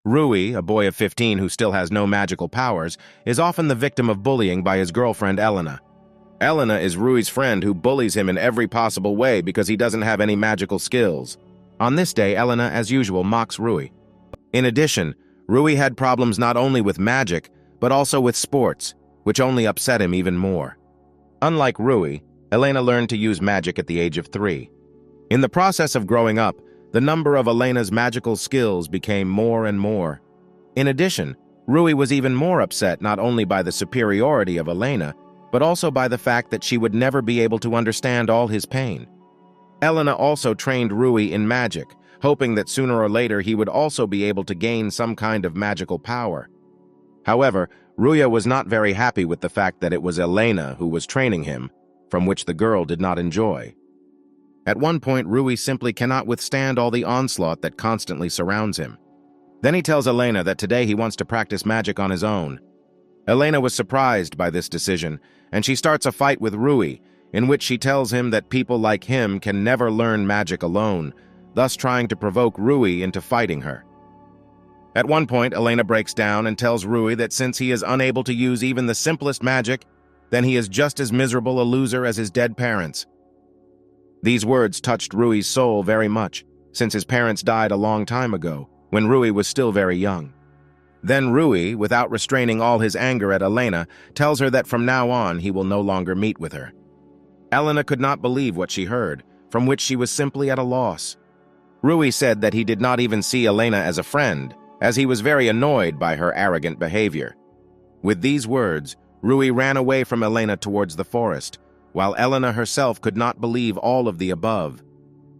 Rui, a boy of 15 who still has no magical powers, is often the victim of bullying by his girlfriend Elena. Elena is Rui's friend who bullies him in every possible way because he doesn't have any magical skills. On this day, Elena, as usual, mocks Rui. In addition, Rui had problems not only with magic, but also with sports, which only upset him even more. Unlike Rui, Elena learned to use magic at the age of 3. In the process of growing up, the number of Elena's magical skills became more and more. In addition, Rui was even more upset not only by the superiority of Elena, but also by the fact that she would never be able to understand all his pain. Elena also trained Rui in magic, hoping that sooner or later he would also be able to gain some kind of magical power. However, Rui was not very happy with the fact that it was Elena who was training him, from which the girl did not enjoy. At one point, Rui simply cannot withstand all the onslaught that constantly surrounds him. Then he tells Elena that today he wants to practice magic on his own. Elena was surprised by this decision, and she starts a fight with Rui, in which she tells him that people like him can never learn magic alone, thus trying to provoke Rui into fighting her. At one point, Elena breaks down and tells Rui that since he is unable to use even the simplest magic, then he is just as miserable a loser as his dead parents. These words touched Rui's soul very much, since his parents died a long time ago, when Rui was still very young. Then Rui, without restraining all his anger at Elena, tells her that from now on he will no longer meet with her. Elena could not believe what she heard, from which she was simply at a loss. Rui said that he did not even see Elena as a friend, as he was very annoyed by her arrogant behavior. With these words, Rui ran away from Elena towards the forest, while Elena herself could not believe all of the above.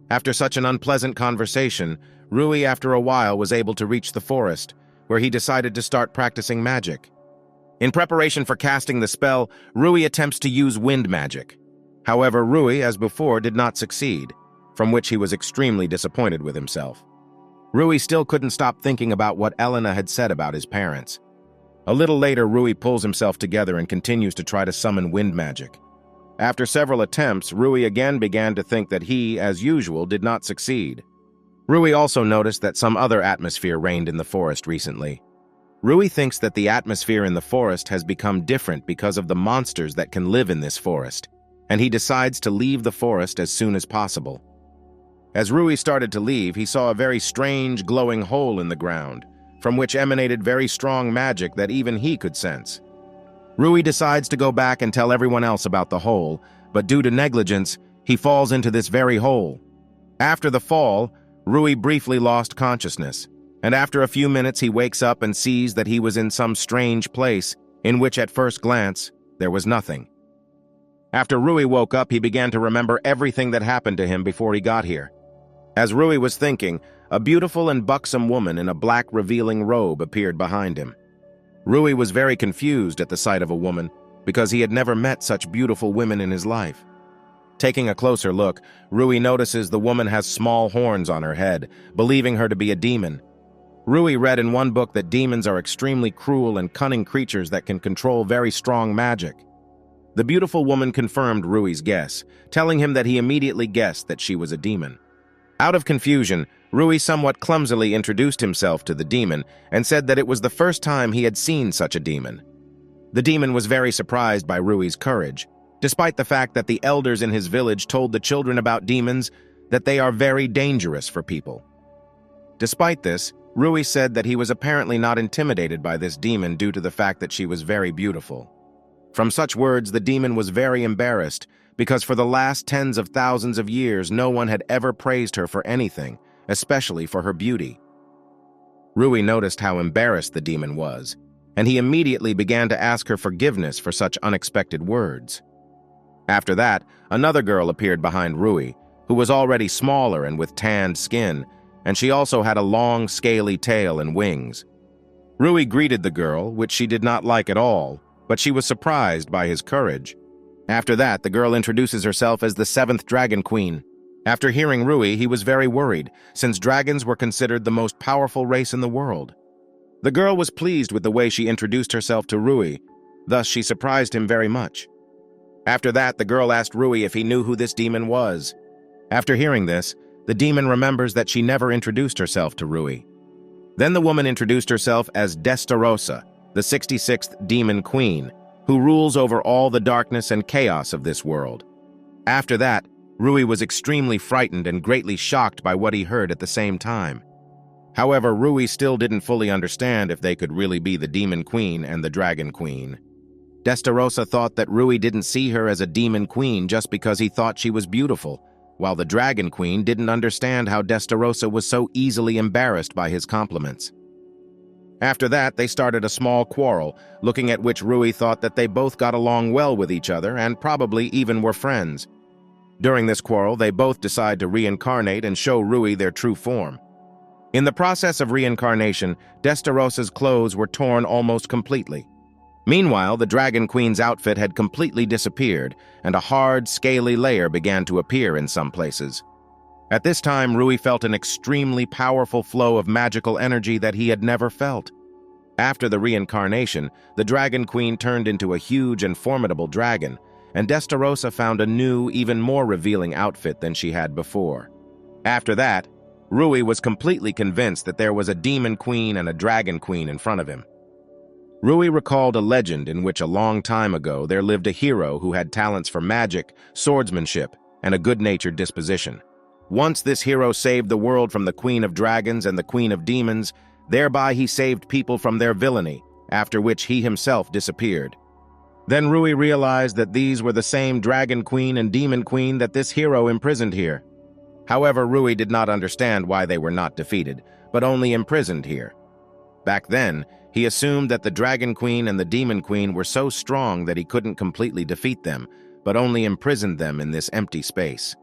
After such an unpleasant conversation, Rui after a while was able to reach the forest, where he decided to start practicing magic. In preparation for casting the spell, Rui attempts to use wind magic. However, Rui, as before, did not succeed, from which he was extremely disappointed with himself. Rui still couldn't stop thinking about what Elena had said about his parents. A little later, Rui pulls himself together and continues to try to summon wind magic. After several attempts, Rui again began to think that he, as usual, did not succeed. Rui also noticed that some other atmosphere reigned in the forest recently. Rui thinks that the atmosphere in the forest has become different because of the monsters that can live in this forest, and he decides to leave the forest as soon as possible. As Rui started to leave, he saw a very strange, glowing hole in the ground, from which emanated very strong magic that even he could sense. Rui decides to go back and tell everyone else about the hole, but due to negligence, he falls into this very hole. After the fall, Rui briefly lost consciousness, and after a few minutes he wakes up and sees that he was in some strange place, in which at first glance, there was nothing. After Rui woke up, he began to remember everything that happened to him before he got here. As Rui was thinking, a beautiful and buxom woman in a black revealing robe appeared behind him. Rui was very confused at the sight of a woman, because he had never met such beautiful women in his life. Taking a closer look, Rui notices the woman has small horns on her head, believing her to be a demon. Rui read in one book that demons are extremely cruel and cunning creatures that can control very strong magic. The beautiful woman confirmed Rui's guess, telling him that he immediately guessed that she was a demon. Out of confusion, Rui somewhat clumsily introduced himself to the demon and said that it was the first time he had seen such a demon. The demon was very surprised by Rui's courage, despite the fact that the elders in his village told the children about demons that they are very dangerous for people. Despite this, Rui said that he was apparently not intimidated by this demon due to the fact that she was very beautiful. From such words, the demon was very embarrassed, because for the last tens of thousands of years no one had ever praised her for anything, especially for her beauty. Rui noticed how embarrassed the demon was, and he immediately began to ask her forgiveness for such unexpected words. After that, another girl appeared behind Rui, who was already smaller and with tanned skin, and she also had a long, scaly tail and wings. Rui greeted the girl, which she did not like at all, but she was surprised by his courage. After that, the girl introduces herself as the 7th Dragon Queen. After hearing Rui, he was very worried, since dragons were considered the most powerful race in the world. The girl was pleased with the way she introduced herself to Rui, thus she surprised him very much. After that, the girl asked Rui if he knew who this demon was. After hearing this, the demon remembers that she never introduced herself to Rui. Then the woman introduced herself as Destarosa, the 66th Demon Queen, who rules over all the darkness and chaos of this world. After that, Rui was extremely frightened and greatly shocked by what he heard at the same time. However, Rui still didn't fully understand if they could really be the Demon Queen and the Dragon Queen. Destarosa thought that Rui didn't see her as a Demon Queen just because he thought she was beautiful, while the Dragon Queen didn't understand how Destarosa was so easily embarrassed by his compliments. After that, they started a small quarrel, looking at which Rui thought that they both got along well with each other and probably even were friends. During this quarrel, they both decide to reincarnate and show Rui their true form. In the process of reincarnation, Destarosa's clothes were torn almost completely. Meanwhile, the Dragon Queen's outfit had completely disappeared, and a hard, scaly layer began to appear in some places. At this time, Rui felt an extremely powerful flow of magical energy that he had never felt. After the reincarnation, the Dragon Queen turned into a huge and formidable dragon, and Destarosa found a new, even more revealing outfit than she had before. After that, Rui was completely convinced that there was a Demon Queen and a Dragon Queen in front of him. Rui recalled a legend in which a long time ago there lived a hero who had talents for magic, swordsmanship, and a good-natured disposition. Once this hero saved the world from the Queen of Dragons and the Queen of Demons, thereby he saved people from their villainy, after which he himself disappeared. Then Rui realized that these were the same Dragon Queen and Demon Queen that this hero imprisoned here. However, Rui did not understand why they were not defeated, but only imprisoned here. Back then, he assumed that the Dragon Queen and the Demon Queen were so strong that he couldn't completely defeat them, but only imprisoned them in this empty space.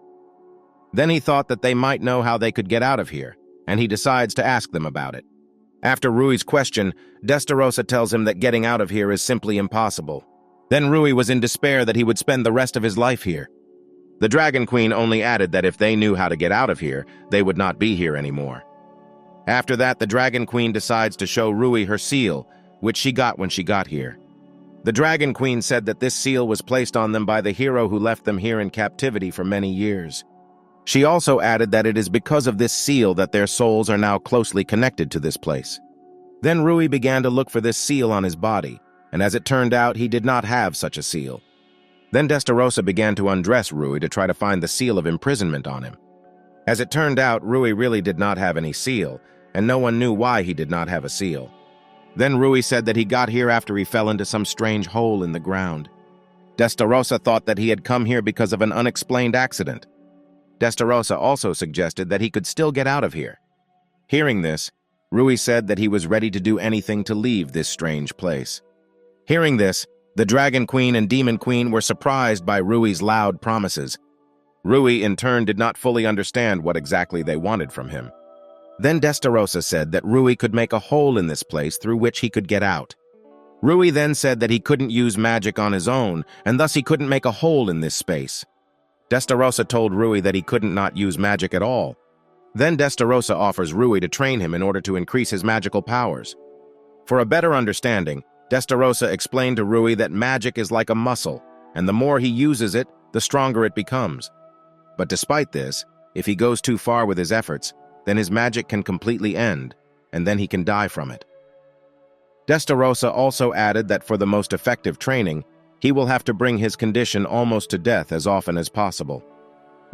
Then he thought that they might know how they could get out of here, and he decides to ask them about it. After Rui's question, Destarosa tells him that getting out of here is simply impossible. Then Rui was in despair that he would spend the rest of his life here. The Dragon Queen only added that if they knew how to get out of here, they would not be here anymore. After that, the Dragon Queen decides to show Rui her seal, which she got when she got here. The Dragon Queen said that this seal was placed on them by the hero who left them here in captivity for many years. She also added that it is because of this seal that their souls are now closely connected to this place. Then Rui began to look for this seal on his body, and as it turned out, he did not have such a seal. Then Destarosa began to undress Rui to try to find the seal of imprisonment on him. As it turned out, Rui really did not have any seal, and no one knew why he did not have a seal. Then Rui said that he got here after he fell into some strange hole in the ground. Destarosa thought that he had come here because of an unexplained accident. Destarosa also suggested that he could still get out of here. Hearing this, Rui said that he was ready to do anything to leave this strange place. Hearing this, the Dragon Queen and Demon Queen were surprised by Rui's loud promises. Rui, in turn, did not fully understand what exactly they wanted from him. Then Destarosa said that Rui could make a hole in this place through which he could get out. Rui then said that he couldn't use magic on his own, and thus he couldn't make a hole in this space. Destarosa told Rui that he couldn't not use magic at all. Then Destarosa offers Rui to train him in order to increase his magical powers. For a better understanding, Destarosa explained to Rui that magic is like a muscle, and the more he uses it, the stronger it becomes. But despite this, if he goes too far with his efforts, then his magic can completely end, and then he can die from it. Destarosa also added that for the most effective training, he will have to bring his condition almost to death as often as possible.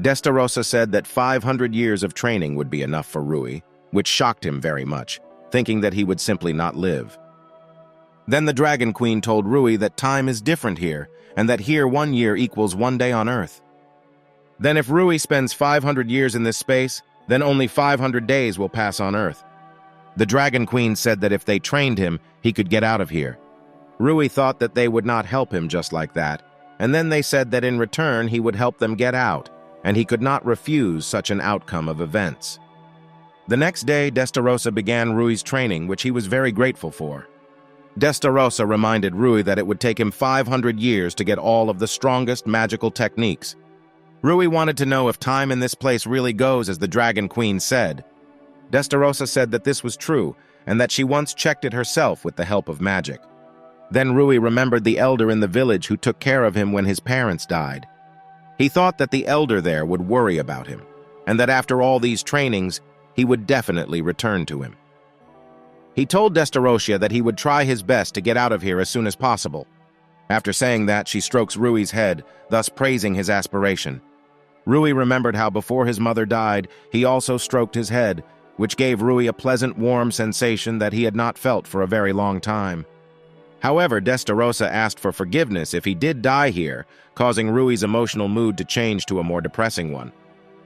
Destarosa said that 500 years of training would be enough for Rui, which shocked him very much, thinking that he would simply not live. Then the Dragon Queen told Rui that time is different here, and that here 1 year equals 1 day on Earth. Then if Rui spends 500 years in this space, then only 500 days will pass on Earth. The Dragon Queen said that if they trained him, he could get out of here. Rui thought that they would not help him just like that, and then they said that in return he would help them get out, and he could not refuse such an outcome of events. The next day, Destarosa began Rui's training, which he was very grateful for. Destarosa reminded Rui that it would take him 500 years to get all of the strongest magical techniques. Rui wanted to know if time in this place really goes as the Dragon Queen said. Destarosa said that this was true, and that she once checked it herself with the help of magic. Then Rui remembered the elder in the village who took care of him when his parents died. He thought that the elder there would worry about him, and that after all these trainings, he would definitely return to him. He told Destarosa that he would try his best to get out of here as soon as possible. After saying that, she strokes Rui's head, thus praising his aspiration. Rui remembered how before his mother died, he also stroked his head, which gave Rui a pleasant, warm sensation that he had not felt for a very long time. However, Destarosa asked for forgiveness if he did die here, causing Rui's emotional mood to change to a more depressing one.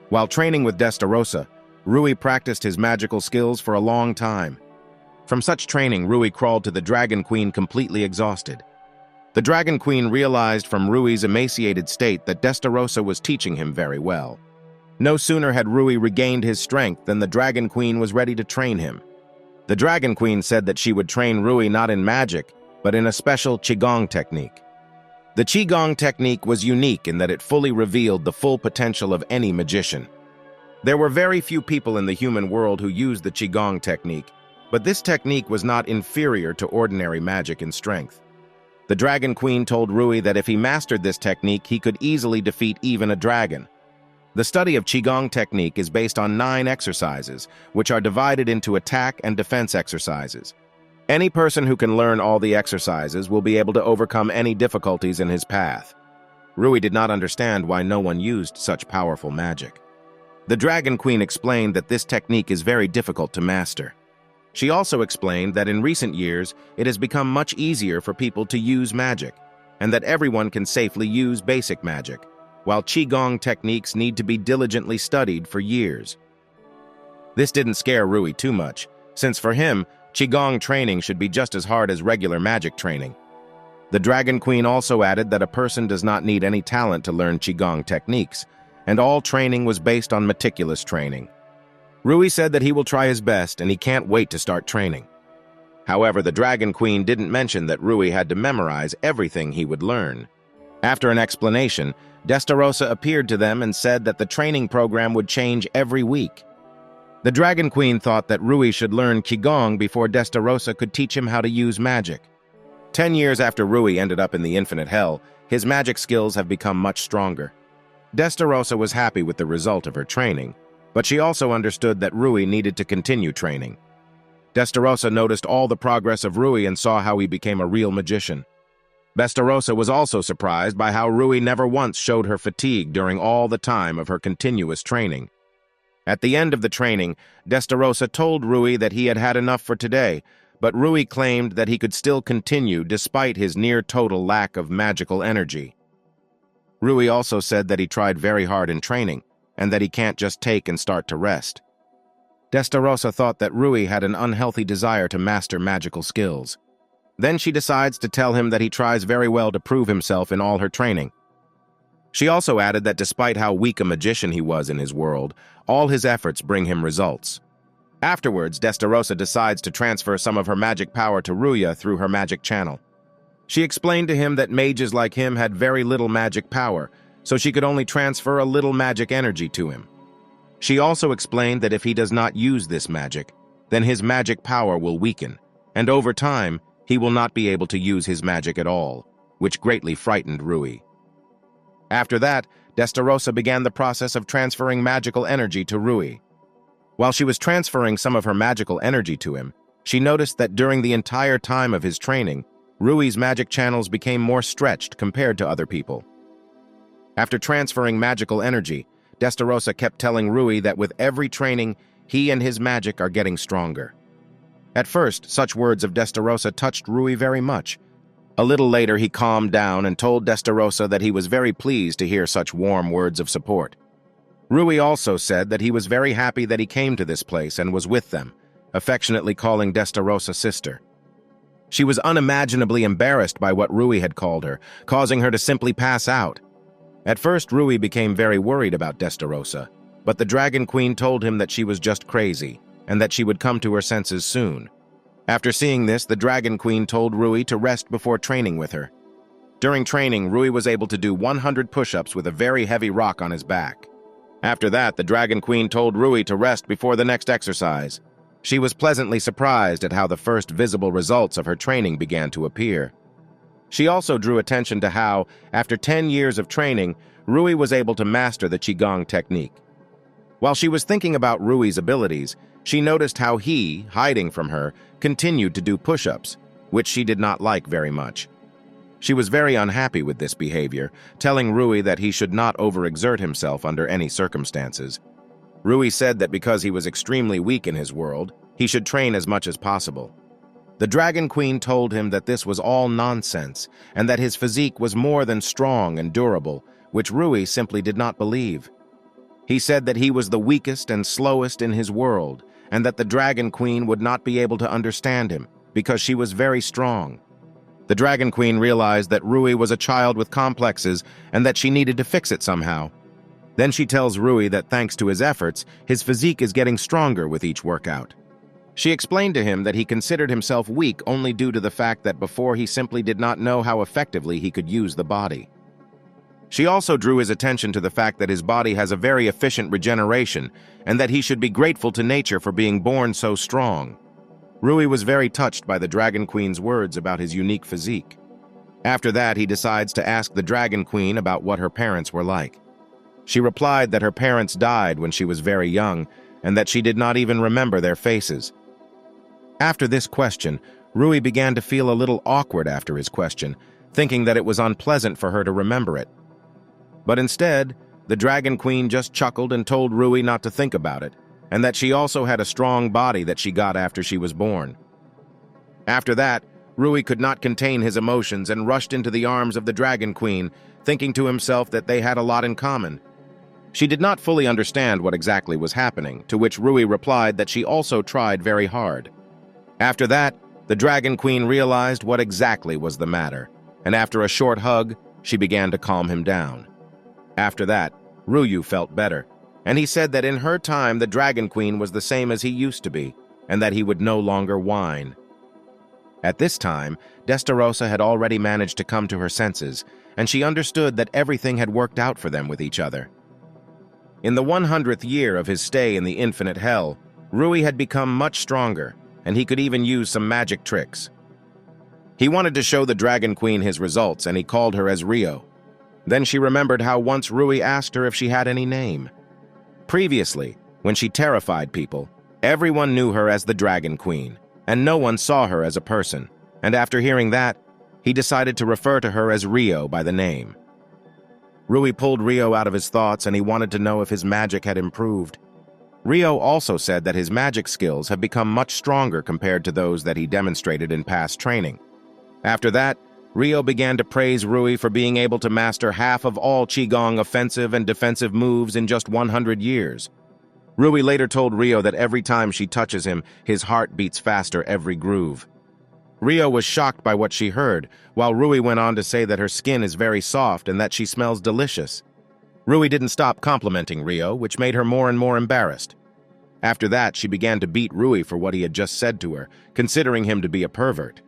While training with Destarosa, Rui practiced his magical skills for a long time. From such training, Rui crawled to the Dragon Queen completely exhausted. The Dragon Queen realized from Rui's emaciated state that Destarosa was teaching him very well. No sooner had Rui regained his strength than the Dragon Queen was ready to train him. The Dragon Queen said that she would train Rui not in magic, but in a special Qigong technique. The Qigong technique was unique in that it fully revealed the full potential of any magician. There were very few people in the human world who used the Qigong technique, but this technique was not inferior to ordinary magic in strength. The Dragon Queen told Rui that if he mastered this technique, he could easily defeat even a dragon. The study of Qigong technique is based on 9 exercises, which are divided into attack and defense exercises. Any person who can learn all the exercises will be able to overcome any difficulties in his path. Rui did not understand why no one used such powerful magic. The Dragon Queen explained that this technique is very difficult to master. She also explained that in recent years, it has become much easier for people to use magic, and that everyone can safely use basic magic, while Qigong techniques need to be diligently studied for years. This didn't scare Rui too much, since for him, Qigong training should be just as hard as regular magic training. The Dragon Queen also added that a person does not need any talent to learn Qigong techniques, and all training was based on meticulous training. Rui said that he will try his best and he can't wait to start training. However, the Dragon Queen didn't mention that Rui had to memorize everything he would learn. After an explanation, Destarosa appeared to them and said that the training program would change every week. The Dragon Queen thought that Rui should learn Qigong before Destarosa could teach him how to use magic. 10 years after Rui ended up in the Infinite Hell, his magic skills have become much stronger. Destarosa was happy with the result of her training, but she also understood that Rui needed to continue training. Destarosa noticed all the progress of Rui and saw how he became a real magician. Destarosa was also surprised by how Rui never once showed her fatigue during all the time of her continuous training. At the end of the training, Destarosa told Rui that he had had enough for today, but Rui claimed that he could still continue despite his near-total lack of magical energy. Rui also said that he tried very hard in training, and that he can't just take and start to rest. Destarosa thought that Rui had an unhealthy desire to master magical skills. Then she decides to tell him that he tries very well to prove himself in all her training. She also added that despite how weak a magician he was in his world, all his efforts bring him results. Afterwards, Destarosa decides to transfer some of her magic power to Rui through her magic channel. She explained to him that mages like him had very little magic power, so she could only transfer a little magic energy to him. She also explained that if he does not use this magic, then his magic power will weaken, and over time, he will not be able to use his magic at all, which greatly frightened Rui. After that, Destarosa began the process of transferring magical energy to Rui. While she was transferring some of her magical energy to him, she noticed that during the entire time of his training, Rui's magic channels became more stretched compared to other people. After transferring magical energy, Destarosa kept telling Rui that with every training, he and his magic are getting stronger. At first, such words of Destarosa touched Rui very much. A little later, he calmed down and told Destarosa that he was very pleased to hear such warm words of support. Rui also said that he was very happy that he came to this place and was with them, affectionately calling Destarosa sister. She was unimaginably embarrassed by what Rui had called her, causing her to simply pass out. At first, Rui became very worried about Destarosa, but the Dragon Queen told him that she was just crazy, and that she would come to her senses soon. After seeing this, the Dragon Queen told Rui to rest before training with her. During training, Rui was able to do 100 push-ups with a very heavy rock on his back. After that, the Dragon Queen told Rui to rest before the next exercise. She was pleasantly surprised at how the first visible results of her training began to appear. She also drew attention to how, after 10 years of training, Rui was able to master the Qigong technique. While she was thinking about Rui's abilities, She noticed how he, hiding from her, continued to do push-ups, which she did not like very much. She was very unhappy with this behavior, telling Rui that he should not overexert himself under any circumstances. Rui said that because he was extremely weak in his world, he should train as much as possible. The Dragon Queen told him that this was all nonsense, and that his physique was more than strong and durable, which Rui simply did not believe. He said that he was the weakest and slowest in his world, and that the Dragon Queen would not be able to understand him, because she was very strong. The Dragon Queen realized that Rui was a child with complexes and that she needed to fix it somehow. Then she tells Rui that thanks to his efforts, his physique is getting stronger with each workout. She explained to him that he considered himself weak only due to the fact that before he simply did not know how effectively he could use the body. She also drew his attention to the fact that his body has a very efficient regeneration and that he should be grateful to nature for being born so strong. Rui was very touched by the Dragon Queen's words about his unique physique. After that, he decides to ask the Dragon Queen about what her parents were like. She replied that her parents died when she was very young and that she did not even remember their faces. After this question, Rui began to feel a little awkward after his question, thinking that it was unpleasant for her to remember it. But instead, the Dragon Queen just chuckled and told Rui not to think about it, and that she also had a strong body that she got after she was born. After that, Rui could not contain his emotions and rushed into the arms of the Dragon Queen, thinking to himself that they had a lot in common. She did not fully understand what exactly was happening, to which Rui replied that she also tried very hard. After that, the Dragon Queen realized what exactly was the matter, and after a short hug, she began to calm him down. After that, Rui felt better, and he said that in her time the Dragon Queen was the same as he used to be, and that he would no longer whine. At this time, Destarosa had already managed to come to her senses, and she understood that everything had worked out for them with each other. In the 100th year of his stay in the infinite hell, Rui had become much stronger, and he could even use some magic tricks. He wanted to show the Dragon Queen his results, and he called her as Rio. Then she remembered how once Rui asked her if she had any name. Previously, when she terrified people, everyone knew her as the Dragon Queen, and no one saw her as a person, and after hearing that, he decided to refer to her as Rio by the name. Rui pulled Rio out of his thoughts and he wanted to know if his magic had improved. Rio also said that his magic skills have become much stronger compared to those that he demonstrated in past training. After that, Rio began to praise Rui for being able to master half of all Qigong offensive and defensive moves in just 100 years. Rui later told Rio that every time she touches him, his heart beats faster every groove. Rio was shocked by what she heard, while Rui went on to say that her skin is very soft and that she smells delicious. Rui didn't stop complimenting Rio, which made her more and more embarrassed. After that, she began to beat Rui for what he had just said to her, considering him to be a pervert.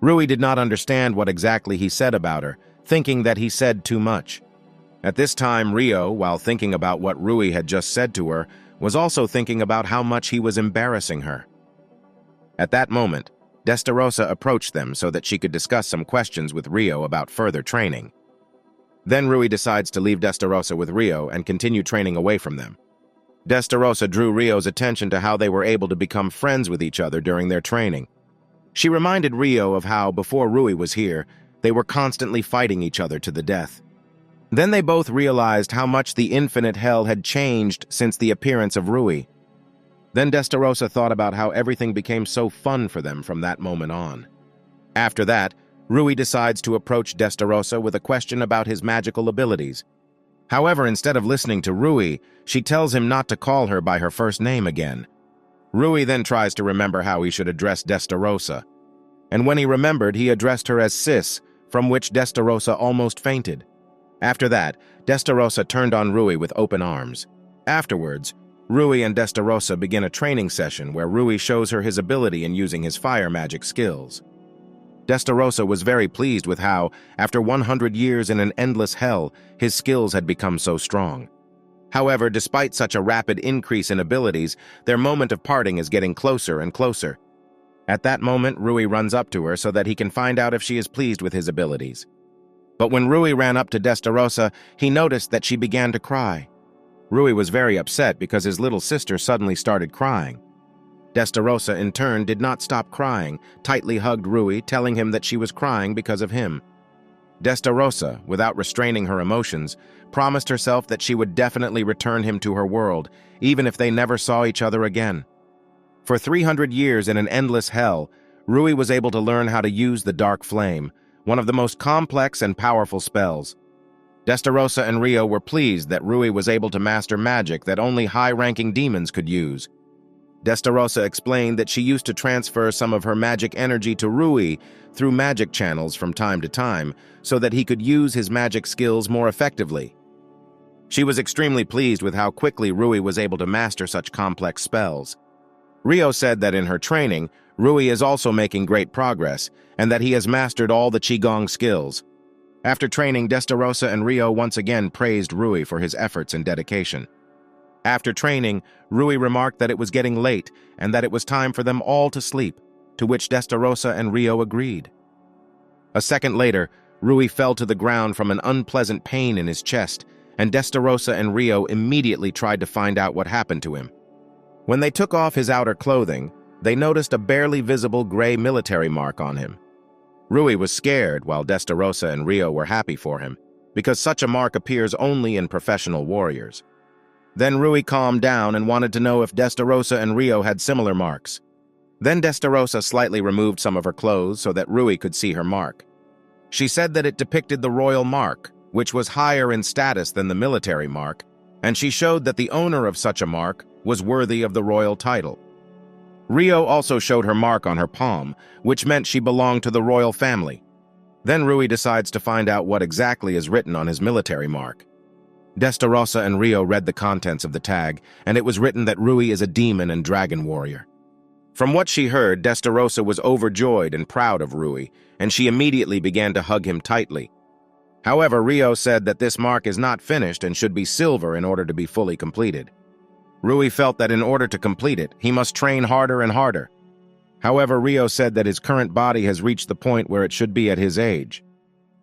Rui did not understand what exactly he said about her, thinking that he said too much. At this time, Rio, while thinking about what Rui had just said to her, was also thinking about how much he was embarrassing her. At that moment, Destarosa approached them so that she could discuss some questions with Rio about further training. Then Rui decides to leave Destarosa with Rio and continue training away from them. Destarosa drew Rio's attention to how they were able to become friends with each other during their training. She reminded Rio of how, before Rui was here, they were constantly fighting each other to the death. Then they both realized how much the infinite hell had changed since the appearance of Rui. Then Destarosa thought about how everything became so fun for them from that moment on. After that, Rui decides to approach Destarosa with a question about his magical abilities. However, instead of listening to Rui, she tells him not to call her by her first name again. Rui then tries to remember how he should address Destarosa. And when he remembered, he addressed her as Sis, from which Destarosa almost fainted. After that, Destarosa turned on Rui with open arms. Afterwards, Rui and Destarosa begin a training session where Rui shows her his ability in using his fire magic skills. Destarosa was very pleased with how, after 100 years in an endless hell, his skills had become so strong. However, despite such a rapid increase in abilities, their moment of parting is getting closer and closer. At that moment, Rui runs up to her so that he can find out if she is pleased with his abilities. But when Rui ran up to Destarosa, he noticed that she began to cry. Rui was very upset because his little sister suddenly started crying. Destarosa, in turn, did not stop crying, tightly hugged Rui, telling him that she was crying because of him. Destarosa, without restraining her emotions, promised herself that she would definitely return him to her world, even if they never saw each other again. For 300 years in an endless hell, Rui was able to learn how to use the dark flame, one of the most complex and powerful spells. Destarosa and Rio were pleased that Rui was able to master magic that only high-ranking demons could use. Destarosa explained that she used to transfer some of her magic energy to Rui through magic channels from time to time so that he could use his magic skills more effectively. She was extremely pleased with how quickly Rui was able to master such complex spells. Rio said that in her training, Rui is also making great progress and that he has mastered all the Qigong skills. After training, Destarosa and Rio once again praised Rui for his efforts and dedication. After training, Rui remarked that it was getting late and that it was time for them all to sleep, to which Destarosa and Rio agreed. A second later, Rui fell to the ground from an unpleasant pain in his chest, and Destarosa and Rio immediately tried to find out what happened to him. When they took off his outer clothing, they noticed a barely visible gray military mark on him. Rui was scared, while Destarosa and Rio were happy for him, because such a mark appears only in professional warriors. Then Rui calmed down and wanted to know if Destarosa and Rio had similar marks. Then Destarosa slightly removed some of her clothes so that Rui could see her mark. She said that it depicted the royal mark, which was higher in status than the military mark, and she showed that the owner of such a mark was worthy of the royal title. Rio also showed her mark on her palm, which meant she belonged to the royal family. Then Rui decides to find out what exactly is written on his military mark. Destarosa and Rio read the contents of the tag, and it was written that Rui is a demon and dragon warrior. From what she heard, Destarosa was overjoyed and proud of Rui, and she immediately began to hug him tightly. However, Rio said that this mark is not finished and should be silver in order to be fully completed. Rui felt that in order to complete it, he must train harder and harder. However, Rio said that his current body has reached the point where it should be at his age.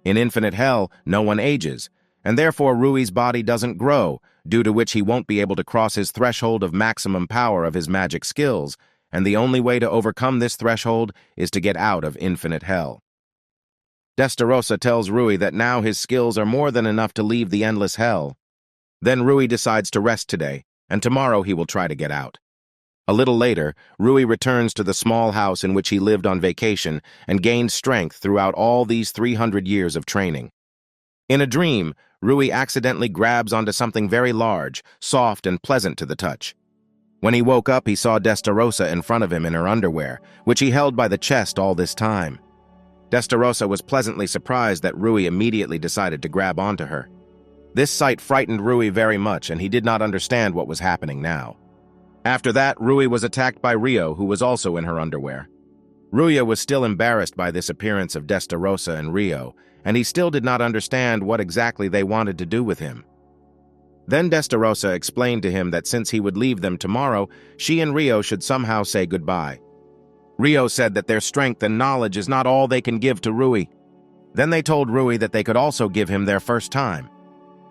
In infinite hell, no one ages, and therefore Rui's body doesn't grow, due to which he won't be able to cross his threshold of maximum power of his magic skills, and the only way to overcome this threshold is to get out of infinite hell. Destarosa tells Rui that now his skills are more than enough to leave the endless hell. Then Rui decides to rest today, and tomorrow he will try to get out. A little later, Rui returns to the small house in which he lived on vacation and gained strength throughout all these 300 years of training. In a dream, Rui accidentally grabs onto something very large, soft and pleasant to the touch. When he woke up, he saw Destarosa in front of him in her underwear, which he held by the chest all this time. Destarosa was pleasantly surprised that Rui immediately decided to grab onto her. This sight frightened Rui very much, and he did not understand what was happening now. After that, Rui was attacked by Rio, who was also in her underwear. Rui was still embarrassed by this appearance of Destarosa and Rio, and he still did not understand what exactly they wanted to do with him. Then Destarosa explained to him that since he would leave them tomorrow, she and Rio should somehow say goodbye. Rio said that their strength and knowledge is not all they can give to Rui. Then they told Rui that they could also give him their first time.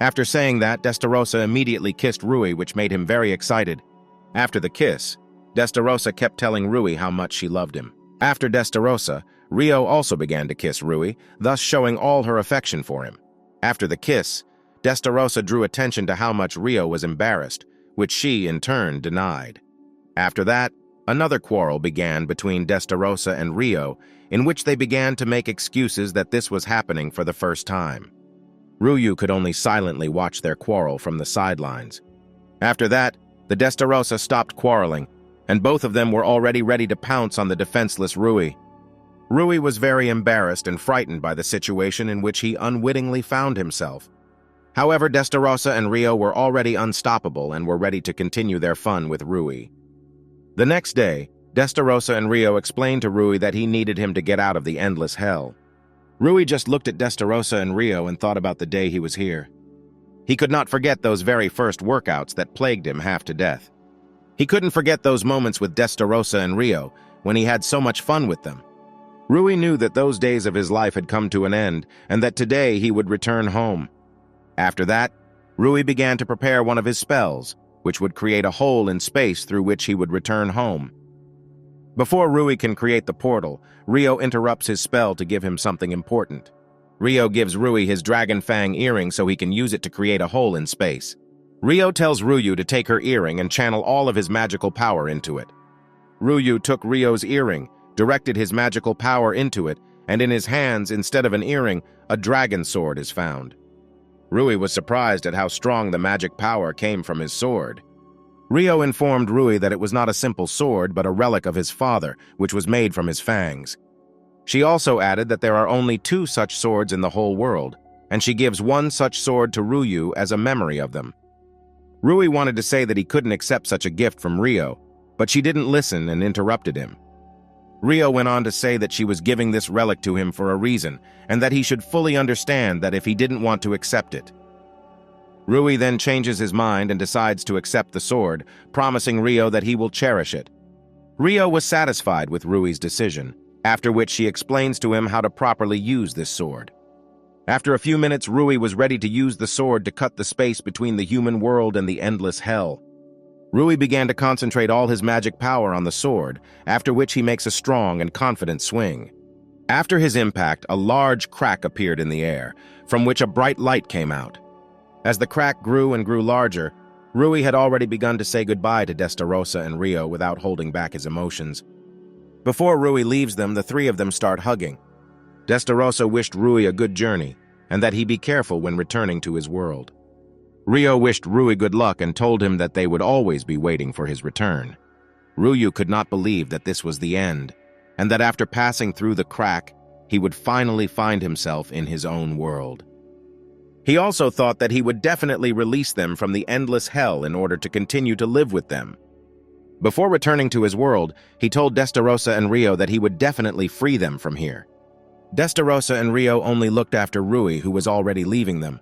After saying that, Destarosa immediately kissed Rui, which made him very excited. After the kiss, Destarosa kept telling Rui how much she loved him. After Destarosa, Rio also began to kiss Rui, thus showing all her affection for him. After the kiss, Destarosa drew attention to how much Rio was embarrassed, which she, in turn, denied. After that, another quarrel began between Destarosa and Rio, in which they began to make excuses that this was happening for the first time. Rui could only silently watch their quarrel from the sidelines. After that, the Destarosa stopped quarreling, and both of them were already ready to pounce on the defenseless Rui. Rui was very embarrassed and frightened by the situation in which he unwittingly found himself. However, Destarosa and Rio were already unstoppable and were ready to continue their fun with Rui. The next day, Destarosa and Rio explained to Rui that he needed him to get out of the endless hell. Rui just looked at Destarosa and Rio and thought about the day he was here. He could not forget those very first workouts that plagued him half to death. He couldn't forget those moments with Destarosa and Rio, when he had so much fun with them. Rui knew that those days of his life had come to an end, and that today he would return home. After that, Rui began to prepare one of his spells, which would create a hole in space through which he would return home. Before Rui can create the portal, Rio interrupts his spell to give him something important. Rio gives Rui his dragon fang earring so he can use it to create a hole in space. Rio tells Ruyu to take her earring and channel all of his magical power into it. Ruyu took Rio's earring, directed his magical power into it, and in his hands, instead of an earring, a dragon sword is found. Rui was surprised at how strong the magic power came from his sword. Rio informed Rui that it was not a simple sword, but a relic of his father, which was made from his fangs. She also added that there are only 2 such swords in the whole world, and she gives 1 such sword to Ruyu as a memory of them. Rui wanted to say that he couldn't accept such a gift from Rio, but she didn't listen and interrupted him. Rio went on to say that she was giving this relic to him for a reason, and that he should fully understand that if he didn't want to accept it. Rui then changes his mind and decides to accept the sword, promising Rio that he will cherish it. Rio was satisfied with Rui's decision, after which she explains to him how to properly use this sword. After a few minutes, Rui was ready to use the sword to cut the space between the human world and the endless hell. Rui began to concentrate all his magic power on the sword, after which he makes a strong and confident swing. After his impact, a large crack appeared in the air, from which a bright light came out. As the crack grew and grew larger, Rui had already begun to say goodbye to Destarosa and Rio without holding back his emotions. Before Rui leaves them, the 3 of them start hugging. Destarosa wished Rui a good journey, and that he be careful when returning to his world. Rio wished Rui good luck and told him that they would always be waiting for his return. Ruyu could not believe that this was the end, and that after passing through the crack, he would finally find himself in his own world. He also thought that he would definitely release them from the endless hell in order to continue to live with them. Before returning to his world, he told Destarosa and Rio that he would definitely free them from here. Destarosa and Rio only looked after Rui, who was already leaving them.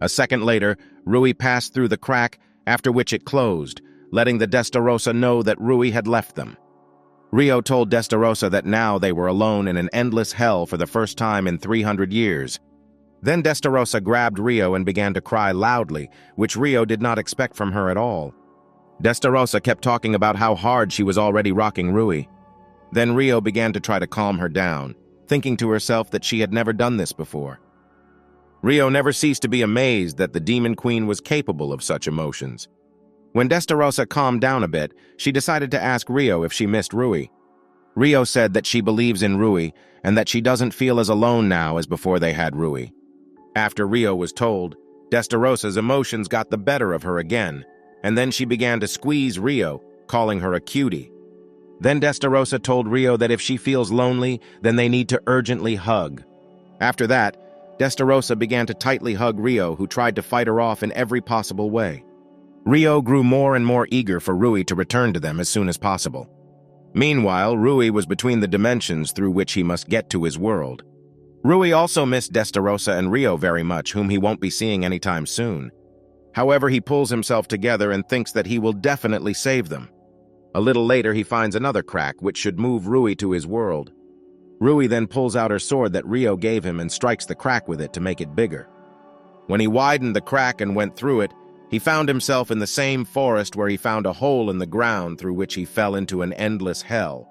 A second later, Rui passed through the crack, after which it closed, letting the Destarosa know that Rui had left them. Rio told Destarosa that now they were alone in an endless hell for the first time in 300 years. Then Destarosa grabbed Rio and began to cry loudly, which Rio did not expect from her at all. Destarosa kept talking about how hard she was already rocking Rui. Then Rio began to try to calm her down, thinking to herself that she had never done this before. Rio never ceased to be amazed that the Demon Queen was capable of such emotions. When Destarosa calmed down a bit, she decided to ask Rio if she missed Rui. Rio said that she believes in Rui and that she doesn't feel as alone now as before they had Rui. After Rio was told, Destarosa's emotions got the better of her again, and then she began to squeeze Rio, calling her a cutie. Then Destarosa told Rio that if she feels lonely, then they need to urgently hug. After that, Destarosa began to tightly hug Rio, who tried to fight her off in every possible way. Rio grew more and more eager for Rui to return to them as soon as possible. Meanwhile, Rui was between the dimensions through which he must get to his world. Rui also missed Destarosa and Rio very much, whom he won't be seeing anytime soon. However, he pulls himself together and thinks that he will definitely save them. A little later, he finds another crack, which should move Rui to his world. Rui then pulls out her sword that Rio gave him and strikes the crack with it to make it bigger. When he widened the crack and went through it, he found himself in the same forest where he found a hole in the ground through which he fell into an endless hell.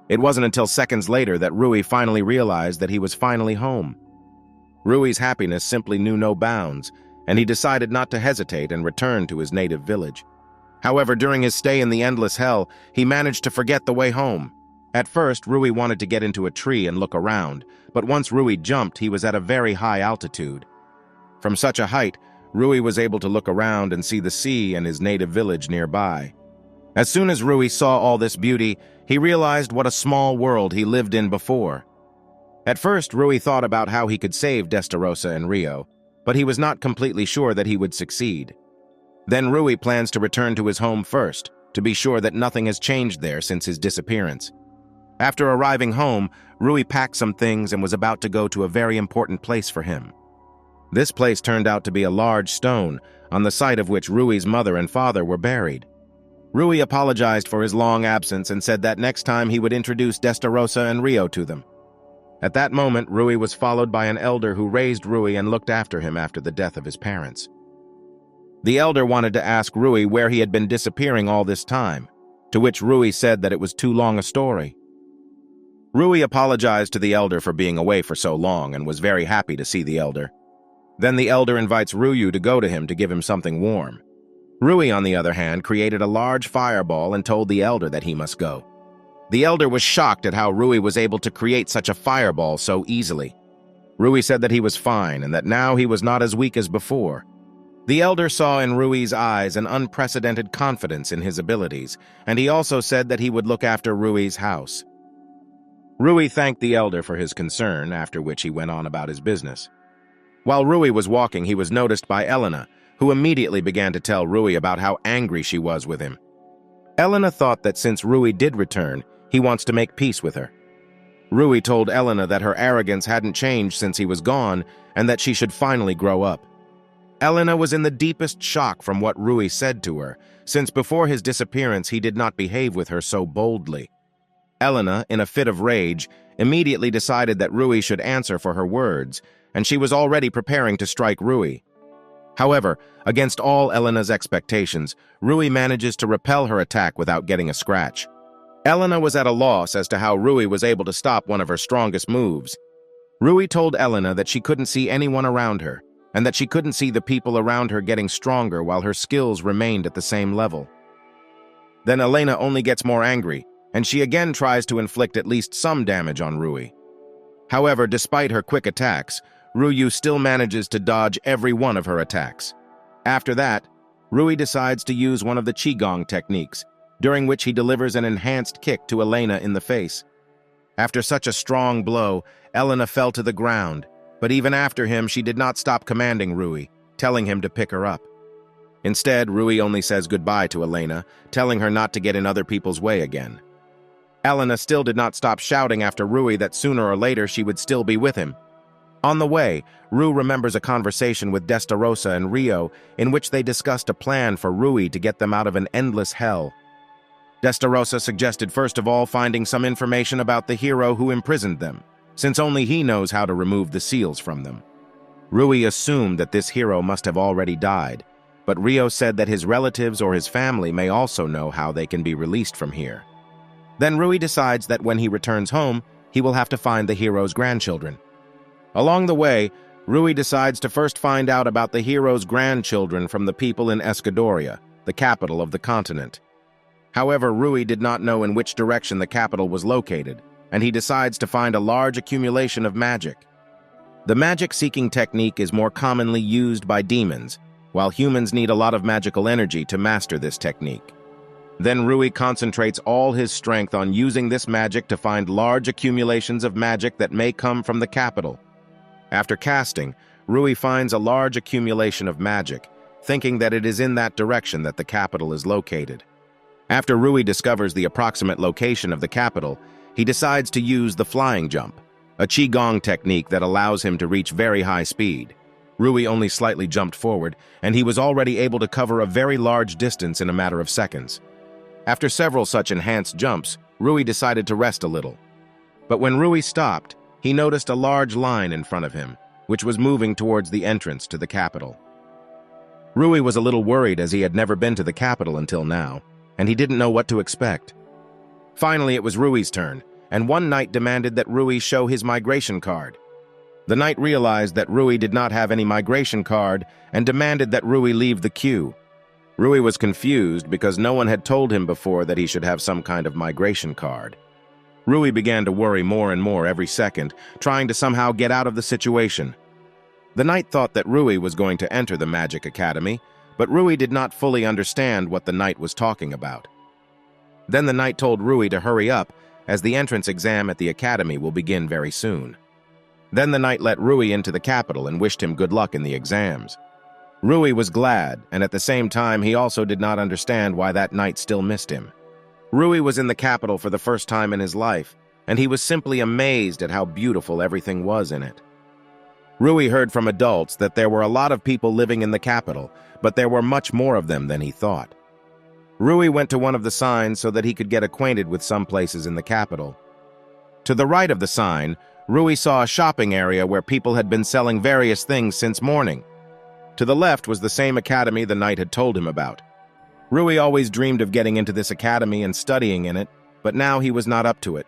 It wasn't until seconds later that Rui finally realized that he was finally home. Rui's happiness simply knew no bounds, and he decided not to hesitate and return to his native village. However, during his stay in the endless hell, he managed to forget the way home. At first, Rui wanted to get into a tree and look around, but once Rui jumped, he was at a very high altitude. From such a height, Rui was able to look around and see the sea and his native village nearby. As soon as Rui saw all this beauty, he realized what a small world he lived in before. At first, Rui thought about how he could save Destarosa and Rio, but he was not completely sure that he would succeed. Then Rui plans to return to his home first, to be sure that nothing has changed there since his disappearance. After arriving home, Rui packed some things and was about to go to a very important place for him. This place turned out to be a large stone, on the site of which Rui's mother and father were buried. Rui apologized for his long absence and said that next time he would introduce Destarosa and Rio to them. At that moment, Rui was followed by an elder who raised Rui and looked after him after the death of his parents. The elder wanted to ask Rui where he had been disappearing all this time. to which Rui said that it was too long a story. Rui apologized to the elder for being away for so long and was very happy to see the elder. Then the elder invites Ryu to go to him to give him something warm. Rui, on the other hand, created a large fireball and told the elder that he must go. The elder was shocked at how Rui was able to create such a fireball so easily. Rui said that he was fine and that now he was not as weak as before. The elder saw in Rui's eyes an unprecedented confidence in his abilities, and he also said that he would look after Rui's house. Rui thanked the elder for his concern, after which he went on about his business. While Rui was walking, he was noticed by Elena, who immediately began to tell Rui about how angry she was with him. Elena thought that since Rui did return, he wants to make peace with her. Rui told Elena that her arrogance hadn't changed since he was gone and that she should finally grow up. Elena was in the deepest shock from what Rui said to her, since before his disappearance he did not behave with her so boldly. Elena, in a fit of rage, immediately decided that Rui should answer for her words, and she was already preparing to strike Rui. However, against all Elena's expectations, Rui manages to repel her attack without getting a scratch. Elena was at a loss as to how Rui was able to stop one of her strongest moves. Rui told Elena that she couldn't see anyone around her, and that she couldn't see the people around her getting stronger while her skills remained at the same level. Then Elena only gets more angry, and she again tries to inflict at least some damage on Rui. However, despite her quick attacks, Ryu still manages to dodge every one of her attacks. After that, Rui decides to use one of the Qigong techniques, during which he delivers an enhanced kick to Elena in the face. After such a strong blow, Elena fell to the ground, but even after him she did not stop commanding Rui, telling him to pick her up. Instead, Rui only says goodbye to Elena, telling her not to get in other people's way again. Elena still did not stop shouting after Rui that sooner or later she would still be with him. On the way, Rui remembers a conversation with Destarosa and Rio in which they discussed a plan for Rui to get them out of an endless hell. Destarosa suggested first of all finding some information about the hero who imprisoned them, since only he knows how to remove the seals from them. Rui assumed that this hero must have already died, but Rio said that his relatives or his family may also know how they can be released from here. Then Rui decides that when he returns home, he will have to find the hero's grandchildren. Along the way, Rui decides to first find out about the hero's grandchildren from the people in Escadoria, the capital of the continent. However, Rui did not know in which direction the capital was located, and he decides to find a large accumulation of magic. The magic-seeking technique is more commonly used by demons, while humans need a lot of magical energy to master this technique. Then Rui concentrates all his strength on using this magic to find large accumulations of magic that may come from the capital. After casting, Rui finds a large accumulation of magic, thinking that it is in that direction that the capital is located. After Rui discovers the approximate location of the capital, he decides to use the flying jump, a Qigong technique that allows him to reach very high speed. Rui only slightly jumped forward, and he was already able to cover a very large distance in a matter of seconds. After several such enhanced jumps, Rui decided to rest a little. But when Rui stopped, he noticed a large line in front of him, which was moving towards the entrance to the capital. Rui was a little worried as he had never been to the capital until now, and he didn't know what to expect. Finally, it was Rui's turn, and one knight demanded that Rui show his migration card. The knight realized that Rui did not have any migration card and demanded that Rui leave the queue. Rui was confused because no one had told him before that he should have some kind of migration card. Rui began to worry more and more every second, trying to somehow get out of the situation. The knight thought that Rui was going to enter the Magic Academy, but Rui did not fully understand what the knight was talking about. Then the knight told Rui to hurry up, as the entrance exam at the academy will begin very soon. Then the knight let Rui into the capital and wished him good luck in the exams. Rui was glad, and at the same time he also did not understand why that knight still missed him. Rui was in the capital for the first time in his life, and he was simply amazed at how beautiful everything was in it. Rui heard from adults that there were a lot of people living in the capital, but there were much more of them than he thought. Rui went to one of the signs so that he could get acquainted with some places in the capital. To the right of the sign, Rui saw a shopping area where people had been selling various things since morning. To the left was the same academy the knight had told him about. Rui always dreamed of getting into this academy and studying in it, but now he was not up to it.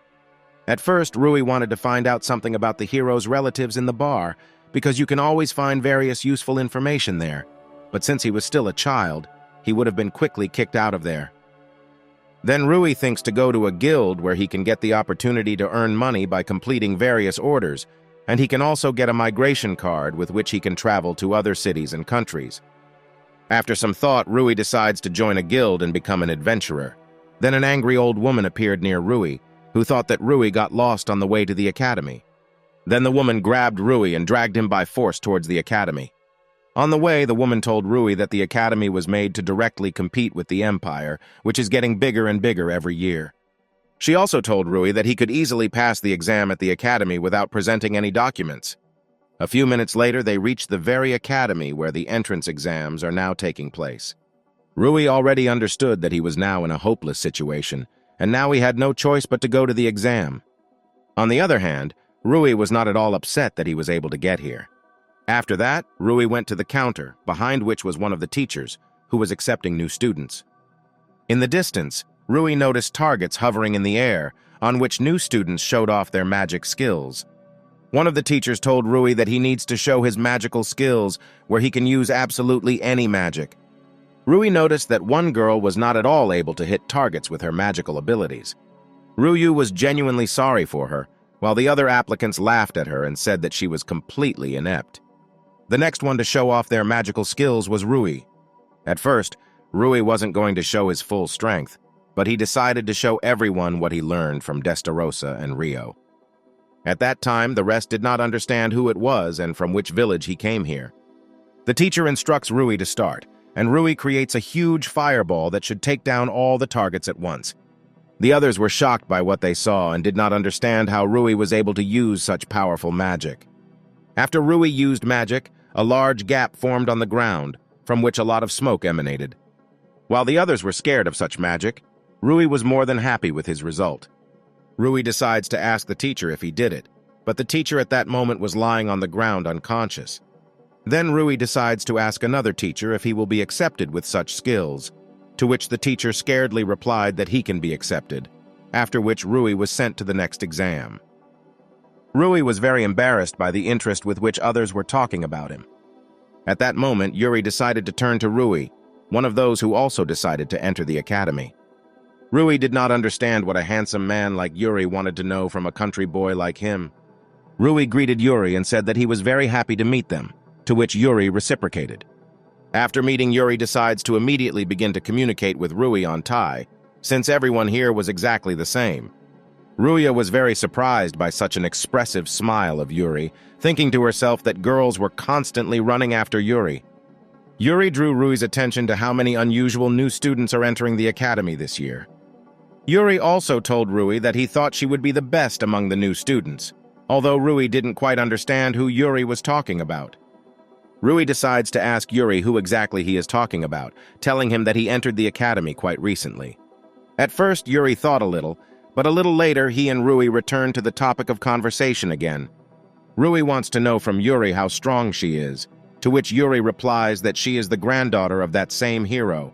At first, Rui wanted to find out something about the hero's relatives in the bar, because you can always find various useful information there. But since he was still a child, he would have been quickly kicked out of there. Then Rui thinks to go to a guild where he can get the opportunity to earn money by completing various orders, and he can also get a migration card with which he can travel to other cities and countries. After some thought, Rui decides to join a guild and become an adventurer. Then an angry old woman appeared near Rui, who thought that Rui got lost on the way to the academy. Then the woman grabbed Rui and dragged him by force towards the academy. On the way, the woman told Rui that the academy was made to directly compete with the Empire, which is getting bigger and bigger every year. She also told Rui that he could easily pass the exam at the academy without presenting any documents. A few minutes later, they reached the very academy where the entrance exams are now taking place. Rui already understood that he was now in a hopeless situation, and now he had no choice but to go to the exam. On the other hand, Rui was not at all upset that he was able to get here. After that, Rui went to the counter, behind which was one of the teachers, who was accepting new students. In the distance, Rui noticed targets hovering in the air, on which new students showed off their magic skills. One of the teachers told Rui that he needs to show his magical skills, where he can use absolutely any magic. Rui noticed that one girl was not at all able to hit targets with her magical abilities. Rui was genuinely sorry for her, while the other applicants laughed at her and said that she was completely inept. The next one to show off their magical skills was Rui. At first, Rui wasn't going to show his full strength, but he decided to show everyone what he learned from Destarosa and Rio. At that time, the rest did not understand who it was and from which village he came here. The teacher instructs Rui to start, and Rui creates a huge fireball that should take down all the targets at once. The others were shocked by what they saw and did not understand how Rui was able to use such powerful magic. After Rui used magic, a large gap formed on the ground, from which a lot of smoke emanated. While the others were scared of such magic, Rui was more than happy with his result. Rui decides to ask the teacher if he did it, but the teacher at that moment was lying on the ground unconscious. Then Rui decides to ask another teacher if he will be accepted with such skills, to which the teacher scaredly replied that he can be accepted, after which Rui was sent to the next exam. Rui was very embarrassed by the interest with which others were talking about him. At that moment, Yuri decided to turn to Rui, one of those who also decided to enter the academy. Rui did not understand what a handsome man like Yuri wanted to know from a country boy like him. Rui greeted Yuri and said that he was very happy to meet them, to which Yuri reciprocated. After meeting, Yuri decides to immediately begin to communicate with Rui on Thai, since everyone here was exactly the same. Ruya was very surprised by such an expressive smile of Yuri, thinking to herself that girls were constantly running after Yuri. Yuri drew Rui's attention to how many unusual new students are entering the academy this year. Yuri also told Rui that he thought she would be the best among the new students, although Rui didn't quite understand who Yuri was talking about. Rui decides to ask Yuri who exactly he is talking about, telling him that he entered the academy quite recently. At first, Yuri thought a little, but a little later he and Rui returned to the topic of conversation again. Rui wants to know from Yuri how strong she is, to which Yuri replies that she is the granddaughter of that same hero.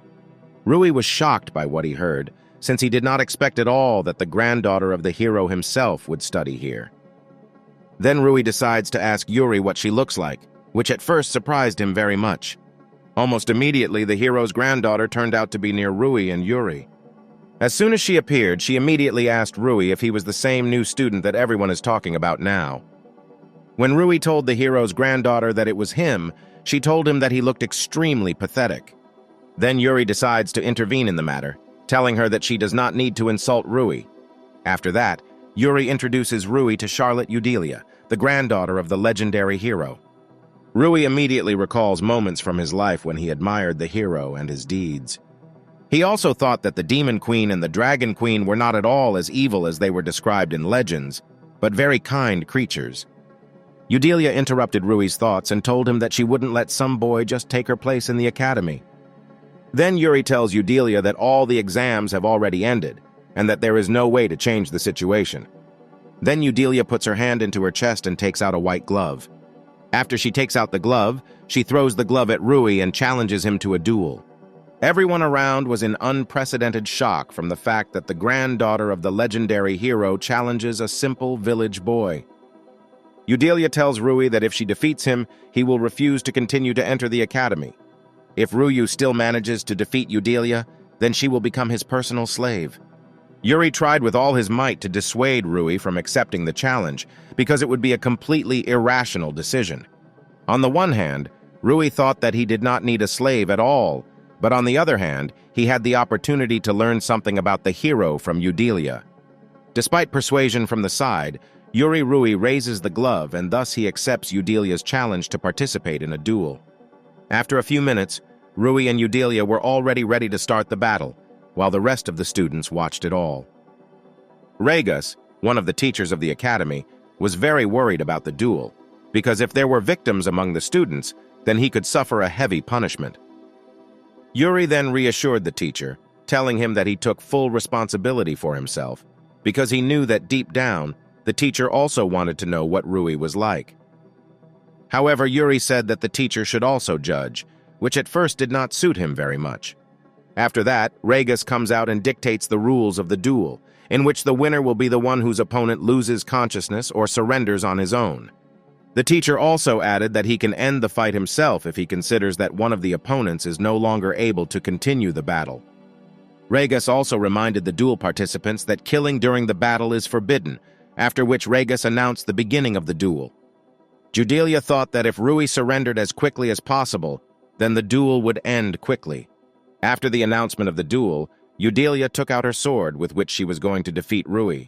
Rui was shocked by what he heard, since he did not expect at all that the granddaughter of the hero himself would study here. Then Rui decides to ask Yuri what she looks like, which at first surprised him very much. Almost immediately, the hero's granddaughter turned out to be near Rui and Yuri. As soon as she appeared, she immediately asked Rui if he was the same new student that everyone is talking about now. When Rui told the hero's granddaughter that it was him, she told him that he looked extremely pathetic. Then Yuri decides to intervene in the matter, telling her that she does not need to insult Rui. After that, Yuri introduces Rui to Charlotte Eudelia, the granddaughter of the legendary hero. Rui immediately recalls moments from his life when he admired the hero and his deeds. He also thought that the Demon Queen and the Dragon Queen were not at all as evil as they were described in legends, but very kind creatures. Eudelia interrupted Rui's thoughts and told him that she wouldn't let some boy just take her place in the academy. Then Yuri tells Eudelia that all the exams have already ended, and that there is no way to change the situation. Then Eudelia puts her hand into her chest and takes out a white glove. After she takes out the glove, she throws the glove at Rui and challenges him to a duel. Everyone around was in unprecedented shock from the fact that the granddaughter of the legendary hero challenges a simple village boy. Eudelia tells Rui that if she defeats him, he will refuse to continue to enter the academy. If Rui still manages to defeat Eudelia, then she will become his personal slave. Yuri tried with all his might to dissuade Rui from accepting the challenge, because it would be a completely irrational decision. On the one hand, Rui thought that he did not need a slave at all, but on the other hand, he had the opportunity to learn something about the hero from Eudelia. Despite persuasion from the side, Rui raises the glove and thus he accepts Eudelia's challenge to participate in a duel. After a few minutes, Rui and Eudelia were already ready to start the battle, while the rest of the students watched it all. Regas, one of the teachers of the academy, was very worried about the duel, because if there were victims among the students, then he could suffer a heavy punishment. Yuri then reassured the teacher, telling him that he took full responsibility for himself, because he knew that deep down, the teacher also wanted to know what Rui was like. However, Yuri said that the teacher should also judge, which at first did not suit him very much. After that, Regas comes out and dictates the rules of the duel, in which the winner will be the one whose opponent loses consciousness or surrenders on his own. The teacher also added that he can end the fight himself if he considers that one of the opponents is no longer able to continue the battle. Regas also reminded the duel participants that killing during the battle is forbidden, after which Regas announced the beginning of the duel. Eudelia thought that if Rui surrendered as quickly as possible, then the duel would end quickly. After the announcement of the duel, Eudelia took out her sword with which she was going to defeat Rui.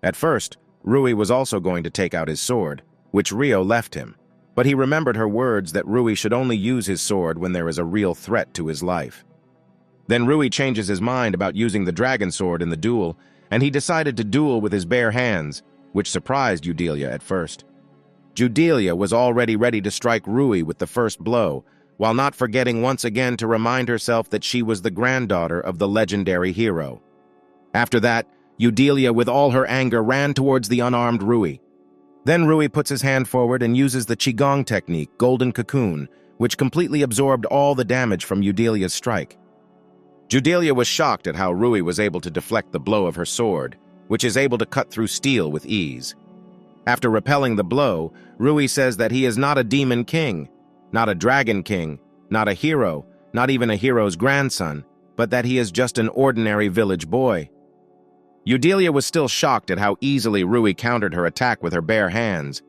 At first, Rui was also going to take out his sword, which Rio left him, but he remembered her words that Rui should only use his sword when there is a real threat to his life. Then Rui changes his mind about using the dragon sword in the duel, and he decided to duel with his bare hands, which surprised Eudelia at first. Eudelia was already ready to strike Rui with the first blow, while not forgetting once again to remind herself that she was the granddaughter of the legendary hero. After that, Eudelia, with all her anger, ran towards the unarmed Rui. Then Rui puts his hand forward and uses the Qigong technique, Golden Cocoon, which completely absorbed all the damage from Eudelia's strike. Eudelia was shocked at how Rui was able to deflect the blow of her sword, which is able to cut through steel with ease. After repelling the blow, Rui says that he is not a demon king, not a dragon king, not a hero, not even a hero's grandson, but that he is just an ordinary village boy. Eudelia was still shocked at how easily Rui countered her attack with her bare hands.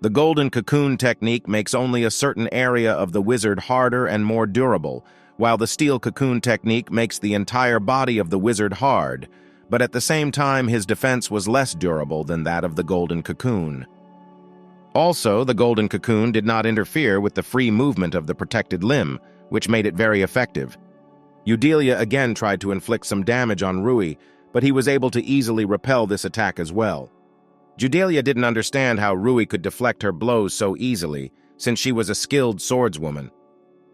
The Golden Cocoon technique makes only a certain area of the wizard harder and more durable, while the Steel Cocoon technique makes the entire body of the wizard hard, but at the same time his defense was less durable than that of the Golden Cocoon. Also, the Golden Cocoon did not interfere with the free movement of the protected limb, which made it very effective. Eudelia again tried to inflict some damage on Rui, but he was able to easily repel this attack as well. Eudelia didn't understand how Rui could deflect her blows so easily, since she was a skilled swordswoman.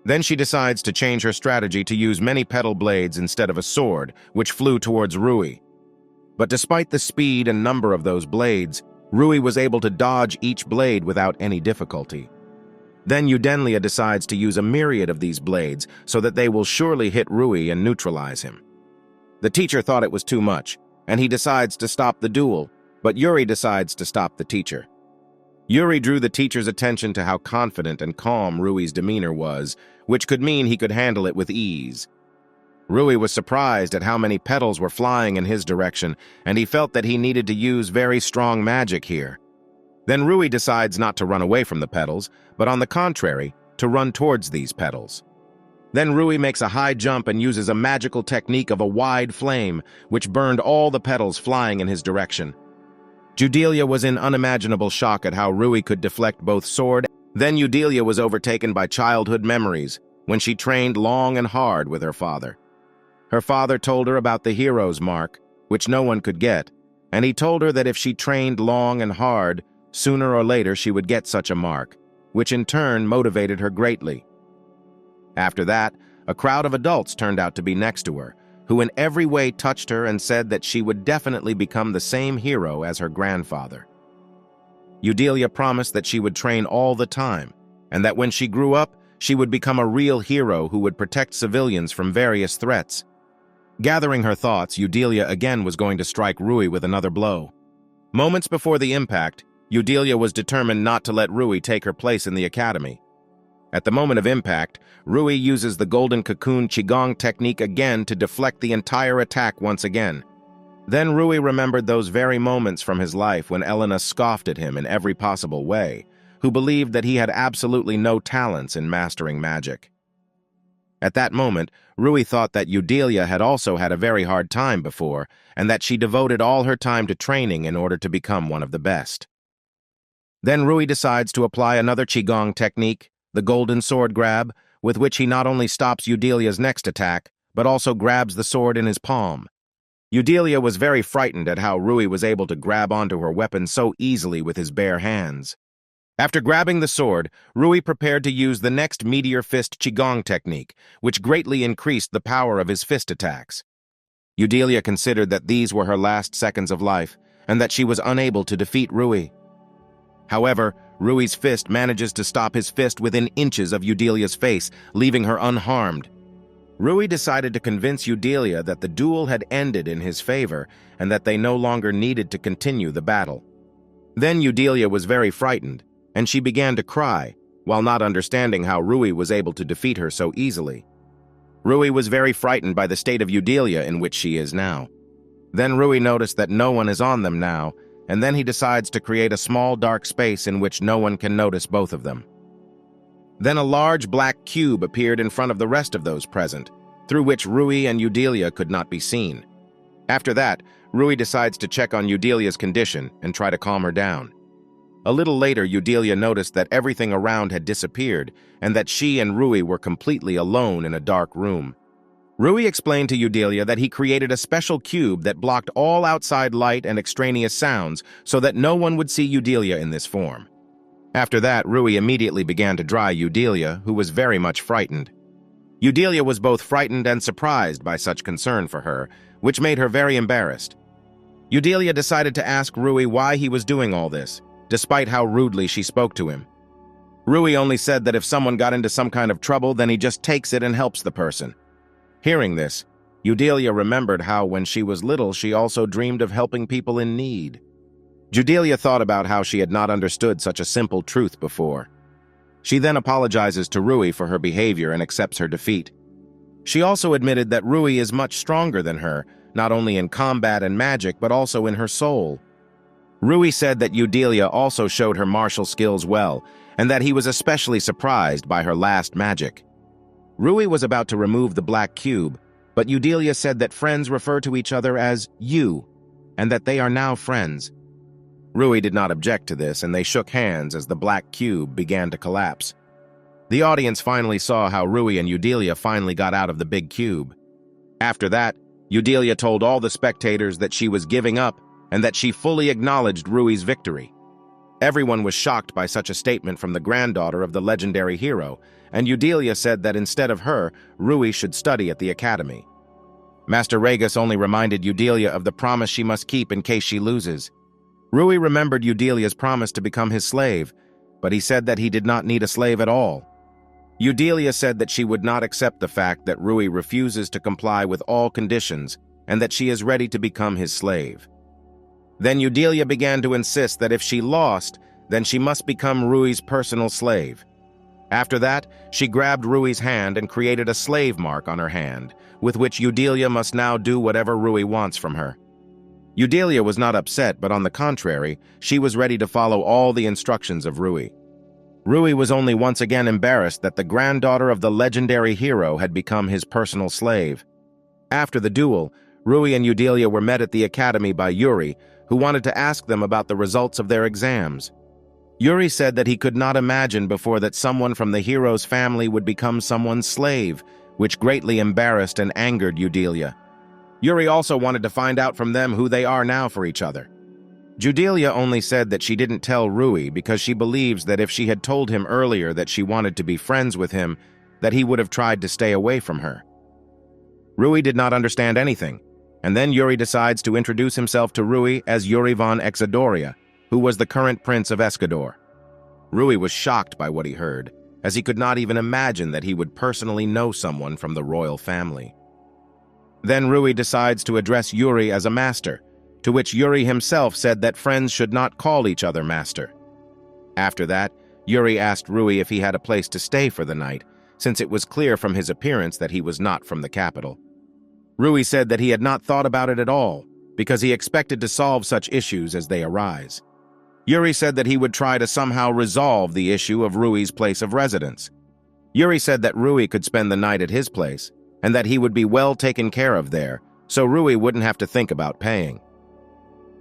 Then she decides to change her strategy to use many petal blades instead of a sword, which flew towards Rui. But despite the speed and number of those blades, Rui was able to dodge each blade without any difficulty. Then Eudelia decides to use a myriad of these blades so that they will surely hit Rui and neutralize him. The teacher thought it was too much, and he decides to stop the duel, but Yuri decides to stop the teacher. Yuri drew the teacher's attention to how confident and calm Rui's demeanor was, which could mean he could handle it with ease. Rui was surprised at how many petals were flying in his direction, and he felt that he needed to use very strong magic here. Then Rui decides not to run away from the petals, but on the contrary, to run towards these petals. Then Rui makes a high jump and uses a magical technique of a wide flame, which burned all the petals flying in his direction. Eudelia was in unimaginable shock at how Rui could deflect both sword. Then Eudelia was overtaken by childhood memories, when she trained long and hard with her father. Her father told her about the hero's mark, which no one could get, and he told her that if she trained long and hard, sooner or later she would get such a mark, which in turn motivated her greatly. After that, a crowd of adults turned out to be next to her, who in every way touched her and said that she would definitely become the same hero as her grandfather. Eudelia promised that she would train all the time, and that when she grew up, she would become a real hero who would protect civilians from various threats. Gathering her thoughts, Eudelia again was going to strike Rui with another blow. Moments before the impact, Eudelia was determined not to let Rui take her place in the academy. At the moment of impact, Rui uses the golden cocoon qigong technique again to deflect the entire attack once again. Then Rui remembered those very moments from his life when Elena scoffed at him in every possible way, who believed that he had absolutely no talents in mastering magic. At that moment, Rui thought that Eudelia had also had a very hard time before, and that she devoted all her time to training in order to become one of the best. Then Rui decides to apply another qigong technique, the golden sword grab, with which he not only stops Eudelia's next attack, but also grabs the sword in his palm. Eudelia was very frightened at how Rui was able to grab onto her weapon so easily with his bare hands. After grabbing the sword, Rui prepared to use the next meteor fist qigong technique, which greatly increased the power of his fist attacks. Eudelia considered that these were her last seconds of life, and that she was unable to defeat Rui. However, Rui's fist manages to stop his fist within inches of Eudelia's face, leaving her unharmed. Rui decided to convince Eudelia that the duel had ended in his favor and that they no longer needed to continue the battle. Then Eudelia was very frightened, and she began to cry, while not understanding how Rui was able to defeat her so easily. Rui was very frightened by the state of Eudelia in which she is now. Then Rui noticed that no one is on them now, and then he decides to create a small dark space in which no one can notice both of them. Then a large black cube appeared in front of the rest of those present, through which Rui and Eudelia could not be seen. After that, Rui decides to check on Eudelia's condition and try to calm her down. A little later, Eudelia noticed that everything around had disappeared and that she and Rui were completely alone in a dark room. Rui explained to Eudelia that he created a special cube that blocked all outside light and extraneous sounds so that no one would see Eudelia in this form. After that, Rui immediately began to dry Eudelia, who was very much frightened. Eudelia was both frightened and surprised by such concern for her, which made her very embarrassed. Eudelia decided to ask Rui why he was doing all this, despite how rudely she spoke to him. Rui only said that if someone got into some kind of trouble, then he just takes it and helps the person. Hearing this, Eudelia remembered how when she was little she also dreamed of helping people in need. Eudelia thought about how she had not understood such a simple truth before. She then apologizes to Rui for her behavior and accepts her defeat. She also admitted that Rui is much stronger than her, not only in combat and magic but also in her soul. Rui said that Eudelia also showed her martial skills well, and that he was especially surprised by her last magic. Rui was about to remove the black cube, but Eudelia said that friends refer to each other as you, and that they are now friends. Rui did not object to this, and they shook hands as the black cube began to collapse. The audience finally saw how Rui and Eudelia finally got out of the big cube. After that, Eudelia told all the spectators that she was giving up and that she fully acknowledged Rui's victory. Everyone was shocked by such a statement from the granddaughter of the legendary hero, and Eudelia said that instead of her, Rui should study at the academy. Master Regus only reminded Eudelia of the promise she must keep in case she loses. Rui remembered Eudelia's promise to become his slave, but he said that he did not need a slave at all. Eudelia said that she would not accept the fact that Rui refuses to comply with all conditions and that she is ready to become his slave. Then Eudelia began to insist that if she lost, then she must become Rui's personal slave. After that, she grabbed Rui's hand and created a slave mark on her hand, with which Eudelia must now do whatever Rui wants from her. Eudelia was not upset, but on the contrary, she was ready to follow all the instructions of Rui. Rui was only once again embarrassed that the granddaughter of the legendary hero had become his personal slave. After the duel, Rui and Eudelia were met at the academy by Yuri, who wanted to ask them about the results of their exams. Yuri said that he could not imagine before that someone from the hero's family would become someone's slave, which greatly embarrassed and angered Eudelia. Yuri also wanted to find out from them who they are now for each other. Eudelia only said that she didn't tell Rui because she believes that if she had told him earlier that she wanted to be friends with him, that he would have tried to stay away from her. Rui did not understand anything, and then Yuri decides to introduce himself to Rui as Yuri von Exodoria, who was the current prince of Escador. Rui was shocked by what he heard, as he could not even imagine that he would personally know someone from the royal family. Then Rui decides to address Yuri as a master, to which Yuri himself said that friends should not call each other master. After that, Yuri asked Rui if he had a place to stay for the night, since it was clear from his appearance that he was not from the capital. Rui said that he had not thought about it at all, because he expected to solve such issues as they arise. Yuri said that he would try to somehow resolve the issue of Rui's place of residence. Yuri said that Rui could spend the night at his place, and that he would be well taken care of there, so Rui wouldn't have to think about paying.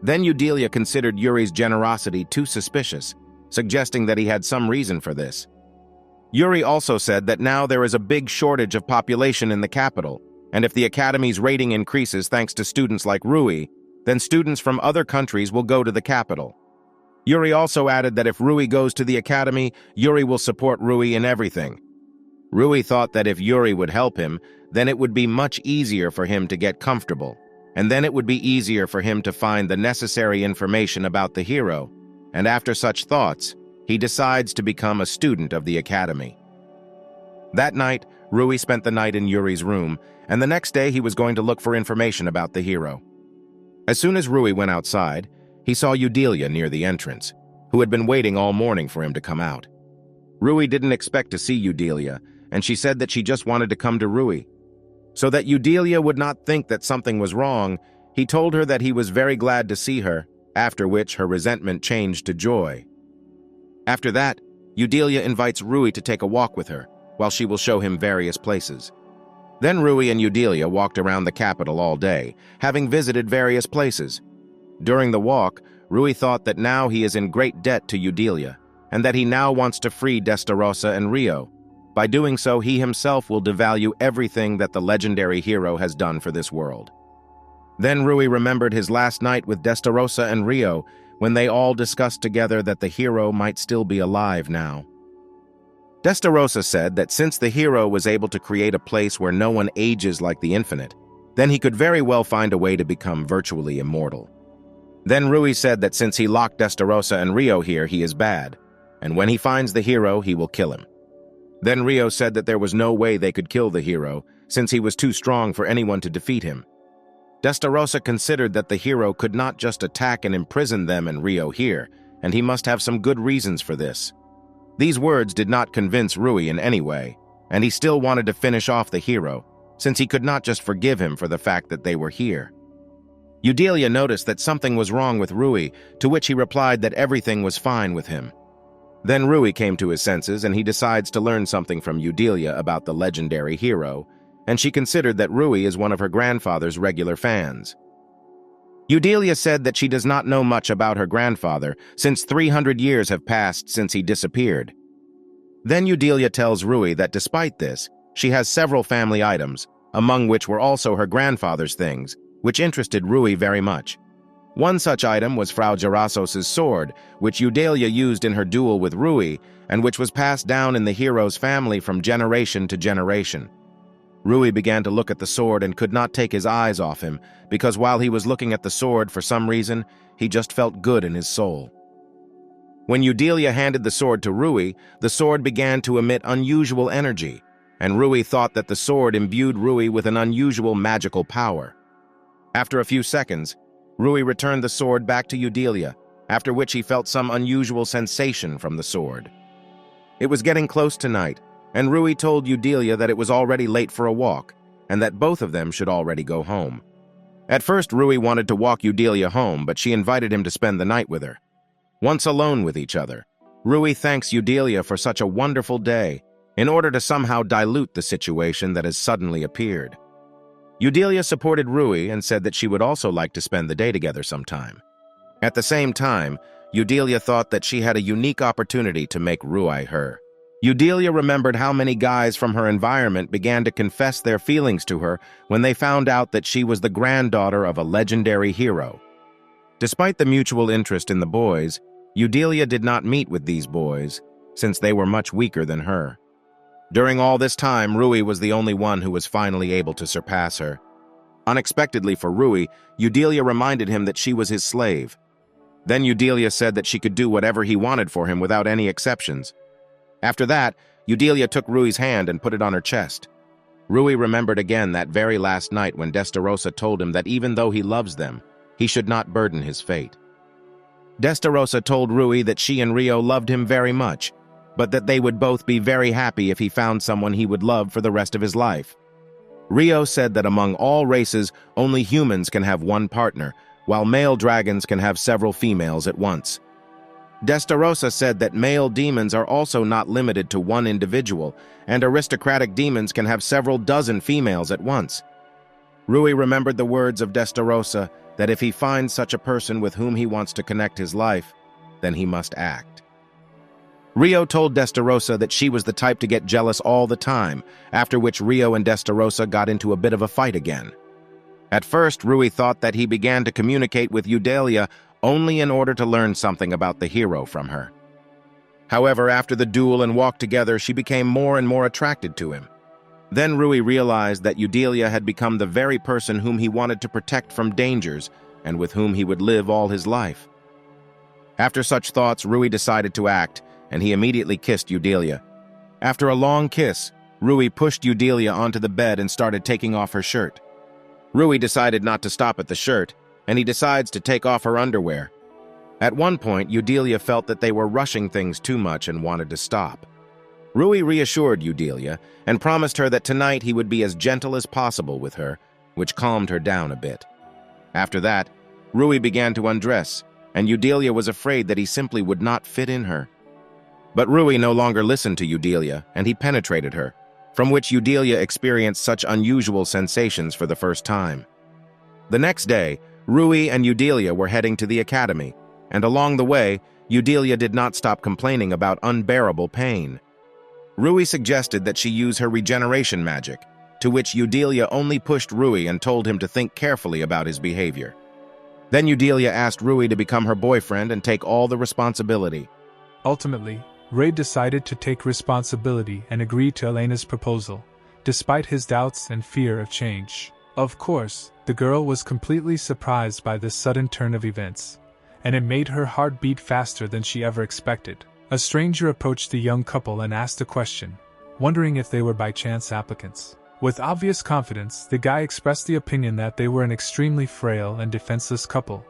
Then Eudelia considered Yuri's generosity too suspicious, suggesting that he had some reason for this. Yuri also said that now there is a big shortage of population in the capital, and if the academy's rating increases thanks to students like Rui, then students from other countries will go to the capital. Yuri also added that if Rui goes to the academy, Yuri will support Rui in everything. Rui thought that if Yuri would help him, then it would be much easier for him to get comfortable, and then it would be easier for him to find the necessary information about the hero, and after such thoughts, he decides to become a student of the academy. That night, Rui spent the night in Yuri's room, and the next day he was going to look for information about the hero. As soon as Rui went outside, he saw Eudelia near the entrance, who had been waiting all morning for him to come out. Rui didn't expect to see Eudelia, and she said that she just wanted to come to Rui. So that Eudelia would not think that something was wrong, he told her that he was very glad to see her, after which her resentment changed to joy. After that, Eudelia invites Rui to take a walk with her, while she will show him various places. Then Rui and Eudelia walked around the capital all day, having visited various places. During the walk, Rui thought that now he is in great debt to Eudelia, and that he now wants to free Destarossa and Rio. By doing so, he himself will devalue everything that the legendary hero has done for this world. Then Rui remembered his last night with Destarossa and Rio, when they all discussed together that the hero might still be alive now. Destarossa said that since the hero was able to create a place where no one ages like the infinite, then he could very well find a way to become virtually immortal. Then Rui said that since he locked Destarossa and Rio here, he is bad, and when he finds the hero, he will kill him. Then Rio said that there was no way they could kill the hero, since he was too strong for anyone to defeat him. Destarossa considered that the hero could not just attack and imprison them and Rio here, and he must have some good reasons for this. These words did not convince Rui in any way, and he still wanted to finish off the hero, since he could not just forgive him for the fact that they were here. Eudelia noticed that something was wrong with Rui, to which he replied that everything was fine with him. Then Rui came to his senses and he decides to learn something from Eudelia about the legendary hero, and she considered that Rui is one of her grandfather's regular fans. Eudelia said that she does not know much about her grandfather, since 300 years have passed since he disappeared. Then Eudelia tells Rui that despite this, she has several family items, among which were also her grandfather's things, which interested Rui very much. One such item was Frau Gerasos' sword, which Eudelia used in her duel with Rui, and which was passed down in the hero's family from generation to generation. Rui began to look at the sword and could not take his eyes off him, because while he was looking at the sword for some reason, he just felt good in his soul. When Eudelia handed the sword to Rui, the sword began to emit unusual energy, and Rui thought that the sword imbued Rui with an unusual magical power. After a few seconds, Rui returned the sword back to Eudelia, after which he felt some unusual sensation from the sword. It was getting close to night, and Rui told Eudelia that it was already late for a walk, and that both of them should already go home. At first, Rui wanted to walk Eudelia home, but she invited him to spend the night with her. Once alone with each other, Rui thanks Eudelia for such a wonderful day, in order to somehow dilute the situation that has suddenly appeared. Eudelia supported Rui and said that she would also like to spend the day together sometime. At the same time, Eudelia thought that she had a unique opportunity to make Rui her. Eudelia remembered how many guys from her environment began to confess their feelings to her when they found out that she was the granddaughter of a legendary hero. Despite the mutual interest in the boys, Eudelia did not meet with these boys, since they were much weaker than her. During all this time, Rui was the only one who was finally able to surpass her. Unexpectedly for Rui, Eudelia reminded him that she was his slave. Then Eudelia said that she could do whatever he wanted for him without any exceptions. After that, Eudelia took Rui's hand and put it on her chest. Rui remembered again that very last night when Destarosa told him that even though he loves them, he should not burden his fate. Destarosa told Rui that she and Rio loved him very much, but that they would both be very happy if he found someone he would love for the rest of his life. Rio said that among all races, only humans can have one partner, while male dragons can have several females at once. Destarosa said that male demons are also not limited to one individual, and aristocratic demons can have several dozen females at once. Rui remembered the words of Destarosa that if he finds such a person with whom he wants to connect his life, then he must act. Rio told Destarosa that she was the type to get jealous all the time, after which Rio and Destarosa got into a bit of a fight again. At first, Rui thought that he began to communicate with Eudelia only in order to learn something about the hero from her. However, after the duel and walk together, she became more and more attracted to him. Then Rui realized that Eudelia had become the very person whom he wanted to protect from dangers and with whom he would live all his life. After such thoughts, Rui decided to act, and he immediately kissed Eudelia. After a long kiss, Rui pushed Eudelia onto the bed and started taking off her shirt. Rui decided not to stop at the shirt, and he decides to take off her underwear. At one point, Eudelia felt that they were rushing things too much and wanted to stop. Rui reassured Eudelia and promised her that tonight he would be as gentle as possible with her, which calmed her down a bit. After that, Rui began to undress, and Eudelia was afraid that he simply would not fit in her. But Rui no longer listened to Eudelia, and he penetrated her, from which Eudelia experienced such unusual sensations for the first time. The next day, Rui and Eudelia were heading to the academy, and along the way, Eudelia did not stop complaining about unbearable pain. Rui suggested that she use her regeneration magic, to which Eudelia only pushed Rui and told him to think carefully about his behavior. Then Eudelia asked Rui to become her boyfriend and take all the responsibility. Ultimately, Ray decided to take responsibility and agreed to Elena's proposal, despite his doubts and fear of change. Of course, the girl was completely surprised by this sudden turn of events, and it made her heart beat faster than she ever expected. A stranger approached the young couple and asked a question, wondering if they were by chance applicants. With obvious confidence, the guy expressed the opinion that they were an extremely frail and defenseless couple,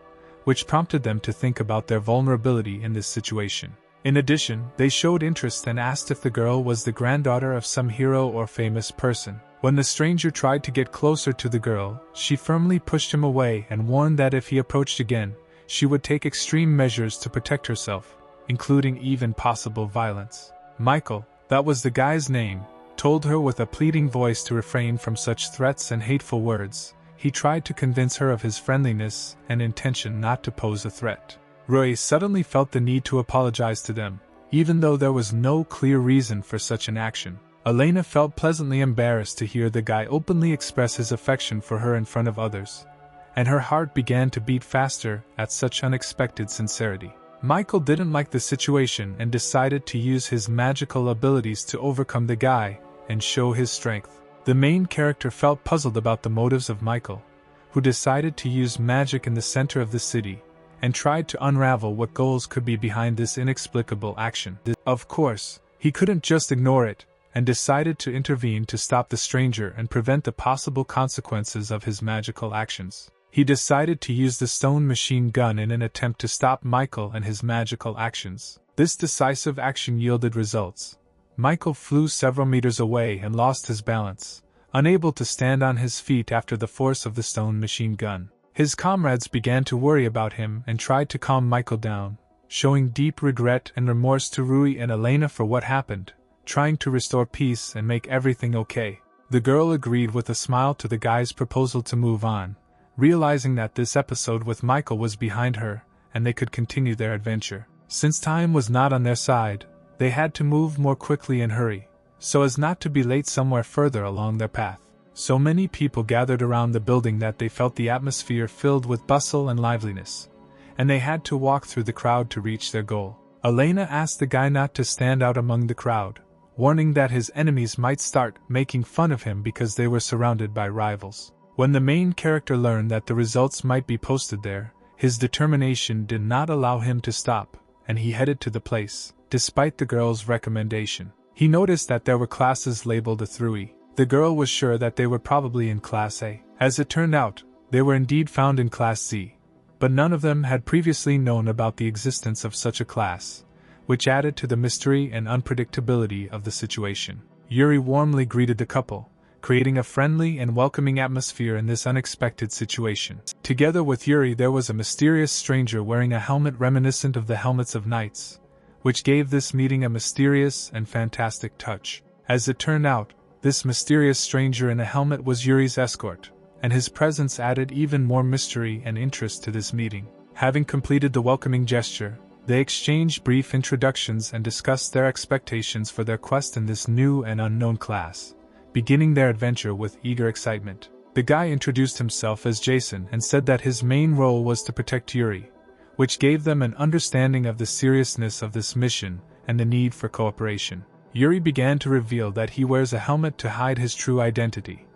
which prompted them to think about their vulnerability in this situation. In addition, they showed interest and asked if the girl was the granddaughter of some hero or famous person. When the stranger tried to get closer to the girl, she firmly pushed him away and warned that if he approached again, she would take extreme measures to protect herself, including even possible violence. Michael, that was the guy's name, told her with a pleading voice to refrain from such threats and hateful words. He tried to convince her of his friendliness and intention not to pose a threat. Rui suddenly felt the need to apologize to them, even though there was no clear reason for such an action. Elena felt pleasantly embarrassed to hear the guy openly express his affection for her in front of others, and her heart began to beat faster at such unexpected sincerity. Michael didn't like the situation and decided to use his magical abilities to overcome the guy and show his strength. The main character felt puzzled about the motives of Michael, who decided to use magic in the center of the city, and tried to unravel what goals could be behind this inexplicable action. Of course, he couldn't just ignore it, and decided to intervene to stop the stranger and prevent the possible consequences of his magical actions. He decided to use the stone machine gun in an attempt to stop Michael and his magical actions. This decisive action yielded results. Michael flew several meters away and lost his balance, unable to stand on his feet after the force of the stone machine gun. His comrades began to worry about him and tried to calm Michael down, showing deep regret and remorse to Rui and Elena for what happened, trying to restore peace and make everything okay. The girl agreed with a smile to the guy's proposal to move on, realizing that this episode with Michael was behind her, and they could continue their adventure. Since time was not on their side, they had to move more quickly and hurry, so as not to be late somewhere further along their path. So many people gathered around the building that they felt the atmosphere filled with bustle and liveliness, and they had to walk through the crowd to reach their goal. Elena asked the guy not to stand out among the crowd, warning that his enemies might start making fun of him because they were surrounded by rivals. When the main character learned that the results might be posted there, his determination did not allow him to stop, and he headed to the place, despite the girl's recommendation. He noticed that there were classes labeled a through. The girl was sure that they were probably in Class A. As it turned out, they were indeed found in Class C, but none of them had previously known about the existence of such a class, which added to the mystery and unpredictability of the situation. Yuri warmly greeted the couple, creating a friendly and welcoming atmosphere in this unexpected situation. Together with Yuri there was a mysterious stranger wearing a helmet reminiscent of the helmets of knights, which gave this meeting a mysterious and fantastic touch. As it turned out, this mysterious stranger in a helmet was Yuri's escort, and his presence added even more mystery and interest to this meeting. Having completed the welcoming gesture, they exchanged brief introductions and discussed their expectations for their quest in this new and unknown class, beginning their adventure with eager excitement. The guy introduced himself as Jason and said that his main role was to protect Yuri, which gave them an understanding of the seriousness of this mission and the need for cooperation. Yuri began to reveal that he wears a helmet to hide his true identity,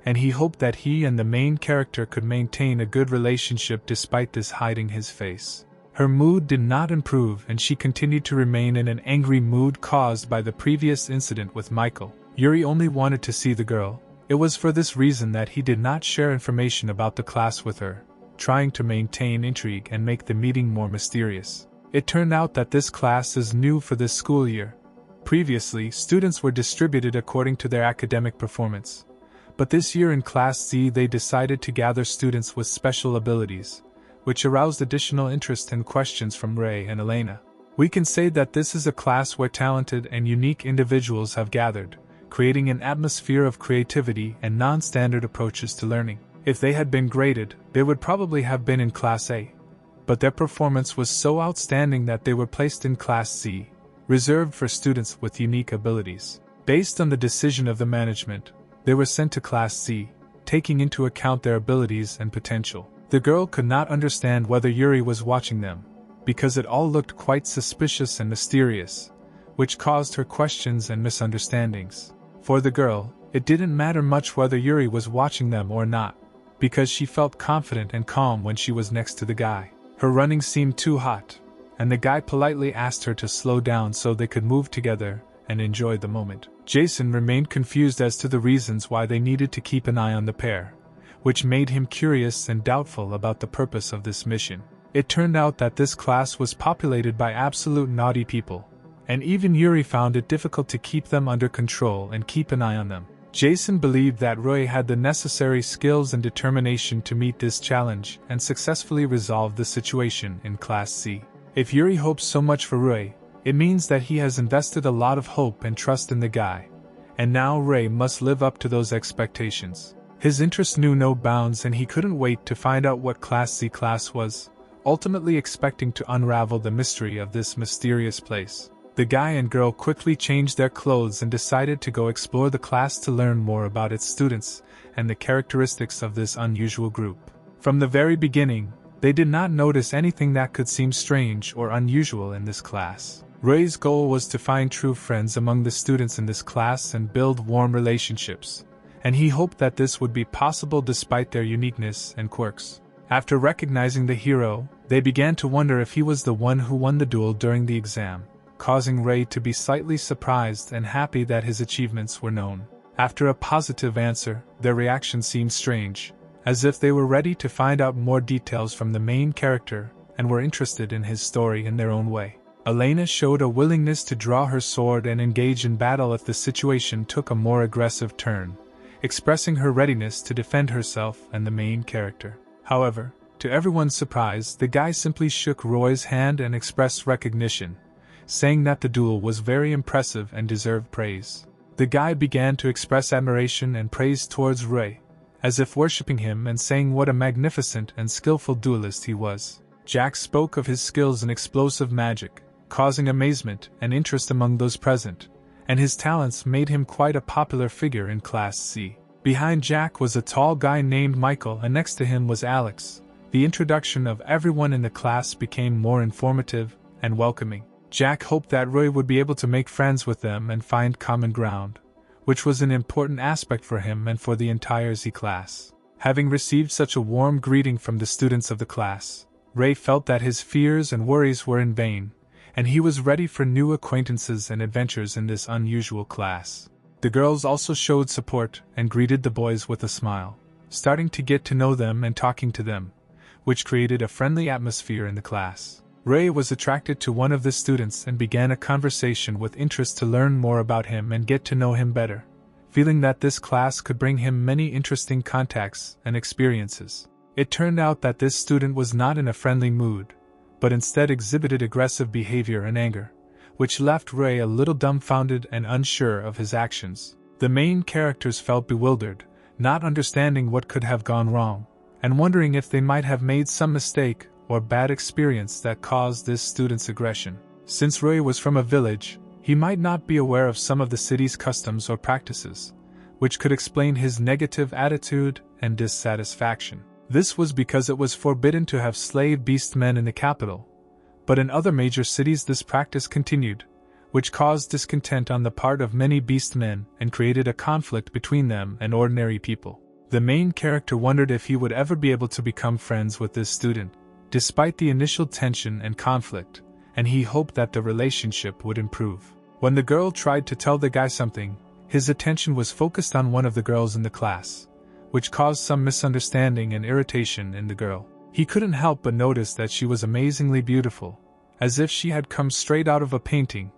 and he hoped that he and the main character could maintain a good relationship despite this hiding his face. Her mood did not improve and she continued to remain in an angry mood caused by the previous incident with Michael. Yuri only wanted to see the girl. It was for this reason that he did not share information about the class with her, trying to maintain intrigue and make the meeting more mysterious. It turned out that this class is new for this school year. Previously, students were distributed according to their academic performance, but this year in Class C they decided to gather students with special abilities, which aroused additional interest and questions from Ray and Elena. We can say that this is a class where talented and unique individuals have gathered, creating an atmosphere of creativity and non-standard approaches to learning. If they had been graded, they would probably have been in Class A, but their performance was so outstanding that they were placed in Class C, reserved for students with unique abilities. Based on the decision of the management, they were sent to Class C, taking into account their abilities and potential. The girl could not understand whether Yuri was watching them, because it all looked quite suspicious and mysterious, which caused her questions and misunderstandings. For the girl, it didn't matter much whether Yuri was watching them or not, because she felt confident and calm when she was next to the guy. Her running seemed too hot, and the guy politely asked her to slow down so they could move together and enjoy the moment. Jason remained confused as to the reasons why they needed to keep an eye on the pair, which made him curious and doubtful about the purpose of this mission. It turned out that this class was populated by absolute naughty people, and even Yuri found it difficult to keep them under control and keep an eye on them. Jason believed that Roy had the necessary skills and determination to meet this challenge and successfully resolve the situation in Class C. If Yuri hopes so much for Roy, it means that he has invested a lot of hope and trust in the guy, and now Ray must live up to those expectations. His interest knew no bounds and he couldn't wait to find out what Class C class was, ultimately expecting to unravel the mystery of this mysterious place. The guy and girl quickly changed their clothes and decided to go explore the class to learn more about its students and the characteristics of this unusual group. From the very beginning, they did not notice anything that could seem strange or unusual in this class. Ray's goal was to find true friends among the students in this class and build warm relationships, and he hoped that this would be possible despite their uniqueness and quirks. After recognizing the hero, they began to wonder if he was the one who won the duel during the exam, causing Ray to be slightly surprised and happy that his achievements were known. After a positive answer, their reaction seemed strange, as if they were ready to find out more details from the main character and were interested in his story in their own way. Elena showed a willingness to draw her sword and engage in battle if the situation took a more aggressive turn, expressing her readiness to defend herself and the main character. However, to everyone's surprise, the guy simply shook Roy's hand and expressed recognition, saying that the duel was very impressive and deserved praise. The guy began to express admiration and praise towards Roy, as if worshipping him and saying what a magnificent and skillful duelist he was. Jack spoke of his skills in explosive magic, causing amazement and interest among those present, and his talents made him quite a popular figure in Class C. Behind Jack was a tall guy named Michael and next to him was Alex. The introduction of everyone in the class became more informative and welcoming. Jack hoped that Roy would be able to make friends with them and find common ground, which was an important aspect for him and for the entire Z class. Having received such a warm greeting from the students of the class, Ray felt that his fears and worries were in vain, and he was ready for new acquaintances and adventures in this unusual class. The girls also showed support and greeted the boys with a smile, starting to get to know them and talking to them, which created a friendly atmosphere in the class. Ray was attracted to one of the students and began a conversation with interest to learn more about him and get to know him better, feeling that this class could bring him many interesting contacts and experiences. It turned out that this student was not in a friendly mood, but instead exhibited aggressive behavior and anger, which left Ray a little dumbfounded and unsure of his actions. The main characters felt bewildered, not understanding what could have gone wrong, and wondering if they might have made some mistake or bad experience that caused this student's aggression. Since Ray was from a village, he might not be aware of some of the city's customs or practices, which could explain his negative attitude and dissatisfaction. This was because it was forbidden to have slave beastmen in the capital, but in other major cities this practice continued, which caused discontent on the part of many beastmen and created a conflict between them and ordinary people. The main character wondered if he would ever be able to become friends with this student, despite the initial tension and conflict, and he hoped that the relationship would improve. When the girl tried to tell the guy something, his attention was focused on one of the girls in the class, which caused some misunderstanding and irritation in the girl. He couldn't help but notice that she was amazingly beautiful, as if she had come straight out of a painting,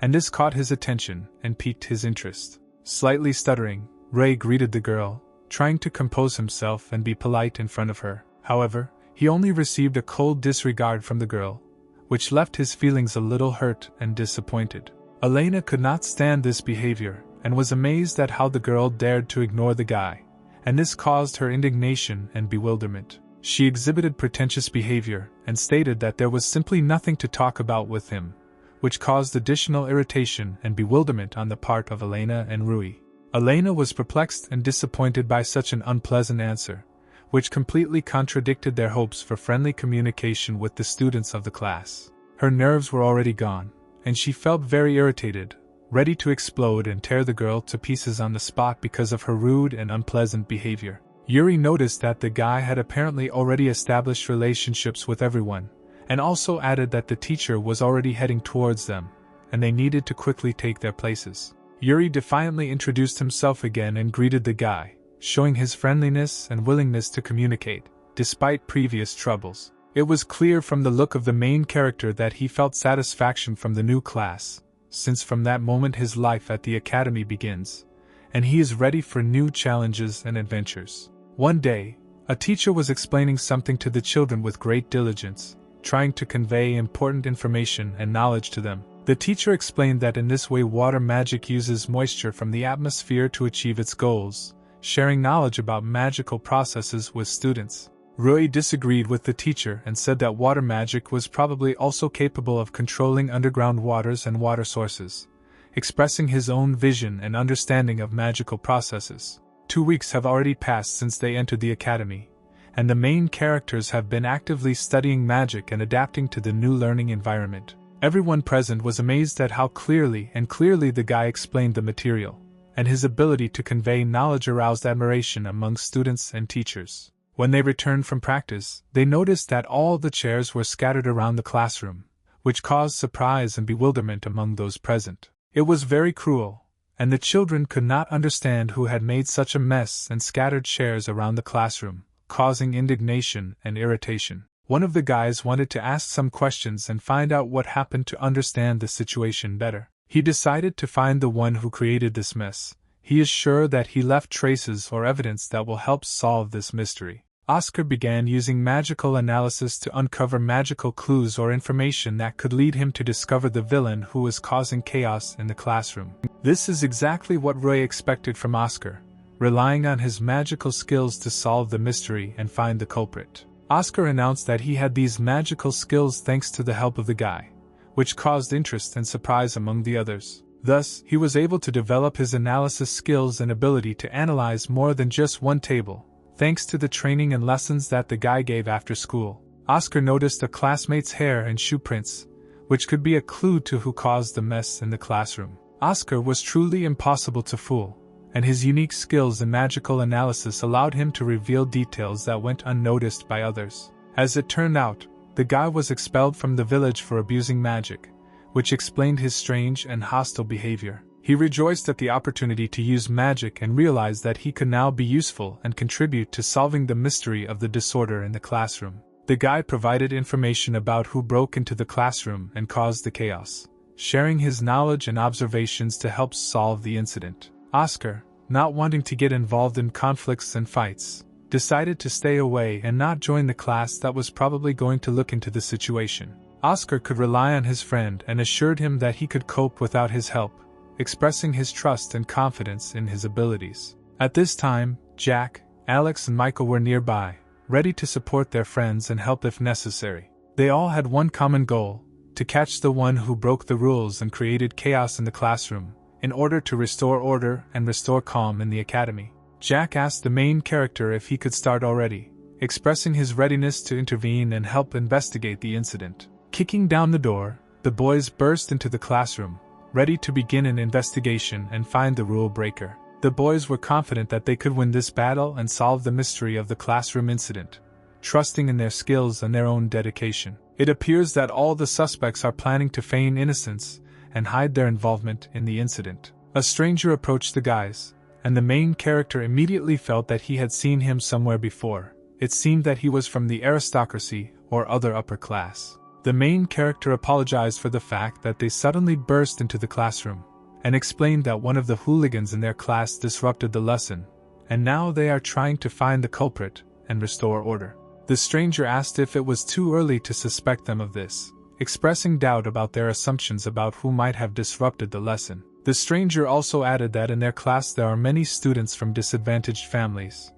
and this caught his attention and piqued his interest. Slightly stuttering, Ray greeted the girl, trying to compose himself and be polite in front of her. However, he only received a cold disregard from the girl, which left his feelings a little hurt and disappointed. Elena could not stand this behavior and was amazed at how the girl dared to ignore the guy, and this caused her indignation and bewilderment. She exhibited pretentious behavior and stated that there was simply nothing to talk about with him, which caused additional irritation and bewilderment on the part of Elena and Rui. Elena was perplexed and disappointed by such an unpleasant answer, which completely contradicted their hopes for friendly communication with the students of the class. Her nerves were already gone, and she felt very irritated, ready to explode and tear the girl to pieces on the spot because of her rude and unpleasant behavior. Yuri noticed that the guy had apparently already established relationships with everyone, and also added that the teacher was already heading towards them, and they needed to quickly take their places. Yuri defiantly introduced himself again and greeted the guy, showing his friendliness and willingness to communicate, despite previous troubles. It was clear from the look of the main character that he felt satisfaction from the new class, since from that moment his life at the academy begins, and he is ready for new challenges and adventures. One day, a teacher was explaining something to the children with great diligence, trying to convey important information and knowledge to them. The teacher explained that in this way water magic uses moisture from the atmosphere to achieve its goals, sharing knowledge about magical processes with students. Rui disagreed with the teacher and said that water magic was probably also capable of controlling underground waters and water sources, expressing his own vision and understanding of magical processes. 2 weeks have already passed since they entered the academy, and the main characters have been actively studying magic and adapting to the new learning environment. Everyone present was amazed at how clearly the guy explained the material, and his ability to convey knowledge aroused admiration among students and teachers. When they returned from practice, they noticed that all the chairs were scattered around the classroom, which caused surprise and bewilderment among those present. It was very cruel, and the children could not understand who had made such a mess and scattered chairs around the classroom, causing indignation and irritation. One of the guys wanted to ask some questions and find out what happened to understand the situation better. He decided to find the one who created this mess. He is sure that he left traces or evidence that will help solve this mystery. Oscar began using magical analysis to uncover magical clues or information that could lead him to discover the villain who was causing chaos in the classroom. This is exactly what Roy expected from Oscar, relying on his magical skills to solve the mystery and find the culprit. Oscar announced that he had these magical skills thanks to the help of the guy, which caused interest and surprise among the others. Thus, he was able to develop his analysis skills and ability to analyze more than just one table, thanks to the training and lessons that the guy gave after school. Oscar noticed a classmate's hair and shoe prints, which could be a clue to who caused the mess in the classroom. Oscar was truly impossible to fool, and his unique skills in magical analysis allowed him to reveal details that went unnoticed by others. As it turned out, the guy was expelled from the village for abusing magic, which explained his strange and hostile behavior. He rejoiced at the opportunity to use magic and realized that he could now be useful and contribute to solving the mystery of the disorder in the classroom. The guy provided information about who broke into the classroom and caused the chaos, sharing his knowledge and observations to help solve the incident. Oscar, not wanting to get involved in conflicts and fights, decided to stay away and not join the class that was probably going to look into the situation. Oscar could rely on his friend and assured him that he could cope without his help, expressing his trust and confidence in his abilities. At this time, Jack, Alex and Michael were nearby, ready to support their friends and help if necessary. They all had one common goal: to catch the one who broke the rules and created chaos in the classroom, in order to restore order and restore calm in the academy. Jack asked the main character if he could start already, expressing his readiness to intervene and help investigate the incident. Kicking down the door, the boys burst into the classroom, ready to begin an investigation and find the rule breaker. The boys were confident that they could win this battle and solve the mystery of the classroom incident, trusting in their skills and their own dedication. It appears that all the suspects are planning to feign innocence and hide their involvement in the incident. A stranger approached the guys, and the main character immediately felt that he had seen him somewhere before. It seemed that he was from the aristocracy or other upper class. The main character apologized for the fact that they suddenly burst into the classroom, and explained that one of the hooligans in their class disrupted the lesson, and now they are trying to find the culprit and restore order. The stranger asked if it was too early to suspect them of this, expressing doubt about their assumptions about who might have disrupted the lesson. The stranger also added that in their class there are many students from disadvantaged families,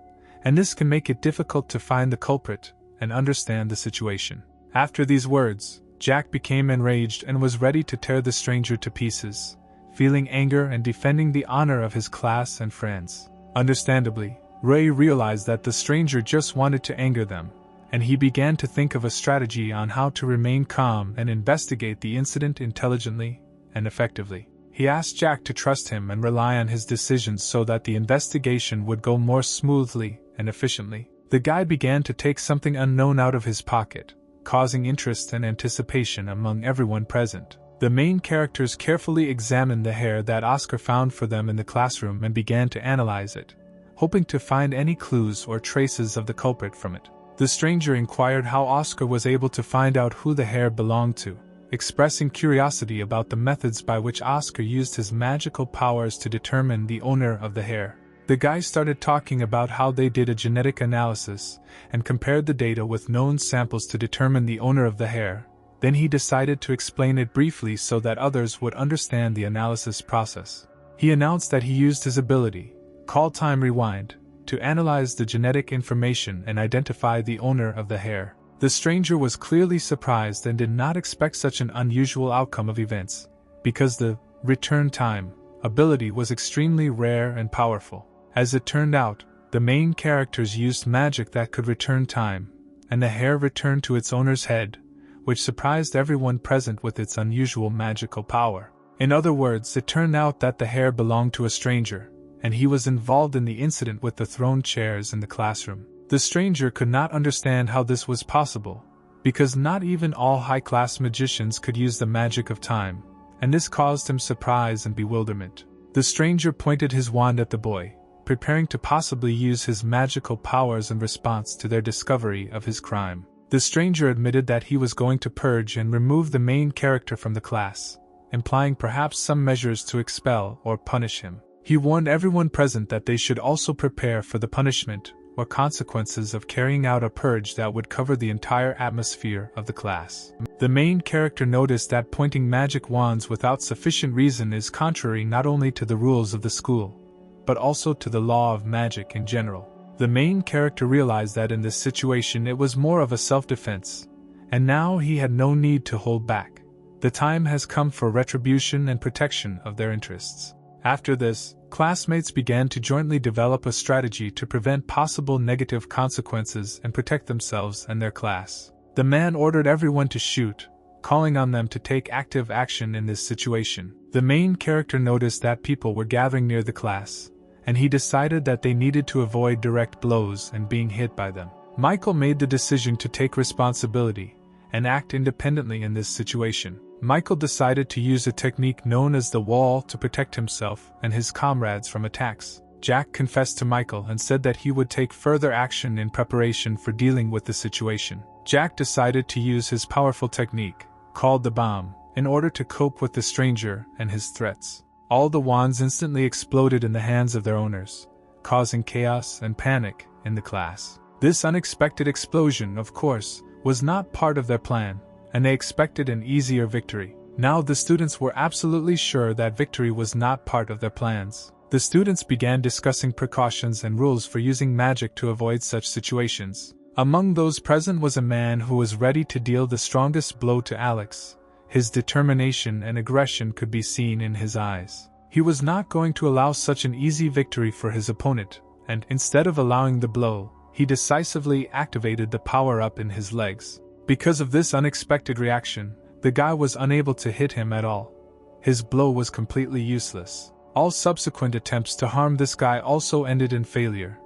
and this can make it difficult to find the culprit and understand the situation. After these words, Jack became enraged and was ready to tear the stranger to pieces, feeling anger and defending the honor of his class and friends. Understandably, Ray realized that the stranger just wanted to anger them, and he began to think of a strategy on how to remain calm and investigate the incident intelligently and effectively. He asked Jack to trust him and rely on his decisions so that the investigation would go more smoothly and efficiently. The guy began to take something unknown out of his pocket, causing interest and anticipation among everyone present. The main characters carefully examined the hair that Oscar found for them in the classroom and began to analyze it, hoping to find any clues or traces of the culprit from it. The stranger inquired how Oscar was able to find out who the hair belonged to, expressing curiosity about the methods by which Oscar used his magical powers to determine the owner of the hair. The guy started talking about how they did a genetic analysis and compared the data with known samples to determine the owner of the hair. Then he decided to explain it briefly so that others would understand the analysis process. He announced that he used his ability, Call Time Rewind, to analyze the genetic information and identify the owner of the hair. The stranger was clearly surprised and did not expect such an unusual outcome of events, because the return time ability was extremely rare and powerful. As it turned out, the main characters used magic that could return time, and the hair returned to its owner's head, which surprised everyone present with its unusual magical power. In other words, it turned out that the hair belonged to a stranger, and he was involved in the incident with the thrown chairs in the classroom. The stranger could not understand how this was possible, because not even all high-class magicians could use the magic of time, and this caused him surprise and bewilderment. The stranger pointed his wand at the boy, preparing to possibly use his magical powers in response to their discovery of his crime. The stranger admitted that he was going to purge and remove the main character from the class, implying perhaps some measures to expel or punish him. He warned everyone present that they should also prepare for the punishment or consequences of carrying out a purge that would cover the entire atmosphere of the class. The main character noticed that pointing magic wands without sufficient reason is contrary not only to the rules of the school, but also to the law of magic in general. The main character realized that in this situation it was more of a self-defense, and now he had no need to hold back. The time has come for retribution and protection of their interests. After this, classmates began to jointly develop a strategy to prevent possible negative consequences and protect themselves and their class. The man ordered everyone to shoot, calling on them to take active action in this situation. The main character noticed that people were gathering near the class, and he decided that they needed to avoid direct blows and being hit by them. Michael made the decision to take responsibility and act independently in this situation. Michael decided to use a technique known as the wall to protect himself and his comrades from attacks. Jack confessed to Michael and said that he would take further action in preparation for dealing with the situation. Jack decided to use his powerful technique, called the bomb, in order to cope with the stranger and his threats. All the wands instantly exploded in the hands of their owners, causing chaos and panic in the class. This unexpected explosion, of course, was not part of their plan, and they expected an easier victory. Now the students were absolutely sure that victory was not part of their plans. The students began discussing precautions and rules for using magic to avoid such situations. Among those present was a man who was ready to deal the strongest blow to Alex. His determination and aggression could be seen in his eyes. He was not going to allow such an easy victory for his opponent, and instead of allowing the blow, he decisively activated the power-up in his legs. Because of this unexpected reaction, the guy was unable to hit him at all. His blow was completely useless. All subsequent attempts to harm this guy also ended in failure.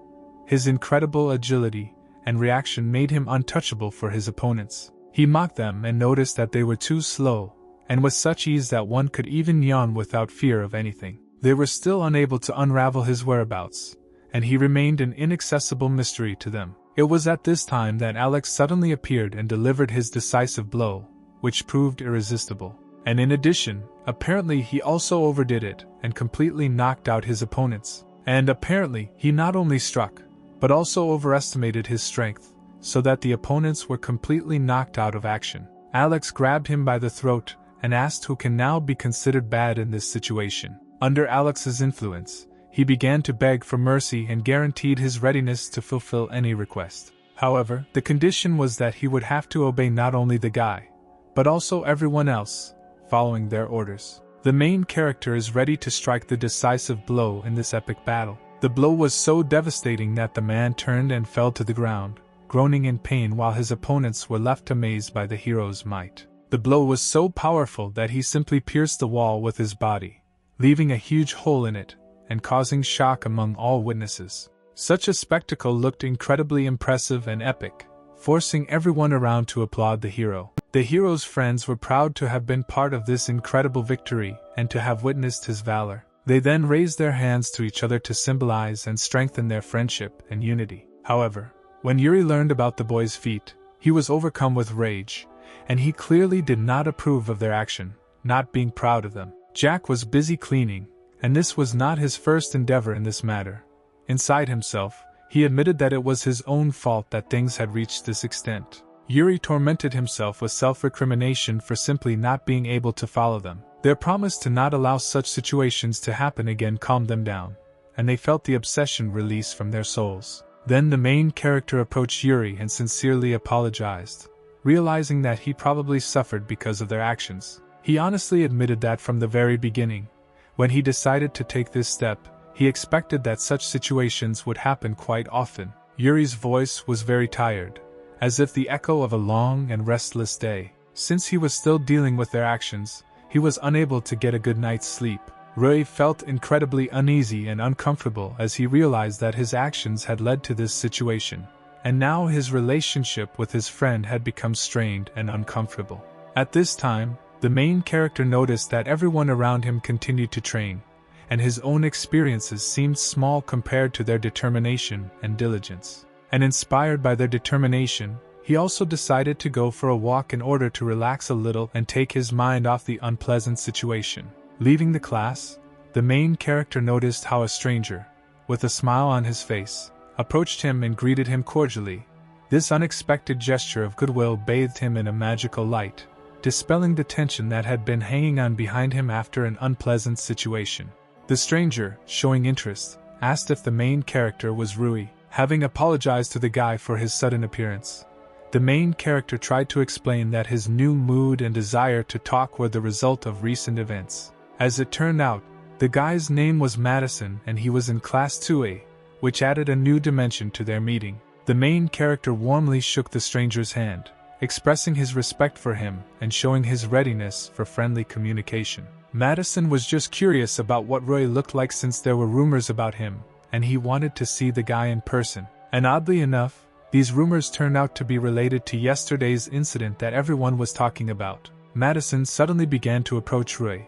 His incredible agility and reaction made him untouchable for his opponents. He mocked them and noticed that they were too slow, and with such ease that one could even yawn without fear of anything. They were still unable to unravel his whereabouts, and he remained an inaccessible mystery to them. It was at this time that Alex suddenly appeared and delivered his decisive blow, which proved irresistible. And in addition, apparently he also overdid it and completely knocked out his opponents. And apparently he not only struck, but also overestimated his strength, so that the opponents were completely knocked out of action. Alex grabbed him by the throat and asked who can now be considered bad in this situation. Under Alex's influence, he began to beg for mercy and guaranteed his readiness to fulfill any request. However, the condition was that he would have to obey not only the guy, but also everyone else, following their orders. The main character is ready to strike the decisive blow in this epic battle. The blow was so devastating that the man turned and fell to the ground, groaning in pain while his opponents were left amazed by the hero's might. The blow was so powerful that he simply pierced the wall with his body, leaving a huge hole in it, and causing shock among all witnesses. Such a spectacle looked incredibly impressive and epic, forcing everyone around to applaud the hero. The hero's friends were proud to have been part of this incredible victory and to have witnessed his valor. They then raised their hands to each other to symbolize and strengthen their friendship and unity. However, when Yuri learned about the boys' feat, he was overcome with rage, and he clearly did not approve of their action, not being proud of them. Jack was busy cleaning, and this was not his first endeavor in this matter. Inside himself, he admitted that it was his own fault that things had reached this extent. Yuri tormented himself with self-recrimination for simply not being able to follow them. Their promise to not allow such situations to happen again calmed them down, and they felt the obsession release from their souls. Then the main character approached Yuri and sincerely apologized, realizing that he probably suffered because of their actions. He honestly admitted that from the very beginning, when he decided to take this step, he expected that such situations would happen quite often. Yuri's voice was very tired, as if the echo of a long and restless day. Since he was still dealing with their actions, he was unable to get a good night's sleep. Rui felt incredibly uneasy and uncomfortable as he realized that his actions had led to this situation, and now his relationship with his friend had become strained and uncomfortable. At this time, the main character noticed that everyone around him continued to train, and his own experiences seemed small compared to their determination and diligence. And inspired by their determination, he also decided to go for a walk in order to relax a little and take his mind off the unpleasant situation. Leaving the class, the main character noticed how a stranger, with a smile on his face, approached him and greeted him cordially. This unexpected gesture of goodwill bathed him in a magical light, dispelling the tension that had been hanging on behind him after an unpleasant situation. The stranger, showing interest, asked if the main character was Rui. Having apologized to the guy for his sudden appearance, the main character tried to explain that his new mood and desire to talk were the result of recent events. As it turned out, the guy's name was Madison and he was in Class 2A, which added a new dimension to their meeting. The main character warmly shook the stranger's hand, expressing his respect for him and showing his readiness for friendly communication. Madison was just curious about what Roy looked like since there were rumors about him, and he wanted to see the guy in person. And oddly enough, these rumors turned out to be related to yesterday's incident that everyone was talking about. Madison suddenly began to approach Rui,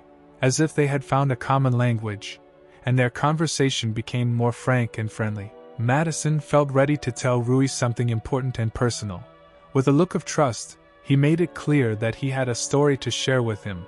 as if they had found a common language, and their conversation became more frank and friendly. Madison felt ready to tell Rui something important and personal. With a look of trust, he made it clear that he had a story to share with him,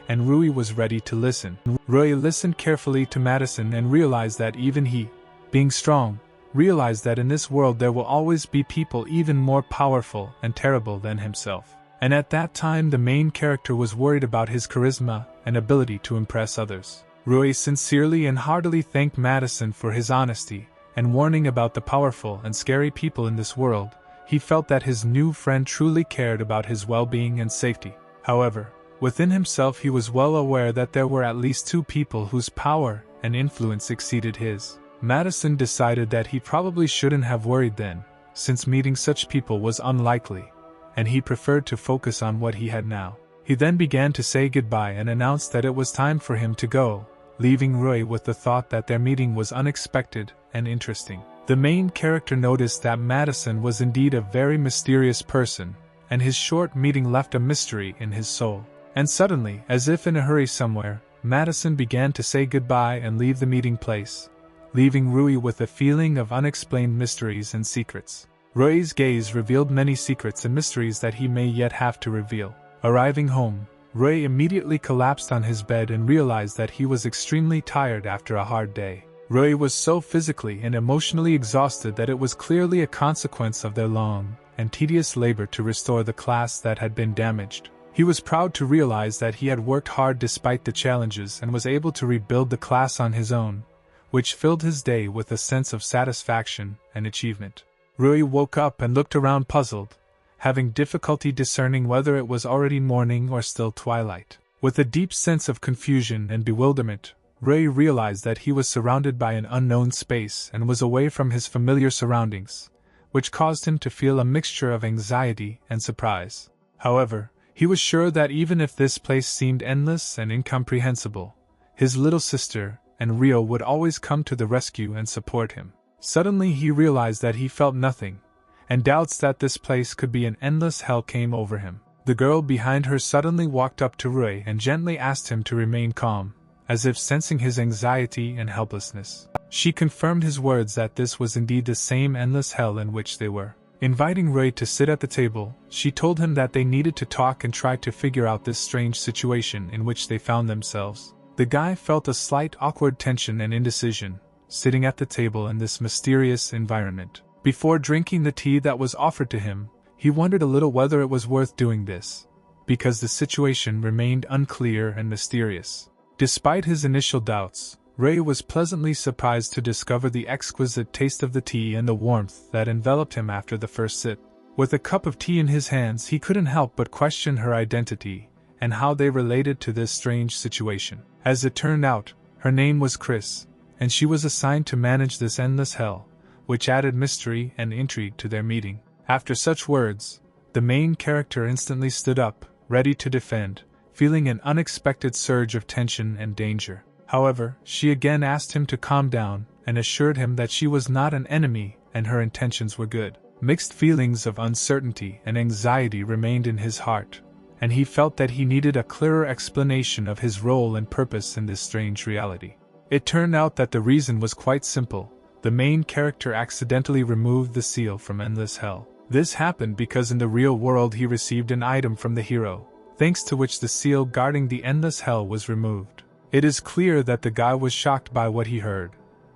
and Rui was ready to listen. Rui listened carefully to Madison and realized that even he, being strong, realized that in this world there will always be people even more powerful and terrible than himself. And at that time the main character was worried about his charisma and ability to impress others. Rui sincerely and heartily thanked Madison for his honesty and warning about the powerful and scary people in this world. He felt that his new friend truly cared about his well-being and safety. However, within himself he was well aware that there were at least two people whose power and influence exceeded his. Madison decided that he probably shouldn't have worried then, since meeting such people was unlikely, and he preferred to focus on what he had now. He then began to say goodbye and announced that it was time for him to go, leaving Rui with the thought that their meeting was unexpected and interesting. The main character noticed that Madison was indeed a very mysterious person, and his short meeting left a mystery in his soul. And suddenly, as if in a hurry somewhere, Madison began to say goodbye and leave the meeting place, leaving Rui with a feeling of unexplained mysteries and secrets. Rui's gaze revealed many secrets and mysteries that he may yet have to reveal. Arriving home, Rui immediately collapsed on his bed and realized that he was extremely tired after a hard day. Rui was so physically and emotionally exhausted that it was clearly a consequence of their long and tedious labor to restore the class that had been damaged. He was proud to realize that he had worked hard despite the challenges and was able to rebuild the class on his own, which filled his day with a sense of satisfaction and achievement. Rui woke up and looked around puzzled, having difficulty discerning whether it was already morning or still twilight. With a deep sense of confusion and bewilderment, Rui realized that he was surrounded by an unknown space and was away from his familiar surroundings, which caused him to feel a mixture of anxiety and surprise. However, he was sure that even if this place seemed endless and incomprehensible, his little sister and Rio would always come to the rescue and support him. Suddenly he realized that he felt nothing, and doubts that this place could be an endless hell came over him. The girl behind her suddenly walked up to Rui and gently asked him to remain calm, as if sensing his anxiety and helplessness. She confirmed his words that this was indeed the same endless hell in which they were. Inviting Rui to sit at the table, she told him that they needed to talk and try to figure out this strange situation in which they found themselves. The guy felt a slight awkward tension and indecision, sitting at the table in this mysterious environment. Before drinking the tea that was offered to him, he wondered a little whether it was worth doing this, because the situation remained unclear and mysterious. Despite his initial doubts, Rui was pleasantly surprised to discover the exquisite taste of the tea and the warmth that enveloped him after the first sip. With a cup of tea in his hands, he couldn't help but question her identity and how they related to this strange situation. As it turned out, her name was Chris, and she was assigned to manage this endless hell, which added mystery and intrigue to their meeting. After such words, the main character instantly stood up, ready to defend, feeling an unexpected surge of tension and danger. However, she again asked him to calm down and assured him that she was not an enemy and her intentions were good. Mixed feelings of uncertainty and anxiety remained in his heart, and he felt that he needed a clearer explanation of his role and purpose in this strange reality. It turned out that the reason was quite simple. The main character accidentally removed the seal from Endless Hell. This happened because in the real world he received an item from the hero, thanks to which the seal guarding the Endless Hell was removed. It is clear that the guy was shocked by what he heard,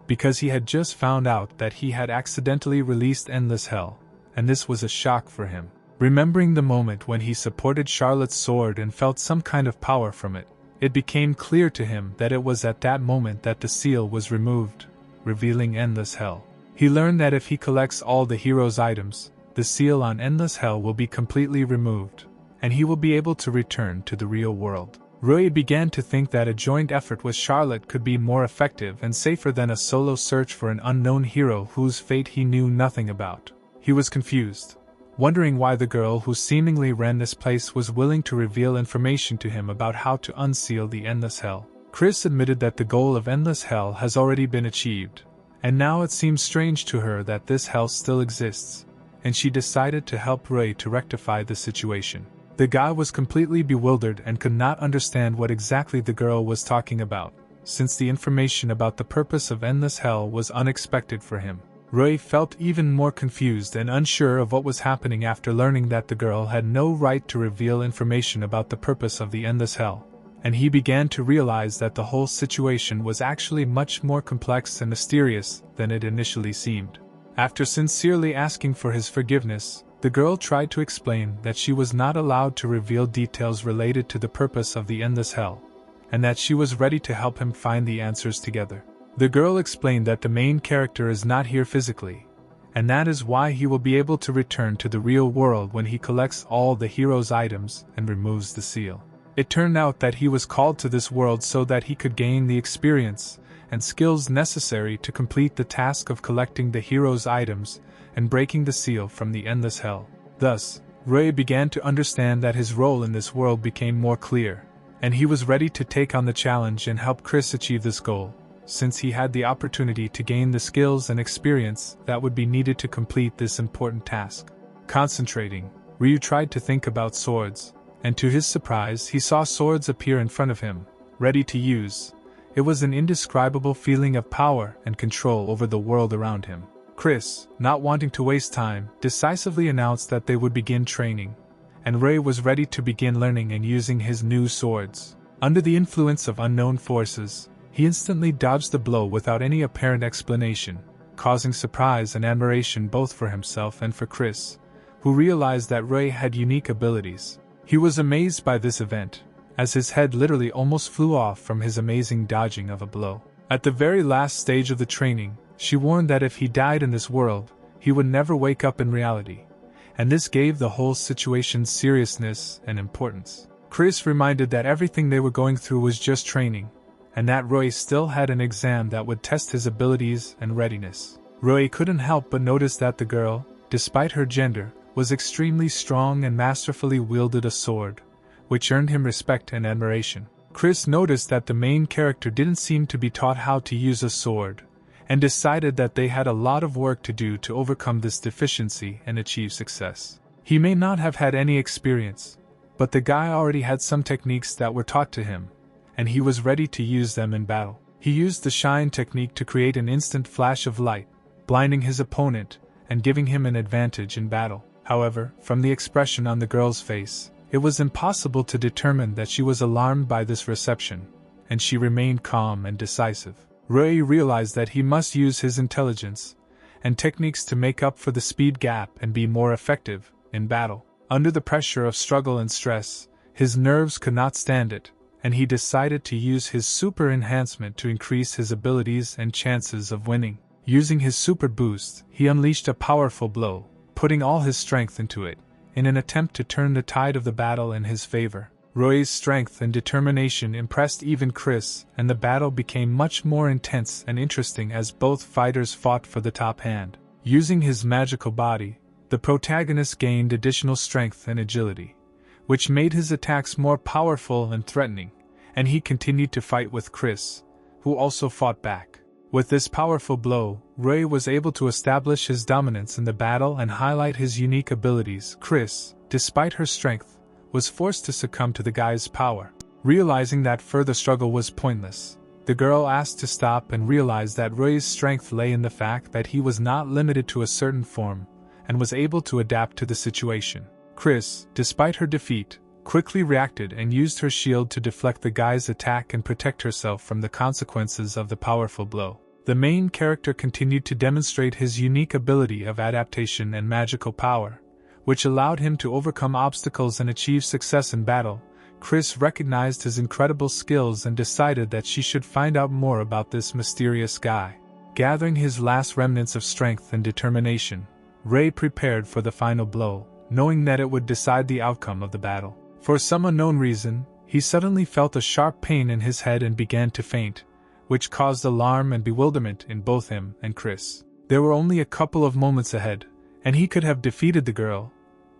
because he had just found out that he had accidentally released Endless Hell, and this was a shock for him. Remembering the moment when he supported Charlotte's sword and felt some kind of power from it, it became clear to him that it was at that moment that the seal was removed, revealing Endless Hell. He learned that if he collects all the hero's items, the seal on Endless Hell will be completely removed, and he will be able to return to the real world. Rui began to think that a joint effort with Charlotte could be more effective and safer than a solo search for an unknown hero whose fate he knew nothing about. He was confused, wondering why the girl who seemingly ran this place was willing to reveal information to him about how to unseal the Endless Hell. Chris admitted that the goal of Endless Hell has already been achieved, and now it seems strange to her that this hell still exists, and she decided to help Rui to rectify the situation. The guy was completely bewildered and could not understand what exactly the girl was talking about, since the information about the purpose of endless hell was unexpected for him. Rui felt even more confused and unsure of what was happening after learning that the girl had no right to reveal information about the purpose of the endless hell, and he began to realize that the whole situation was actually much more complex and mysterious than it initially seemed. After sincerely asking for his forgiveness, the girl tried to explain that she was not allowed to reveal details related to the purpose of the endless hell, and that she was ready to help him find the answers together. The girl explained that the main character is not here physically, and that is why he will be able to return to the real world when he collects all the hero's items and removes the seal. It turned out that he was called to this world so that he could gain the experience and skills necessary to complete the task of collecting the hero's items and breaking the seal from the endless hell. Thus, Rui began to understand that his role in this world became more clear, and he was ready to take on the challenge and help Chris achieve this goal, since he had the opportunity to gain the skills and experience that would be needed to complete this important task. Concentrating, Ryu tried to think about swords, and to his surprise he saw swords appear in front of him, ready to use. It was an indescribable feeling of power and control over the world around him. Chris, not wanting to waste time, decisively announced that they would begin training, and Rui was ready to begin learning and using his new swords. Under the influence of unknown forces, he instantly dodged the blow without any apparent explanation, causing surprise and admiration both for himself and for Chris, who realized that Rui had unique abilities. He was amazed by this event, as his head literally almost flew off from his amazing dodging of a blow. At the very last stage of the training, she warned that if he died in this world, he would never wake up in reality, and this gave the whole situation seriousness and importance. Chris reminded that everything they were going through was just training, and that Rui still had an exam that would test his abilities and readiness. Rui couldn't help but notice that the girl, despite her gender, was extremely strong and masterfully wielded a sword, which earned him respect and admiration. Chris noticed that the main character didn't seem to be taught how to use a sword, and decided that they had a lot of work to do to overcome this deficiency and achieve success. He may not have had any experience, but the guy already had some techniques that were taught to him, and he was ready to use them in battle. He used the shine technique to create an instant flash of light, blinding his opponent and giving him an advantage in battle. However, from the expression on the girl's face, it was impossible to determine that she was alarmed by this reception, and she remained calm and decisive. Rui realized that he must use his intelligence and techniques to make up for the speed gap and be more effective in battle. Under the pressure of struggle and stress, his nerves could not stand it, and he decided to use his super enhancement to increase his abilities and chances of winning. Using his super boost, he unleashed a powerful blow, putting all his strength into it, in an attempt to turn the tide of the battle in his favor. Rui's strength and determination impressed even Chris, and the battle became much more intense and interesting as both fighters fought for the top hand. Using his magical body, the protagonist gained additional strength and agility, which made his attacks more powerful and threatening, and he continued to fight with Chris, who also fought back. With this powerful blow, Rui was able to establish his dominance in the battle and highlight his unique abilities. Chris, despite her strength, was forced to succumb to the guy's power. Realizing that further struggle was pointless, the girl asked to stop and realized that Rui's strength lay in the fact that he was not limited to a certain form and was able to adapt to the situation. Chris, despite her defeat, quickly reacted and used her shield to deflect the guy's attack and protect herself from the consequences of the powerful blow. The main character continued to demonstrate his unique ability of adaptation and magical power, which allowed him to overcome obstacles and achieve success in battle. Chris recognized his incredible skills and decided that she should find out more about this mysterious guy. Gathering his last remnants of strength and determination, Rui prepared for the final blow, knowing that it would decide the outcome of the battle. For some unknown reason, he suddenly felt a sharp pain in his head and began to faint, which caused alarm and bewilderment in both him and Chris. There were only a couple of moments ahead, and he could have defeated the girl,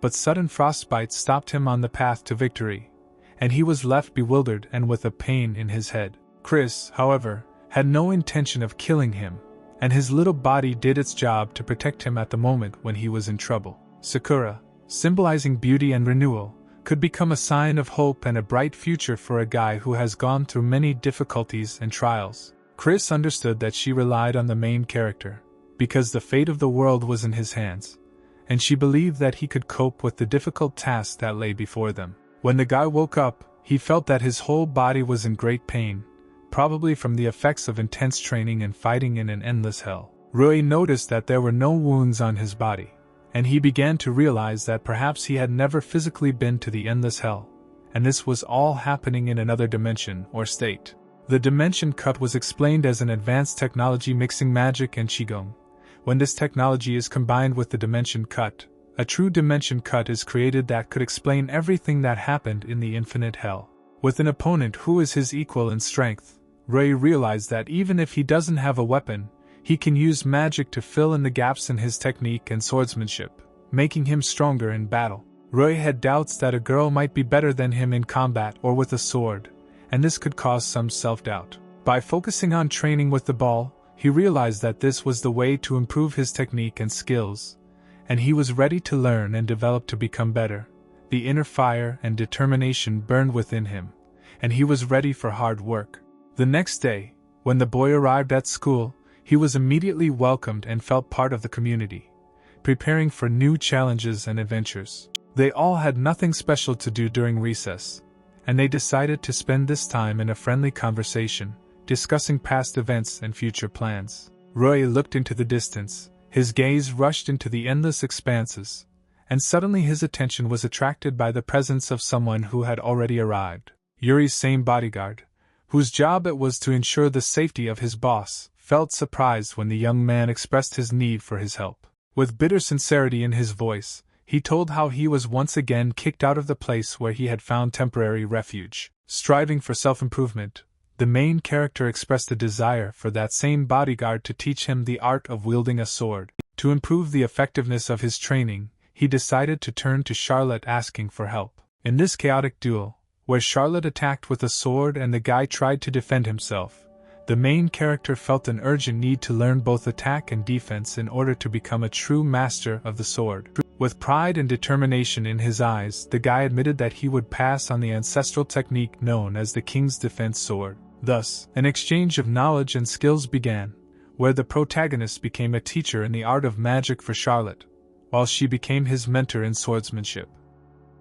but sudden frostbite stopped him on the path to victory, and he was left bewildered and with a pain in his head. Chris, however, had no intention of killing him, and his little body did its job to protect him at the moment when he was in trouble. Sakura, symbolizing beauty and renewal, could become a sign of hope and a bright future for a guy who has gone through many difficulties and trials. Chris understood that she relied on the main character, because the fate of the world was in his hands, and she believed that he could cope with the difficult tasks that lay before them. When the guy woke up, he felt that his whole body was in great pain, probably from the effects of intense training and fighting in an endless hell. Rui noticed that there were no wounds on his body, and he began to realize that perhaps he had never physically been to the endless hell, and this was all happening in another dimension or state. The dimension cut was explained as an advanced technology mixing magic and qigong. When this technology is combined with the dimension cut, a true dimension cut is created that could explain everything that happened in the infinite hell. With an opponent who is his equal in strength, Rui realized that even if he doesn't have a weapon, he can use magic to fill in the gaps in his technique and swordsmanship, making him stronger in battle. Rui had doubts that a girl might be better than him in combat or with a sword, and this could cause some self-doubt. By focusing on training with the ball, he realized that this was the way to improve his technique and skills, and he was ready to learn and develop to become better. The inner fire and determination burned within him, and he was ready for hard work. The next day, when the boy arrived at school, he was immediately welcomed and felt part of the community, preparing for new challenges and adventures. They all had nothing special to do during recess, and they decided to spend this time in a friendly conversation, discussing past events and future plans. Rui looked into the distance, his gaze rushed into the endless expanses, and suddenly his attention was attracted by the presence of someone who had already arrived. Yuri's same bodyguard, whose job it was to ensure the safety of his boss, felt surprised when the young man expressed his need for his help. With bitter sincerity in his voice, he told how he was once again kicked out of the place where he had found temporary refuge. Striving for self-improvement, the main character expressed a desire for that same bodyguard to teach him the art of wielding a sword. To improve the effectiveness of his training, he decided to turn to Charlotte asking for help. In this chaotic duel, where Charlotte attacked with a sword and the guy tried to defend himself, the main character felt an urgent need to learn both attack and defense in order to become a true master of the sword. With pride and determination in his eyes, the guy admitted that he would pass on the ancestral technique known as the King's Defense Sword. Thus, an exchange of knowledge and skills began, where the protagonist became a teacher in the art of magic for Charlotte, while she became his mentor in swordsmanship.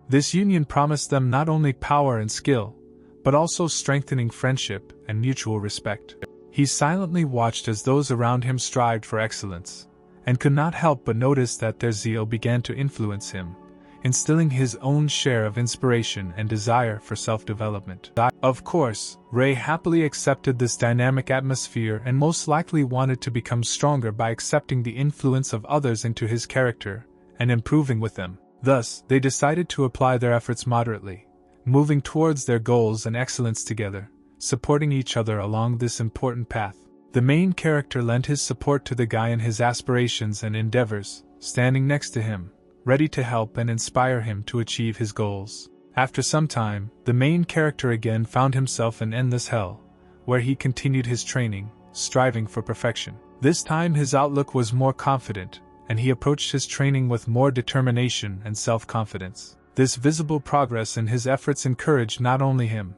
This union promised them not only power and skill, but also strengthening friendship and mutual respect. He silently watched as those around him strived for excellence, and could not help but notice that their zeal began to influence him, instilling his own share of inspiration and desire for self-development. Of course, Ray happily accepted this dynamic atmosphere and most likely wanted to become stronger by accepting the influence of others into his character and improving with them. Thus, they decided to apply their efforts moderately, moving towards their goals and excellence together, supporting each other along this important path. The main character lent his support to the guy in his aspirations and endeavors, standing next to him, ready to help and inspire him to achieve his goals. After some time, the main character again found himself in endless hell, where he continued his training, striving for perfection. This time his outlook was more confident, and he approached his training with more determination and self-confidence. This visible progress in his efforts encouraged not only him,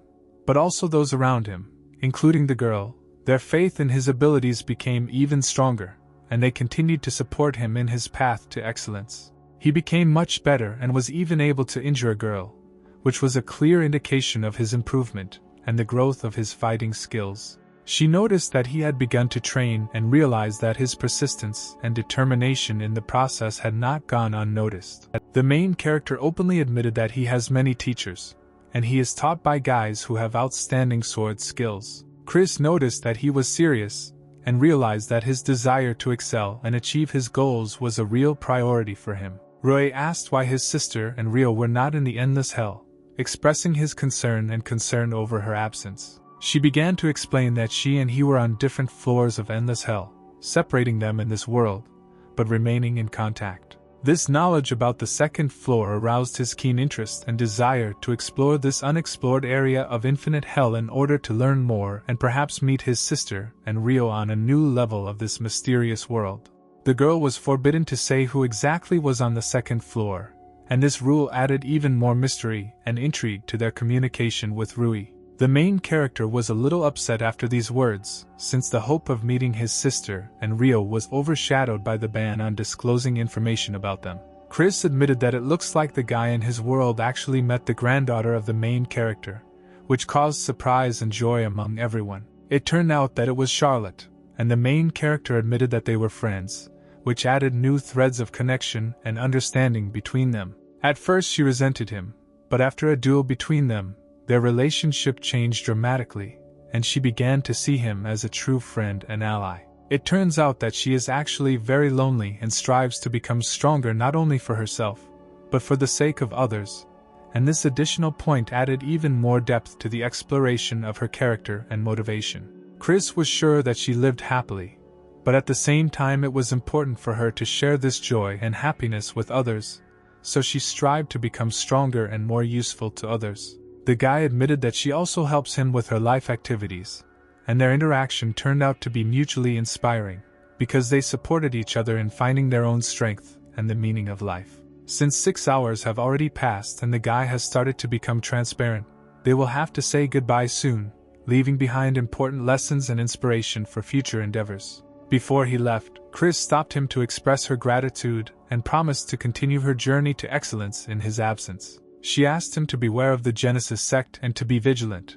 but also those around him, including the girl. Their faith in his abilities became even stronger, and they continued to support him in his path to excellence. He became much better and was even able to injure a girl, which was a clear indication of his improvement and the growth of his fighting skills. She noticed that he had begun to train and realized that his persistence and determination in the process had not gone unnoticed. The main character openly admitted that he has many teachers, and he is taught by guys who have outstanding sword skills. Chris noticed that he was serious and realized that his desire to excel and achieve his goals was a real priority for him. Roy asked why his sister and Rio were not in the endless hell, expressing his concern over her absence. She began to explain that she and he were on different floors of endless hell, separating them in this world, but remaining in contact. This knowledge about the second floor aroused his keen interest and desire to explore this unexplored area of infinite hell in order to learn more and perhaps meet his sister and Rio on a new level of this mysterious world. The girl was forbidden to say who exactly was on the second floor, and this rule added even more mystery and intrigue to their communication with Rui. The main character was a little upset after these words, since the hope of meeting his sister and Rio was overshadowed by the ban on disclosing information about them. Chris admitted that it looks like the guy in his world actually met the granddaughter of the main character, which caused surprise and joy among everyone. It turned out that it was Charlotte, and the main character admitted that they were friends, which added new threads of connection and understanding between them. At first she resented him, but after a duel between them, their relationship changed dramatically, and she began to see him as a true friend and ally. It turns out that she is actually very lonely and strives to become stronger not only for herself, but for the sake of others, and this additional point added even more depth to the exploration of her character and motivation. Chris was sure that she lived happily, but at the same time it was important for her to share this joy and happiness with others, so she strived to become stronger and more useful to others. The guy admitted that she also helps him with her life activities, and their interaction turned out to be mutually inspiring, because they supported each other in finding their own strength and the meaning of life. Since 6 hours have already passed and the guy has started to become transparent, they will have to say goodbye soon, leaving behind important lessons and inspiration for future endeavors. Before he left, Chris stopped him to express her gratitude and promised to continue her journey to excellence in his absence. She asked him to beware of the Genesis sect and to be vigilant,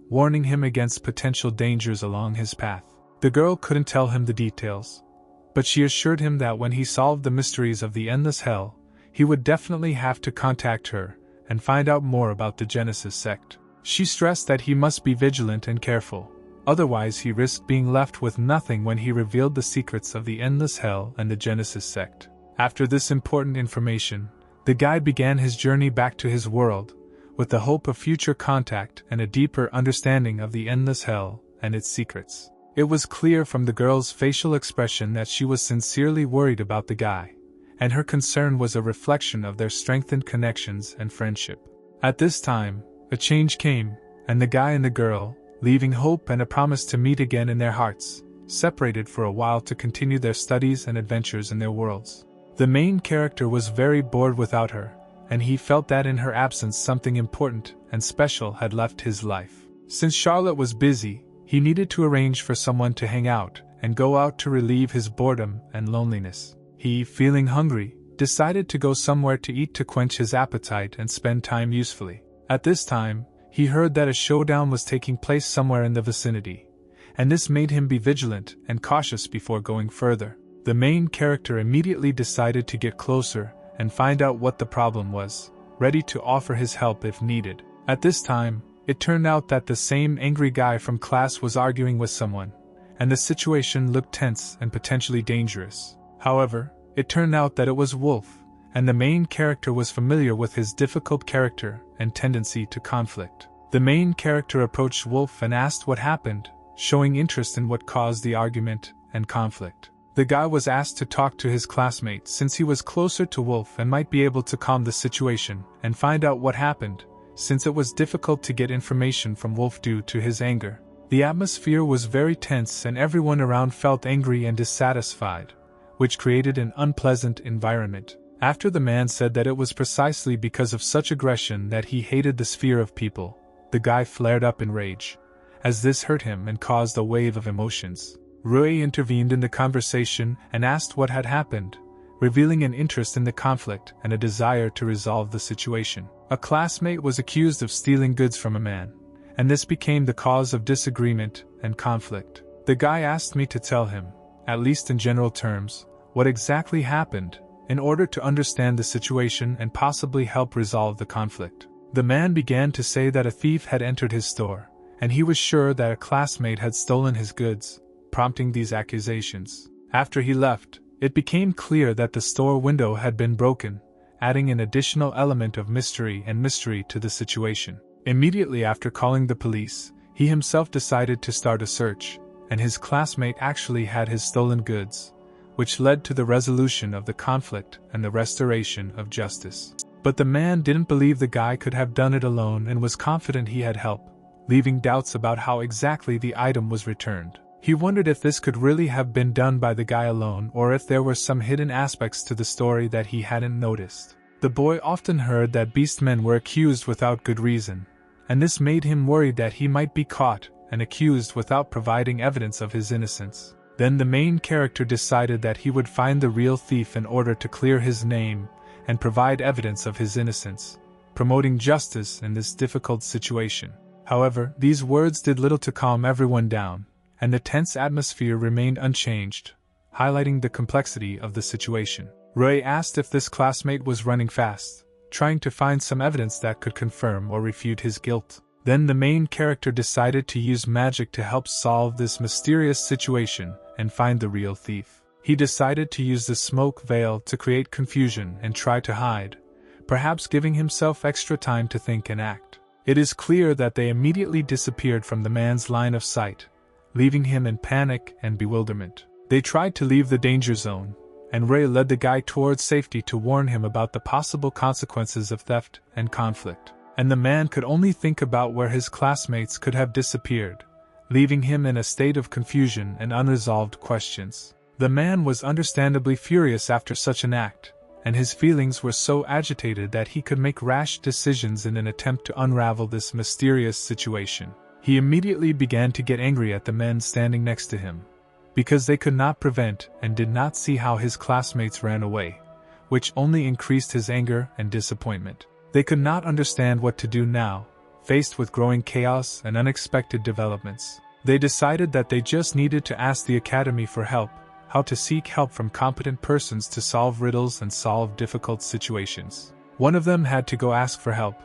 warning him against potential dangers along his path. The girl couldn't tell him the details, but she assured him that when he solved the mysteries of the endless hell, he would definitely have to contact her and find out more about the Genesis sect. She stressed that he must be vigilant and careful, otherwise he risked being left with nothing when he revealed the secrets of the endless hell and the Genesis sect. After this important information, the guy began his journey back to his world, with the hope of future contact and a deeper understanding of the endless hell and its secrets. It was clear from the girl's facial expression that she was sincerely worried about the guy, and her concern was a reflection of their strengthened connections and friendship. At this time, a change came, and the guy and the girl, leaving hope and a promise to meet again in their hearts, separated for a while to continue their studies and adventures in their worlds. The main character was very bored without her, and he felt that in her absence something important and special had left his life. Since Charlotte was busy, he needed to arrange for someone to hang out and go out to relieve his boredom and loneliness. He, feeling hungry, decided to go somewhere to eat to quench his appetite and spend time usefully. At this time, he heard that a showdown was taking place somewhere in the vicinity, and this made him be vigilant and cautious before going further. The main character immediately decided to get closer and find out what the problem was, ready to offer his help if needed. At this time, it turned out that the same angry guy from class was arguing with someone, and the situation looked tense and potentially dangerous. However, it turned out that it was Wolf, and the main character was familiar with his difficult character and tendency to conflict. The main character approached Wolf and asked what happened, showing interest in what caused the argument and conflict. The guy was asked to talk to his classmate since he was closer to Wolf and might be able to calm the situation and find out what happened, since it was difficult to get information from Wolf due to his anger. The atmosphere was very tense and everyone around felt angry and dissatisfied, which created an unpleasant environment. After the man said that it was precisely because of such aggression that he hated the sphere of people, the guy flared up in rage, as this hurt him and caused a wave of emotions. Rui intervened in the conversation and asked what had happened, revealing an interest in the conflict and a desire to resolve the situation. A classmate was accused of stealing goods from a man, and this became the cause of disagreement and conflict. The guy asked me to tell him, at least in general terms, what exactly happened, in order to understand the situation and possibly help resolve the conflict. The man began to say that a thief had entered his store, and he was sure that a classmate had stolen his goods, prompting these accusations. After he left, it became clear that the store window had been broken, adding an additional element of mystery to the situation. Immediately after calling the police, he himself decided to start a search, and his classmate actually had his stolen goods, which led to the resolution of the conflict and the restoration of justice. But the man didn't believe the guy could have done it alone and was confident he had help, leaving doubts about how exactly the item was returned. He wondered if this could really have been done by the guy alone or if there were some hidden aspects to the story that he hadn't noticed. The boy often heard that beastmen were accused without good reason, and this made him worried that he might be caught and accused without providing evidence of his innocence. Then the main character decided that he would find the real thief in order to clear his name and provide evidence of his innocence, promoting justice in this difficult situation. However, these words did little to calm everyone down, and the tense atmosphere remained unchanged, highlighting the complexity of the situation. Ray asked if this classmate was running fast, trying to find some evidence that could confirm or refute his guilt. Then the main character decided to use magic to help solve this mysterious situation and find the real thief. He decided to use the smoke veil to create confusion and try to hide, perhaps giving himself extra time to think and act. It is clear that they immediately disappeared from the man's line of sight, leaving him in panic and bewilderment. They tried to leave the danger zone, and Ray led the guy towards safety to warn him about the possible consequences of theft and conflict. And the man could only think about where his classmates could have disappeared, leaving him in a state of confusion and unresolved questions. The man was understandably furious after such an act, and his feelings were so agitated that he could make rash decisions in an attempt to unravel this mysterious situation. He immediately began to get angry at the men standing next to him, because they could not prevent and did not see how his classmates ran away, which only increased his anger and disappointment. They could not understand what to do now, faced with growing chaos and unexpected developments. They decided that they just needed to ask the Academy for help, how to seek help from competent persons to solve riddles and solve difficult situations. One of them had to go ask for help,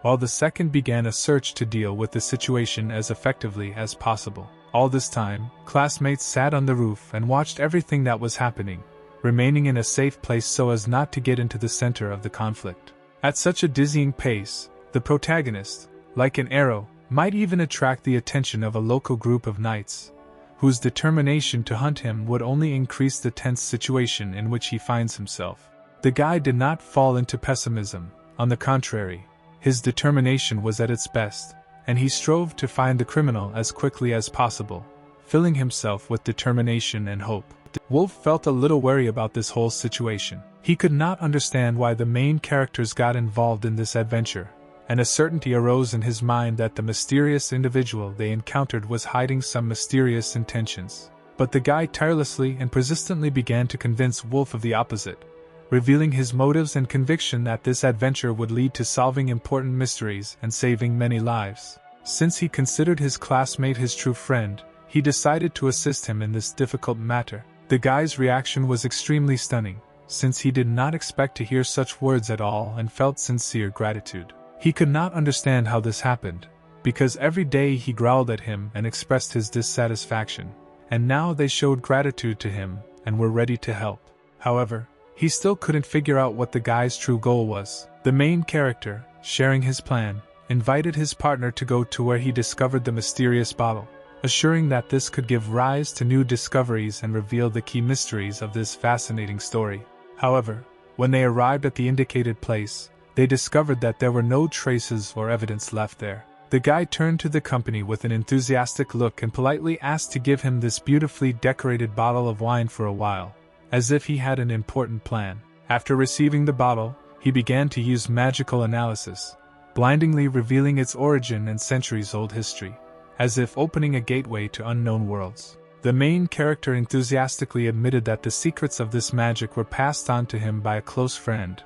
while the second began a search to deal with the situation as effectively as possible. All this time, classmates sat on the roof and watched everything that was happening, remaining in a safe place so as not to get into the center of the conflict. At such a dizzying pace, the protagonist, like an arrow, might even attract the attention of a local group of knights, whose determination to hunt him would only increase the tense situation in which he finds himself. The guy did not fall into pessimism. On the contrary, his determination was at its best, and he strove to find the criminal as quickly as possible, filling himself with determination and hope. Wolf felt a little wary about this whole situation. He could not understand why the main characters got involved in this adventure, and a certainty arose in his mind that the mysterious individual they encountered was hiding some mysterious intentions. But the guy tirelessly and persistently began to convince Wolf of the opposite, revealing his motives and conviction that this adventure would lead to solving important mysteries and saving many lives. Since he considered his classmate his true friend, he decided to assist him in this difficult matter. The guy's reaction was extremely stunning, since he did not expect to hear such words at all and felt sincere gratitude. He could not understand how this happened, because every day he growled at him and expressed his dissatisfaction, and now they showed gratitude to him and were ready to help. However, he still couldn't figure out what the guy's true goal was. The main character, sharing his plan, invited his partner to go to where he discovered the mysterious bottle, assuring that this could give rise to new discoveries and reveal the key mysteries of this fascinating story. However, when they arrived at the indicated place, they discovered that there were no traces or evidence left there. The guy turned to the company with an enthusiastic look and politely asked to give him this beautifully decorated bottle of wine for a while, as if he had an important plan. After receiving the bottle, he began to use magical analysis, blindingly revealing its origin and centuries-old history, as if opening a gateway to unknown worlds. The main character enthusiastically admitted that the secrets of this magic were passed on to him by a close friend,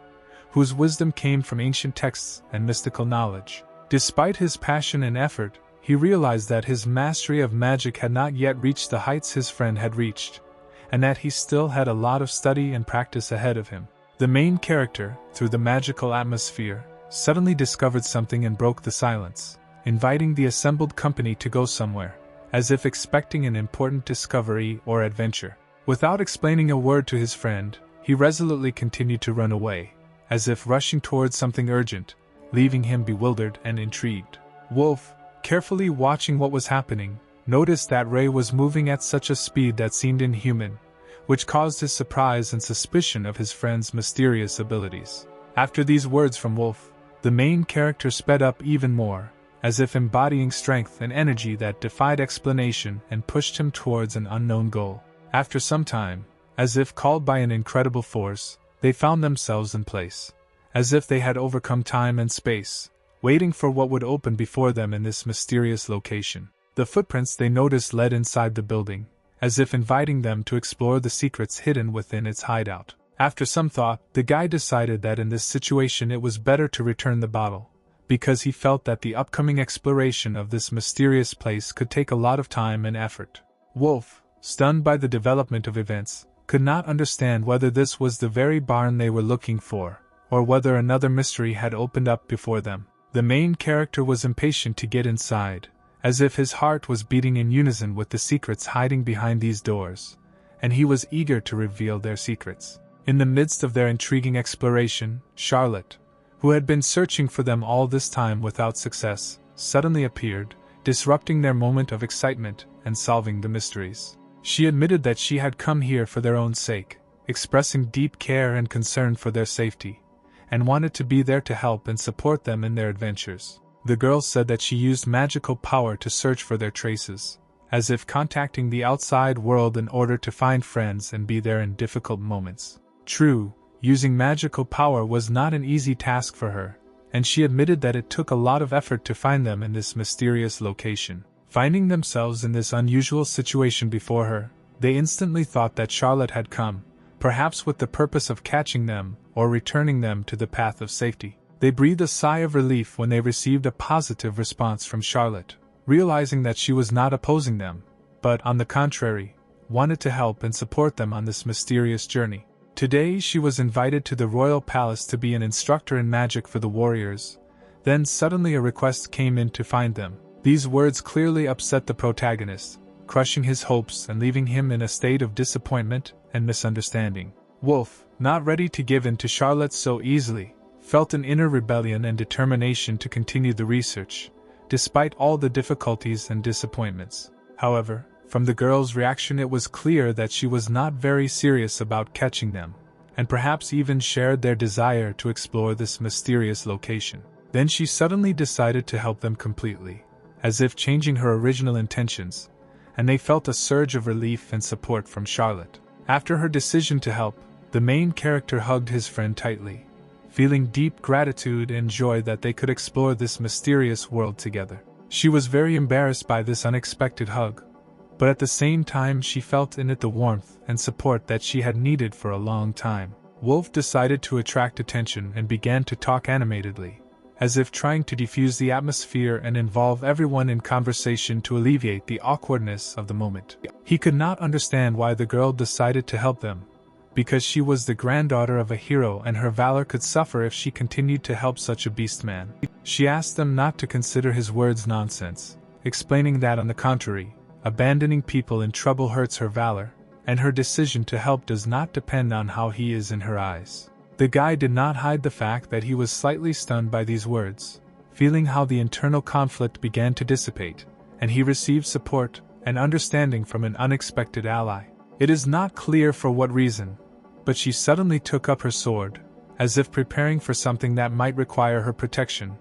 whose wisdom came from ancient texts and mystical knowledge. Despite his passion and effort, he realized that his mastery of magic had not yet reached the heights his friend had reached, and that he still had a lot of study and practice ahead of him. The main character, through the magical atmosphere, suddenly discovered something and broke the silence, inviting the assembled company to go somewhere, as if expecting an important discovery or adventure. Without explaining a word to his friend, he resolutely continued to run away, as if rushing towards something urgent, leaving him bewildered and intrigued. Wolf, carefully watching what was happening, noticed that Ray was moving at such a speed that seemed inhuman, which caused his surprise and suspicion of his friend's mysterious abilities. After these words from Wolf, the main character sped up even more, as if embodying strength and energy that defied explanation and pushed him towards an unknown goal. After some time, as if called by an incredible force, they found themselves in place, as if they had overcome time and space, waiting for what would open before them in this mysterious location. The footprints they noticed led inside the building, as if inviting them to explore the secrets hidden within its hideout. After some thought, the guy decided that in this situation it was better to return the bottle, because he felt that the upcoming exploration of this mysterious place could take a lot of time and effort. Wolf, stunned by the development of events, could not understand whether this was the very barn they were looking for, or whether another mystery had opened up before them. The main character was impatient to get inside, as if his heart was beating in unison with the secrets hiding behind these doors, and he was eager to reveal their secrets. In the midst of their intriguing exploration, Charlotte, who had been searching for them all this time without success, suddenly appeared, disrupting their moment of excitement and solving the mysteries. She admitted that she had come here for their own sake, expressing deep care and concern for their safety, and wanted to be there to help and support them in their adventures. The girl said that she used magical power to search for their traces, as if contacting the outside world in order to find friends and be there in difficult moments. True, using magical power was not an easy task for her, and she admitted that it took a lot of effort to find them in this mysterious location. Finding themselves in this unusual situation before her, they instantly thought that Charlotte had come, perhaps with the purpose of catching them or returning them to the path of safety. They breathed a sigh of relief when they received a positive response from Charlotte, realizing that she was not opposing them, but, on the contrary, wanted to help and support them on this mysterious journey. Today she was invited to the royal palace to be an instructor in magic for the warriors. Then suddenly a request came in to find them. These words clearly upset the protagonist, crushing his hopes and leaving him in a state of disappointment and misunderstanding. Wolf, not ready to give in to Charlotte so easily, felt an inner rebellion and determination to continue the research, despite all the difficulties and disappointments. However, from the girl's reaction it was clear that she was not very serious about catching them, and perhaps even shared their desire to explore this mysterious location. Then she suddenly decided to help them completely, as if changing her original intentions, and they felt a surge of relief and support from Charlotte. After her decision to help, the main character hugged his friend tightly, feeling deep gratitude and joy that they could explore this mysterious world together. She was very embarrassed by this unexpected hug, but at the same time she felt in it the warmth and support that she had needed for a long time. Wolf decided to attract attention and began to talk animatedly, as if trying to diffuse the atmosphere and involve everyone in conversation to alleviate the awkwardness of the moment. He could not understand why the girl decided to help them, because she was the granddaughter of a hero and her valor could suffer if she continued to help such a beast man. She asked them not to consider his words nonsense, explaining that on the contrary, abandoning people in trouble hurts her valor, and her decision to help does not depend on how he is in her eyes. The guy did not hide the fact that he was slightly stunned by these words, feeling how the internal conflict began to dissipate, and he received support and understanding from an unexpected ally. It is not clear for what reason, but she suddenly took up her sword, as if preparing for something that might require her protection,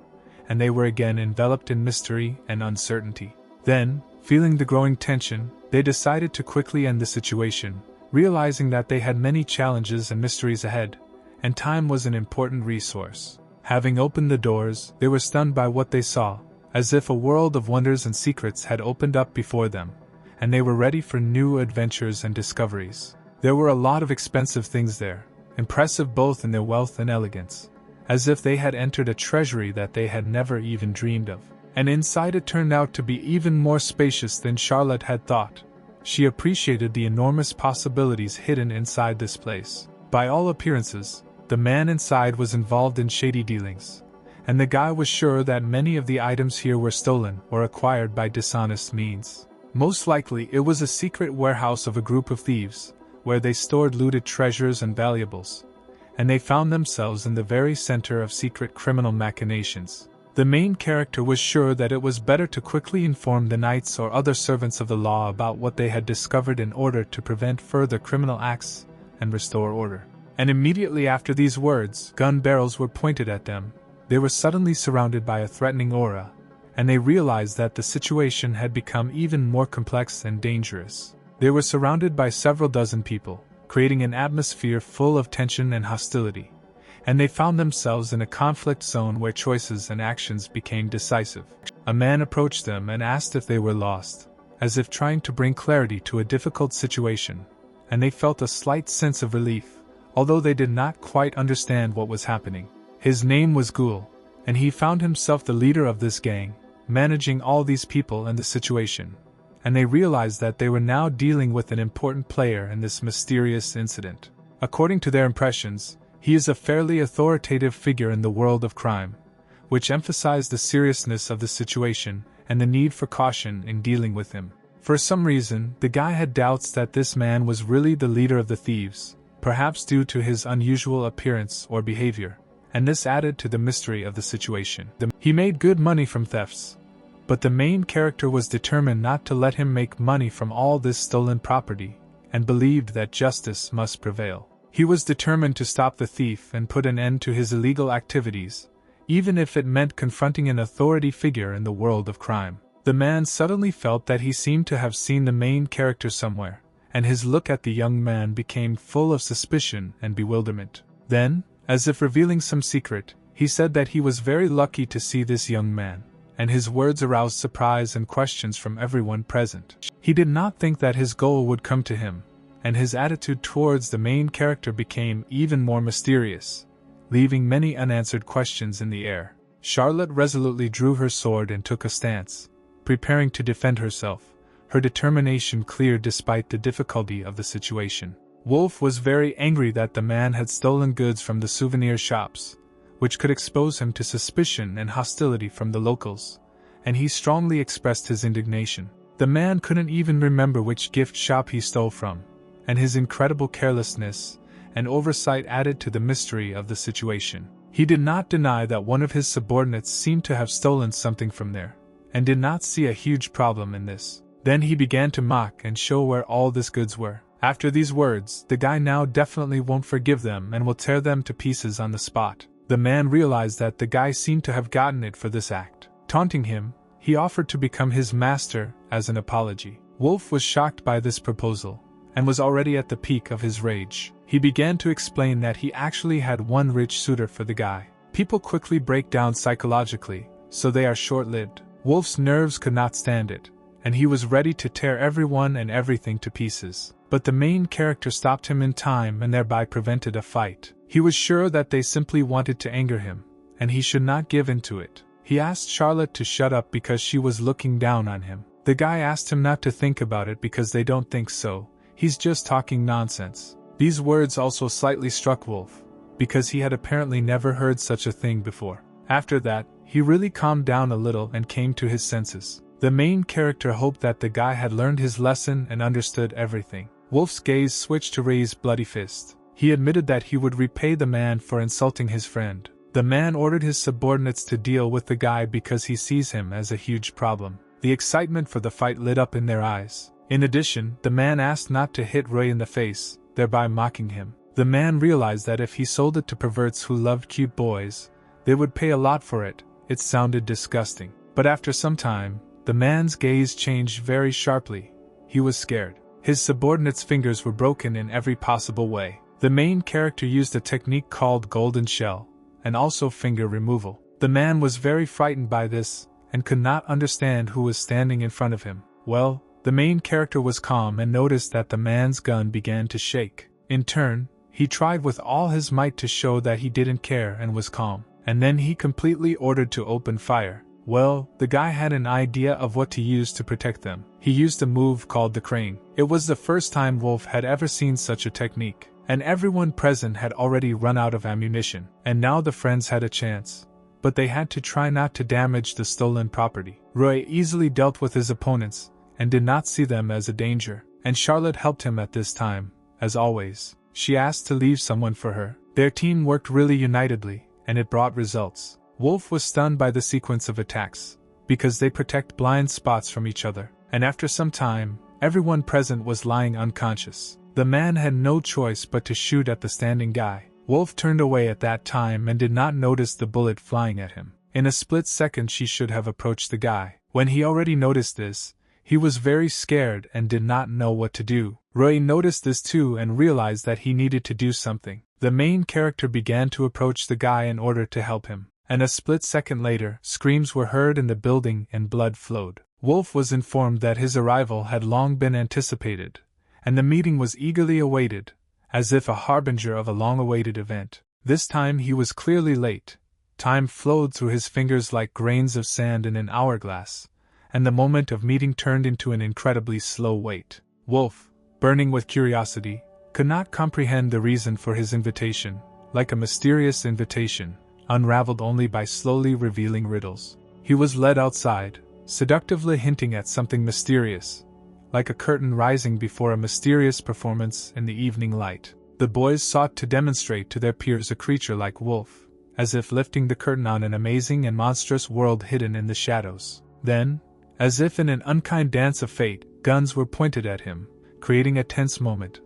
and they were again enveloped in mystery and uncertainty. Then, feeling the growing tension, they decided to quickly end the situation, realizing that they had many challenges and mysteries ahead, and time was an important resource. Having opened the doors, they were stunned by what they saw, as if a world of wonders and secrets had opened up before them, and they were ready for new adventures and discoveries. There were a lot of expensive things there, impressive both in their wealth and elegance, as if they had entered a treasury that they had never even dreamed of. And inside it turned out to be even more spacious than Charlotte had thought. She appreciated the enormous possibilities hidden inside this place. By all appearances, the man inside was involved in shady dealings, and the guy was sure that many of the items here were stolen or acquired by dishonest means. Most likely it was a secret warehouse of a group of thieves, where they stored looted treasures and valuables, and they found themselves in the very center of secret criminal machinations. The main character was sure that it was better to quickly inform the knights or other servants of the law about what they had discovered in order to prevent further criminal acts and restore order. And immediately after these words, gun barrels were pointed at them. They were suddenly surrounded by a threatening aura, and they realized that the situation had become even more complex and dangerous. They were surrounded by several dozen people, creating an atmosphere full of tension and hostility, and they found themselves in a conflict zone where choices and actions became decisive. A man approached them and asked if they were lost, as if trying to bring clarity to a difficult situation, and they felt a slight sense of relief, although they did not quite understand what was happening. His name was Ghoul, and he found himself the leader of this gang, managing all these people and the situation, and they realized that they were now dealing with an important player in this mysterious incident. According to their impressions, he is a fairly authoritative figure in the world of crime, which emphasized the seriousness of the situation and the need for caution in dealing with him. For some reason, the guy had doubts that this man was really the leader of the thieves, perhaps due to his unusual appearance or behavior, and this added to the mystery of the situation. He made good money from thefts, but the main character was determined not to let him make money from all this stolen property, and believed that justice must prevail. He was determined to stop the thief and put an end to his illegal activities, even if it meant confronting an authority figure in the world of crime. The man suddenly felt that he seemed to have seen the main character somewhere, and his look at the young man became full of suspicion and bewilderment. Then, as if revealing some secret, he said that he was very lucky to see this young man, and his words aroused surprise and questions from everyone present. He did not think that his goal would come to him, and his attitude towards the main character became even more mysterious, leaving many unanswered questions in the air. Charlotte resolutely drew her sword and took a stance, preparing to defend herself, her determination clear despite the difficulty of the situation. Wolf was very angry that the man had stolen goods from the souvenir shops, which could expose him to suspicion and hostility from the locals, and he strongly expressed his indignation. The man couldn't even remember which gift shop he stole from, and his incredible carelessness and oversight added to the mystery of the situation. He did not deny that one of his subordinates seemed to have stolen something from there, and did not see a huge problem in this. Then he began to mock and show where all these goods were. After these words, the guy now definitely won't forgive them and will tear them to pieces on the spot. The man realized that the guy seemed to have gotten it for this act. Taunting him, he offered to become his master as an apology. Wolf was shocked by this proposal, and was already at the peak of his rage. He began to explain that he actually had one rich suitor for the guy. People quickly break down psychologically, so they are short-lived. Wolf's nerves could not stand it, and he was ready to tear everyone and everything to pieces. But the main character stopped him in time and thereby prevented a fight. He was sure that they simply wanted to anger him, and he should not give in to it. He asked Charlotte to shut up because she was looking down on him. The guy asked him not to think about it because they don't think so. He's just talking nonsense. These words also slightly struck Wolf, because he had apparently never heard such a thing before. After that, he really calmed down a little and came to his senses. The main character hoped that the guy had learned his lesson and understood everything. Wolf's gaze switched to Ray's bloody fist. He admitted that he would repay the man for insulting his friend. The man ordered his subordinates to deal with the guy because he sees him as a huge problem. The excitement for the fight lit up in their eyes. In addition, the man asked not to hit Ray in the face, thereby mocking him. The man realized that if he sold it to perverts who loved cute boys, they would pay a lot for it. It sounded disgusting. But after some time, the man's gaze changed very sharply. He was scared. His subordinates' fingers were broken in every possible way. The main character used a technique called golden shell, and also finger removal. The man was very frightened by this, and could not understand who was standing in front of him. Well, the main character was calm and noticed that the man's gun began to shake. In turn, he tried with all his might to show that he didn't care and was calm, and then he completely ordered to open fire. Well, the guy had an idea of what to use to protect them. He used a move called the crane. It was the first time Wolf had ever seen such a technique, and everyone present had already run out of ammunition, and now the friends had a chance. But they had to try not to damage the stolen property. Roy easily dealt with his opponents, and did not see them as a danger, and Charlotte helped him at this time, as always. She asked to leave someone for her. Their team worked really unitedly, and it brought results. Wolf was stunned by the sequence of attacks, because they protect blind spots from each other, and after some time, everyone present was lying unconscious. The man had no choice but to shoot at the standing guy. Wolf turned away at that time and did not notice the bullet flying at him. In a split second she should have approached the guy. When he already noticed this, he was very scared and did not know what to do. Roy noticed this too and realized that he needed to do something. The main character began to approach the guy in order to help him, and a split second later, screams were heard in the building and blood flowed. Wolf was informed that his arrival had long been anticipated, and the meeting was eagerly awaited, as if a harbinger of a long-awaited event. This time he was clearly late. Time flowed through his fingers like grains of sand in an hourglass, and the moment of meeting turned into an incredibly slow wait. Wolf, burning with curiosity, could not comprehend the reason for his invitation, like a mysterious invitation, unraveled only by slowly revealing riddles. He was led outside, seductively hinting at something mysterious, like a curtain rising before a mysterious performance in the evening light. The boys sought to demonstrate to their peers a creature like Wolf, as if lifting the curtain on an amazing and monstrous world hidden in the shadows. Then, as if in an unkind dance of fate, guns were pointed at him, creating a tense moment,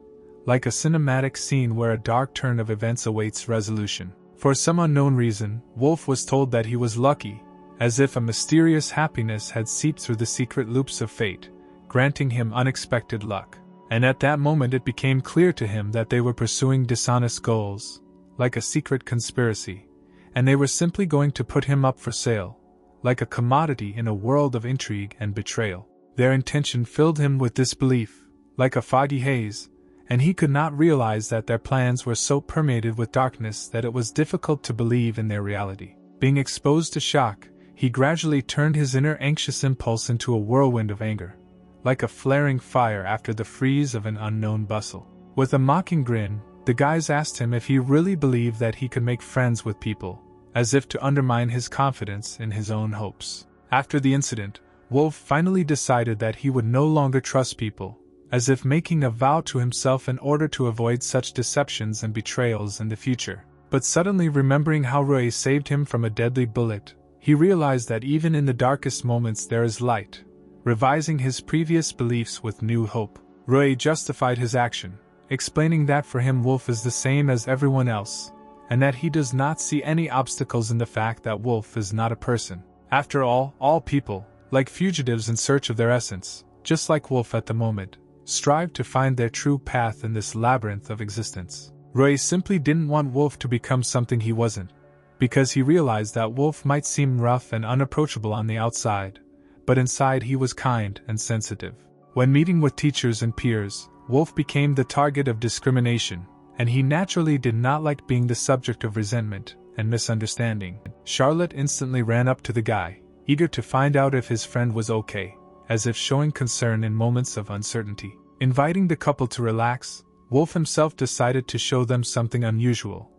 like a cinematic scene where a dark turn of events awaits resolution. For some unknown reason, Wolf was told that he was lucky, as if a mysterious happiness had seeped through the secret loops of fate, granting him unexpected luck. And at that moment it became clear to him that they were pursuing dishonest goals, like a secret conspiracy, and they were simply going to put him up for sale, like a commodity in a world of intrigue and betrayal. Their intention filled him with disbelief, like a foggy haze, and he could not realize that their plans were so permeated with darkness that it was difficult to believe in their reality. Being exposed to shock, he gradually turned his inner anxious impulse into a whirlwind of anger, like a flaring fire after the freeze of an unknown bustle. With a mocking grin, the guys asked him if he really believed that he could make friends with people, as if to undermine his confidence in his own hopes. After the incident, Wolf finally decided that he would no longer trust people, as if making a vow to himself in order to avoid such deceptions and betrayals in the future. But suddenly remembering how Rui saved him from a deadly bullet, he realized that even in the darkest moments there is light, revising his previous beliefs with new hope. Rui justified his action, explaining that for him Wolf is the same as everyone else, and that he does not see any obstacles in the fact that Wolf is not a person. After all people, like fugitives in search of their essence, just like Wolf at the moment, strive to find their true path in this labyrinth of existence. Rui simply didn't want Wolf to become something he wasn't, because he realized that Wolf might seem rough and unapproachable on the outside, but inside he was kind and sensitive. When meeting with teachers and peers, Wolf became the target of discrimination, and he naturally did not like being the subject of resentment and misunderstanding. Charlotte instantly ran up to the guy, eager to find out if his friend was okay, as if showing concern in moments of uncertainty. Inviting the couple to relax, Wolf himself decided to show them something unusual,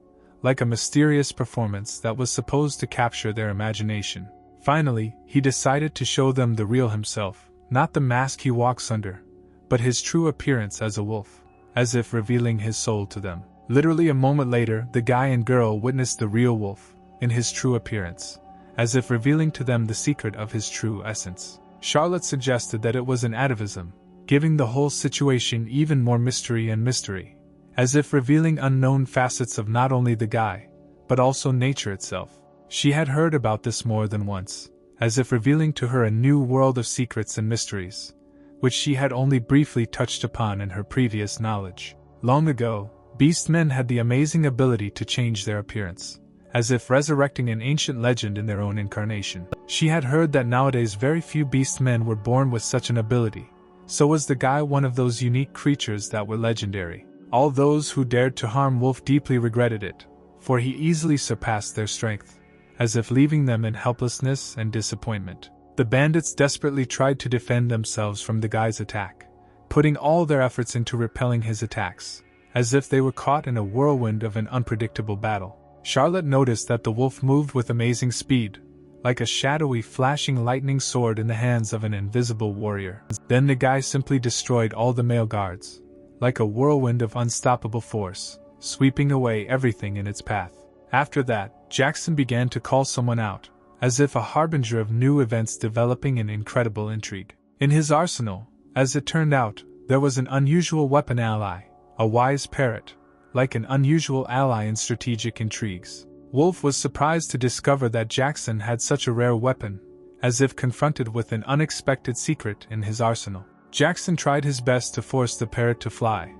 like a mysterious performance that was supposed to capture their imagination. Finally, he decided to show them the real himself, not the mask he walks under, but his true appearance as a wolf, as if revealing his soul to them. Literally a moment later, the guy and girl witnessed the real wolf, in his true appearance, as if revealing to them the secret of his true essence. Charlotte suggested that it was an atavism, giving the whole situation even more mystery, as if revealing unknown facets of not only the guy, but also nature itself. She had heard about this more than once, as if revealing to her a new world of secrets and mysteries, which she had only briefly touched upon in her previous knowledge. Long ago, beastmen had the amazing ability to change their appearance, as if resurrecting an ancient legend in their own incarnation. She had heard that nowadays very few beastmen were born with such an ability, so was the guy one of those unique creatures that were legendary. All those who dared to harm Wolf deeply regretted it, for he easily surpassed their strength, as if leaving them in helplessness and disappointment. The bandits desperately tried to defend themselves from the guy's attack, putting all their efforts into repelling his attacks, as if they were caught in a whirlwind of an unpredictable battle. Charlotte noticed that the wolf moved with amazing speed, like a shadowy flashing lightning sword in the hands of an invisible warrior. Then the guy simply destroyed all the male guards, like a whirlwind of unstoppable force, sweeping away everything in its path. After that, Jackson began to call someone out, as if a harbinger of new events developing in incredible intrigue. In his arsenal, as it turned out, there was an unusual weapon ally, a wise parrot, like an unusual ally in strategic intrigues. Wolf was surprised to discover that Jackson had such a rare weapon, as if confronted with an unexpected secret in his arsenal. Jackson tried his best to force the parrot to fly,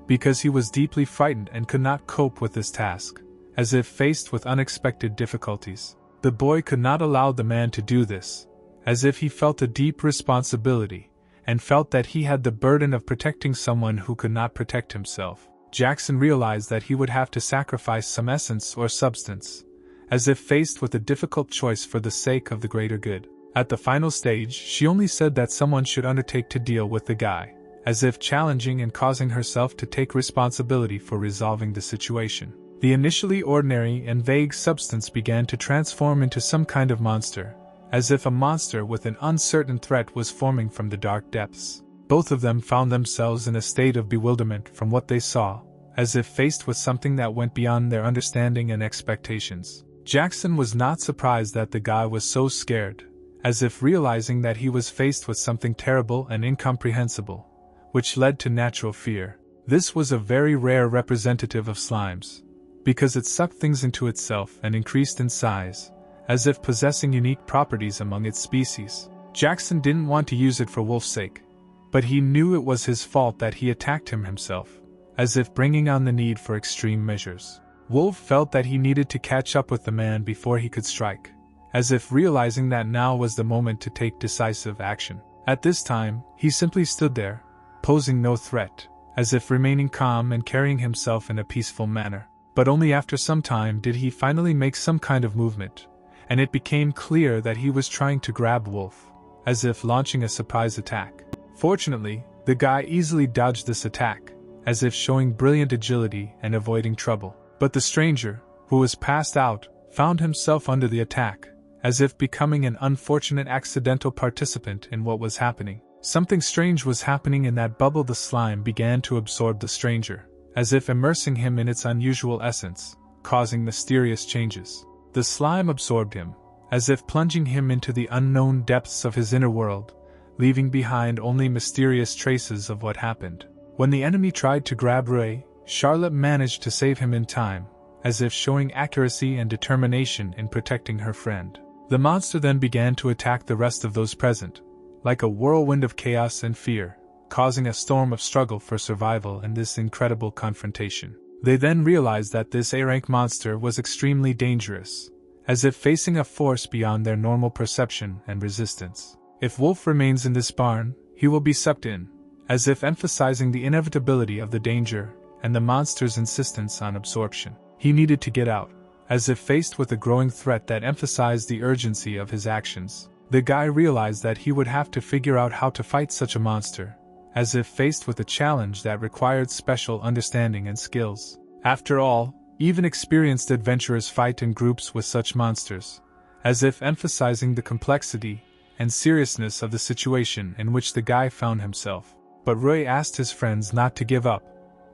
because he was deeply frightened and could not cope with this task, as if faced with unexpected difficulties. The boy could not allow the man to do this, as if he felt a deep responsibility, and felt that he had the burden of protecting someone who could not protect himself. Jackson realized that he would have to sacrifice some essence or substance, as if faced with a difficult choice for the sake of the greater good. At the final stage, she only said that someone should undertake to deal with the guy, as if challenging and causing herself to take responsibility for resolving the situation. The initially ordinary and vague substance began to transform into some kind of monster, as if a monster with an uncertain threat was forming from the dark depths. Both of them found themselves in a state of bewilderment from what they saw, as if faced with something that went beyond their understanding and expectations. Jackson was not surprised that the guy was so scared, as if realizing that he was faced with something terrible and incomprehensible, which led to natural fear. This was a very rare representative of slimes, because it sucked things into itself and increased in size, as if possessing unique properties among its species. Jackson didn't want to use it for Wolf's sake, but he knew it was his fault that he attacked him himself, as if bringing on the need for extreme measures. Wolf felt that he needed to catch up with the man before he could strike, as if realizing that now was the moment to take decisive action. At this time, he simply stood there, posing no threat, as if remaining calm and carrying himself in a peaceful manner. But only after some time did he finally make some kind of movement, and it became clear that he was trying to grab Wolf, as if launching a surprise attack. Fortunately, the guy easily dodged this attack, as if showing brilliant agility and avoiding trouble. But the stranger, who was passed out, found himself under the attack, as if becoming an unfortunate accidental participant in what was happening. Something strange was happening in that bubble. The slime began to absorb the stranger, as if immersing him in its unusual essence, causing mysterious changes. The slime absorbed him, as if plunging him into the unknown depths of his inner world, leaving behind only mysterious traces of what happened. When the enemy tried to grab Rui, Charlotte managed to save him in time, as if showing accuracy and determination in protecting her friend. The monster then began to attack the rest of those present, like a whirlwind of chaos and fear, causing a storm of struggle for survival in this incredible confrontation. They then realized that this A-rank monster was extremely dangerous, as if facing a force beyond their normal perception and resistance. If Wolf remains in this barn, he will be sucked in, as if emphasizing the inevitability of the danger and the monster's insistence on absorption. He needed to get out, as if faced with a growing threat that emphasized the urgency of his actions. The guy realized that he would have to figure out how to fight such a monster, as if faced with a challenge that required special understanding and skills. After all, even experienced adventurers fight in groups with such monsters, as if emphasizing the complexity and seriousness of the situation in which the guy found himself. But Rui asked his friends not to give up,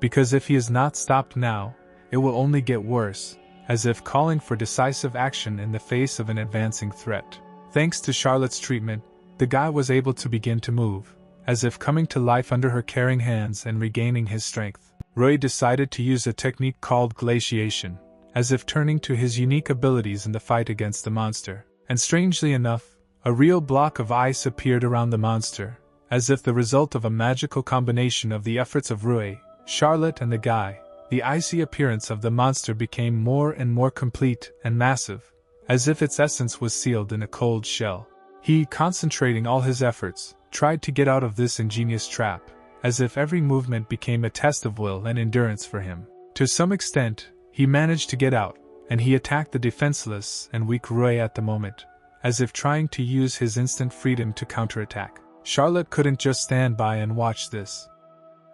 because if he is not stopped now, it will only get worse, as if calling for decisive action in the face of an advancing threat. Thanks to Charlotte's treatment, the guy was able to begin to move, as if coming to life under her caring hands and regaining his strength. Rui decided to use a technique called glaciation, as if turning to his unique abilities in the fight against the monster. And strangely enough, a real block of ice appeared around the monster, as if the result of a magical combination of the efforts of Rui, Charlotte and the guy. The icy appearance of the monster became more and more complete and massive, as if its essence was sealed in a cold shell. He, concentrating all his efforts, tried to get out of this ingenious trap, as if every movement became a test of will and endurance for him. To some extent, he managed to get out, and he attacked the defenseless and weak Rui at the moment, as if trying to use his instant freedom to counterattack. Charlotte couldn't just stand by and watch this.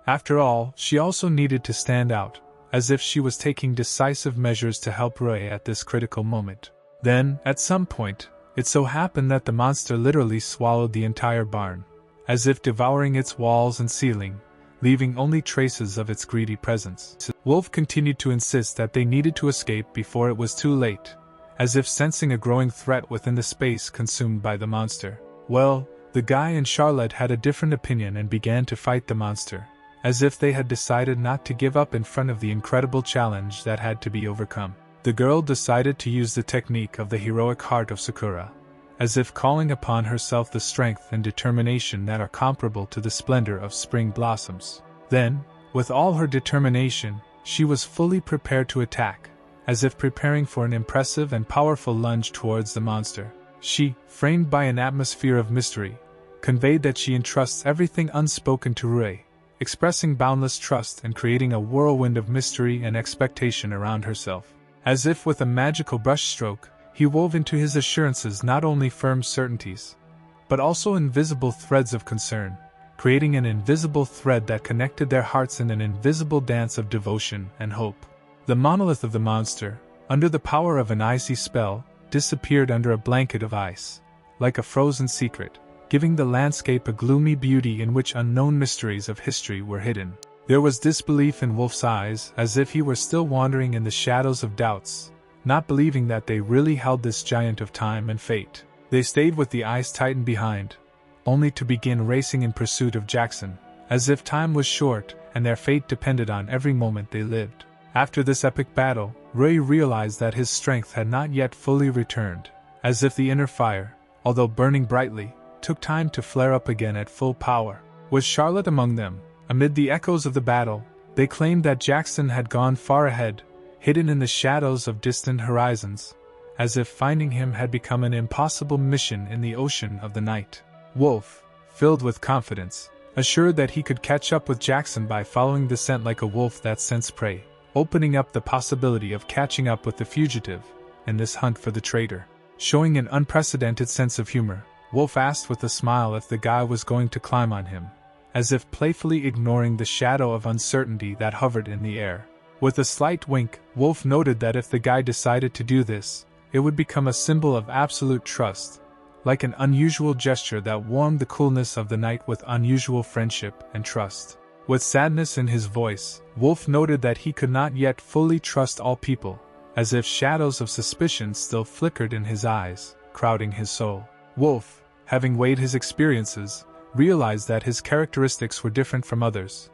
After all, she also needed to stand out, as if she was taking decisive measures to help Rui at this critical moment. Then, at some point, it so happened that the monster literally swallowed the entire barn, as if devouring its walls and ceiling, leaving only traces of its greedy presence. Wolf continued to insist that they needed to escape before it was too late, as if sensing a growing threat within the space consumed by the monster. Well, the guy and Charlotte had a different opinion and began to fight the monster, as if they had decided not to give up in front of the incredible challenge that had to be overcome. The girl decided to use the technique of the heroic heart of Sakura, as if calling upon herself the strength and determination that are comparable to the splendor of spring blossoms. Then, With all her determination, she was fully prepared to attack, as if preparing for an impressive and powerful lunge towards the monster. She, framed by an atmosphere of mystery, conveyed that she entrusts everything unspoken to Rui, expressing boundless trust and creating a whirlwind of mystery and expectation around herself. As if with a magical brushstroke, he wove into his assurances not only firm certainties, but also invisible threads of concern, creating an invisible thread that connected their hearts in an invisible dance of devotion and hope. The monolith of the monster, under the power of an icy spell, disappeared under a blanket of ice, like a frozen secret, giving the landscape a gloomy beauty in which unknown mysteries of history were hidden. There was disbelief in Wolf's eyes, as if he were still wandering in the shadows of doubts, not believing that they really held this giant of time and fate. They stayed with the ice titan behind, only to begin racing in pursuit of Jackson, as if time was short and their fate depended on every moment they lived. After this epic battle, Rui realized that his strength had not yet fully returned, as if the inner fire, although burning brightly, took time to flare up again at full power. Was Charlotte among them? Amid the echoes of the battle, they claimed that Jackson had gone far ahead, hidden in the shadows of distant horizons, as if finding him had become an impossible mission in the ocean of the night. Wolf, filled with confidence, assured that he could catch up with Jackson by following the scent like a wolf that scents prey, opening up the possibility of catching up with the fugitive in this hunt for the traitor. Showing an unprecedented sense of humor, Wolf asked with a smile if the guy was going to climb on him, as if playfully ignoring the shadow of uncertainty that hovered in the air. With a slight wink, Wolf noted that if the guy decided to do this, it would become a symbol of absolute trust, like an unusual gesture that warmed the coolness of the night with unusual friendship and trust. With sadness in his voice, Wolf noted that he could not yet fully trust all people, as if shadows of suspicion still flickered in his eyes, crowding his soul. Wolf, having weighed his experiences, realized that his characteristics were different from others,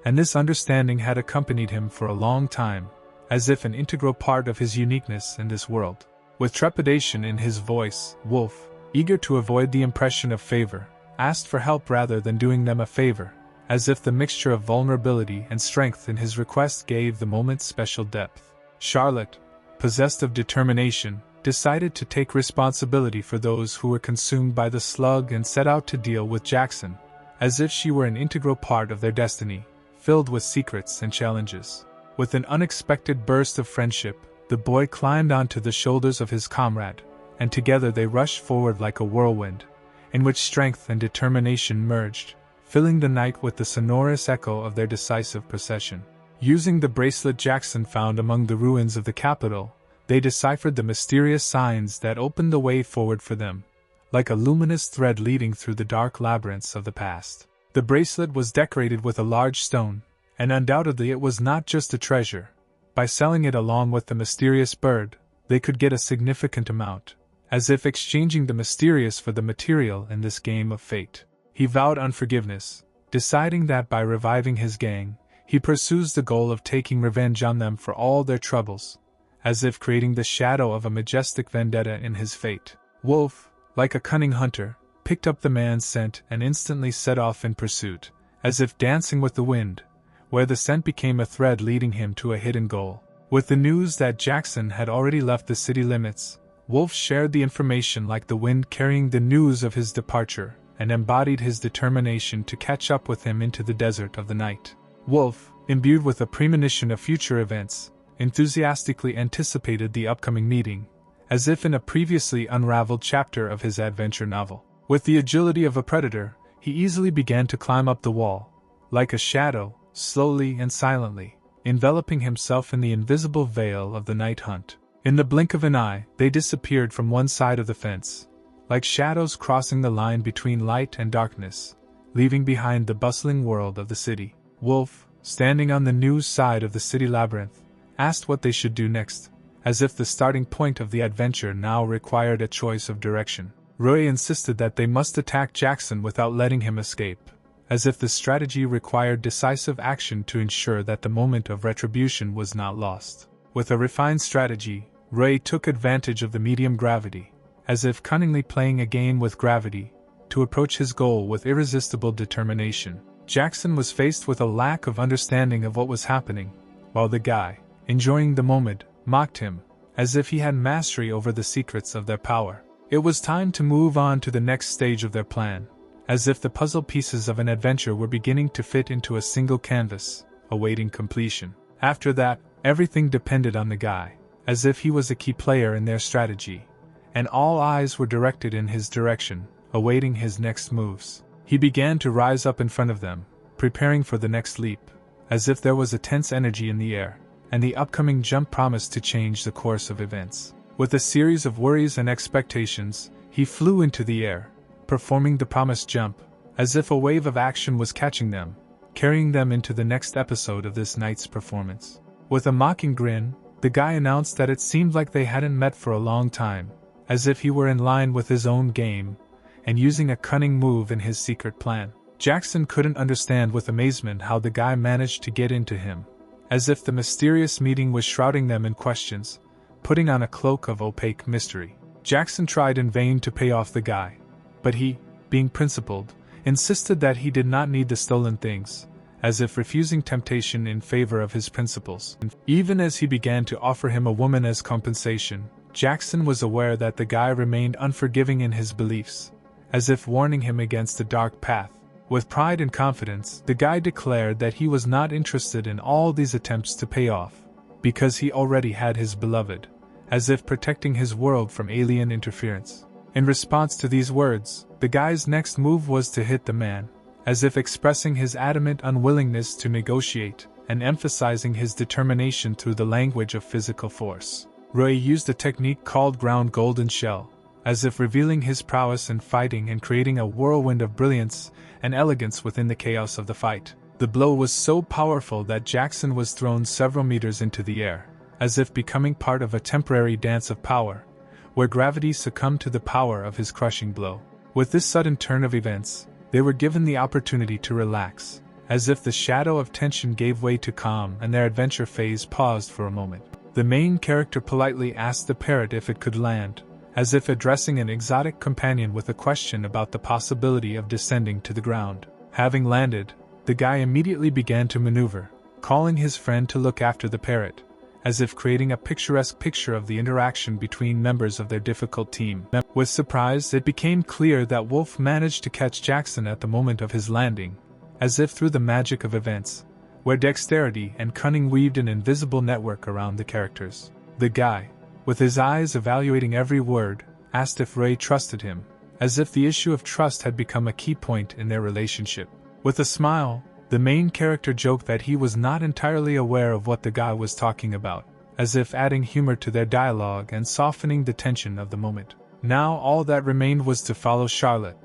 and this understanding had accompanied him for a long time, as if an integral part of his uniqueness in this world. With trepidation in his voice, Wolf, eager to avoid the impression of favor, asked for help rather than doing them a favor, as if the mixture of vulnerability and strength in his request gave the moment special depth. Charlotte, possessed of determination, decided to take responsibility for those who were consumed by the slug and set out to deal with Jackson, as if she were an integral part of their destiny, filled with secrets and challenges. With an unexpected burst of friendship, the boy climbed onto the shoulders of his comrade, and together they rushed forward like a whirlwind, in which strength and determination merged, filling the night with the sonorous echo of their decisive procession. Using the bracelet Jackson found among the ruins of the capital, they deciphered the mysterious signs that opened the way forward for them, like a luminous thread leading through the dark labyrinths of the past. The bracelet was decorated with a large stone, and undoubtedly it was not just a treasure. By selling it along with the mysterious bird, they could get a significant amount, as if exchanging the mysterious for the material in this game of fate. He vowed unforgiveness, deciding that by reviving his gang, he pursues the goal of taking revenge on them for all their troubles, as if creating the shadow of a majestic vendetta in his fate. Wolf, like a cunning hunter, picked up the man's scent and instantly set off in pursuit, as if dancing with the wind, where the scent became a thread leading him to a hidden goal. With the news that Jackson had already left the city limits, Wolf shared the information like the wind carrying the news of his departure, and embodied his determination to catch up with him into the desert of the night. Wolf, imbued with a premonition of future events, enthusiastically anticipated the upcoming meeting, as if in a previously unraveled chapter of his adventure novel. With the agility of a predator, he easily began to climb up the wall, like a shadow, slowly and silently, enveloping himself in the invisible veil of the night hunt. In the blink of an eye, they disappeared from one side of the fence, like shadows crossing the line between light and darkness, leaving behind the bustling world of the city. Wolf, standing on the news side of the city labyrinth, asked what they should do next, as if the starting point of the adventure now required a choice of direction. Rui insisted that they must attack Jackson without letting him escape, as if the strategy required decisive action to ensure that the moment of retribution was not lost. With a refined strategy, Rui took advantage of the medium gravity, as if cunningly playing a game with gravity, to approach his goal with irresistible determination. Jackson was faced with a lack of understanding of what was happening, while the guy, enjoying the moment, mocked him, as if he had mastery over the secrets of their power. It was time to move on to the next stage of their plan, as if the puzzle pieces of an adventure were beginning to fit into a single canvas, awaiting completion. After that, everything depended on the guy, as if he was a key player in their strategy, and all eyes were directed in his direction, awaiting his next moves. He began to rise up in front of them, preparing for the next leap, as if there was a tense energy in the air, and the upcoming jump promised to change the course of events. With a series of worries and expectations, he flew into the air, performing the promised jump, as if a wave of action was catching them, carrying them into the next episode of this night's performance. With a mocking grin, the guy announced that it seemed like they hadn't met for a long time, as if he were in line with his own game, and using a cunning move in his secret plan. Jackson couldn't understand with amazement how the guy managed to get into him, as if the mysterious meeting was shrouding them in questions, putting on a cloak of opaque mystery. Jackson tried in vain to pay off the guy, but he, being principled, insisted that he did not need the stolen things, as if refusing temptation in favor of his principles. Even as he began to offer him a woman as compensation, Jackson was aware that the guy remained unforgiving in his beliefs, as if warning him against a dark path. With pride and confidence, the guy declared that he was not interested in all these attempts to pay off, because he already had his beloved, as if protecting his world from alien interference. In response to these words, the guy's next move was to hit the man, as if expressing his adamant unwillingness to negotiate, and emphasizing his determination through the language of physical force. Rui used a technique called ground golden shell, as if revealing his prowess in fighting and creating a whirlwind of brilliance and elegance within the chaos of the fight. The blow was so powerful that Jackson was thrown several meters into the air, as if becoming part of a temporary dance of power, where gravity succumbed to the power of his crushing blow. With this sudden turn of events, they were given the opportunity to relax, as if the shadow of tension gave way to calm and their adventure phase paused for a moment. The main character politely asked the parrot if it could land, as if addressing an exotic companion with a question about the possibility of descending to the ground. Having landed, the guy immediately began to maneuver, calling his friend to look after the parrot, as if creating a picturesque picture of the interaction between members of their difficult team. With surprise, it became clear that Wolf managed to catch Jackson at the moment of his landing, as if through the magic of events, where dexterity and cunning weaved an invisible network around the characters. The guy, with his eyes evaluating every word, asked if Ray trusted him, as if the issue of trust had become a key point in their relationship. With a smile, the main character joked that he was not entirely aware of what the guy was talking about, as if adding humor to their dialogue and softening the tension of the moment. Now all that remained was to follow Charlotte,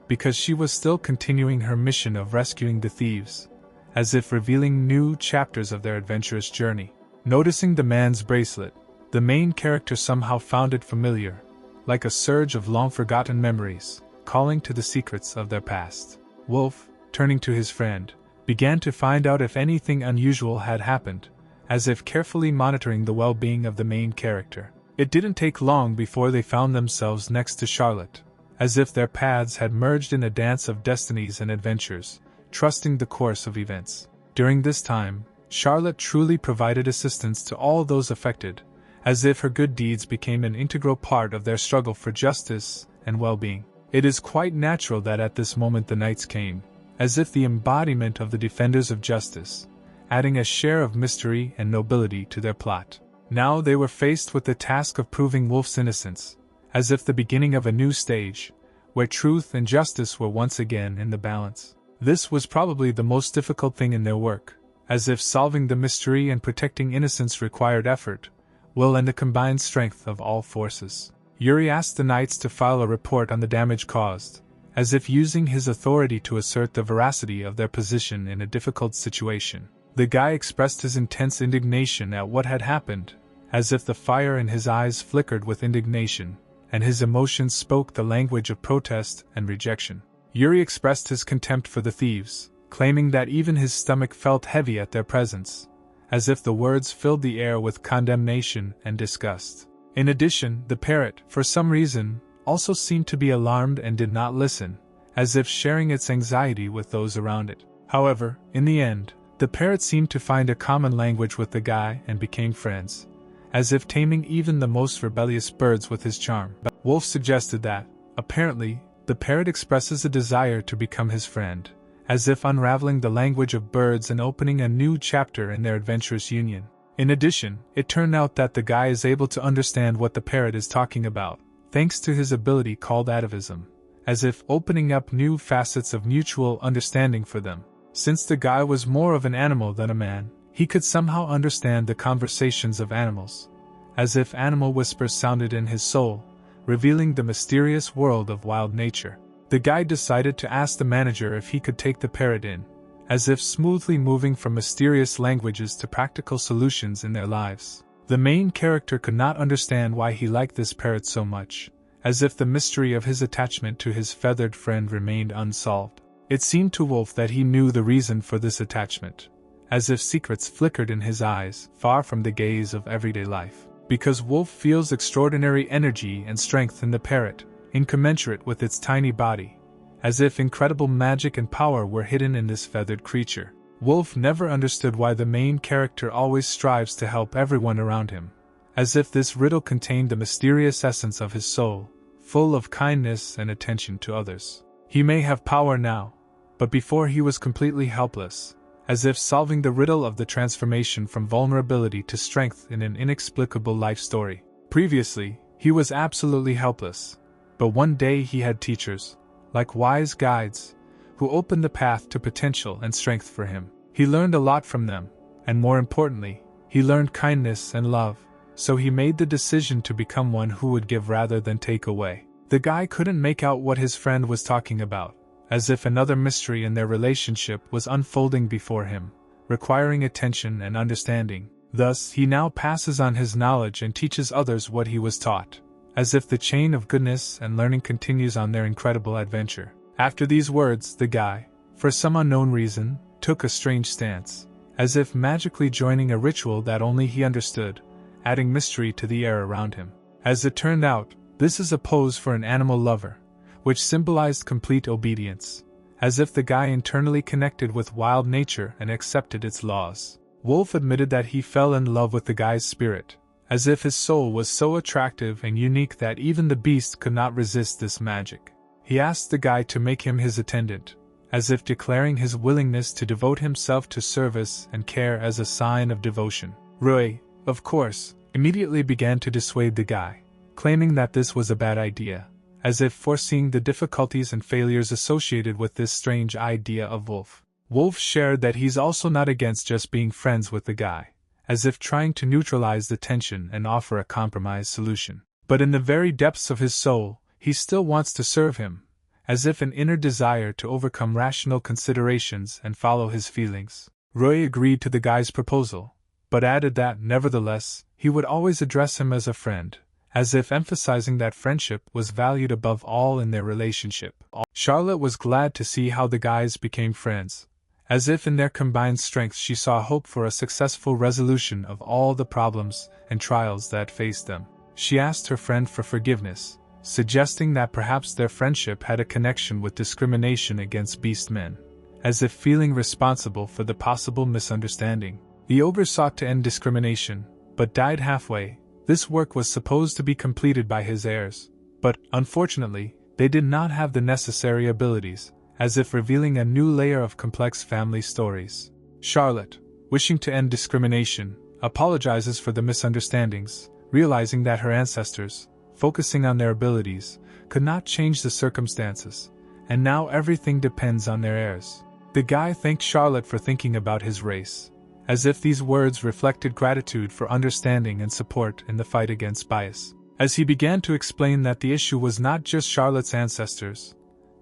because she was still continuing her mission of rescuing the thieves, as if revealing new chapters of their adventurous journey. Noticing the man's bracelet, the main character somehow found it familiar, like a surge of long-forgotten memories, calling to the secrets of their past. Wolf, turning to his friend, began to find out if anything unusual had happened, as if carefully monitoring the well-being of the main character. It didn't take long before they found themselves next to Charlotte, as if their paths had merged in a dance of destinies and adventures, trusting the course of events. During this time, Charlotte truly provided assistance to all those affected, as if her good deeds became an integral part of their struggle for justice and well-being. It is quite natural that at this moment the knights came, as if the embodiment of the defenders of justice, adding a share of mystery and nobility to their plot. Now they were faced with the task of proving Wolf's innocence, as if the beginning of a new stage, where truth and justice were once again in the balance. This was probably the most difficult thing in their work, as if solving the mystery and protecting innocence required effort, will and the combined strength of all forces. Yuri asked the knights to file a report on the damage caused, as if using his authority to assert the veracity of their position in a difficult situation. The guy expressed his intense indignation at what had happened, as if the fire in his eyes flickered with indignation, and his emotions spoke the language of protest and rejection. Yuri expressed his contempt for the thieves, claiming that even his stomach felt heavy at their presence, as if the words filled the air with condemnation and disgust. In addition, the parrot, for some reason, also seemed to be alarmed and did not listen, as if sharing its anxiety with those around it. However, in the end, the parrot seemed to find a common language with the guy and became friends, as if taming even the most rebellious birds with his charm. Wolf suggested that, apparently, the parrot expresses a desire to become his friend, as if unraveling the language of birds and opening a new chapter in their adventurous union. In addition, it turned out that the guy is able to understand what the parrot is talking about, thanks to his ability called atavism, as if opening up new facets of mutual understanding for them. Since the guy was more of an animal than a man, he could somehow understand the conversations of animals, as if animal whispers sounded in his soul, revealing the mysterious world of wild nature. The guy decided to ask the manager if he could take the parrot in, as if smoothly moving from mysterious languages to practical solutions in their lives. The main character could not understand why he liked this parrot so much, as if the mystery of his attachment to his feathered friend remained unsolved. It seemed to Wolf that he knew the reason for this attachment, as if secrets flickered in his eyes, far from the gaze of everyday life. Because Wolf feels extraordinary energy and strength in the parrot, incommensurate with its tiny body, as if incredible magic and power were hidden in this feathered creature. Wolf never understood why the main character always strives to help everyone around him, as if this riddle contained the mysterious essence of his soul, full of kindness and attention to others. He may have power now, but before he was completely helpless, as if solving the riddle of the transformation from vulnerability to strength in an inexplicable life story. Previously, he was absolutely helpless, but one day he had teachers, like wise guides, who opened the path to potential and strength for him. He learned a lot from them, and more importantly, he learned kindness and love, so he made the decision to become one who would give rather than take away. The guy couldn't make out what his friend was talking about, as if another mystery in their relationship was unfolding before him, requiring attention and understanding. Thus, he now passes on his knowledge and teaches others what he was taught, as if the chain of goodness and learning continues on their incredible adventure. After these words, the guy, for some unknown reason, took a strange stance, as if magically joining a ritual that only he understood, adding mystery to the air around him. As it turned out, this is a pose for an animal lover, which symbolized complete obedience, as if the guy internally connected with wild nature and accepted its laws. Wolf admitted that he fell in love with the guy's spirit, as if his soul was so attractive and unique that even the beast could not resist this magic. He asked the guy to make him his attendant, as if declaring his willingness to devote himself to service and care as a sign of devotion. Rui, of course, immediately began to dissuade the guy, claiming that this was a bad idea, as if foreseeing the difficulties and failures associated with this strange idea of Wolf. Wolf shared that he's also not against just being friends with the guy, as if trying to neutralize the tension and offer a compromise solution. But in the very depths of his soul, he still wants to serve him, as if an inner desire to overcome rational considerations and follow his feelings. Roy agreed to the guy's proposal, but added that, nevertheless, he would always address him as a friend, as if emphasizing that friendship was valued above all in their relationship. Charlotte was glad to see how the guys became friends, as if in their combined strength she saw hope for a successful resolution of all the problems and trials that faced them. She asked her friend for forgiveness, suggesting that perhaps their friendship had a connection with discrimination against beast men, as if feeling responsible for the possible misunderstanding. The ogre sought to end discrimination, but died halfway. This work was supposed to be completed by his heirs, but, unfortunately, they did not have the necessary abilities, as if revealing a new layer of complex family stories. Charlotte, wishing to end discrimination, apologizes for the misunderstandings, realizing that her ancestors, focusing on their abilities, could not change the circumstances, and now everything depends on their heirs. The guy thanked Charlotte for thinking about his race, as if these words reflected gratitude for understanding and support in the fight against bias. As he began to explain that the issue was not just Charlotte's ancestors,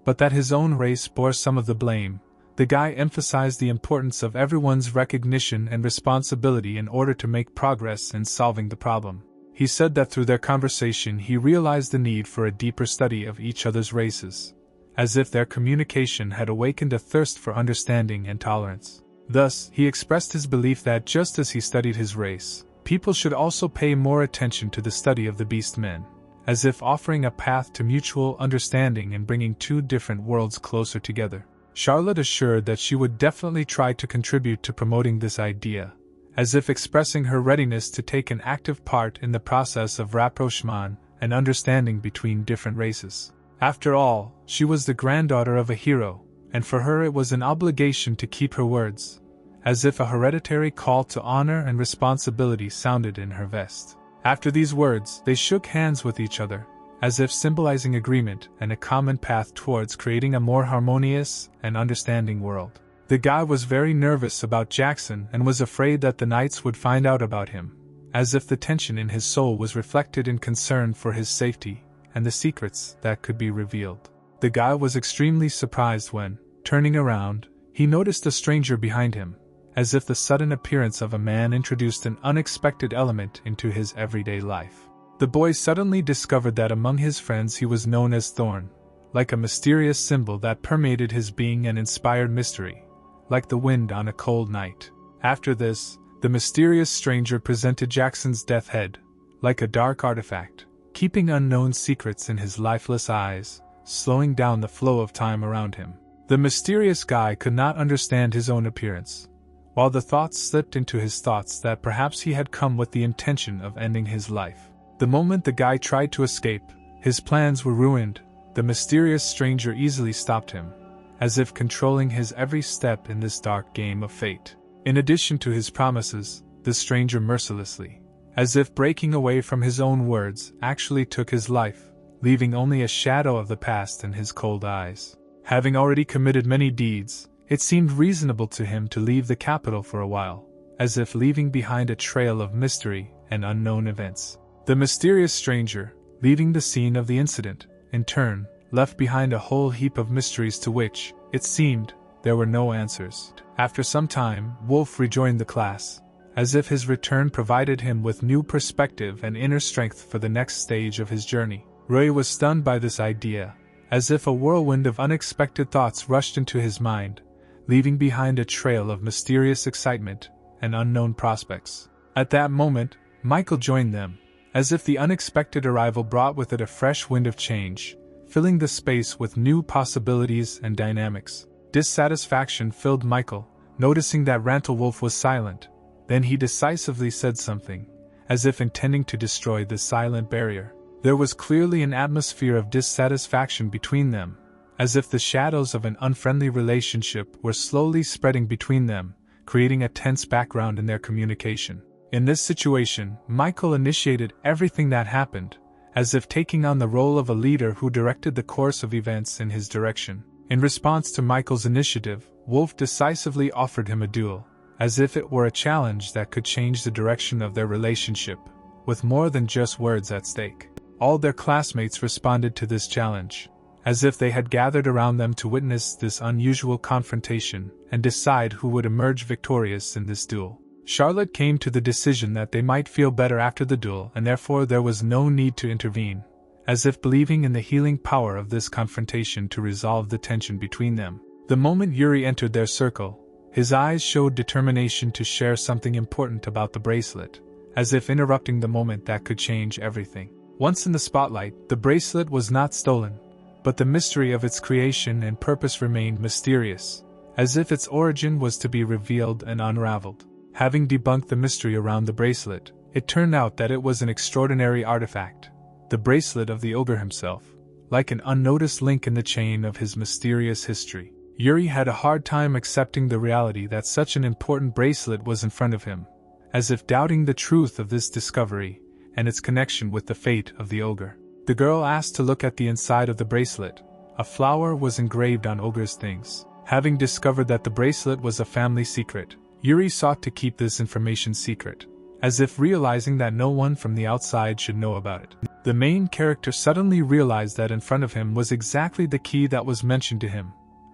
but that his own race bore some of the blame, the guy emphasized the importance of everyone's recognition and responsibility in order to make progress in solving the problem. He said that through their conversation he realized the need for a deeper study of each other's races, as if their communication had awakened a thirst for understanding and tolerance. Thus, he expressed his belief that just as he studied his race, people should also pay more attention to the study of the beast men, as if offering a path to mutual understanding and bringing two different worlds closer together. Charlotte assured that she would definitely try to contribute to promoting this idea, as if expressing her readiness to take an active part in the process of rapprochement and understanding between different races. After all, she was the granddaughter of a hero, and for her it was an obligation to keep her words, as if a hereditary call to honor and responsibility sounded in her vest. After these words, they shook hands with each other, as if symbolizing agreement and a common path towards creating a more harmonious and understanding world. The guy was very nervous about Jackson and was afraid that the Knights would find out about him, as if the tension in his soul was reflected in concern for his safety and the secrets that could be revealed. The guy was extremely surprised when, turning around, he noticed a stranger behind him, as if the sudden appearance of a man introduced an unexpected element into his everyday life. The boy suddenly discovered that among his friends he was known as Thorn, like a mysterious symbol that permeated his being and inspired mystery, like the wind on a cold night. After this, the mysterious stranger presented Jackson's death head, like a dark artifact, keeping unknown secrets in his lifeless eyes, slowing down the flow of time around him. The mysterious guy could not understand his own appearance, while the thoughts slipped into his thoughts that perhaps he had come with the intention of ending his life. The moment the guy tried to escape, his plans were ruined. The mysterious stranger easily stopped him, as if controlling his every step in this dark game of fate. In addition to his promises, the stranger mercilessly, as if breaking away from his own words, actually took his life, leaving only a shadow of the past in his cold eyes. Having already committed many deeds, it seemed reasonable to him to leave the capital for a while, as if leaving behind a trail of mystery and unknown events. The mysterious stranger, leaving the scene of the incident, in turn, left behind a whole heap of mysteries to which, it seemed, there were no answers. After some time, Wolf rejoined the class, as if his return provided him with new perspective and inner strength for the next stage of his journey. Rui was stunned by this idea, as if a whirlwind of unexpected thoughts rushed into his mind, leaving behind a trail of mysterious excitement and unknown prospects. At that moment, Michael joined them, as if the unexpected arrival brought with it a fresh wind of change, filling the space with new possibilities and dynamics. Dissatisfaction filled Michael, noticing that Rantelwolf was silent. Then he decisively said something, as if intending to destroy the silent barrier. There was clearly an atmosphere of dissatisfaction between them, as if the shadows of an unfriendly relationship were slowly spreading between them, creating a tense background in their communication. In this situation, Michael initiated everything that happened, as if taking on the role of a leader who directed the course of events in his direction. In response to Michael's initiative, Wolf decisively offered him a duel, as if it were a challenge that could change the direction of their relationship, with more than just words at stake. All their classmates responded to this challenge, as if they had gathered around them to witness this unusual confrontation and decide who would emerge victorious in this duel. Charlotte came to the decision that they might feel better after the duel and therefore there was no need to intervene, as if believing in the healing power of this confrontation to resolve the tension between them. The moment Yuri entered their circle, his eyes showed determination to share something important about the bracelet, as if interrupting the moment that could change everything. Once in the spotlight, the bracelet was not stolen, but the mystery of its creation and purpose remained mysterious, as if its origin was to be revealed and unraveled. Having debunked the mystery around the bracelet, it turned out that it was an extraordinary artifact, the bracelet of the ogre himself, like an unnoticed link in the chain of his mysterious history. Yuri had a hard time accepting the reality that such an important bracelet was in front of him, as if doubting the truth of this discovery and its connection with the fate of the ogre. The girl asked to look at the inside of the bracelet. A flower was engraved on ogre's things. Having discovered that the bracelet was a family secret, Yuri sought to keep this information secret, as if realizing that no one from the outside should know about it. The main character suddenly realized that in front of him was exactly the key that was mentioned to him,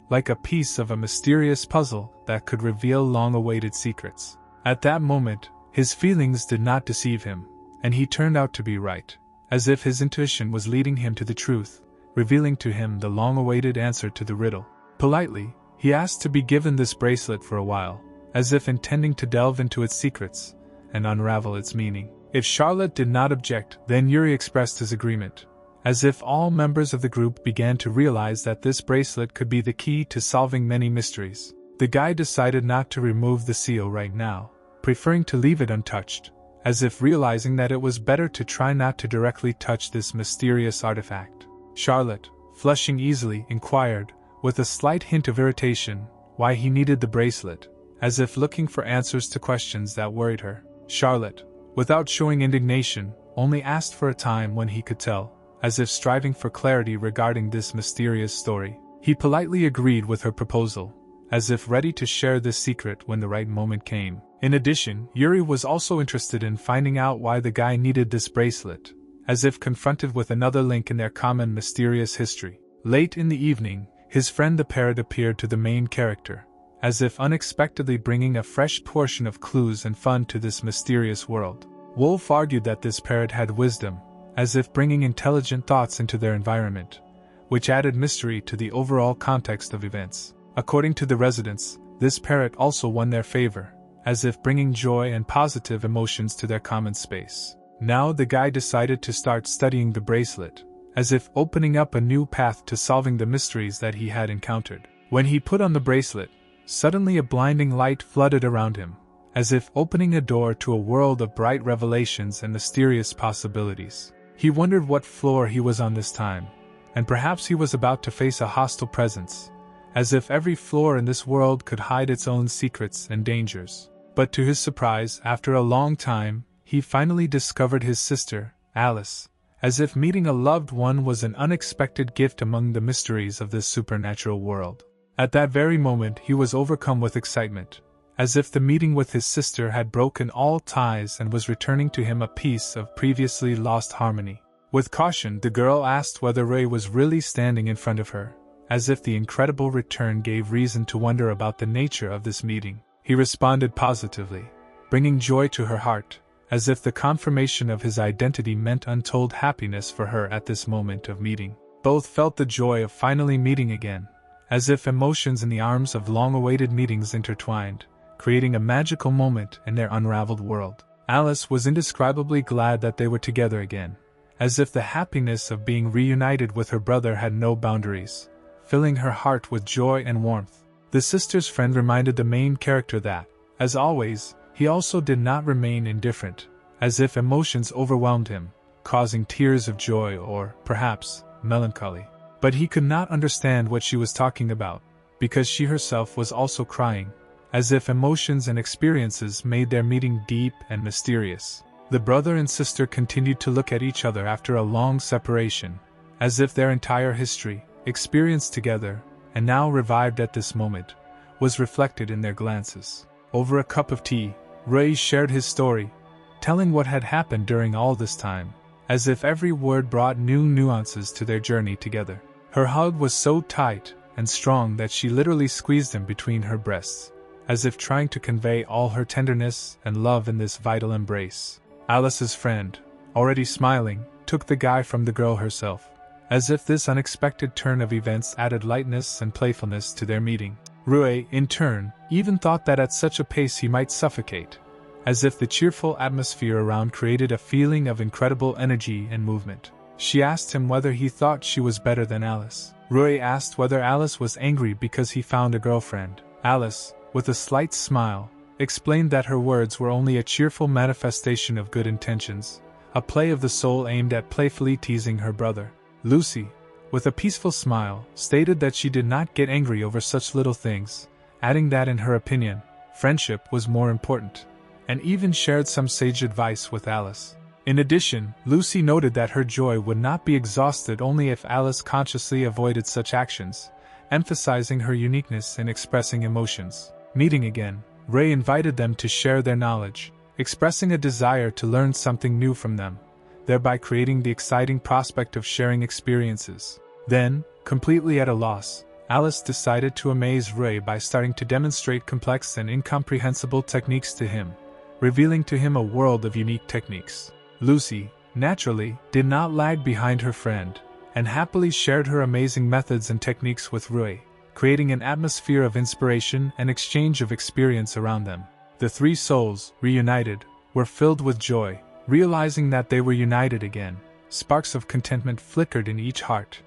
like a piece of a mysterious puzzle that could reveal long-awaited secrets. At that moment, his feelings did not deceive him, and he turned out to be right, as if his intuition was leading him to the truth, revealing to him the long-awaited answer to the riddle. Politely, he asked to be given this bracelet for a while, as if intending to delve into its secrets and unravel its meaning. If Charlotte did not object, then Yuri expressed his agreement, As if all members of the group began to realize that this bracelet could be the key to solving many mysteries. The guy decided not to remove the seal right now, preferring to leave it untouched, as if realizing that it was better to try not to directly touch this mysterious artifact. Charlotte, flushing easily, inquired, with a slight hint of irritation, why he needed the bracelet, as if looking for answers to questions that worried her. Charlotte, without showing indignation, only asked for a time when he could tell, as if striving for clarity regarding this mysterious story. He politely agreed with her proposal, as if ready to share this secret when the right moment came. In addition, Yuri was also interested in finding out why the guy needed this bracelet, as if confronted with another link in their common mysterious history. Late in the evening, his friend the parrot appeared to the main character, as if unexpectedly bringing a fresh portion of clues and fun to this mysterious world. Wolf argued that this parrot had wisdom, as if bringing intelligent thoughts into their environment, which added mystery to the overall context of events. According to the residents, this parrot also won their favor, as if bringing joy and positive emotions to their common space. Now the guy decided to start studying the bracelet, as if opening up a new path to solving the mysteries that he had encountered. When he put on the bracelet, suddenly a blinding light flooded around him, as if opening a door to a world of bright revelations and mysterious possibilities. He wondered what floor he was on this time, and perhaps he was about to face a hostile presence, as if every floor in this world could hide its own secrets and dangers. But to his surprise, after a long time, he finally discovered his sister, Alice, as if meeting a loved one was an unexpected gift among the mysteries of this supernatural world. At that very moment he was overcome with excitement, as if the meeting with his sister had broken all ties and was returning to him a piece of previously lost harmony. With caution, the girl asked whether Ray was really standing in front of her, as if the incredible return gave reason to wonder about the nature of this meeting. He responded positively, bringing joy to her heart, as if the confirmation of his identity meant untold happiness for her at this moment of meeting. Both felt the joy of finally meeting again, as if emotions in the arms of long-awaited meetings intertwined, creating a magical moment in their unraveled world. Alice was indescribably glad that they were together again, as if the happiness of being reunited with her brother had no boundaries, filling her heart with joy and warmth. The sister's friend reminded the main character that, as always, he also did not remain indifferent, as if emotions overwhelmed him, causing tears of joy or, perhaps, melancholy. But he could not understand what she was talking about, because she herself was also crying, as if emotions and experiences made their meeting deep and mysterious. The brother and sister continued to look at each other after a long separation, as if their entire history, experienced together, and now revived at this moment, was reflected in their glances. Over a cup of tea, Ray shared his story, telling what had happened during all this time, as if every word brought new nuances to their journey together. Her hug was so tight and strong that she literally squeezed him between her breasts, as if trying to convey all her tenderness and love in this vital embrace. Alice's friend, already smiling, took the guy from the girl herself, as if this unexpected turn of events added lightness and playfulness to their meeting. Rui, in turn, even thought that at such a pace he might suffocate, as if the cheerful atmosphere around created a feeling of incredible energy and movement. She asked him whether he thought she was better than Alice. Rui asked whether Alice was angry because he found a girlfriend. Alice, with a slight smile, explained that her words were only a cheerful manifestation of good intentions, a play of the soul aimed at playfully teasing her brother. Lucy, with a peaceful smile, stated that she did not get angry over such little things, adding that in her opinion, friendship was more important, and even shared some sage advice with Alice. In addition, Lucy noted that her joy would not be exhausted only if Alice consciously avoided such actions, emphasizing her uniqueness in expressing emotions. Meeting again, Ray invited them to share their knowledge, expressing a desire to learn something new from them, thereby creating the exciting prospect of sharing experiences. Then, completely at a loss, Alice decided to amaze Ray by starting to demonstrate complex and incomprehensible techniques to him, revealing to him a world of unique techniques. Lucy, naturally, did not lag behind her friend, and happily shared her amazing methods and techniques with Ray, creating an atmosphere of inspiration and exchange of experience around them. The three souls, reunited, were filled with joy, realizing that they were united again, Sparks of contentment flickered in each heart,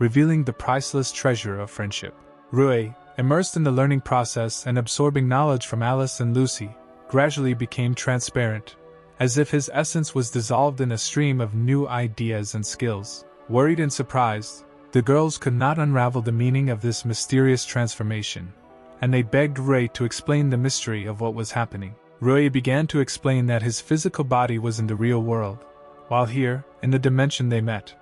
revealing the priceless treasure of friendship. Rui, immersed in the learning process and absorbing knowledge from Alice and Lucy, gradually became transparent, as if his essence was dissolved in a stream of new ideas and skills. Worried and surprised, the girls could not unravel the meaning of this mysterious transformation, and they begged Rui to explain the mystery of what was happening. Rui began to explain that his physical body was in the real world, while here, in the dimension they met,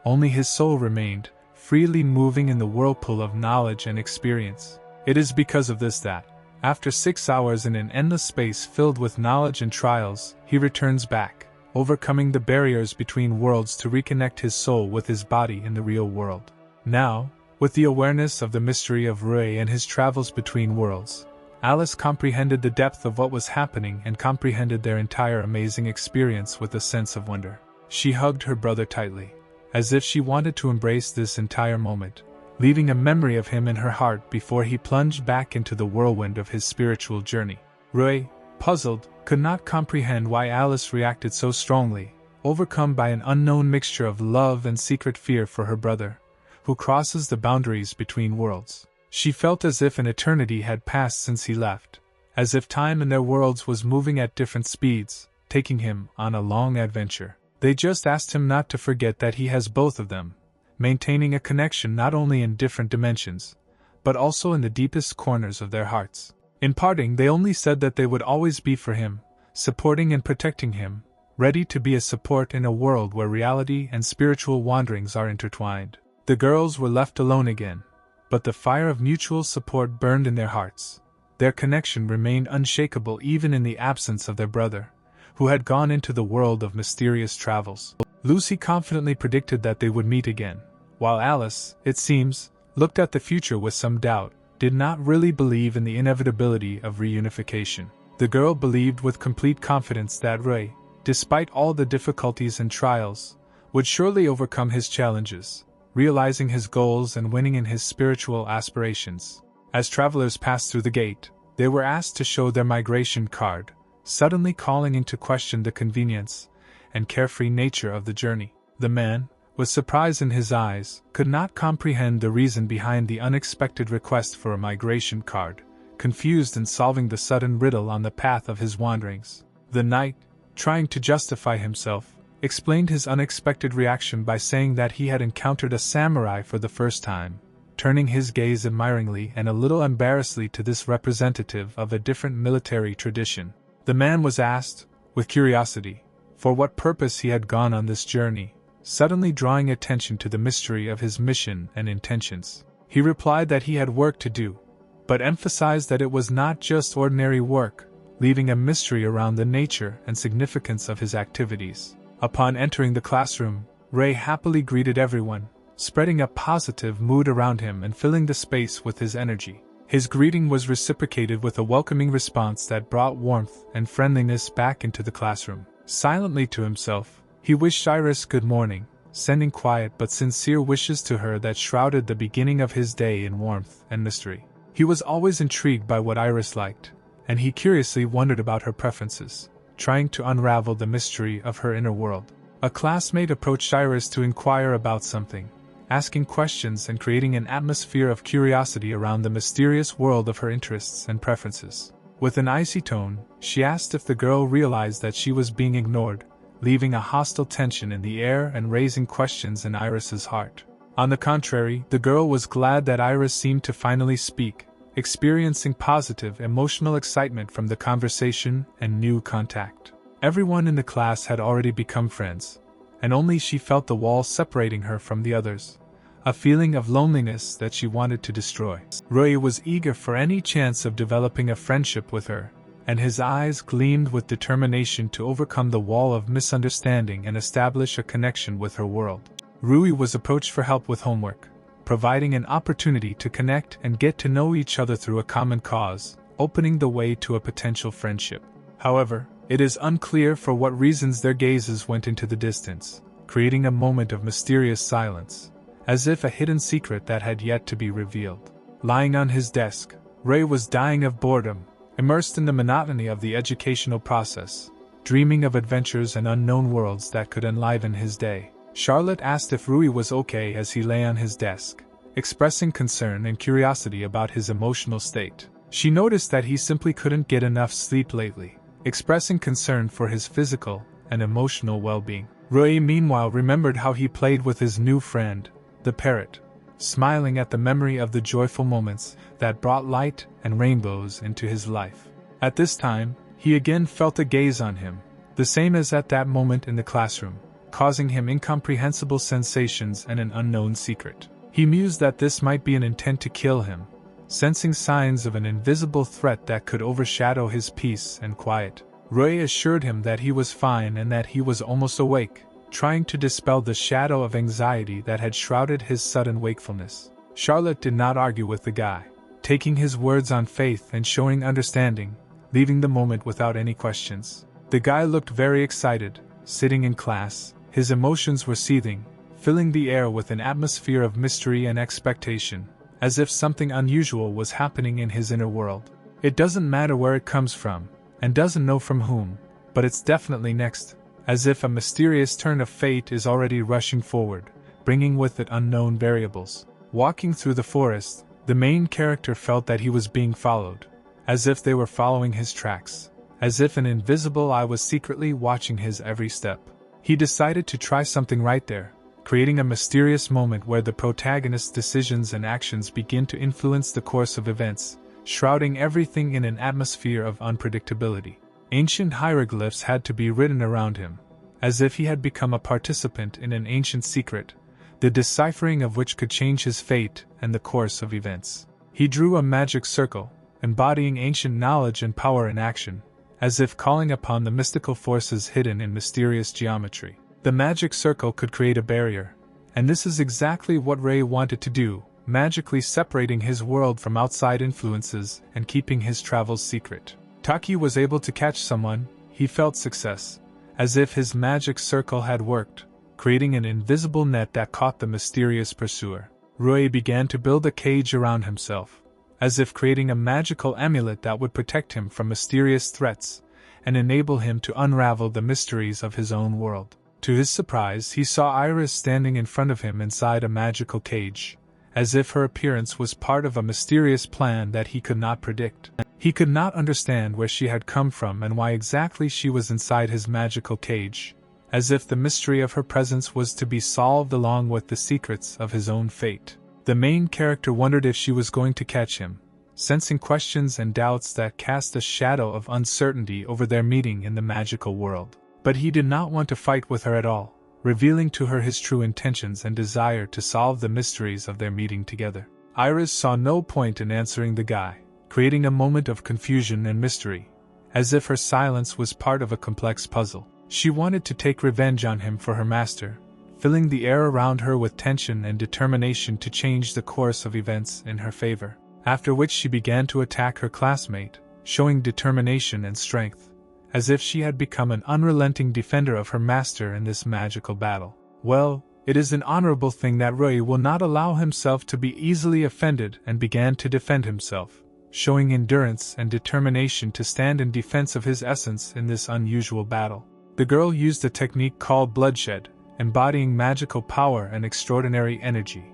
only his soul remained, freely moving in the whirlpool of knowledge and experience. It is because of this that, after 6 hours in an endless space filled with knowledge and trials, he returns back, overcoming the barriers between worlds to reconnect his soul with his body in the real world. Now, with the awareness of the mystery of Rui and his travels between worlds, Alice comprehended the depth of what was happening and comprehended their entire amazing experience with a sense of wonder. She hugged her brother tightly, as if she wanted to embrace this entire moment, leaving a memory of him in her heart before he plunged back into the whirlwind of his spiritual journey. Rui, puzzled, could not comprehend why Alice reacted so strongly, overcome by an unknown mixture of love and secret fear for her brother, who crosses the boundaries between worlds. She felt as if an eternity had passed since he left, as if time in their worlds was moving at different speeds, taking him on a long adventure. They just asked him not to forget that he has both of them, maintaining a connection not only in different dimensions, but also in the deepest corners of their hearts. In parting, they only said that they would always be for him, supporting and protecting him, ready to be a support in a world where reality and spiritual wanderings are intertwined. The girls were left alone again, but the fire of mutual support burned in their hearts. Their connection remained unshakable even in the absence of their brother, who had gone into the world of mysterious travels. Lucy confidently predicted that they would meet again, while Alice, it seems, looked at the future with some doubt, did not really believe in the inevitability of reunification. The girl believed with complete confidence that Rui, despite all the difficulties and trials, would surely overcome his challenges, realizing his goals and winning in his spiritual aspirations. As travelers passed through the gate, they were asked to show their migration card, suddenly calling into question the convenience and carefree nature of the journey. The man, with surprise in his eyes, could not comprehend the reason behind the unexpected request for a migration card, confused in solving the sudden riddle on the path of his wanderings. The knight, trying to justify himself, explained his unexpected reaction by saying that he had encountered a samurai for the first time, turning his gaze admiringly and a little embarrassedly to this representative of a different military tradition. The man was asked, with curiosity, for what purpose he had gone on this journey, suddenly drawing attention to the mystery of his mission and intentions. He replied that he had work to do, but emphasized that it was not just ordinary work, leaving a mystery around the nature and significance of his activities. Upon entering the classroom, Rui happily greeted everyone, spreading a positive mood around him and filling the space with his energy. His greeting was reciprocated with a welcoming response that brought warmth and friendliness back into the classroom. Silently to himself, he wished Iris good morning, sending quiet but sincere wishes to her that shrouded the beginning of his day in warmth and mystery. He was always intrigued by what Iris liked, and he curiously wondered about her preferences, trying to unravel the mystery of her inner world. A classmate approached Iris to inquire about something, asking questions and creating an atmosphere of curiosity around the mysterious world of her interests and preferences. With an icy tone, she asked if the girl realized that she was being ignored, leaving a hostile tension in the air and raising questions in Iris's heart. On the contrary, the girl was glad that Iris seemed to finally speak, experiencing positive emotional excitement from the conversation and new contact. Everyone in the class had already become friends, and only she felt the wall separating her from the others, a feeling of loneliness that she wanted to destroy. Rui was eager for any chance of developing a friendship with her, and his eyes gleamed with determination to overcome the wall of misunderstanding and establish a connection with her world. Rui was approached for help with homework, providing an opportunity to connect and get to know each other through a common cause, opening the way to a potential friendship. However, it is unclear for what reasons their gazes went into the distance, creating a moment of mysterious silence, as if a hidden secret that had yet to be revealed. Lying on his desk, Rui was dying of boredom, immersed in the monotony of the educational process, dreaming of adventures and unknown worlds that could enliven his day. Charlotte asked if Rui was okay as he lay on his desk, expressing concern and curiosity about his emotional state. She noticed that he simply couldn't get enough sleep lately, expressing concern for his physical and emotional well-being. Rui meanwhile remembered how he played with his new friend, the parrot, smiling at the memory of the joyful moments that brought light and rainbows into his life. At this time, he again felt a gaze on him, the same as at that moment in the classroom, causing him incomprehensible sensations and an unknown secret. He mused that this might be an intent to kill him, sensing signs of an invisible threat that could overshadow his peace and quiet. Rui assured him that he was fine and that he was almost awake, trying to dispel the shadow of anxiety that had shrouded his sudden wakefulness. Charlotte did not argue with the guy, taking his words on faith and showing understanding, leaving the moment without any questions. The guy looked very excited, sitting in class, his emotions were seething, filling the air with an atmosphere of mystery and expectation, as if something unusual was happening in his inner world. It doesn't matter where it comes from, and doesn't know from whom, but it's definitely next, as if a mysterious turn of fate is already rushing forward, bringing with it unknown variables. Walking through the forest, the main character felt that he was being followed, as if they were following his tracks, as if an invisible eye was secretly watching his every step. He decided to try something right there, creating a mysterious moment where the protagonist's decisions and actions begin to influence the course of events, shrouding everything in an atmosphere of unpredictability. Ancient hieroglyphs had to be written around him, as if he had become a participant in an ancient secret, the deciphering of which could change his fate and the course of events. He drew a magic circle, embodying ancient knowledge and power in action, as if calling upon the mystical forces hidden in mysterious geometry. The magic circle could create a barrier, and this is exactly what Ray wanted to do, magically separating his world from outside influences and keeping his travels secret. Taki was able to catch someone. He felt success, as if his magic circle had worked, creating an invisible net that caught the mysterious pursuer. Rui began to build a cage around himself, as if creating a magical amulet that would protect him from mysterious threats and enable him to unravel the mysteries of his own world. To his surprise, he saw Iris standing in front of him inside a magical cage, as if her appearance was part of a mysterious plan that he could not predict. He could not understand where she had come from and why exactly she was inside his magical cage, as if the mystery of her presence was to be solved along with the secrets of his own fate. The main character wondered if she was going to catch him, sensing questions and doubts that cast a shadow of uncertainty over their meeting in the magical world. But he did not want to fight with her at all, revealing to her his true intentions and desire to solve the mysteries of their meeting together. Iris saw no point in answering the guy, creating a moment of confusion and mystery, as if her silence was part of a complex puzzle. She wanted to take revenge on him for her master, filling the air around her with tension and determination to change the course of events in her favor. After which she began to attack her classmate, showing determination and strength, as if she had become an unrelenting defender of her master in this magical battle. Well, it is an honorable thing that Rui will not allow himself to be easily offended and began to defend himself, showing endurance and determination to stand in defense of his essence in this unusual battle. The girl used a technique called bloodshed, embodying magical power and extraordinary energy,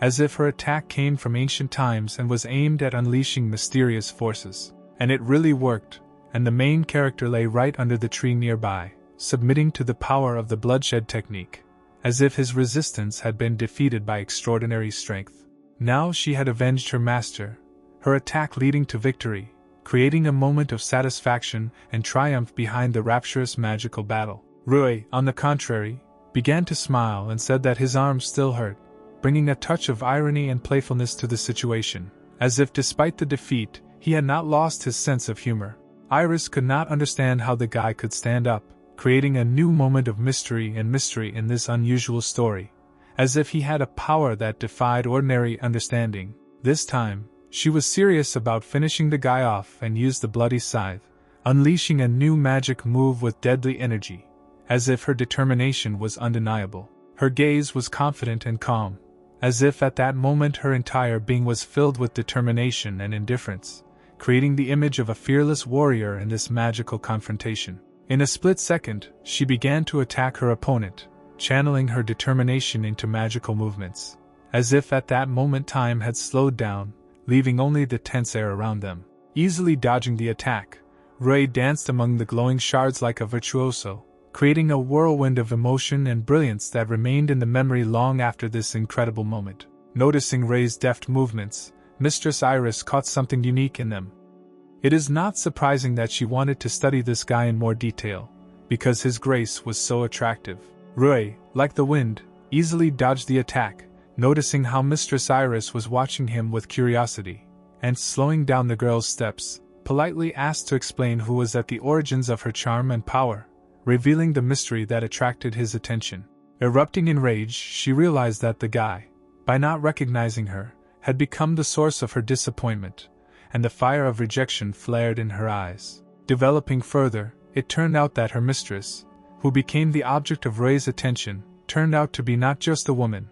as if her attack came from ancient times and was aimed at unleashing mysterious forces. And it really worked, and the main character lay right under the tree nearby, submitting to the power of the bloodshed technique, as if his resistance had been defeated by extraordinary strength. Now she had avenged her master, her attack leading to victory, creating a moment of satisfaction and triumph behind the rapturous magical battle. Rui, on the contrary, began to smile and said that his arm still hurt, bringing a touch of irony and playfulness to the situation, as if despite the defeat, he had not lost his sense of humor. Iris could not understand how the guy could stand up, creating a new moment of mystery in this unusual story, as if he had a power that defied ordinary understanding. This time, she was serious about finishing the guy off and used the bloody scythe, unleashing a new magic move with deadly energy, as if her determination was undeniable. Her gaze was confident and calm, as if at that moment her entire being was filled with determination and indifference, creating the image of a fearless warrior in this magical confrontation. In a split second, she began to attack her opponent, channeling her determination into magical movements. As if at that moment time had slowed down, leaving only the tense air around them. Easily dodging the attack, Rui danced among the glowing shards like a virtuoso, creating a whirlwind of emotion and brilliance that remained in the memory long after this incredible moment. Noticing Rui's deft movements, Mistress Iris caught something unique in them. It is not surprising that she wanted to study this guy in more detail, because his grace was so attractive. Rui, like the wind, easily dodged the attack, noticing how Mistress Iris was watching him with curiosity, and slowing down the girl's steps, politely asked to explain who was at the origins of her charm and power, revealing the mystery that attracted his attention. Erupting in rage, she realized that the guy, by not recognizing her, had become the source of her disappointment, and the fire of rejection flared in her eyes. Developing further, it turned out that her mistress, who became the object of Rui's attention, turned out to be not just a woman,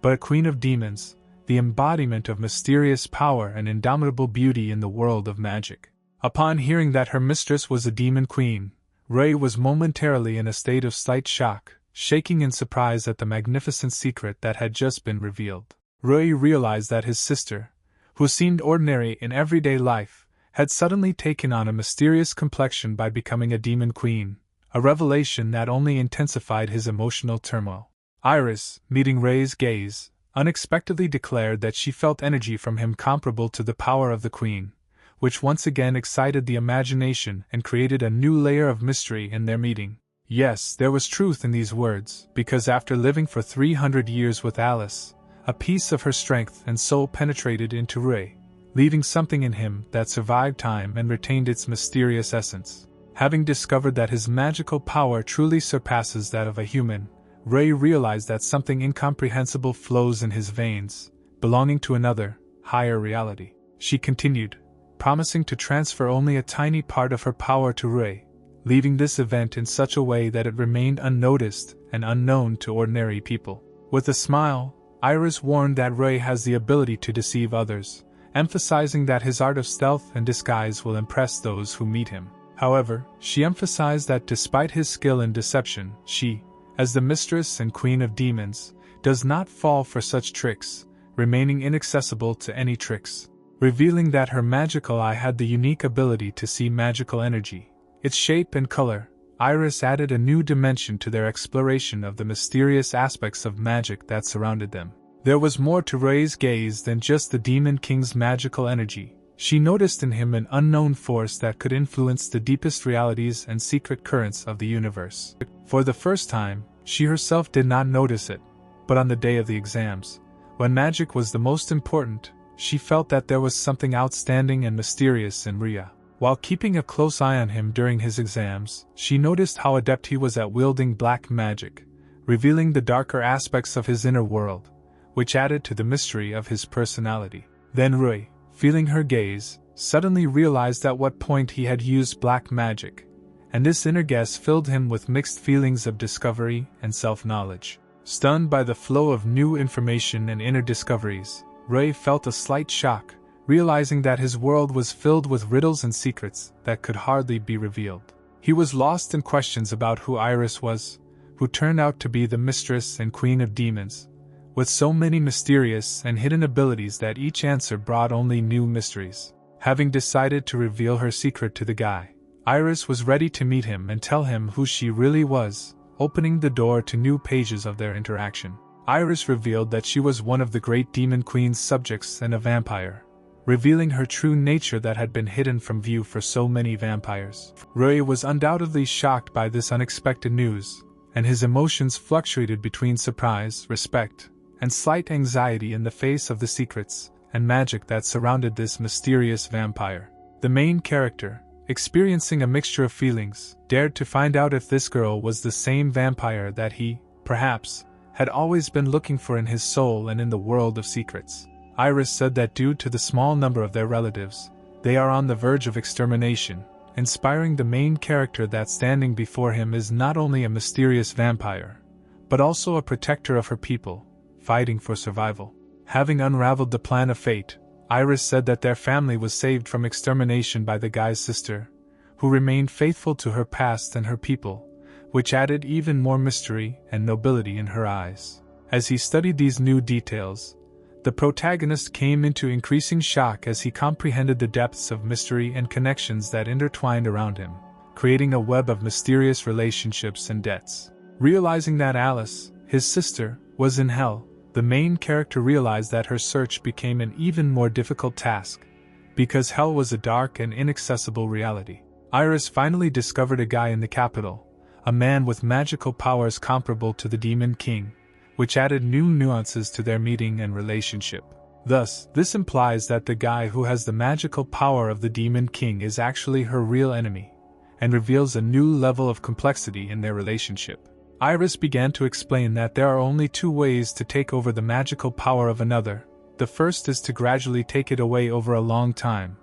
but a queen of demons, the embodiment of mysterious power and indomitable beauty in the world of magic. Upon hearing that her mistress was a demon queen, Rui was momentarily in a state of slight shock, shaking in surprise at the magnificent secret that had just been revealed. Rui realized that his sister, who seemed ordinary in everyday life, had suddenly taken on a mysterious complexion by becoming a demon queen, a revelation that only intensified his emotional turmoil. Iris, meeting Rui's gaze, unexpectedly declared that she felt energy from him comparable to the power of the queen, which once again excited the imagination and created a new layer of mystery in their meeting. Yes, there was truth in these words, because after living for 300 years with Alice, a piece of her strength and soul penetrated into Rui, leaving something in him that survived time and retained its mysterious essence. Having discovered that his magical power truly surpasses that of a human, Rui realized that something incomprehensible flows in his veins, belonging to another, higher reality. She continued, promising to transfer only a tiny part of her power to Rui, leaving this event in such a way that it remained unnoticed and unknown to ordinary people. With a smile, Iris warned that Rui has the ability to deceive others, emphasizing that his art of stealth and disguise will impress those who meet him. However, she emphasized that despite his skill in deception, she, as the mistress and queen of demons, does not fall for such tricks, remaining inaccessible to any tricks. Revealing that her magical eye had the unique ability to see magical energy, its shape and color, Iris added a new dimension to their exploration of the mysterious aspects of magic that surrounded them. There was more to Rui's gaze than just the Demon King's magical energy. She noticed in him an unknown force that could influence the deepest realities and secret currents of the universe. For the first time, she herself did not notice it, but on the day of the exams, when magic was the most important, she felt that there was something outstanding and mysterious in Rui. While keeping a close eye on him during his exams, she noticed how adept he was at wielding black magic, revealing the darker aspects of his inner world, which added to the mystery of his personality. Then Rui, feeling her gaze, suddenly realized at what point he had used black magic, and this inner guess filled him with mixed feelings of discovery and self-knowledge. Stunned by the flow of new information and inner discoveries, Rui felt a slight shock, realizing that his world was filled with riddles and secrets that could hardly be revealed. He was lost in questions about who Iris was, who turned out to be the mistress and queen of demons, with so many mysterious and hidden abilities that each answer brought only new mysteries. Having decided to reveal her secret to the guy, Iris was ready to meet him and tell him who she really was, opening the door to new pages of their interaction. Iris revealed that she was one of the great demon queen's subjects and a vampire, revealing her true nature that had been hidden from view for so many vampires. Rui was undoubtedly shocked by this unexpected news, and his emotions fluctuated between surprise, respect, and slight anxiety in the face of the secrets and magic that surrounded this mysterious vampire. The main character, experiencing a mixture of feelings, dared to find out if this girl was the same vampire that he, perhaps, had always been looking for in his soul and in the world of secrets. Iris said that due to the small number of their relatives, they are on the verge of extermination, inspiring the main character that standing before him is not only a mysterious vampire, but also a protector of her people, fighting for survival. Having unraveled the plan of fate, Iris said that their family was saved from extermination by the guy's sister, who remained faithful to her past and her people, which added even more mystery and nobility in her eyes. As he studied these new details, the protagonist came into increasing shock as he comprehended the depths of mystery and connections that intertwined around him, creating a web of mysterious relationships and debts. Realizing that Alice, his sister, was in hell, the main character realized that her search became an even more difficult task, because hell was a dark and inaccessible reality. Iris finally discovered a guy in the capital, a man with magical powers comparable to the Demon King, which added new nuances to their meeting and relationship. Thus, this implies that the guy who has the magical power of the Demon King is actually her real enemy, and reveals a new level of complexity in their relationship. Iris began to explain that there are only two ways to take over the magical power of another. The first is to gradually take it away over a long time,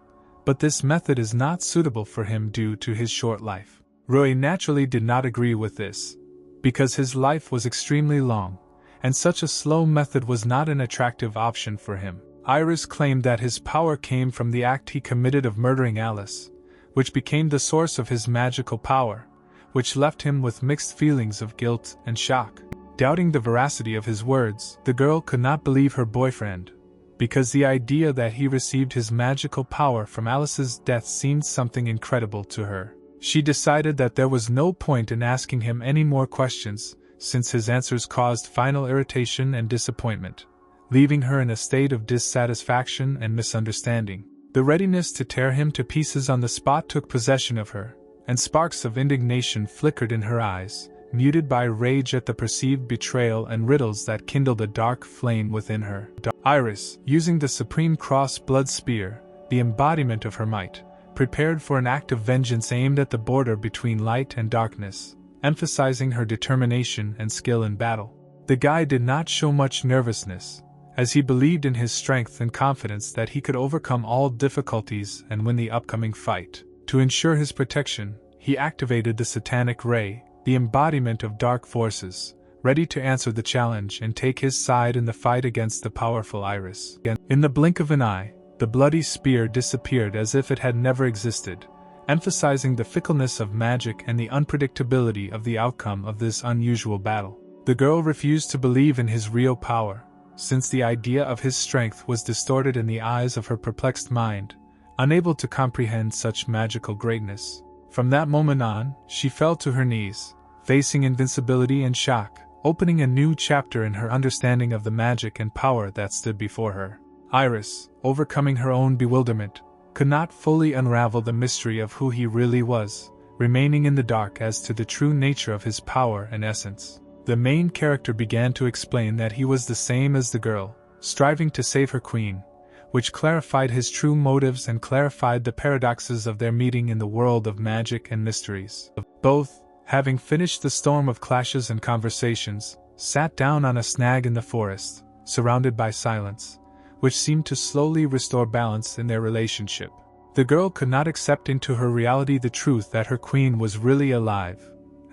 but this method is not suitable for him due to his short life. Rui naturally did not agree with this, because his life was extremely long, and such a slow method was not an attractive option for him. Iris claimed that his power came from the act he committed of murdering Alice, which became the source of his magical power, which left him with mixed feelings of guilt and shock. Doubting the veracity of his words, the girl could not believe her boyfriend, because the idea that he received his magical power from Alice's death seemed something incredible to her. She decided that there was no point in asking him any more questions, since his answers caused final irritation and disappointment, leaving her in a state of dissatisfaction and misunderstanding. The readiness to tear him to pieces on the spot took possession of her, and sparks of indignation flickered in her eyes, muted by rage at the perceived betrayal and riddles that kindled a dark flame within her. Iris, using the Supreme Cross blood spear, the embodiment of her might, prepared for an act of vengeance aimed at the border between light and darkness, emphasizing her determination and skill in battle. The guy did not show much nervousness, as he believed in his strength and confidence that he could overcome all difficulties and win the upcoming fight. To ensure his protection, he activated the Satanic Ray, the embodiment of dark forces, ready to answer the challenge and take his side in the fight against the powerful Iris. In the blink of an eye, the bloody spear disappeared as if it had never existed, emphasizing the fickleness of magic and the unpredictability of the outcome of this unusual battle. The girl refused to believe in his real power, since the idea of his strength was distorted in the eyes of her perplexed mind, unable to comprehend such magical greatness. From that moment on, she fell to her knees, facing invincibility and shock, opening a new chapter in her understanding of the magic and power that stood before her. Iris, overcoming her own bewilderment, could not fully unravel the mystery of who he really was, remaining in the dark as to the true nature of his power and essence. The main character began to explain that he was the same as the girl, striving to save her queen, which clarified his true motives and clarified the paradoxes of their meeting in the world of magic and mysteries. Both, having finished the storm of clashes and conversations, sat down on a snag in the forest, surrounded by silence, which seemed to slowly restore balance in their relationship. The girl could not accept into her reality the truth that her queen was really alive,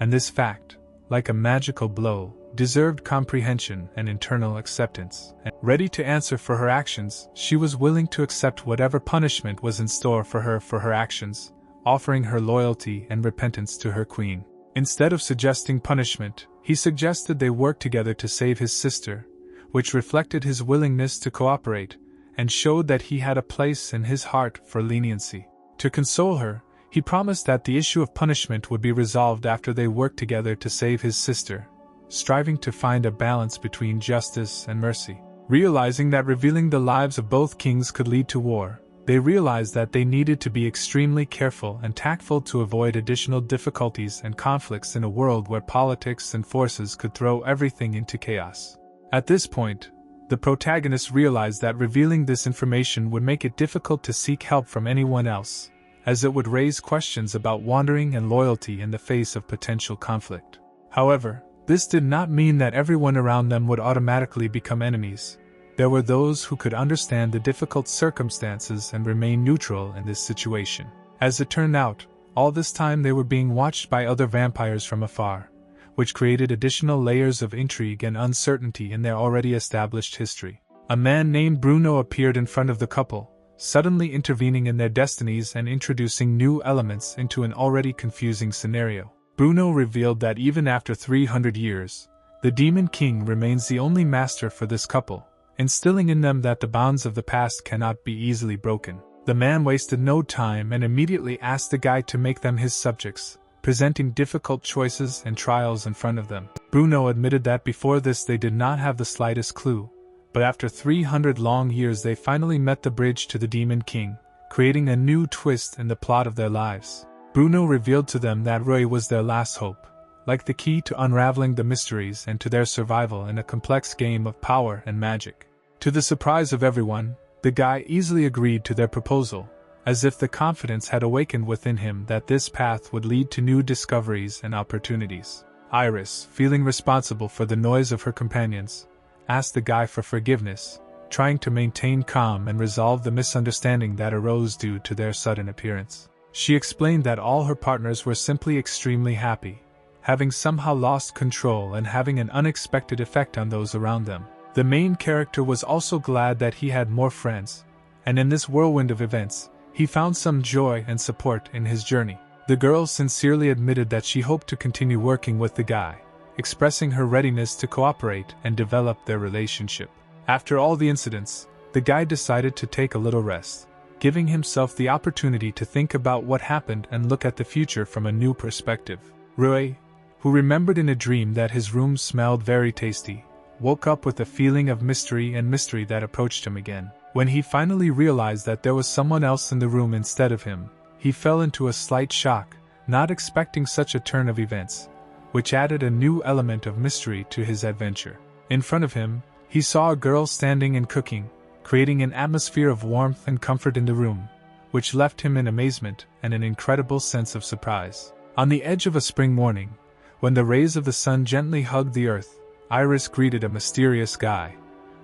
and this fact, like a magical blow, deserved comprehension and internal acceptance. And ready to answer for her actions, she was willing to accept whatever punishment was in store for her actions, offering her loyalty and repentance to her queen. Instead of suggesting punishment, he suggested they work together to save his sister, which reflected his willingness to cooperate, and showed that he had a place in his heart for leniency. To console her, he promised that the issue of punishment would be resolved after they worked together to save his sister, striving to find a balance between justice and mercy. Realizing that revealing the lives of both kings could lead to war, they realized that they needed to be extremely careful and tactful to avoid additional difficulties and conflicts in a world where politics and forces could throw everything into chaos. At this point, the protagonist realized that revealing this information would make it difficult to seek help from anyone else, as it would raise questions about wandering and loyalty in the face of potential conflict. However, this did not mean that everyone around them would automatically become enemies. There were those who could understand the difficult circumstances and remain neutral in this situation. As it turned out, all this time they were being watched by other vampires from afar, which created additional layers of intrigue and uncertainty in their already established history. A man named Bruno appeared in front of the couple, suddenly intervening in their destinies and introducing new elements into an already confusing scenario. Bruno revealed that even after 300 years, the Demon King remains the only master for this couple, instilling in them that the bonds of the past cannot be easily broken. The man wasted no time and immediately asked the guy to make them his subjects, presenting difficult choices and trials in front of them. Bruno admitted that before this they did not have the slightest clue, but after 300 long years they finally met the bridge to the Demon King, creating a new twist in the plot of their lives. Bruno revealed to them that Rui was their last hope, like the key to unraveling the mysteries and to their survival in a complex game of power and magic. To the surprise of everyone, the guy easily agreed to their proposal, as if the confidence had awakened within him that this path would lead to new discoveries and opportunities. Iris, feeling responsible for the noise of her companions, asked the guy for forgiveness, trying to maintain calm and resolve the misunderstanding that arose due to their sudden appearance. She explained that all her partners were simply extremely happy, having somehow lost control and having an unexpected effect on those around them. The main character was also glad that he had more friends, and in this whirlwind of events, he found some joy and support in his journey. The girl sincerely admitted that she hoped to continue working with the guy, expressing her readiness to cooperate and develop their relationship. After all the incidents, the guy decided to take a little rest, giving himself the opportunity to think about what happened and look at the future from a new perspective. Rui, who remembered in a dream that his room smelled very tasty, woke up with a feeling of mystery that approached him again. When he finally realized that there was someone else in the room instead of him, he fell into a slight shock, not expecting such a turn of events, which added a new element of mystery to his adventure. In front of him, he saw a girl standing and cooking, creating an atmosphere of warmth and comfort in the room, which left him in amazement and an incredible sense of surprise. On the edge of a spring morning, when the rays of the sun gently hugged the earth, Iris greeted a mysterious guy,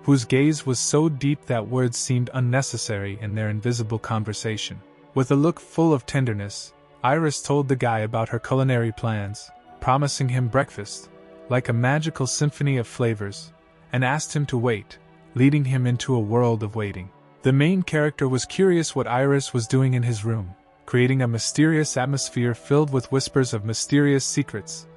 whose gaze was so deep that words seemed unnecessary in their invisible conversation. With a look full of tenderness, Iris told the guy about her culinary plans, promising him breakfast, like a magical symphony of flavors, and asked him to wait, leading him into a world of waiting. The main character was curious what Iris was doing in his room, creating a mysterious atmosphere filled with whispers of mysterious secrets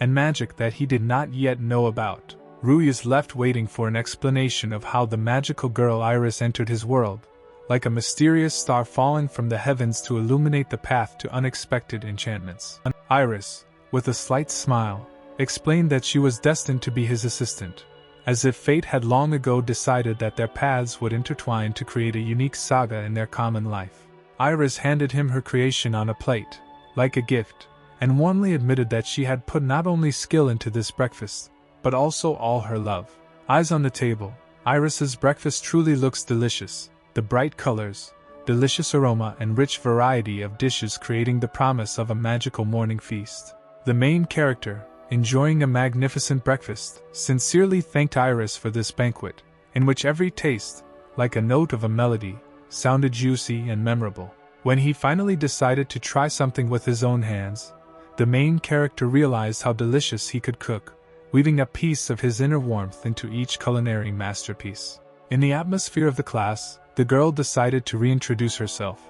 and magic that he did not yet know about. Rui is left waiting for an explanation of how the magical girl Iris entered his world, like a mysterious star falling from the heavens to illuminate the path to unexpected enchantments. Iris, with a slight smile, explained that she was destined to be his assistant, as if fate had long ago decided that their paths would intertwine to create a unique saga in their common life. Iris handed him her creation on a plate, like a gift, and warmly admitted that she had put not only skill into this breakfast, but also all her love. Eyes on the table, Iris's breakfast truly looks delicious, the bright colors, delicious aroma and rich variety of dishes creating the promise of a magical morning feast. The main character, enjoying a magnificent breakfast, sincerely thanked Iris for this banquet, in which every taste, like a note of a melody, sounded juicy and memorable. When he finally decided to try something with his own hands, the main character realized how delicious he could cook, weaving a piece of his inner warmth into each culinary masterpiece. In the atmosphere of the class, the girl decided to reintroduce herself,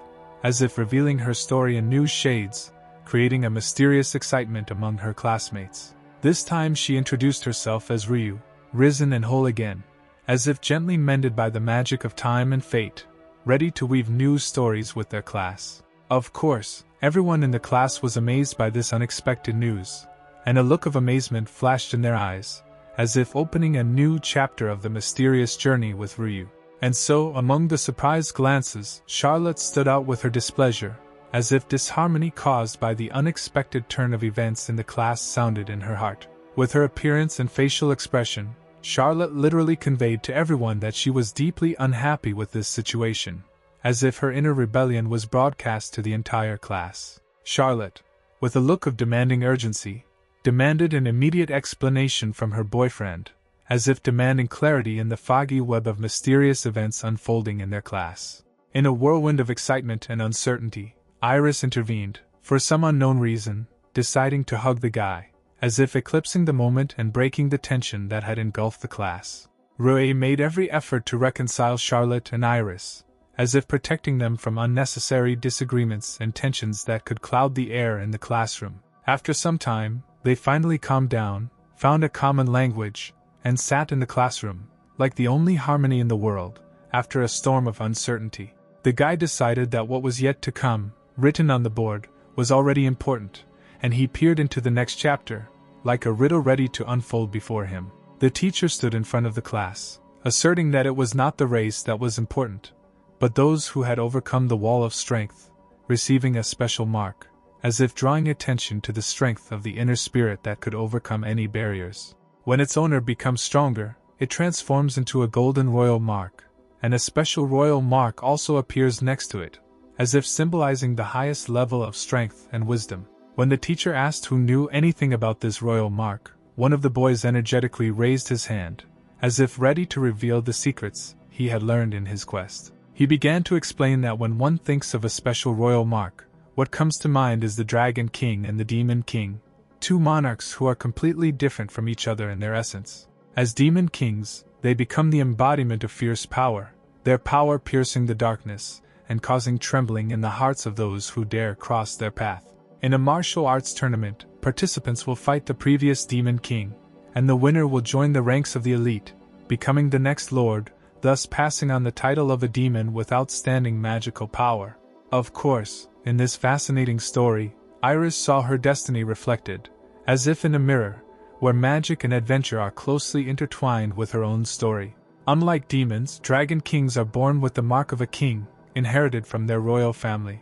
as if revealing her story in new shades, creating a mysterious excitement among her classmates. This time she introduced herself as Ryu, risen and whole again, as if gently mended by the magic of time and fate, ready to weave new stories with their class. Of course, everyone in the class was amazed by this unexpected news, and a look of amazement flashed in their eyes, as if opening a new chapter of the mysterious journey with Ryu. And so, among the surprised glances, Charlotte stood out with her displeasure, as if disharmony caused by the unexpected turn of events in the class sounded in her heart. With her appearance and facial expression, Charlotte literally conveyed to everyone that she was deeply unhappy with this situation, as if her inner rebellion was broadcast to the entire class. Charlotte, with a look of demanding urgency, demanded an immediate explanation from her boyfriend, as if demanding clarity in the foggy web of mysterious events unfolding in their class. In a whirlwind of excitement and uncertainty, Iris intervened, for some unknown reason, deciding to hug the guy, as if eclipsing the moment and breaking the tension that had engulfed the class. Rui made every effort to reconcile Charlotte and Iris, as if protecting them from unnecessary disagreements and tensions that could cloud the air in the classroom. After some time, they finally calmed down, found a common language, and sat in the classroom, like the only harmony in the world, after a storm of uncertainty. The guy decided that what was yet to come, written on the board, was already important, and he peered into the next chapter, like a riddle ready to unfold before him. The teacher stood in front of the class, asserting that it was not the race that was important, but those who had overcome the wall of strength, receiving a special mark, as if drawing attention to the strength of the inner spirit that could overcome any barriers. When its owner becomes stronger, it transforms into a golden royal mark, and a special royal mark also appears next to it, as if symbolizing the highest level of strength and wisdom. When the teacher asked who knew anything about this royal mark, one of the boys energetically raised his hand, as if ready to reveal the secrets he had learned in his quest. He began to explain that when one thinks of a special royal mark, what comes to mind is the Dragon King and the Demon King, two monarchs who are completely different from each other in their essence. As demon kings, they become the embodiment of fierce power, their power piercing the darkness and causing trembling in the hearts of those who dare cross their path. In a martial arts tournament, participants will fight the previous demon king, and the winner will join the ranks of the elite, becoming the next lord, thus passing on the title of a demon with outstanding magical power. Of course, in this fascinating story, Iris saw her destiny reflected, as if in a mirror, where magic and adventure are closely intertwined with her own story. Unlike demons, dragon kings are born with the mark of a king, inherited from their royal family.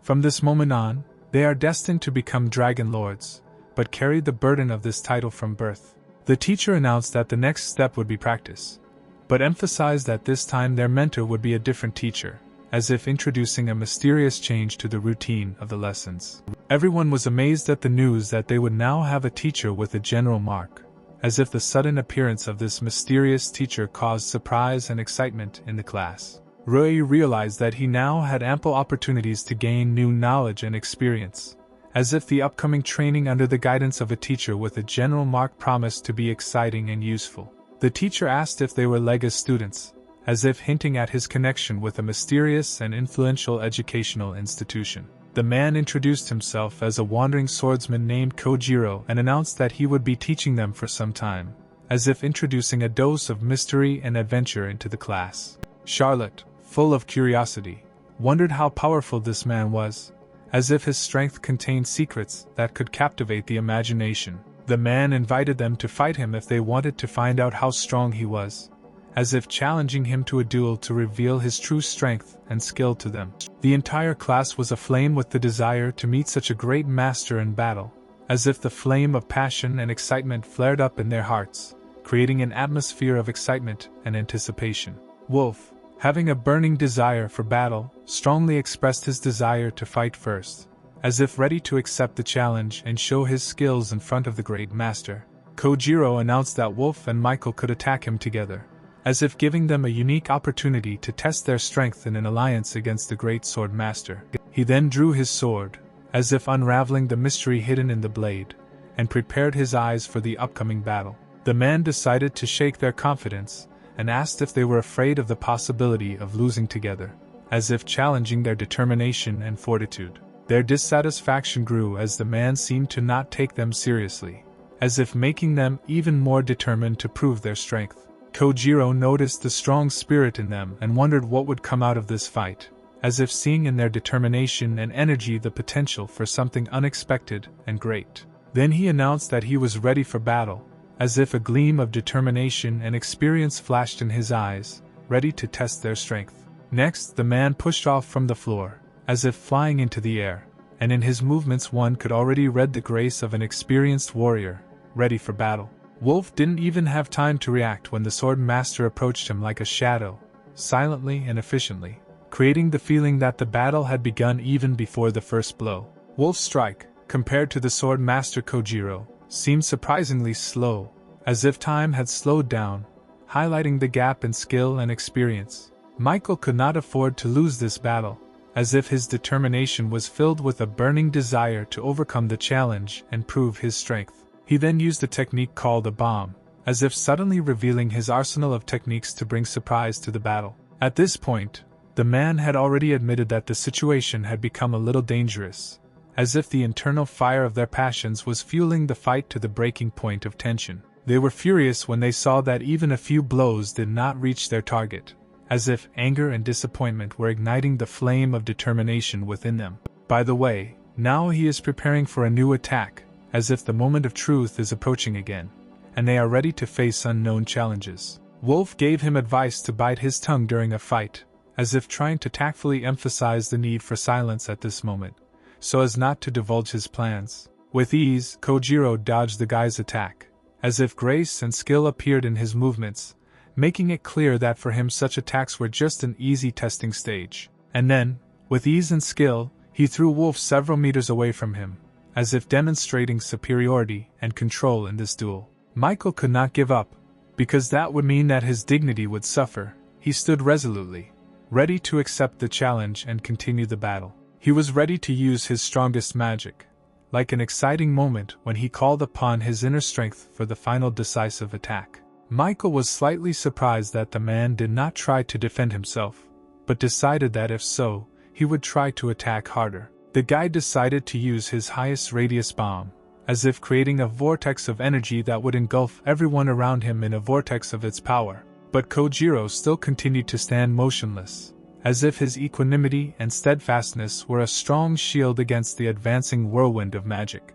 From this moment on, they are destined to become dragon lords, but carry the burden of this title from birth. The teacher announced that the next step would be practice, but emphasized that this time their mentor would be a different teacher, as if introducing a mysterious change to the routine of the lessons. Everyone was amazed at the news that they would now have a teacher with a general mark, as if the sudden appearance of this mysterious teacher caused surprise and excitement in the class. Rui realized that he now had ample opportunities to gain new knowledge and experience, as if the upcoming training under the guidance of a teacher with a general mark promised to be exciting and useful. The teacher asked if they were Lega's students, as if hinting at his connection with a mysterious and influential educational institution. The man introduced himself as a wandering swordsman named Kojiro and announced that he would be teaching them for some time, as if introducing a dose of mystery and adventure into the class. Charlotte, full of curiosity, wondered how powerful this man was, as if his strength contained secrets that could captivate the imagination. The man invited them to fight him if they wanted to find out how strong he was, as if challenging him to a duel to reveal his true strength and skill to them. The entire class was aflame with the desire to meet such a great master in battle, as if the flame of passion and excitement flared up in their hearts, creating an atmosphere of excitement and anticipation. Wolf, having a burning desire for battle, strongly expressed his desire to fight first, as if ready to accept the challenge and show his skills in front of the great master. Kojiro announced that Wolf and Michael could attack him together, as if giving them a unique opportunity to test their strength in an alliance against the great sword master. He then drew his sword, as if unraveling the mystery hidden in the blade, and prepared his eyes for the upcoming battle. The man decided to shake their confidence, and asked if they were afraid of the possibility of losing together, as if challenging their determination and fortitude. Their dissatisfaction grew as the man seemed to not take them seriously, as if making them even more determined to prove their strength. Kojiro noticed the strong spirit in them and wondered what would come out of this fight, as if seeing in their determination and energy the potential for something unexpected and great. Then he announced that he was ready for battle, as if a gleam of determination and experience flashed in his eyes, ready to test their strength. Next, the man pushed off from the floor, as if flying into the air, and in his movements one could already read the grace of an experienced warrior, ready for battle. Wolf didn't even have time to react when the sword master approached him like a shadow, silently and efficiently, creating the feeling that the battle had begun even before the first blow. Wolf's strike, compared to the sword master Kojiro, seemed surprisingly slow, as if time had slowed down, highlighting the gap in skill and experience. Michael could not afford to lose this battle, as if his determination was filled with a burning desire to overcome the challenge and prove his strength. He then used a technique called a bomb, as if suddenly revealing his arsenal of techniques to bring surprise to the battle. At this point, the man had already admitted that the situation had become a little dangerous, as if the internal fire of their passions was fueling the fight to the breaking point of tension. They were furious when they saw that even a few blows did not reach their target, as if anger and disappointment were igniting the flame of determination within them. By the way, now he is preparing for a new attack, as if the moment of truth is approaching again, and they are ready to face unknown challenges. Wolf gave him advice to bite his tongue during a fight, as if trying to tactfully emphasize the need for silence at this moment, so as not to divulge his plans. With ease, Kojiro dodged the guy's attack, as if grace and skill appeared in his movements, making it clear that for him such attacks were just an easy testing stage. And then, with ease and skill, he threw Wolf several meters away from him, as if demonstrating superiority and control in this duel. Michael could not give up, because that would mean that his dignity would suffer. He stood resolutely, ready to accept the challenge and continue the battle. He was ready to use his strongest magic, like an exciting moment when he called upon his inner strength for the final decisive attack. Michael was slightly surprised that the man did not try to defend himself, but decided that if so, he would try to attack harder. The guy decided to use his highest radius bomb, as if creating a vortex of energy that would engulf everyone around him in a vortex of its power. But Kojiro still continued to stand motionless, as if his equanimity and steadfastness were a strong shield against the advancing whirlwind of magic.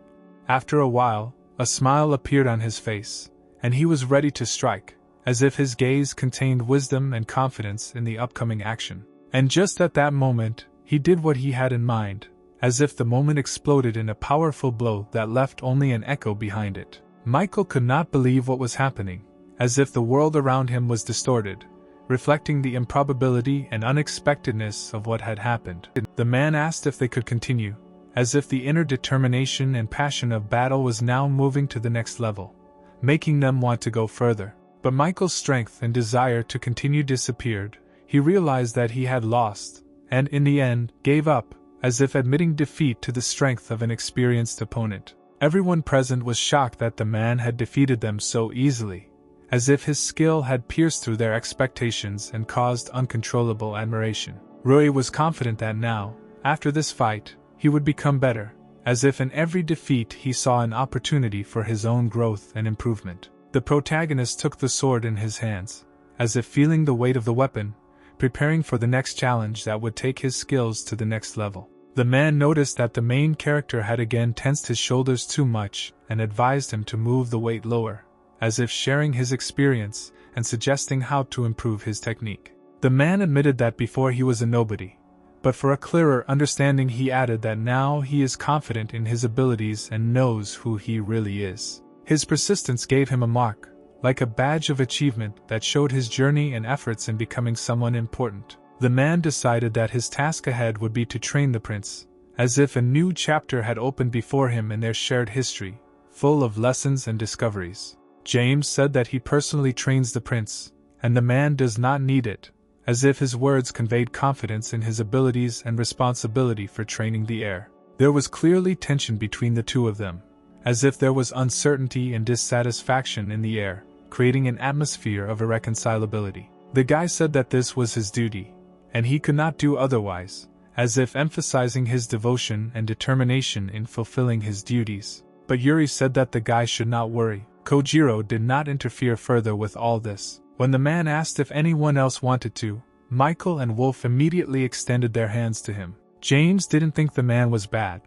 After a while, a smile appeared on his face, and he was ready to strike, as if his gaze contained wisdom and confidence in the upcoming action. And just at that moment, he did what he had in mind, as if the moment exploded in a powerful blow that left only an echo behind it. Michael could not believe what was happening, as if the world around him was distorted, reflecting the improbability and unexpectedness of what had happened. The man asked if they could continue, as if the inner determination and passion of battle was now moving to the next level, making them want to go further. But Michael's strength and desire to continue disappeared. He realized that he had lost, and in the end, gave up, as if admitting defeat to the strength of an experienced opponent. Everyone present was shocked that the man had defeated them so easily, as if his skill had pierced through their expectations and caused uncontrollable admiration. Rui was confident that now, after this fight, he would become better, as if in every defeat he saw an opportunity for his own growth and improvement. The protagonist took the sword in his hands, as if feeling the weight of the weapon, preparing for the next challenge that would take his skills to the next level. The man noticed that the main character had again tensed his shoulders too much and advised him to move the weight lower, as if sharing his experience and suggesting how to improve his technique. The man admitted that before he was a nobody, but for a clearer understanding he added that now he is confident in his abilities and knows who he really is. His persistence gave him a mark, like a badge of achievement that showed his journey and efforts in becoming someone important. The man decided that his task ahead would be to train the prince, as if a new chapter had opened before him in their shared history, full of lessons and discoveries. James said that he personally trains the prince, and the man does not need it, as if his words conveyed confidence in his abilities and responsibility for training the heir. There was clearly tension between the two of them, as if there was uncertainty and dissatisfaction in the air, creating an atmosphere of irreconcilability. The guy said that this was his duty, and he could not do otherwise, as if emphasizing his devotion and determination in fulfilling his duties. But Yuri said that the guy should not worry. Kojiro did not interfere further with all this. When the man asked if anyone else wanted to, Michael and Wolf immediately extended their hands to him. James didn't think the man was bad,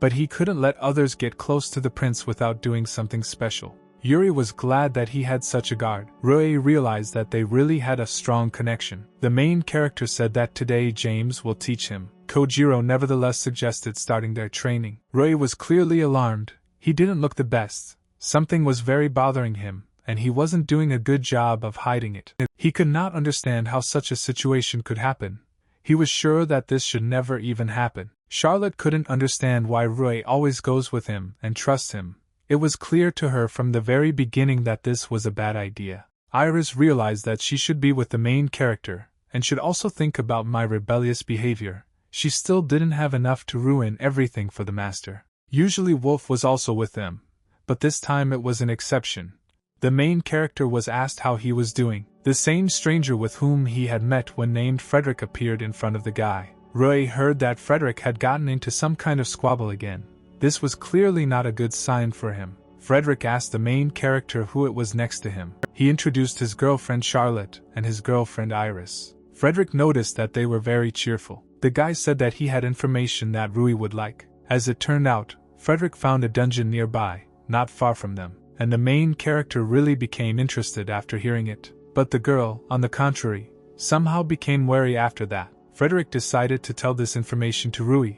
but he couldn't let others get close to the prince without doing something special. Yuri was glad that he had such a guard. Rui realized that they really had a strong connection. The main character said that today James will teach him. Kojiro nevertheless suggested starting their training. Rui was clearly alarmed. He didn't look the best. Something was very bothering him, and he wasn't doing a good job of hiding it. He could not understand how such a situation could happen. He was sure that this should never even happen. Charlotte couldn't understand why Rui always goes with him and trusts him. It was clear to her from the very beginning that this was a bad idea. Iris realized that she should be with the main character, and should also think about my rebellious behavior. She still didn't have enough to ruin everything for the master. Usually Wolf was also with them, but this time it was an exception. The main character was asked how he was doing. The same stranger with whom he had met when named Frederick appeared in front of the guy. Rui heard that Frederick had gotten into some kind of squabble again. This was clearly not a good sign for him. Frederick asked the main character who it was next to him. He introduced his girlfriend Charlotte and his girlfriend Iris. Frederick noticed that they were very cheerful. The guy said that he had information that Rui would like. As it turned out, Frederick found a dungeon nearby, not far from them, and the main character really became interested after hearing it. But the girl, on the contrary, somehow became wary after that. Frederick decided to tell this information to Rui,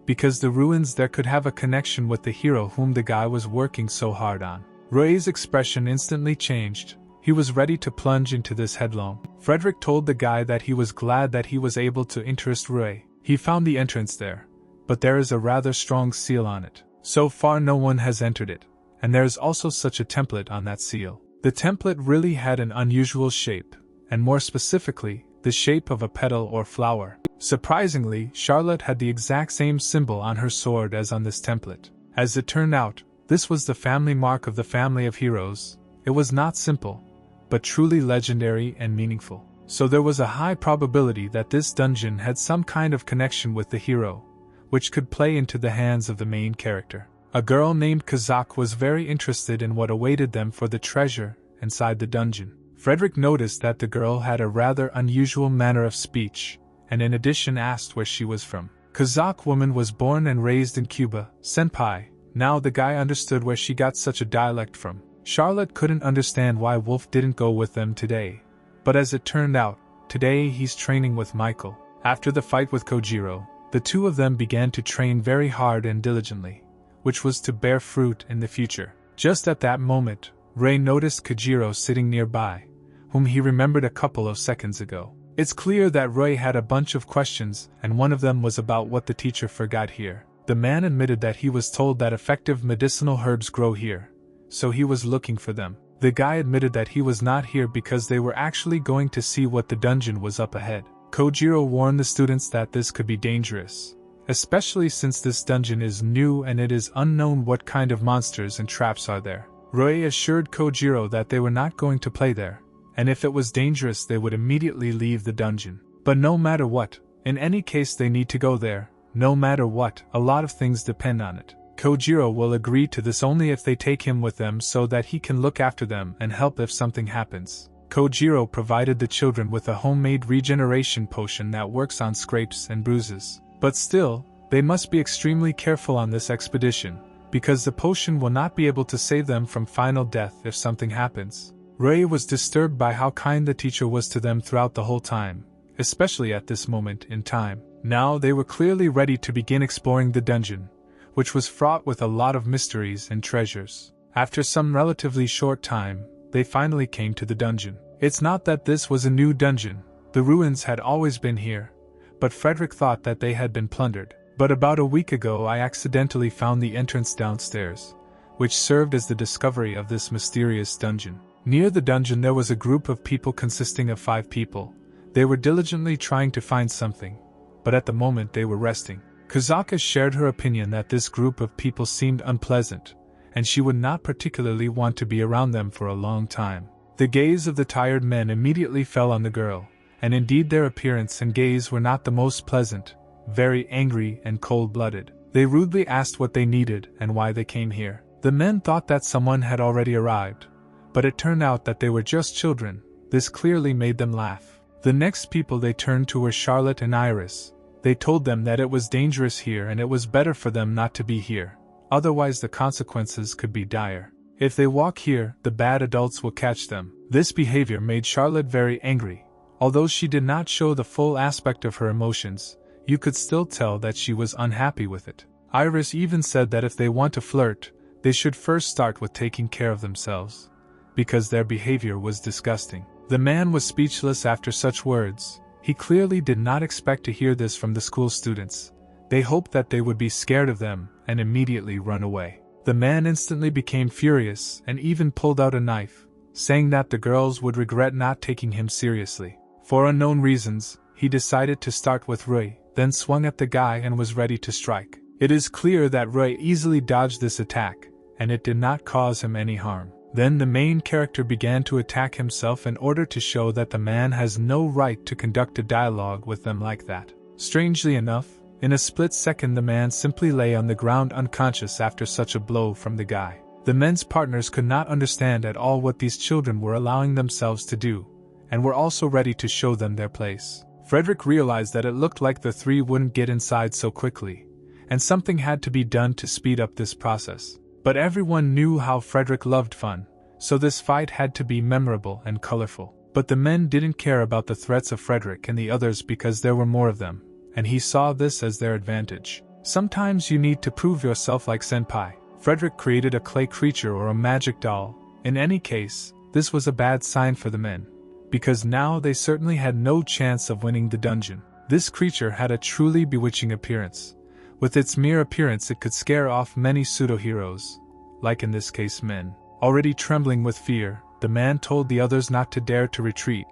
because the ruins there could have a connection with the hero whom the guy was working so hard on. Rui's expression instantly changed. He was ready to plunge into this headlong. Frederick told the guy that he was glad that he was able to interest Rui. He found the entrance there, but there is a rather strong seal on it. So far no one has entered it, and there is also such a template on that seal. The template really had an unusual shape, and more specifically, the shape of a petal or flower. Surprisingly, Charlotte had the exact same symbol on her sword as on this template. As it turned out, this was the family mark of the family of heroes. It was not simple, but truly legendary and meaningful. So there was a high probability that this dungeon had some kind of connection with the hero, which could play into the hands of the main character. A girl named Kazak was very interested in what awaited them for the treasure inside the dungeon. Frederick noticed that the girl had a rather unusual manner of speech, and in addition asked where she was from. Kazakh woman was born and raised in Cuba, senpai. Now the guy understood where she got such a dialect from. Charlotte couldn't understand why Wolf didn't go with them today. But as it turned out, today he's training with Michael. After the fight with Kojiro, the two of them began to train very hard and diligently, which was to bear fruit in the future. Just at that moment, Rei noticed Kojiro sitting nearby, whom he remembered a couple of seconds ago. It's clear that Rei had a bunch of questions, and one of them was about what the teacher forgot here. The man admitted that he was told that effective medicinal herbs grow here, so he was looking for them. The guy admitted that he was not here because they were actually going to see what the dungeon was up ahead. Kojiro warned the students that this could be dangerous, especially since this dungeon is new and it is unknown what kind of monsters and traps are there. Rei assured Kojiro that they were not going to play there, and if it was dangerous they would immediately leave the dungeon. But no matter what, in any case they need to go there. No matter what, a lot of things depend on it. Kojiro will agree to this only if they take him with them so that he can look after them and help if something happens. Kojiro provided the children with a homemade regeneration potion that works on scrapes and bruises. But still, they must be extremely careful on this expedition, because the potion will not be able to save them from final death if something happens. Rei was disturbed by how kind the teacher was to them throughout the whole time, especially at this moment in time. Now they were clearly ready to begin exploring the dungeon, which was fraught with a lot of mysteries and treasures. After some relatively short time, they finally came to the dungeon. It's not that this was a new dungeon, the ruins had always been here, but Frederick thought that they had been plundered. But about a week ago I accidentally found the entrance downstairs, which served as the discovery of this mysterious dungeon. Near the dungeon there was a group of people consisting of 5 people. They were diligently trying to find something, but at the moment they were resting. Kazaka shared her opinion that this group of people seemed unpleasant, and she would not particularly want to be around them for a long time. The gaze of the tired men immediately fell on the girl, and indeed their appearance and gaze were not the most pleasant, very angry and cold-blooded. They rudely asked what they needed and why they came here. The men thought that someone had already arrived, but it turned out that they were just children. This clearly made them laugh. The next people they turned to were Charlotte and Iris. They told them that it was dangerous here and it was better for them not to be here. Otherwise the consequences could be dire. If they walk here, the bad adults will catch them. This behavior made Charlotte very angry. Although she did not show the full aspect of her emotions, you could still tell that she was unhappy with it. Iris even said that if they want to flirt, they should first start with taking care of themselves, because their behavior was disgusting. The man was speechless after such words. He clearly did not expect to hear this from the school students. They hoped that they would be scared of them and immediately run away. The man instantly became furious and even pulled out a knife, saying that the girls would regret not taking him seriously. For unknown reasons, he decided to start with Rui, then swung at the guy and was ready to strike. It is clear that Rui easily dodged this attack, and it did not cause him any harm. Then the main character began to attack himself in order to show that the man has no right to conduct a dialogue with them like that. Strangely enough, in a split second the man simply lay on the ground unconscious after such a blow from the guy. The men's partners could not understand at all what these children were allowing themselves to do, and were also ready to show them their place. Frederick realized that it looked like the three wouldn't get inside so quickly, and something had to be done to speed up this process. But everyone knew how Frederick loved fun, so this fight had to be memorable and colorful. But the men didn't care about the threats of Frederick and the others because there were more of them, and he saw this as their advantage. Sometimes you need to prove yourself like senpai. Frederick created a clay creature or a magic doll. In any case, this was a bad sign for the men, because now they certainly had no chance of winning the dungeon. This creature had a truly bewitching appearance. With its mere appearance it could scare off many pseudo-heroes, like in this case men. Already trembling with fear, the man told the others not to dare to retreat,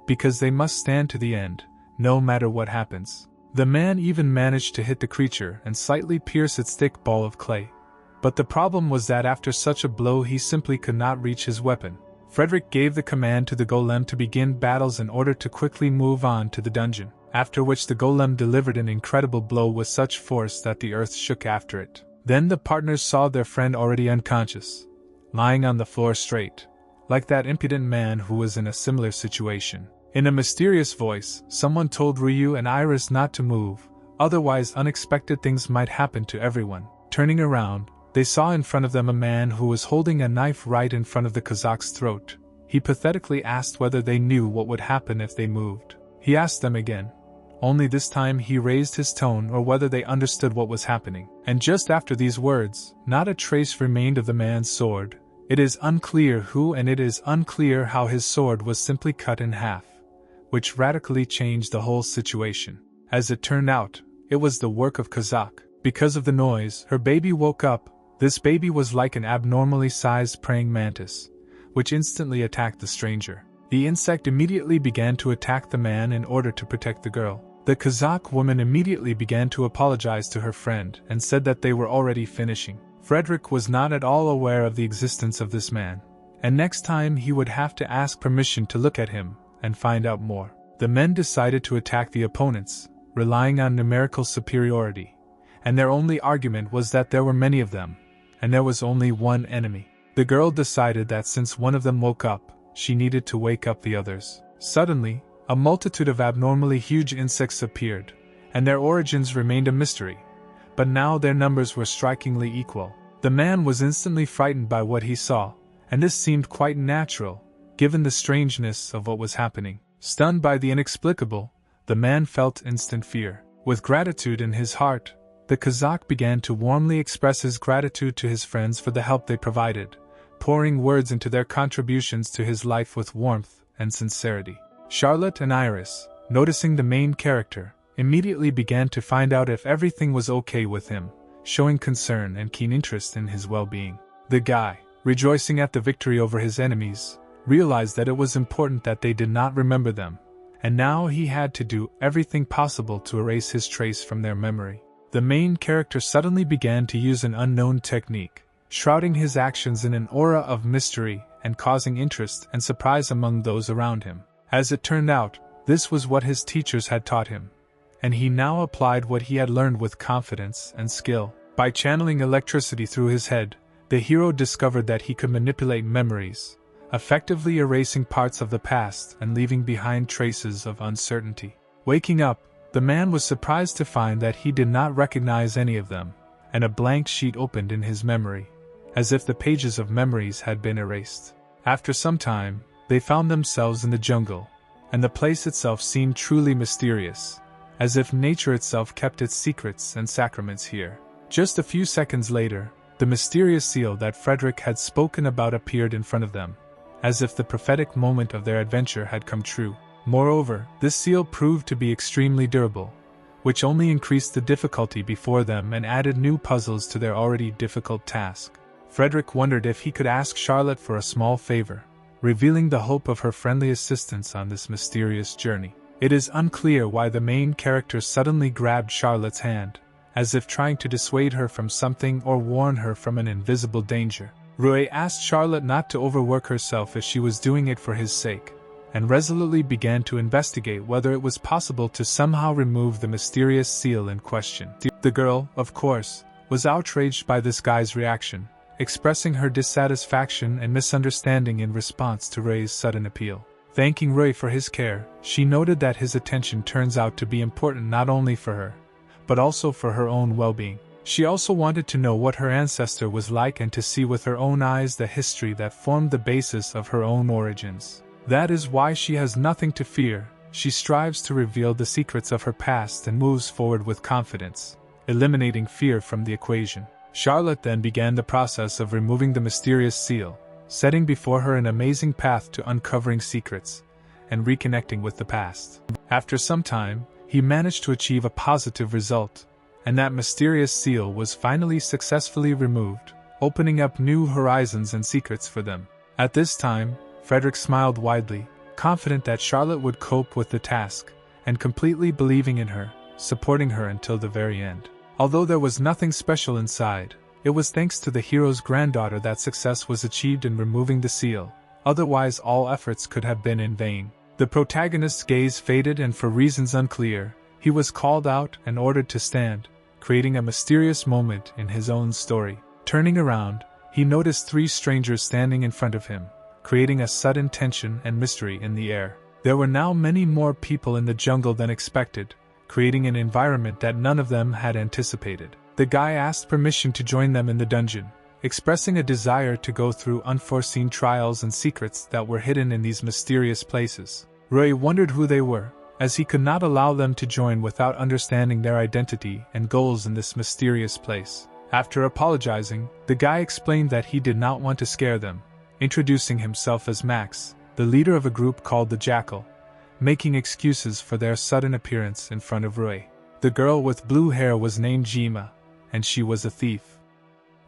because they must stand to the end, no matter what happens. The man even managed to hit the creature and slightly pierce its thick ball of clay. But the problem was that after such a blow he simply could not reach his weapon. Frederick gave the command to the golem to begin battles in order to quickly move on to the dungeon, after which the golem delivered an incredible blow with such force that the earth shook after it. Then the partners saw their friend already unconscious, lying on the floor straight, like that impudent man who was in a similar situation. In a mysterious voice, someone told Ryu and Iris not to move, otherwise unexpected things might happen to everyone. Turning around, they saw in front of them a man who was holding a knife right in front of the Kazak's throat. He pathetically asked whether they knew what would happen if they moved. He asked them again, only this time he raised his tone, or whether they understood what was happening. And just after these words, not a trace remained of the man's sword. It is unclear who and it is unclear how his sword was simply cut in half, which radically changed the whole situation. As it turned out, it was the work of Kazak. Because of the noise, her baby woke up. This baby was like an abnormally sized praying mantis, which instantly attacked the stranger. The insect immediately began to attack the man in order to protect the girl. The Kazakh woman immediately began to apologize to her friend and said that they were already finishing. Frederick was not at all aware of the existence of this man, and next time he would have to ask permission to look at him and find out more. The men decided to attack the opponents, relying on numerical superiority, and their only argument was that there were many of them, and there was only one enemy. The girl decided that since one of them woke up, she needed to wake up the others. Suddenly, a multitude of abnormally huge insects appeared, and their origins remained a mystery, but now their numbers were strikingly equal. The man was instantly frightened by what he saw, and this seemed quite natural, given the strangeness of what was happening. Stunned by the inexplicable, the man felt instant fear. With gratitude in his heart, the Kazakh began to warmly express his gratitude to his friends for the help they provided, pouring words into their contributions to his life with warmth and sincerity. Charlotte and Iris, noticing the main character, immediately began to find out if everything was okay with him, showing concern and keen interest in his well-being. The guy, rejoicing at the victory over his enemies, realized that it was important that they did not remember them, and now he had to do everything possible to erase his trace from their memory. The main character suddenly began to use an unknown technique, shrouding his actions in an aura of mystery and causing interest and surprise among those around him. As it turned out, this was what his teachers had taught him, and he now applied what he had learned with confidence and skill. By channeling electricity through his head, the hero discovered that he could manipulate memories, effectively erasing parts of the past and leaving behind traces of uncertainty. Waking up, the man was surprised to find that he did not recognize any of them, and a blank sheet opened in his memory, as if the pages of memories had been erased. After some time, they found themselves in the jungle, and the place itself seemed truly mysterious, as if nature itself kept its secrets and sacraments here. Just a few seconds later, the mysterious seal that Frederick had spoken about appeared in front of them, as if the prophetic moment of their adventure had come true. Moreover, this seal proved to be extremely durable, which only increased the difficulty before them and added new puzzles to their already difficult task. Frederick wondered if he could ask Charlotte for a small favor, revealing the hope of her friendly assistance on this mysterious journey. It is unclear why the main character suddenly grabbed Charlotte's hand, as if trying to dissuade her from something or warn her from an invisible danger. Rui asked Charlotte not to overwork herself if she was doing it for his sake, and resolutely began to investigate whether it was possible to somehow remove the mysterious seal in question. The girl, of course, was outraged by this guy's reaction, expressing her dissatisfaction and misunderstanding in response to Ray's sudden appeal. Thanking Ray for his care, she noted that his attention turns out to be important not only for her, but also for her own well-being. She also wanted to know what her ancestor was like and to see with her own eyes the history that formed the basis of her own origins. That is why she has nothing to fear. She strives to reveal the secrets of her past and moves forward with confidence, eliminating fear from the equation. Charlotte then began the process of removing the mysterious seal, setting before her an amazing path to uncovering secrets and reconnecting with the past. After some time, he managed to achieve a positive result, and that mysterious seal was finally successfully removed, opening up new horizons and secrets for them. At this time, Frederick smiled widely, confident that Charlotte would cope with the task, and completely believing in her, supporting her until the very end. Although there was nothing special inside, it was thanks to the hero's granddaughter that success was achieved in removing the seal, otherwise all efforts could have been in vain. The protagonist's gaze faded and for reasons unclear, he was called out and ordered to stand, creating a mysterious moment in his own story. Turning around, he noticed 3 strangers standing in front of him, creating a sudden tension and mystery in the air. There were now many more people in the jungle than expected, creating an environment that none of them had anticipated. The guy asked permission to join them in the dungeon, expressing a desire to go through unforeseen trials and secrets that were hidden in these mysterious places. Ray wondered who they were, as he could not allow them to join without understanding their identity and goals in this mysterious place. After apologizing, the guy explained that he did not want to scare them, introducing himself as Max, the leader of a group called the Jackal, making excuses for their sudden appearance in front of Ray. The girl with blue hair was named Jima, and she was a thief.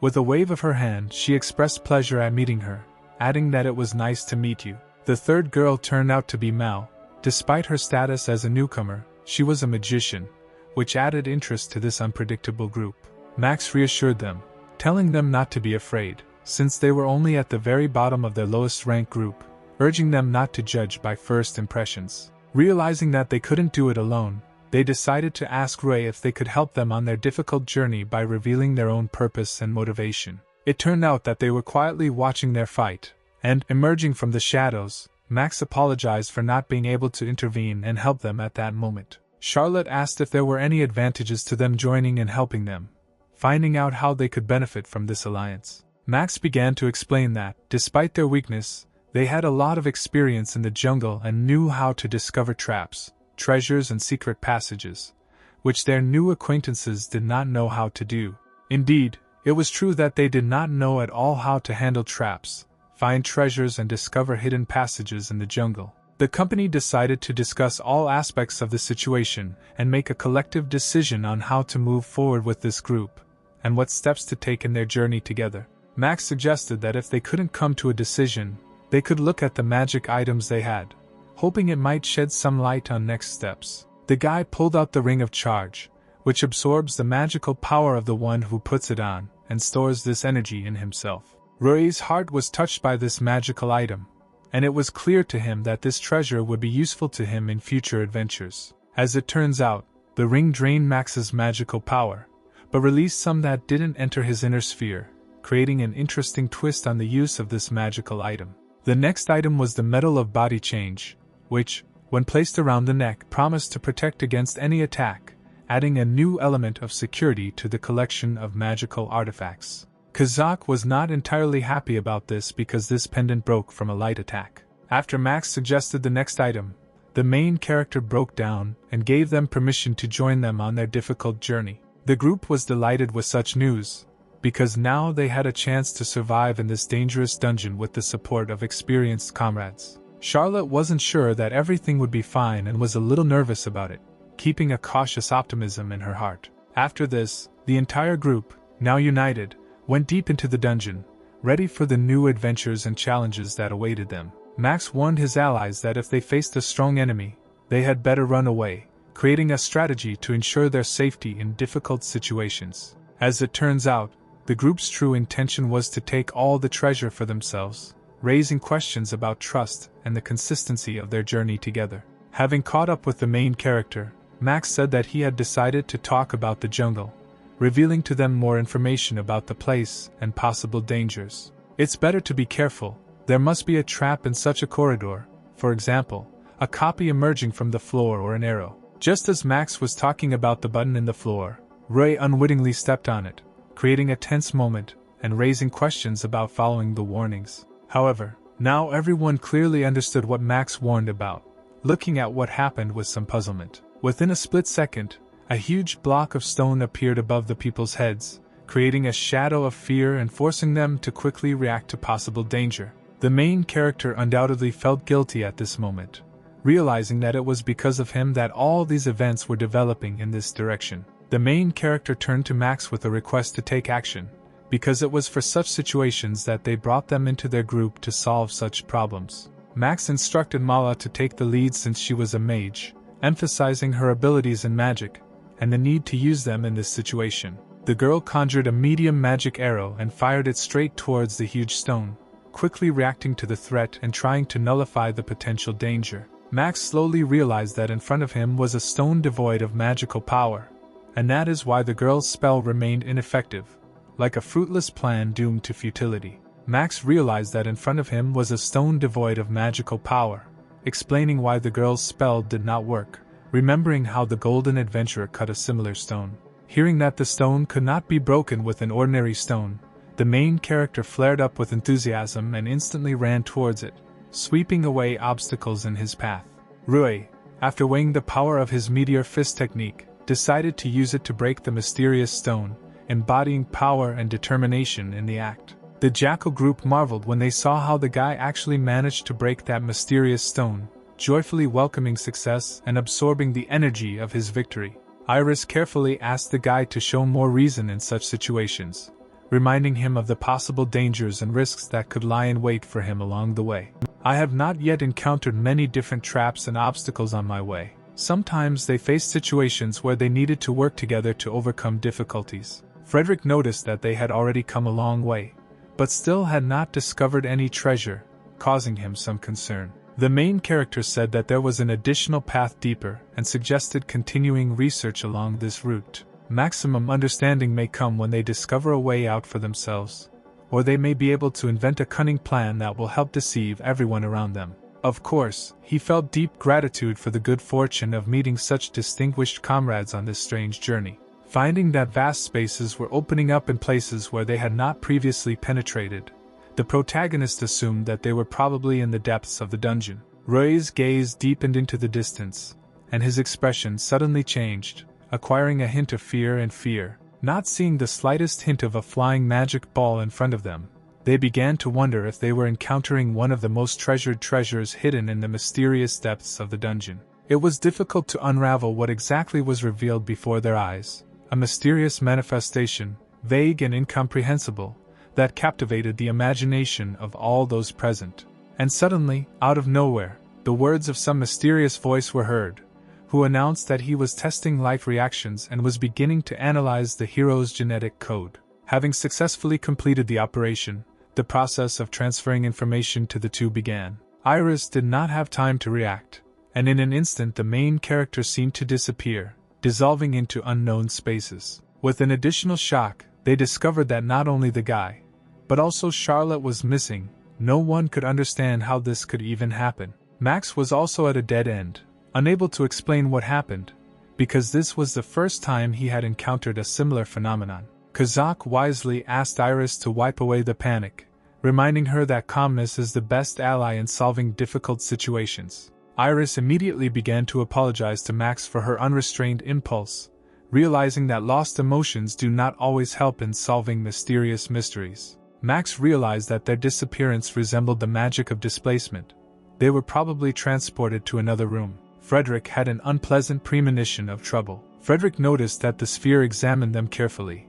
With a wave of her hand, she expressed pleasure at meeting her, adding that it was nice to meet you. The third girl turned out to be Mal. Despite her status as a newcomer, she was a magician, which added interest to this unpredictable group. Max reassured them, telling them not to be afraid, since they were only at the very bottom of their lowest ranked group, urging them not to judge by first impressions. Realizing that they couldn't do it alone, they decided to ask Ray if they could help them on their difficult journey by revealing their own purpose and motivation. It turned out that they were quietly watching their fight, and, emerging from the shadows, Max apologized for not being able to intervene and help them at that moment. Charlotte asked if there were any advantages to them joining and helping them, finding out how they could benefit from this alliance. Max began to explain that, despite their weakness, they had a lot of experience in the jungle and knew how to discover traps, treasures and secret passages, which their new acquaintances did not know how to do. Indeed, it was true that they did not know at all how to handle traps, find treasures and discover hidden passages in the jungle. The company decided to discuss all aspects of the situation and make a collective decision on how to move forward with this group, and what steps to take in their journey together. Max suggested that if they couldn't come to a decision, they could look at the magic items they had, hoping it might shed some light on next steps. The guy pulled out the Ring of Charge, which absorbs the magical power of the one who puts it on, and stores this energy in himself. Ray's heart was touched by this magical item, and it was clear to him that this treasure would be useful to him in future adventures. As it turns out, the ring drained Max's magical power, but released some that didn't enter his inner sphere, creating an interesting twist on the use of this magical item. The next item was the Medal of Body Change, which, when placed around the neck, promised to protect against any attack, adding a new element of security to the collection of magical artifacts. Kazak was not entirely happy about this because this pendant broke from a light attack. After Max suggested the next item, the main character broke down and gave them permission to join them on their difficult journey. The group was delighted with such news, because now they had a chance to survive in this dangerous dungeon with the support of experienced comrades. Charlotte wasn't sure that everything would be fine and was a little nervous about it, keeping a cautious optimism in her heart. After this, the entire group, now united, went deep into the dungeon, ready for the new adventures and challenges that awaited them. Max warned his allies that if they faced a strong enemy, they had better run away, creating a strategy to ensure their safety in difficult situations. As it turns out, the group's true intention was to take all the treasure for themselves, raising questions about trust and the consistency of their journey together. Having caught up with the main character, Max said that he had decided to talk about the jungle, revealing to them more information about the place and possible dangers. It's better to be careful. There must be a trap in such a corridor, for example, a copy emerging from the floor or an arrow. Just as Max was talking about the button in the floor, Rui unwittingly stepped on it, creating a tense moment and raising questions about following the warnings. However, now everyone clearly understood what Max warned about, looking at what happened with some puzzlement. Within a split second, a huge block of stone appeared above the people's heads, creating a shadow of fear and forcing them to quickly react to possible danger. The main character undoubtedly felt guilty at this moment, realizing that it was because of him that all these events were developing in this direction. The main character turned to Max with a request to take action, because it was for such situations that they brought them into their group to solve such problems. Max instructed Mala to take the lead since she was a mage, emphasizing her abilities in magic, and the need to use them in this situation. The girl conjured a medium magic arrow and fired it straight towards the huge stone, quickly reacting to the threat and trying to nullify the potential danger. Max slowly realized that in front of him was a stone devoid of magical power, and that is why the girl's spell remained ineffective, like a fruitless plan doomed to futility. Max realized that in front of him was a stone devoid of magical power, explaining why the girl's spell did not work, remembering how the golden adventurer cut a similar stone. Hearing that the stone could not be broken with an ordinary stone, the main character flared up with enthusiasm and instantly ran towards it, sweeping away obstacles in his path. Rui, after weighing the power of his meteor fist technique, decided to use it to break the mysterious stone, embodying power and determination in the act. The Jackal group marveled when they saw how the guy actually managed to break that mysterious stone, joyfully welcoming success and absorbing the energy of his victory. Iris carefully asked the guy to show more reason in such situations, reminding him of the possible dangers and risks that could lie in wait for him along the way. I have not yet encountered many different traps and obstacles on my way. Sometimes they faced situations where they needed to work together to overcome difficulties. Frederick noticed that they had already come a long way, but still had not discovered any treasure, causing him some concern. The main character said that there was an additional path deeper and suggested continuing research along this route. Maximum understanding may come when they discover a way out for themselves, or they may be able to invent a cunning plan that will help deceive everyone around them. Of course, he felt deep gratitude for the good fortune of meeting such distinguished comrades on this strange journey. Finding that vast spaces were opening up in places where they had not previously penetrated, the protagonist assumed that they were probably in the depths of the dungeon. Rui's gaze deepened into the distance, and his expression suddenly changed, acquiring a hint of fear. Not seeing the slightest hint of a flying magic ball in front of them, they began to wonder if they were encountering one of the most treasured treasures hidden in the mysterious depths of the dungeon. It was difficult to unravel what exactly was revealed before their eyes, a mysterious manifestation, vague and incomprehensible, that captivated the imagination of all those present. And suddenly, out of nowhere, the words of some mysterious voice were heard, who announced that he was testing life reactions and was beginning to analyze the hero's genetic code. Having successfully completed the operation, the process of transferring information to the two began. Iris did not have time to react, and in an instant the main character seemed to disappear, dissolving into unknown spaces. With an additional shock, they discovered that not only the guy, but also Charlotte was missing. No one could understand how this could even happen. Max was also at a dead end, unable to explain what happened, because this was the first time he had encountered a similar phenomenon. Kazak wisely asked Iris to wipe away the panic, reminding her that calmness is the best ally in solving difficult situations. Iris immediately began to apologize to Max for her unrestrained impulse, realizing that lost emotions do not always help in solving mysterious mysteries. Max realized that their disappearance resembled the magic of displacement. They were probably transported to another room. Frederick had an unpleasant premonition of trouble. Frederick noticed that the sphere examined them carefully,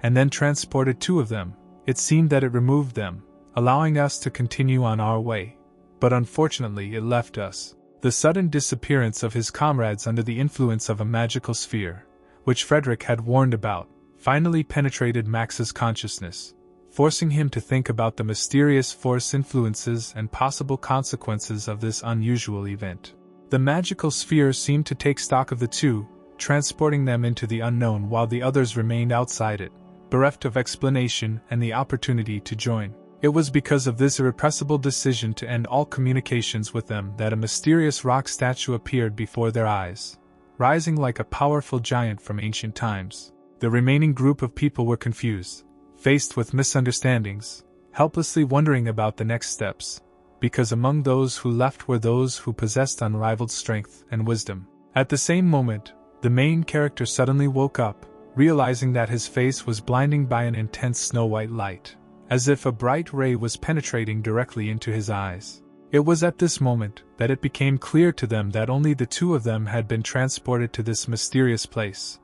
and then transported two of them. It seemed that it removed them, allowing us to continue on our way. But unfortunately it left us. The sudden disappearance of his comrades under the influence of a magical sphere, which Frederick had warned about, finally penetrated Max's consciousness, forcing him to think about the mysterious force influences and possible consequences of this unusual event. The magical sphere seemed to take stock of the two, transporting them into the unknown while the others remained outside it, bereft of explanation and the opportunity to join. It was because of this irrepressible decision to end all communications with them that a mysterious rock statue appeared before their eyes, rising like a powerful giant from ancient times. The remaining group of people were confused, faced with misunderstandings, helplessly wondering about the next steps, because among those who left were those who possessed unrivaled strength and wisdom. At the same moment, the main character suddenly woke up, realizing that his face was blinded by an intense snow-white light, as if a bright ray was penetrating directly into his eyes. It was at this moment that it became clear to them that only the two of them had been transported to this mysterious place,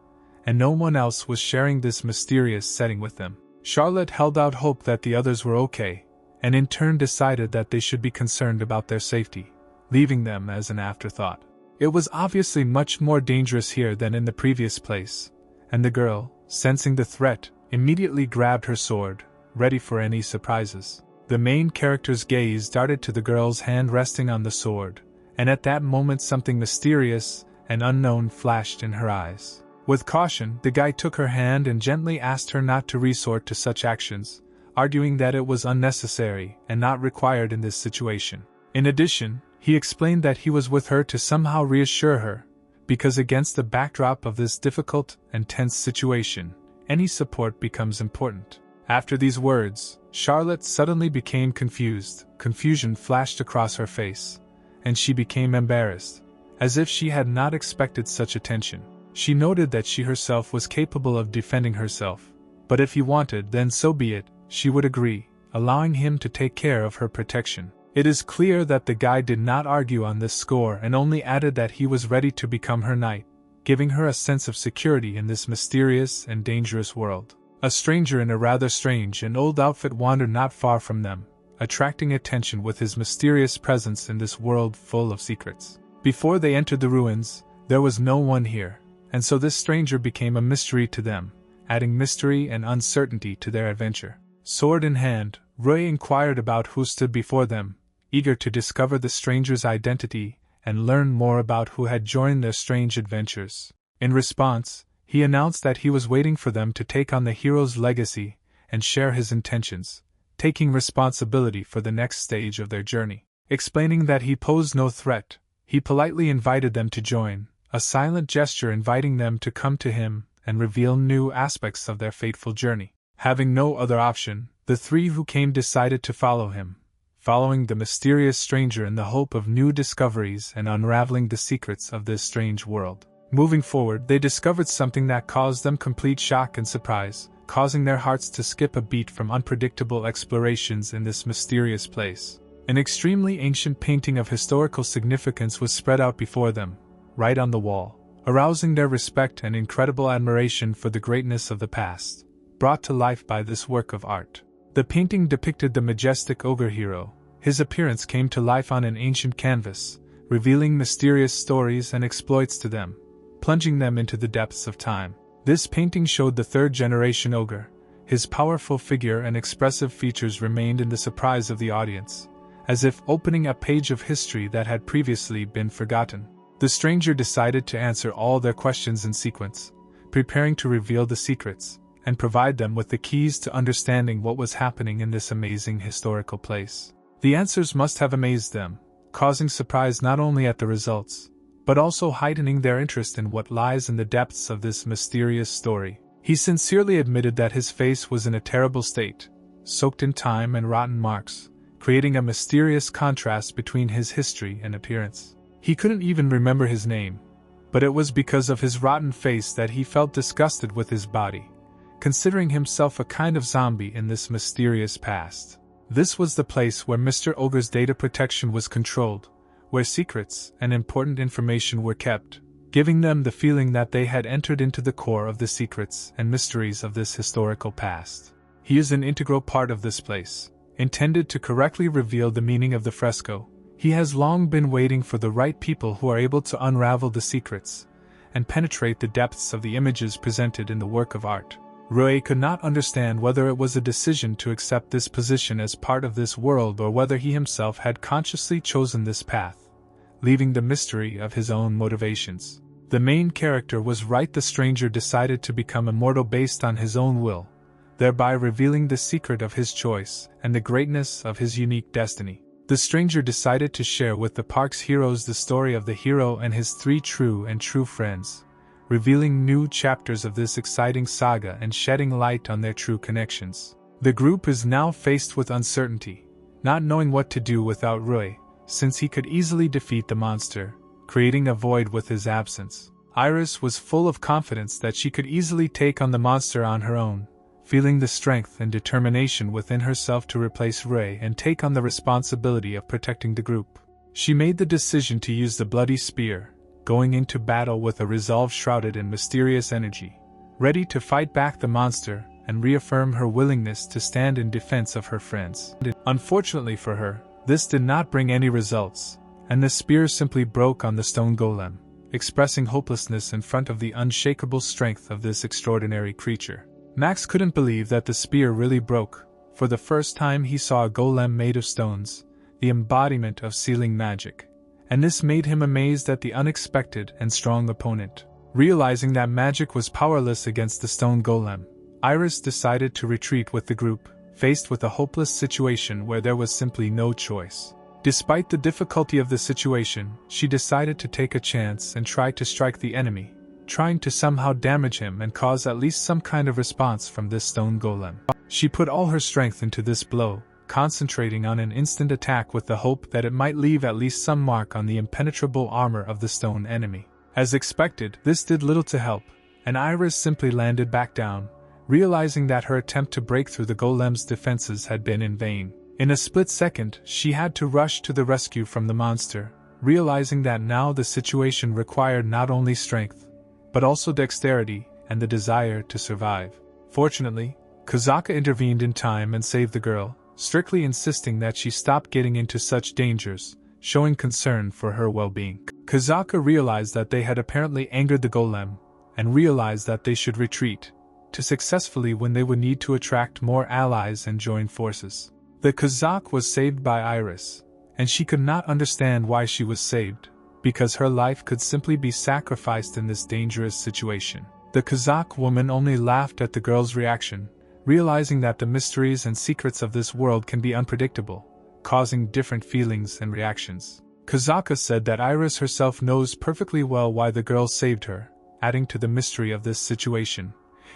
and no one else was sharing this mysterious setting with them. Charlotte held out hope that the others were okay, and in turn decided that they should be concerned about their safety, leaving them as an afterthought. It was obviously much more dangerous here than in the previous place, and the girl, sensing the threat, immediately grabbed her sword, ready for any surprises. The main character's gaze darted to the girl's hand resting on the sword, and at that moment something mysterious and unknown flashed in her eyes. With caution, the guy took her hand and gently asked her not to resort to such actions, arguing that it was unnecessary and not required in this situation. In addition, he explained that he was with her to somehow reassure her, because against the backdrop of this difficult and tense situation, any support becomes important. After these words, Charlotte suddenly became confused. Confusion flashed across her face, and she became embarrassed, as if she had not expected such attention. She noted that she herself was capable of defending herself, but if he wanted, then so be it, she would agree, allowing him to take care of her protection. It is clear that the guy did not argue on this score and only added that he was ready to become her knight, giving her a sense of security in this mysterious and dangerous world. A stranger in a rather strange and old outfit wandered not far from them, attracting attention with his mysterious presence in this world full of secrets. Before they entered the ruins, there was no one here, and so this stranger became a mystery to them, adding mystery and uncertainty to their adventure. Sword in hand, Roy inquired about who stood before them, eager to discover the stranger's identity and learn more about who had joined their strange adventures. In response, he announced that he was waiting for them to take on the hero's legacy and share his intentions, taking responsibility for the next stage of their journey. Explaining that he posed no threat, he politely invited them to join, a silent gesture inviting them to come to him and reveal new aspects of their fateful journey. Having no other option, the three who came decided to follow him, following the mysterious stranger in the hope of new discoveries and unraveling the secrets of this strange world. Moving forward, they discovered something that caused them complete shock and surprise, causing their hearts to skip a beat from unpredictable explorations in this mysterious place. An extremely ancient painting of historical significance was spread out before them, right on the wall, arousing their respect and incredible admiration for the greatness of the past, brought to life by this work of art. The painting depicted the majestic ogre hero. His appearance came to life on an ancient canvas, revealing mysterious stories and exploits to them, plunging them into the depths of time. This painting showed the third-generation ogre. His powerful figure and expressive features remained in the surprise of the audience, as if opening a page of history that had previously been forgotten. The stranger decided to answer all their questions in sequence, preparing to reveal the secrets and provide them with the keys to understanding what was happening in this amazing historical place. The answers must have amazed them, causing surprise not only at the results, but also heightening their interest in what lies in the depths of this mysterious story. He sincerely admitted that his face was in a terrible state, soaked in time and rotten marks, creating a mysterious contrast between his history and appearance. He couldn't even remember his name, but it was because of his rotten face that he felt disgusted with his body, considering himself a kind of zombie in this mysterious past. This was the place where Mr. Ogre's data protection was controlled, where secrets and important information were kept, giving them the feeling that they had entered into the core of the secrets and mysteries of this historical past. He is an integral part of this place, intended to correctly reveal the meaning of the fresco. He has long been waiting for the right people who are able to unravel the secrets and penetrate the depths of the images presented in the work of art. Rui could not understand whether it was a decision to accept this position as part of this world or whether he himself had consciously chosen this path, leaving the mystery of his own motivations. The main character was right. The stranger decided to become immortal based on his own will, thereby revealing the secret of his choice and the greatness of his unique destiny. The stranger decided to share with the park's heroes the story of the hero and his 3 true friends, revealing new chapters of this exciting saga and shedding light on their true connections. The group is now faced with uncertainty, not knowing what to do without Rui, since he could easily defeat the monster, creating a void with his absence. Iris was full of confidence that she could easily take on the monster on her own, feeling the strength and determination within herself to replace Rui and take on the responsibility of protecting the group. She made the decision to use the bloody spear, going into battle with a resolve shrouded in mysterious energy, ready to fight back the monster and reaffirm her willingness to stand in defense of her friends. Unfortunately for her, this did not bring any results, and the spear simply broke on the stone golem, expressing hopelessness in front of the unshakable strength of this extraordinary creature. Max couldn't believe that the spear really broke. For the first time he saw a golem made of stones, the embodiment of sealing magic, and this made him amazed at the unexpected and strong opponent. Realizing that magic was powerless against the stone golem, Iris decided to retreat with the group, faced with a hopeless situation where there was simply no choice. Despite the difficulty of the situation, she decided to take a chance and try to strike the enemy, trying to somehow damage him and cause at least some kind of response from this stone golem. She put all her strength into this blow, concentrating on an instant attack with the hope that it might leave at least some mark on the impenetrable armor of the stone enemy. As expected, this did little to help, and Iris simply landed back down, realizing that her attempt to break through the golem's defenses had been in vain. In a split second, she had to rush to the rescue from the monster, realizing that now the situation required not only strength, but also dexterity and the desire to survive. Fortunately, Kozaka intervened in time and saved the girl, strictly insisting that she stop getting into such dangers, showing concern for her well-being. Kozaka realized that they had apparently angered the golem, and realized that they should retreat, to successfully when they would need to attract more allies and join forces. The Kozak was saved by Iris, and she could not understand why she was saved, because her life could simply be sacrificed in this dangerous situation. The Kozak woman only laughed at the girl's reaction, realizing that the mysteries and secrets of this world can be unpredictable, causing different feelings and reactions. Kozaka said that Iris herself knows perfectly well why the girl saved her, adding to the mystery of this situation,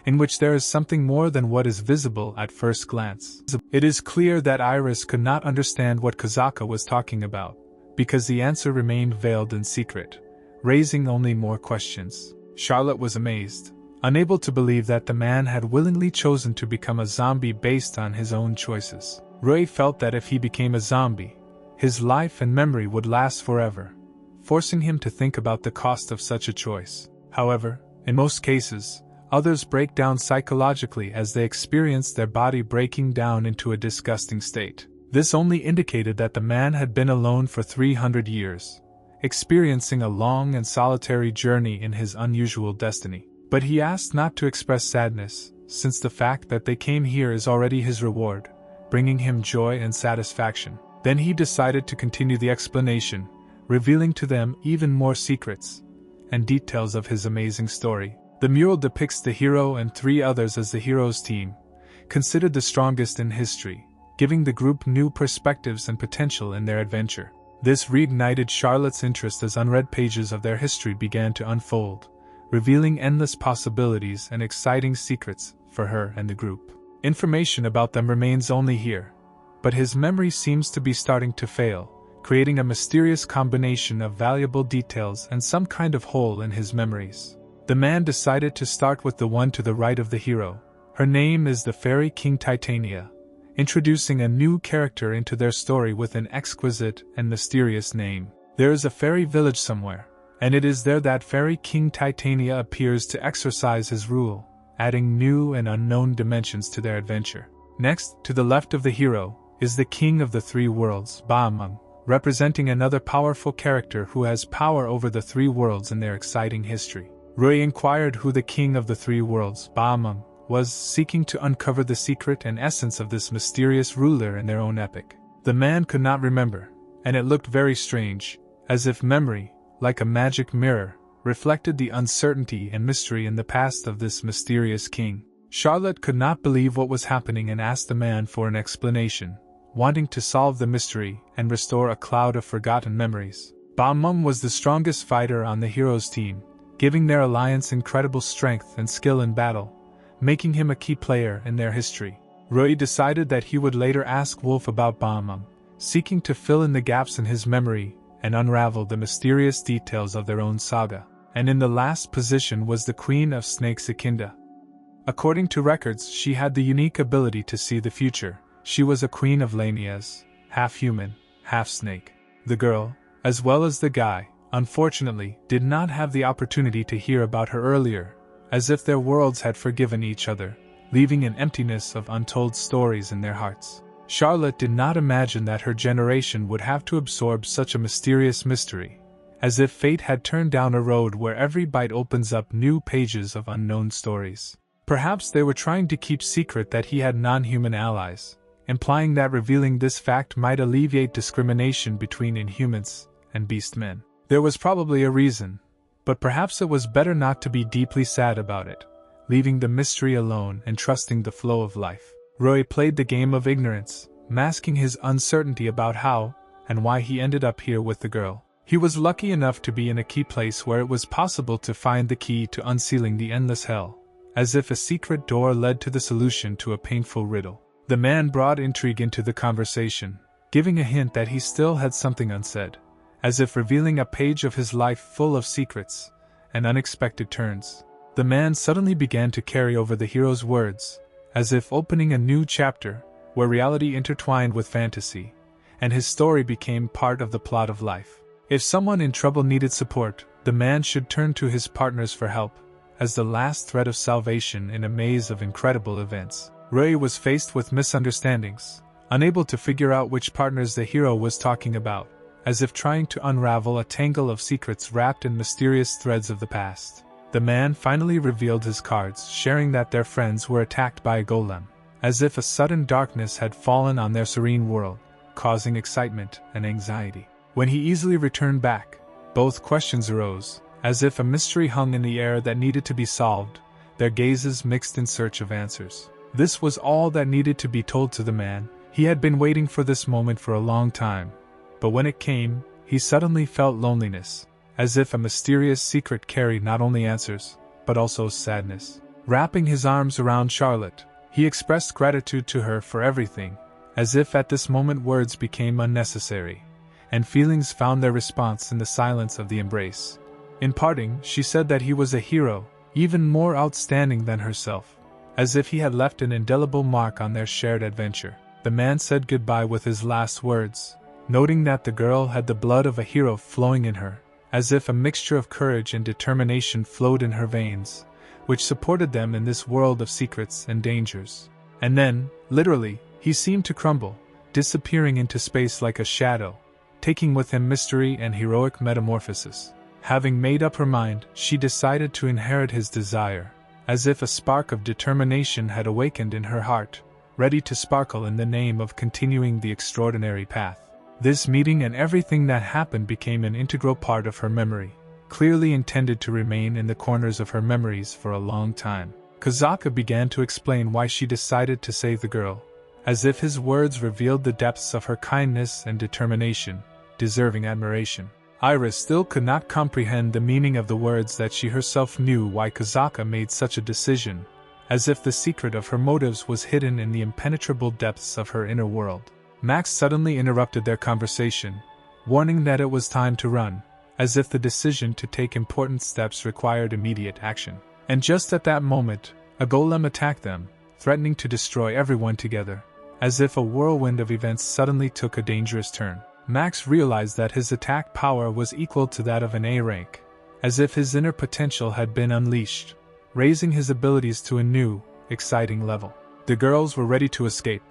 in which there is something more than what is visible at first glance. It is clear that Iris could not understand what Kozaka was talking about, because the answer remained veiled in secret, raising only more questions. Charlotte was amazed, unable to believe that the man had willingly chosen to become a zombie based on his own choices. Rui felt that if he became a zombie, his life and memory would last forever, forcing him to think about the cost of such a choice. However, in most cases, others break down psychologically as they experience their body breaking down into a disgusting state. This only indicated that the man had been alone for 300 years, experiencing a long and solitary journey in his unusual destiny. But he asked not to express sadness, since the fact that they came here is already his reward, bringing him joy and satisfaction. Then he decided to continue the explanation, revealing to them even more secrets and details of his amazing story. The mural depicts the hero and 3 others as the hero's team, considered the strongest in history, giving the group new perspectives and potential in their adventure. This reignited Charlotte's interest as unread pages of their history began to unfold, revealing endless possibilities and exciting secrets for her and the group. Information about them remains only here, but his memory seems to be starting to fail, creating a mysterious combination of valuable details and some kind of hole in his memories. The man decided to start with the one to the right of the hero. Her name is the Fairy King Titania, introducing a new character into their story with an exquisite and mysterious name. There is a fairy village somewhere, and it is there that Fairy King Titania appears to exercise his rule, adding new and unknown dimensions to their adventure. Next, to the left of the hero, is the King of the 3 Worlds, Baameng, representing another powerful character who has power over the 3 worlds in their exciting history. Rui inquired who the King of the 3 Worlds, Baameng, was seeking to uncover the secret and essence of this mysterious ruler in their own epic. The man could not remember, and it looked very strange, as if memory, like a magic mirror, reflected the uncertainty and mystery in the past of this mysterious king. Charlotte could not believe what was happening and asked the man for an explanation, wanting to solve the mystery and restore a cloud of forgotten memories. Bamum was the strongest fighter on the heroes' team, giving their alliance incredible strength and skill in battle, making him a key player in their history. Rui decided that he would later ask Wolf about Bamum, seeking to fill in the gaps in his memory and unravel the mysterious details of their own saga. And in the last position was the Queen of Snakes Akinda. According to records, she had the unique ability to see the future. She was a queen of Lanias, half human, half snake. The girl, as well as the guy, unfortunately, did not have the opportunity to hear about her earlier, as if their worlds had forgiven each other, leaving an emptiness of untold stories in their hearts. Charlotte did not imagine that her generation would have to absorb such a mysterious mystery, as if fate had turned down a road where every bite opens up new pages of unknown stories. Perhaps they were trying to keep secret that he had non-human allies, implying that revealing this fact might alleviate discrimination between inhumans and beastmen. There was probably a reason, but perhaps it was better not to be deeply sad about it, leaving the mystery alone and trusting the flow of life. Roy played the game of ignorance, masking his uncertainty about how and why he ended up here with the girl. He was lucky enough to be in a key place where it was possible to find the key to unsealing the endless hell, as if a secret door led to the solution to a painful riddle. The man brought intrigue into the conversation, giving a hint that he still had something unsaid, as if revealing a page of his life full of secrets and unexpected turns. The man suddenly began to carry over the hero's words, as if opening a new chapter, where reality intertwined with fantasy, and his story became part of the plot of life. If someone in trouble needed support, the man should turn to his partners for help, as the last thread of salvation in a maze of incredible events. Rui was faced with misunderstandings, unable to figure out which partners the hero was talking about, as if trying to unravel a tangle of secrets wrapped in mysterious threads of the past. The man finally revealed his cards, sharing that their friends were attacked by a golem, as if a sudden darkness had fallen on their serene world, causing excitement and anxiety. When he easily returned back, both questions arose, as if a mystery hung in the air that needed to be solved, their gazes mixed in search of answers. This was all that needed to be told to the man. He had been waiting for this moment for a long time, but when it came, he suddenly felt loneliness, as if a mysterious secret carried not only answers, but also sadness. Wrapping his arms around Charlotte, he expressed gratitude to her for everything, as if at this moment words became unnecessary, and feelings found their response in the silence of the embrace. In parting, she said that he was a hero, even more outstanding than herself, as if he had left an indelible mark on their shared adventure. The man said goodbye with his last words, noting that the girl had the blood of a hero flowing in her, as if a mixture of courage and determination flowed in her veins, which supported them in this world of secrets and dangers. And then, literally, he seemed to crumble, disappearing into space like a shadow, taking with him mystery and heroic metamorphosis. Having made up her mind, she decided to inherit his desire, as if a spark of determination had awakened in her heart, ready to sparkle in the name of continuing the extraordinary path. This meeting and everything that happened became an integral part of her memory, clearly intended to remain in the corners of her memories for a long time. Kozaka began to explain why she decided to save the girl, as if his words revealed the depths of her kindness and determination, deserving admiration. Iris still could not comprehend the meaning of the words that she herself knew why Kozaka made such a decision, as if the secret of her motives was hidden in the impenetrable depths of her inner world. Max suddenly interrupted their conversation, warning that it was time to run, as if the decision to take important steps required immediate action. And just at that moment, a golem attacked them, threatening to destroy everyone together, as if a whirlwind of events suddenly took a dangerous turn. Max realized that his attack power was equal to that of an A rank, as if his inner potential had been unleashed, raising his abilities to a new, exciting level. The girls were ready to escape,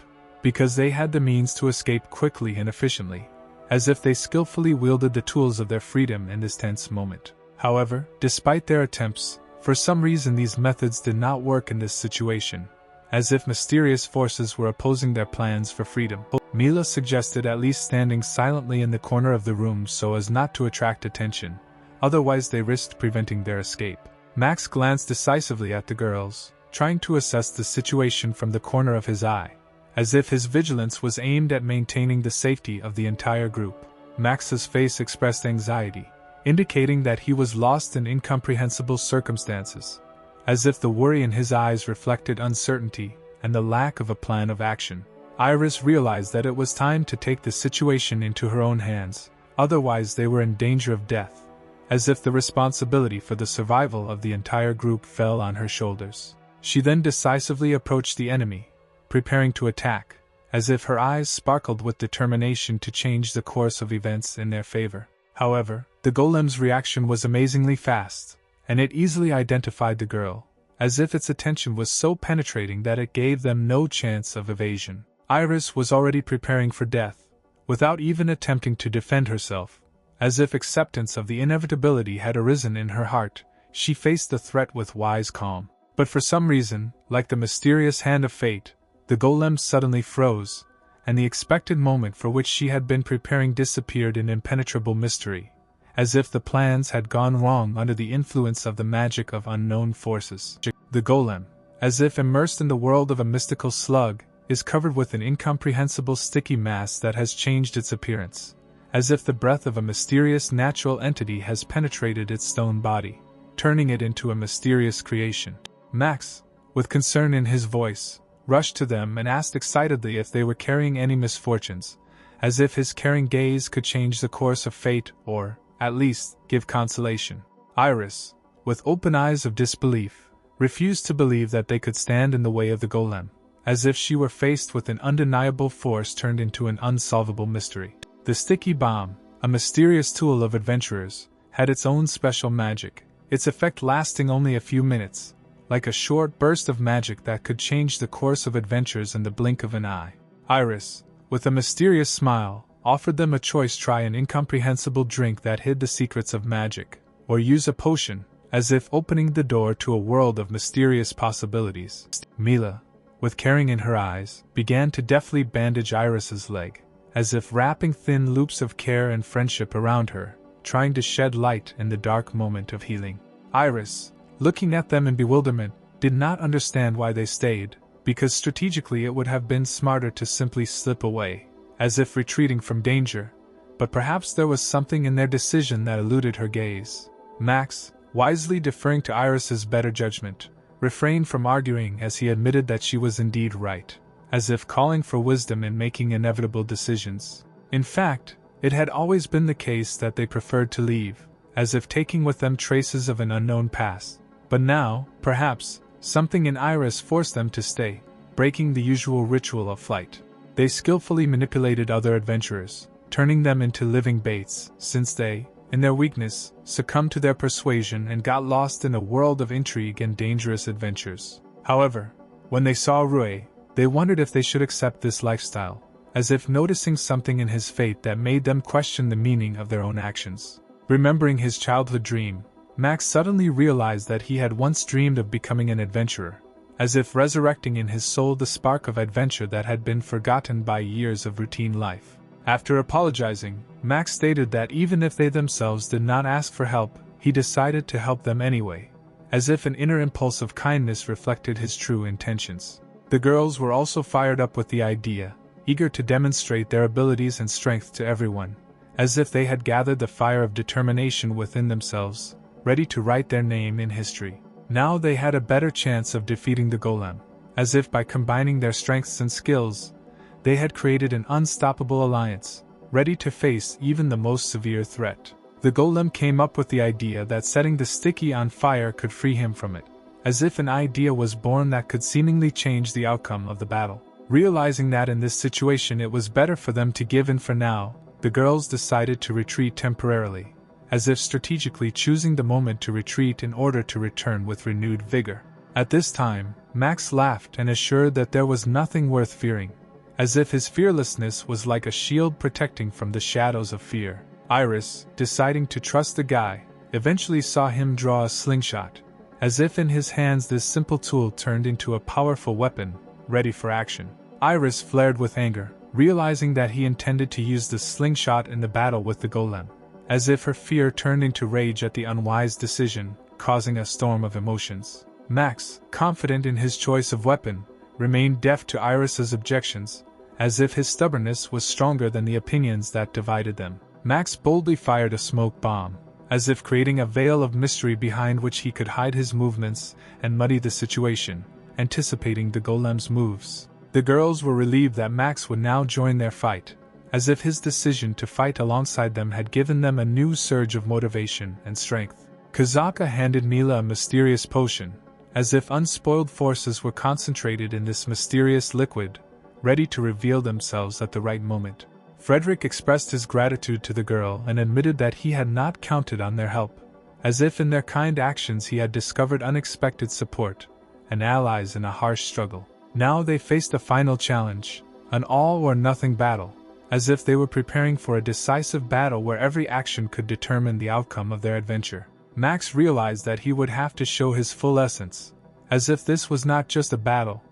because they had the means to escape quickly and efficiently, as if they skillfully wielded the tools of their freedom in this tense moment. However, despite their attempts, For some reason these methods did not work in this situation, as if mysterious forces were opposing their plans for freedom. Mila suggested at least standing silently in the corner of the room so as not to attract attention, otherwise they risked preventing their escape. Max glanced decisively at the girls, trying to assess the situation from the corner of his eye, as if his vigilance was aimed at maintaining the safety of the entire group. Max's face expressed anxiety, indicating that he was lost in incomprehensible circumstances, as if the worry in his eyes reflected uncertainty and the lack of a plan of action. Iris realized that it was time to take the situation into her own hands, otherwise they were in danger of death, as if the responsibility for the survival of the entire group fell on her shoulders. She then decisively approached the enemy, preparing to attack, as if her eyes sparkled with determination to change the course of events in their favor. However, the golem's reaction was amazingly fast, and it easily identified the girl, as if its attention was so penetrating that it gave them no chance of evasion. Iris was already preparing for death, without even attempting to defend herself. As if acceptance of the inevitability had arisen in her heart, she faced the threat with wise calm. But for some reason, like the mysterious hand of fate, the golem suddenly froze, and the expected moment for which she had been preparing disappeared in impenetrable mystery, as if the plans had gone wrong under the influence of the magic of unknown forces. The golem, as if immersed in the world of a mystical slug, is covered with an incomprehensible sticky mass that has changed its appearance, as if the breath of a mysterious natural entity has penetrated its stone body, turning it into a mysterious creation. Max, with concern in his voice, rushed to them and asked excitedly if they were carrying any misfortunes, as if his caring gaze could change the course of fate or, at least, give consolation. Iris, with open eyes of disbelief, refused to believe that they could stand in the way of the golem, as if she were faced with an undeniable force turned into an unsolvable mystery. The sticky bomb, a mysterious tool of adventurers, had its own special magic, its effect lasting only a few minutes, like a short burst of magic that could change the course of adventures in the blink of an eye. Iris, with a mysterious smile, offered them a choice: try an incomprehensible drink that hid the secrets of magic, or use a potion, as if opening the door to a world of mysterious possibilities. Mila, with caring in her eyes, began to deftly bandage Iris's leg, as if wrapping thin loops of care and friendship around her, trying to shed light in the dark moment of healing. Iris, looking at them in bewilderment, did not understand why they stayed, because strategically it would have been smarter to simply slip away, as if retreating from danger, but perhaps there was something in their decision that eluded her gaze. Max, wisely deferring to Iris's better judgment, refrained from arguing as he admitted that she was indeed right, as if calling for wisdom in making inevitable decisions. In fact, it had always been the case that they preferred to leave, as if taking with them traces of an unknown past. But now, perhaps, something in Iris forced them to stay, breaking the usual ritual of flight. They skillfully manipulated other adventurers, turning them into living baits, since they, in their weakness, succumbed to their persuasion and got lost in a world of intrigue and dangerous adventures. However, when they saw Rui, they wondered if they should accept this lifestyle, as if noticing something in his fate that made them question the meaning of their own actions. Remembering his childhood dream, Max suddenly realized that he had once dreamed of becoming an adventurer, as if resurrecting in his soul the spark of adventure that had been forgotten by years of routine life. After apologizing, Max stated that even if they themselves did not ask for help, he decided to help them anyway, as if an inner impulse of kindness reflected his true intentions. The girls were also fired up with the idea, eager to demonstrate their abilities and strength to everyone, as if they had gathered the fire of determination within themselves, ready to write their name in history. Now they had a better chance of defeating the golem, as if by combining their strengths and skills, they had created an unstoppable alliance, ready to face even the most severe threat. The golem came up with the idea that setting the sticky on fire could free him from it, as if an idea was born that could seemingly change the outcome of the battle. Realizing that in this situation it was better for them to give in for now, the girls decided to retreat temporarily, as if strategically choosing the moment to retreat in order to return with renewed vigor. At this time, Max laughed and assured that there was nothing worth fearing, as if his fearlessness was like a shield protecting from the shadows of fear. Iris, deciding to trust the guy, eventually saw him draw a slingshot, As if in his hands this simple tool turned into a powerful weapon, ready for action. Iris flared with anger, realizing that he intended to use the slingshot in the battle with the golem. As if her fear turned into rage at the unwise decision, causing a storm of emotions. Max, confident in his choice of weapon, remained deaf to Iris's objections, as if his stubbornness was stronger than the opinions that divided them. Max boldly fired a smoke bomb, as if creating a veil of mystery behind which he could hide his movements and muddy the situation, anticipating the golem's moves. The girls were relieved that Max would now join their fight, as if his decision to fight alongside them had given them a new surge of motivation and strength. Kazaka handed Mila a mysterious potion, as if unspoiled forces were concentrated in this mysterious liquid, ready to reveal themselves at the right moment. Frederick expressed his gratitude to the girl and admitted that he had not counted on their help, as if in their kind actions he had discovered unexpected support and allies in a harsh struggle. Now they faced a final challenge, an all-or-nothing battle, as if they were preparing for a decisive battle where every action could determine the outcome of their adventure. Max realized that he would have to show his full essence, as if this was not just a battle,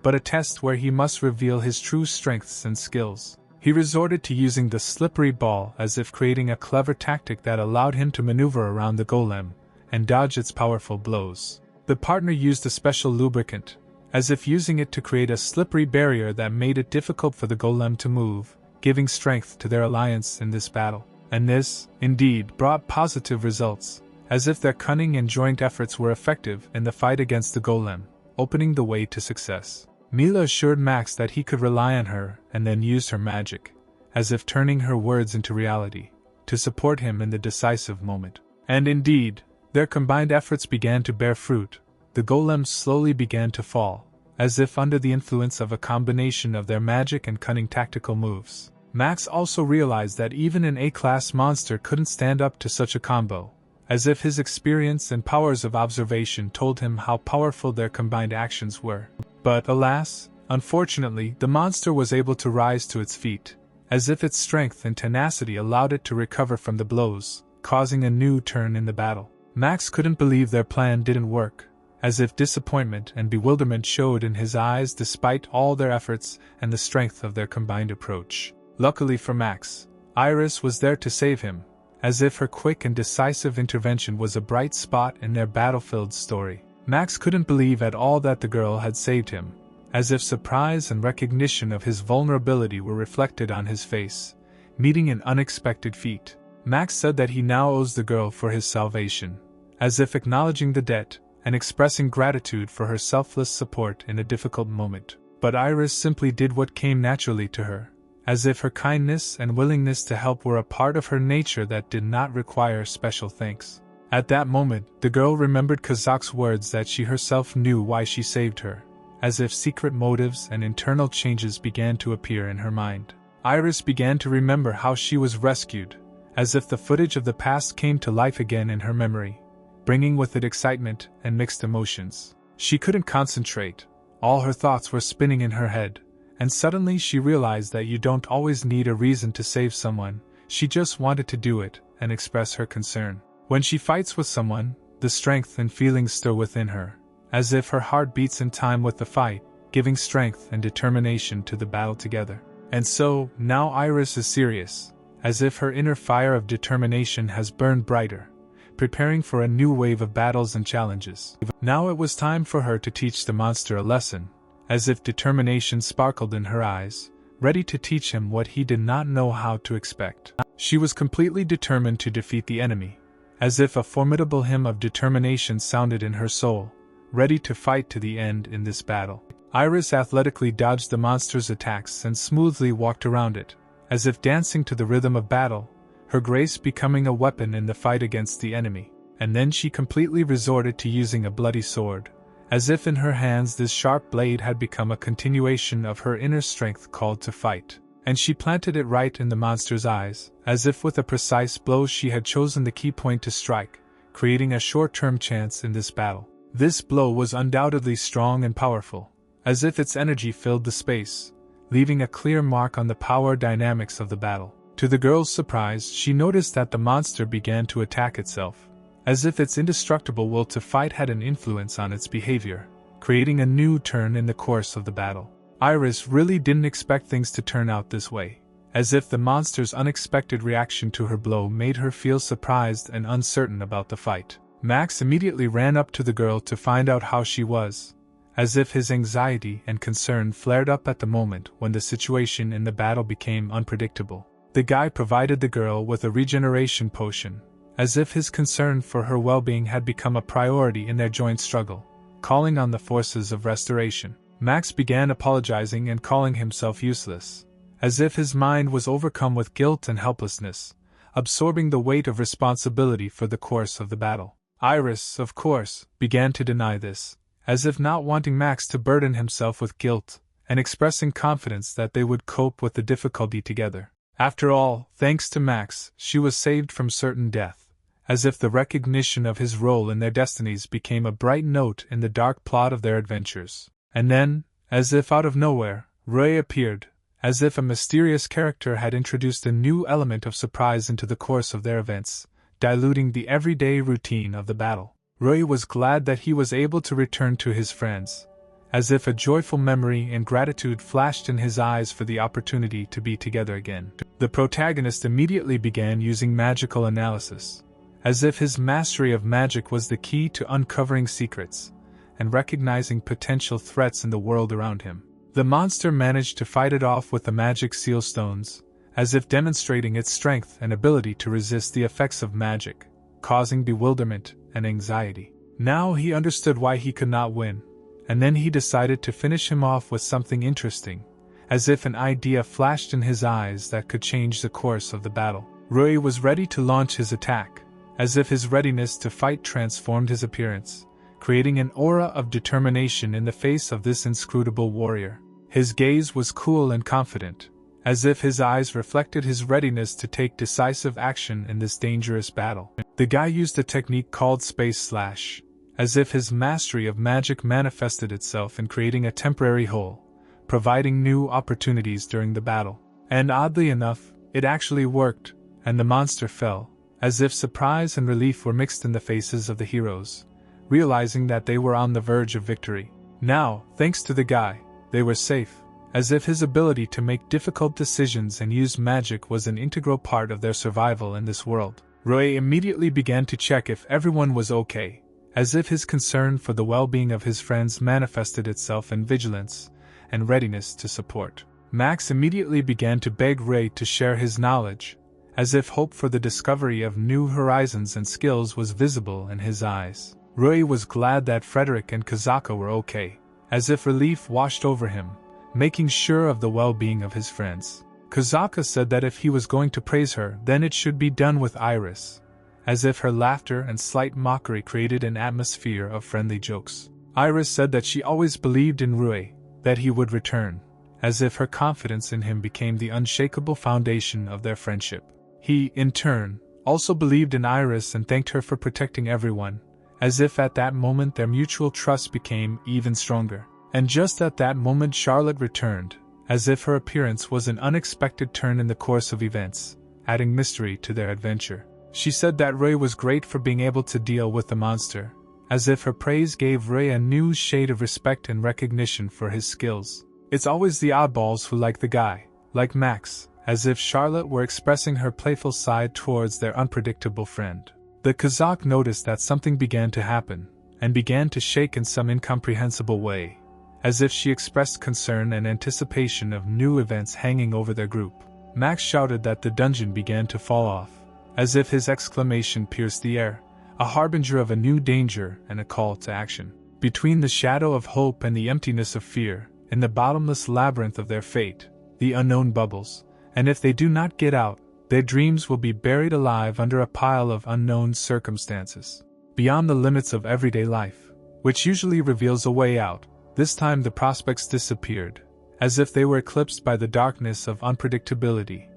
but a test where he must reveal his true strengths and skills. He resorted to using the slippery ball, as if creating a clever tactic that allowed him to maneuver around the golem and dodge its powerful blows. The partner used a special lubricant, as if using it to create a slippery barrier that made it difficult for the golem to move, giving strength to their alliance in this battle. And this, indeed, brought positive results, as if their cunning and joint efforts were effective in the fight against the golem, opening the way to success. Mila assured Max that he could rely on her and then used her magic, as if turning her words into reality, to support him in the decisive moment. And indeed, their combined efforts began to bear fruit. The golems slowly began to fall, as if under the influence of a combination of their magic and cunning tactical moves. Max also realized that even an A-class monster couldn't stand up to such a combo, as if his experience and powers of observation told him how powerful their combined actions were. But alas, unfortunately, the monster was able to rise to its feet, as if its strength and tenacity allowed it to recover from the blows, causing a new turn in the battle. Max couldn't believe their plan didn't work, as if disappointment and bewilderment showed in his eyes despite all their efforts and the strength of their combined approach. Luckily for Max, Iris was there to save him, as if her quick and decisive intervention was a bright spot in their battlefield story. Max couldn't believe at all that the girl had saved him, as if surprise and recognition of his vulnerability were reflected on his face, meeting an unexpected feat. Max said that he now owes the girl for his salvation, as if acknowledging the debt and expressing gratitude for her selfless support in a difficult moment. But Iris simply did what came naturally to her, as if her kindness and willingness to help were a part of her nature that did not require special thanks. At that moment, the girl remembered Kazak's words that she herself knew why she saved her, as if secret motives and internal changes began to appear in her mind. Iris began to remember how she was rescued, as if the footage of the past came to life again in her memory, bringing with it excitement and mixed emotions. She couldn't concentrate, all her thoughts were spinning in her head, and suddenly she realized that you don't always need a reason to save someone. She just wanted to do it and express her concern. When she fights with someone, the strength and feelings stir within her, as if her heart beats in time with the fight, giving strength and determination to the battle together. And so, now Iris is serious, as if her inner fire of determination has burned brighter, preparing for a new wave of battles and challenges. Now it was time for her to teach the monster a lesson, as if determination sparkled in her eyes, ready to teach him what he did not know how to expect. She was completely determined to defeat the enemy, as if a formidable hymn of determination sounded in her soul, ready to fight to the end in this battle. Iris athletically dodged the monster's attacks and smoothly walked around it, as if dancing to the rhythm of battle, her grace becoming a weapon in the fight against the enemy. And then she completely resorted to using a bloody sword, as if in her hands this sharp blade had become a continuation of her inner strength called to fight. And she planted it right in the monster's eyes, as if with a precise blow she had chosen the key point to strike, creating a short-term chance in this battle. This blow was undoubtedly strong and powerful, as if its energy filled the space, leaving a clear mark on the power dynamics of the battle. To the girl's surprise, she noticed that the monster began to attack itself, as if its indestructible will to fight had an influence on its behavior, creating a new turn in the course of the battle. Iris really didn't expect things to turn out this way, as if the monster's unexpected reaction to her blow made her feel surprised and uncertain about the fight. Max immediately ran up to the girl to find out how she was, as if his anxiety and concern flared up at the moment when the situation in the battle became unpredictable. The guy provided the girl with a regeneration potion, as if his concern for her well-being had become a priority in their joint struggle, calling on the forces of restoration. Max began apologizing and calling himself useless, as if his mind was overcome with guilt and helplessness, absorbing the weight of responsibility for the course of the battle. Iris, of course, began to deny this, as if not wanting Max to burden himself with guilt, and expressing confidence that they would cope with the difficulty together. After all, thanks to Max, she was saved from certain death, as if the recognition of his role in their destinies became a bright note in the dark plot of their adventures. And then, as if out of nowhere, Rui appeared, as if a mysterious character had introduced a new element of surprise into the course of their events, diluting the everyday routine of the battle. Rui was glad that he was able to return to his friends, as if a joyful memory and gratitude flashed in his eyes for the opportunity to be together again. The protagonist immediately began using magical analysis, as if his mastery of magic was the key to uncovering secrets and recognizing potential threats in the world around him. The monster managed to fight it off with the magic seal stones, as if demonstrating its strength and ability to resist the effects of magic, causing bewilderment and anxiety. Now he understood why he could not win, and then he decided to finish him off with something interesting, as if an idea flashed in his eyes that could change the course of the battle. Rui was ready to launch his attack, as if his readiness to fight transformed his appearance, creating an aura of determination in the face of this inscrutable warrior. His gaze was cool and confident, as if his eyes reflected his readiness to take decisive action in this dangerous battle. The guy used a technique called Space Slash, as if his mastery of magic manifested itself in creating a temporary hole, providing new opportunities during the battle. And oddly enough, it actually worked, and the monster fell, as if surprise and relief were mixed in the faces of the heroes, realizing that they were on the verge of victory. Now, thanks to the guy, they were safe, as if his ability to make difficult decisions and use magic was an integral part of their survival in this world. Rui immediately began to check if everyone was okay, as if his concern for the well-being of his friends manifested itself in vigilance and readiness to support. Max immediately began to beg Rui to share his knowledge, as if hope for the discovery of new horizons and skills was visible in his eyes. Rui was glad that Frederick and Kazaka were okay, as if relief washed over him, making sure of the well-being of his friends. Kazaka said that if he was going to praise her, then it should be done with Iris, as if her laughter and slight mockery created an atmosphere of friendly jokes. Iris said that she always believed in Rui, that he would return, as if her confidence in him became the unshakable foundation of their friendship. He, in turn, also believed in Iris and thanked her for protecting everyone, as if at that moment their mutual trust became even stronger. And just at that moment Charlotte returned, as if her appearance was an unexpected turn in the course of events, adding mystery to their adventure. She said that Rui was great for being able to deal with the monster, as if her praise gave Rui a new shade of respect and recognition for his skills. It's always the oddballs who like the guy, like Max, as if Charlotte were expressing her playful side towards their unpredictable friend. The Kazakh noticed that something began to happen, and began to shake in some incomprehensible way, as if she expressed concern and anticipation of new events hanging over their group. Max shouted that the dungeon began to fall off, as if his exclamation pierced the air, a harbinger of a new danger and a call to action. Between the shadow of hope and the emptiness of fear, in the bottomless labyrinth of their fate, the unknown bubbles, and if they do not get out, their dreams will be buried alive under a pile of unknown circumstances. Beyond the limits of everyday life, which usually reveals a way out, this time the prospects disappeared, as if they were eclipsed by the darkness of unpredictability,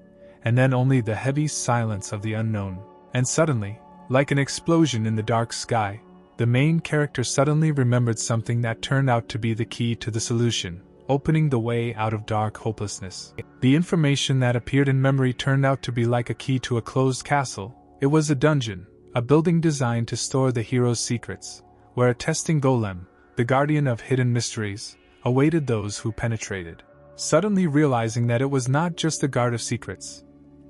and then only the heavy silence of the unknown. And suddenly, like an explosion in the dark sky, the main character suddenly remembered something that turned out to be the key to the solution, opening the way out of dark hopelessness. The information that appeared in memory turned out to be like a key to a closed castle. It was a dungeon, a building designed to store the hero's secrets, where a testing golem, the guardian of hidden mysteries, awaited those who penetrated. Suddenly realizing that it was not just a guard of secrets,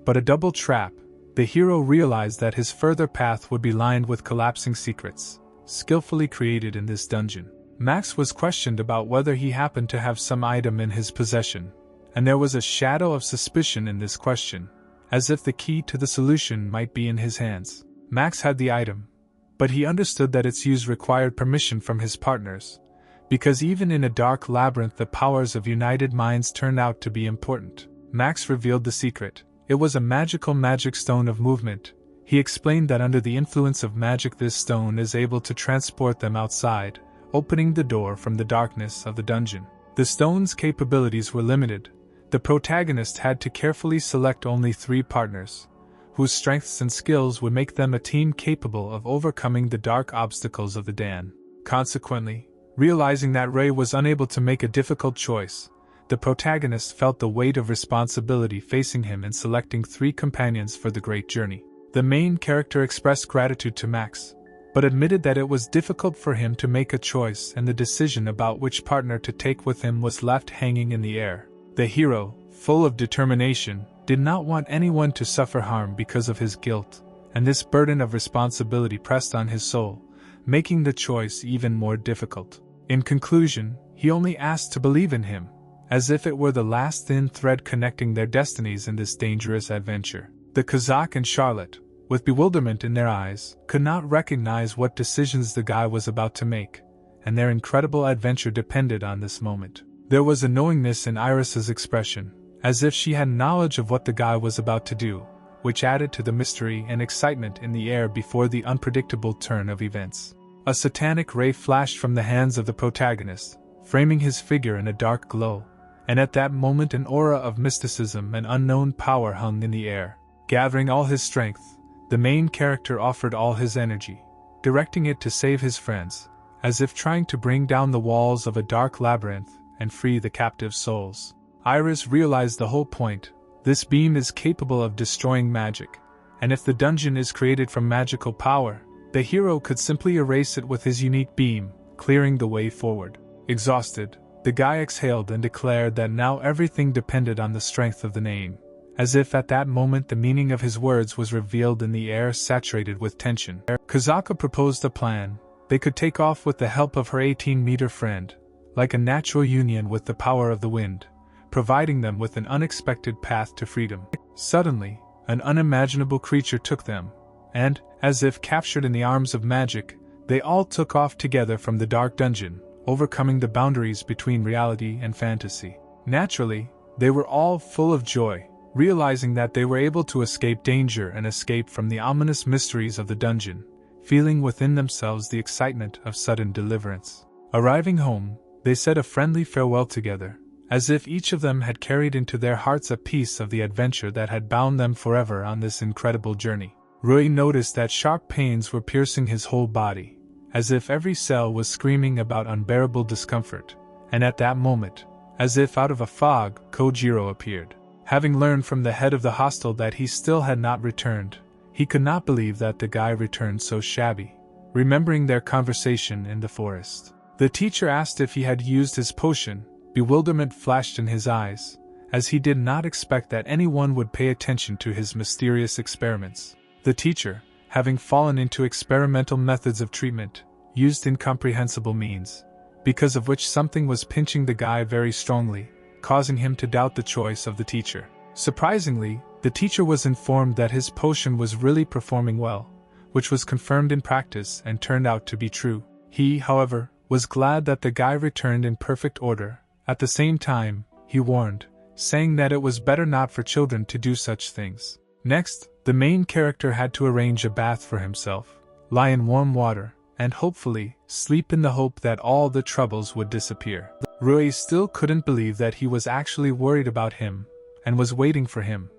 but a double trap, the hero realized that his further path would be lined with collapsing secrets, skillfully created in this dungeon. Max was questioned about whether he happened to have some item in his possession, and there was a shadow of suspicion in this question, as if the key to the solution might be in his hands. Max had the item, but he understood that its use required permission from his partners, because even in a dark labyrinth the powers of united minds turned out to be important. Max revealed the secret. It was a magic stone of movement. He explained that under the influence of magic this stone is able to transport them outside, opening the door from the darkness of the dungeon. The stone's capabilities were limited. The protagonist had to carefully select only 3 partners, whose strengths and skills would make them a team capable of overcoming the dark obstacles of the Dan. Consequently, realizing that Ray was unable to make a difficult choice, the protagonist felt the weight of responsibility facing him in selecting 3 companions for the great journey. The main character expressed gratitude to Max, but admitted that it was difficult for him to make a choice and the decision about which partner to take with him was left hanging in the air. The hero, full of determination, did not want anyone to suffer harm because of his guilt, and this burden of responsibility pressed on his soul, making the choice even more difficult. In conclusion, he only asked to believe in him, as if it were the last thin thread connecting their destinies in this dangerous adventure. The Kazakh and Charlotte, with bewilderment in their eyes, could not recognize what decisions the guy was about to make, and their incredible adventure depended on this moment. There was a knowingness in Iris's expression, as if she had knowledge of what the guy was about to do, which added to the mystery and excitement in the air before the unpredictable turn of events. A satanic ray flashed from the hands of the protagonist, framing his figure in a dark glow, and at that moment an aura of mysticism and unknown power hung in the air. Gathering all his strength, the main character offered all his energy, directing it to save his friends, as if trying to bring down the walls of a dark labyrinth and free the captive souls. Iris realized the whole point. This beam is capable of destroying magic, and if the dungeon is created from magical power, the hero could simply erase it with his unique beam, clearing the way forward. Exhausted, the guy exhaled and declared that now everything depended on the strength of the name. As if at that moment the meaning of his words was revealed in the air saturated with tension. Kazaka proposed a plan. They could take off with the help of her 18-meter friend, like a natural union with the power of the wind, providing them with an unexpected path to freedom. Suddenly, an unimaginable creature took them, and, as if captured in the arms of magic, they all took off together from the dark dungeon, overcoming the boundaries between reality and fantasy. Naturally, they were all full of joy, realizing that they were able to escape danger and escape from the ominous mysteries of the dungeon, feeling within themselves the excitement of sudden deliverance. Arriving home, they said a friendly farewell together, as if each of them had carried into their hearts a piece of the adventure that had bound them forever on this incredible journey. Rui noticed that sharp pains were piercing his whole body, as if every cell was screaming about unbearable discomfort, and at that moment, as if out of a fog, Kojiro appeared. Having learned from the head of the hostel that he still had not returned, he could not believe that the guy returned so shabby, remembering their conversation in the forest. The teacher asked if he had used his potion. Bewilderment flashed in his eyes, as he did not expect that anyone would pay attention to his mysterious experiments. The teacher, having fallen into experimental methods of treatment, used incomprehensible means, because of which something was pinching the guy very strongly, causing him to doubt the choice of the teacher. Surprisingly, the teacher was informed that his potion was really performing well, which was confirmed in practice and turned out to be true. He, however, was glad that the guy returned in perfect order. At the same time, he warned, saying that it was better not for children to do such things. Next, the main character had to arrange a bath for himself, lie in warm water, and hopefully, sleep in the hope that all the troubles would disappear. Rui still couldn't believe that he was actually worried about him, and was waiting for him,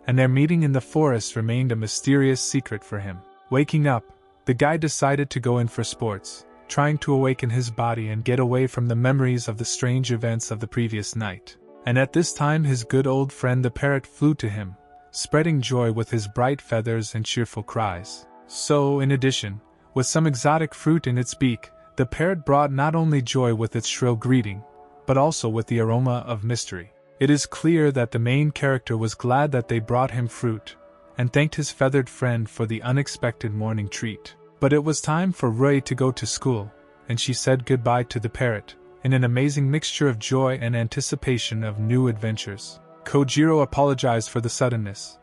and their meeting in the forest remained a mysterious secret for him. Waking up, the guy decided to go in for sports, trying to awaken his body and get away from the memories of the strange events of the previous night. And at this time his good old friend the parrot flew to him, spreading joy with his bright feathers and cheerful cries. So, in addition, with some exotic fruit in its beak, the parrot brought not only joy with its shrill greeting, but also with the aroma of mystery. It is clear that the main character was glad that they brought him fruit, and thanked his feathered friend for the unexpected morning treat. But it was time for Rui to go to school, and she said goodbye to the parrot, in an amazing mixture of joy and anticipation of new adventures. Kojiro apologized for the suddenness,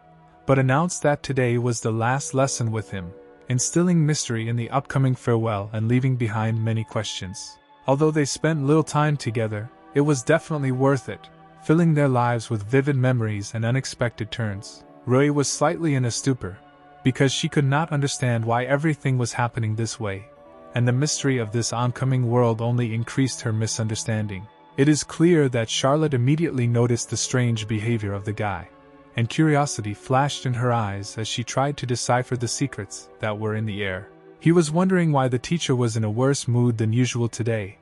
but announced that today was the last lesson with him, instilling mystery in the upcoming farewell and leaving behind many questions. Although they spent little time together, it was definitely worth it, filling their lives with vivid memories and unexpected turns. Rui was slightly in a stupor, because she could not understand why everything was happening this way, and the mystery of this oncoming world only increased her misunderstanding. It is clear that Charlotte immediately noticed the strange behavior of the guy, and curiosity flashed in her eyes as she tried to decipher the secrets that were in the air. He was wondering why the teacher was in a worse mood than usual today,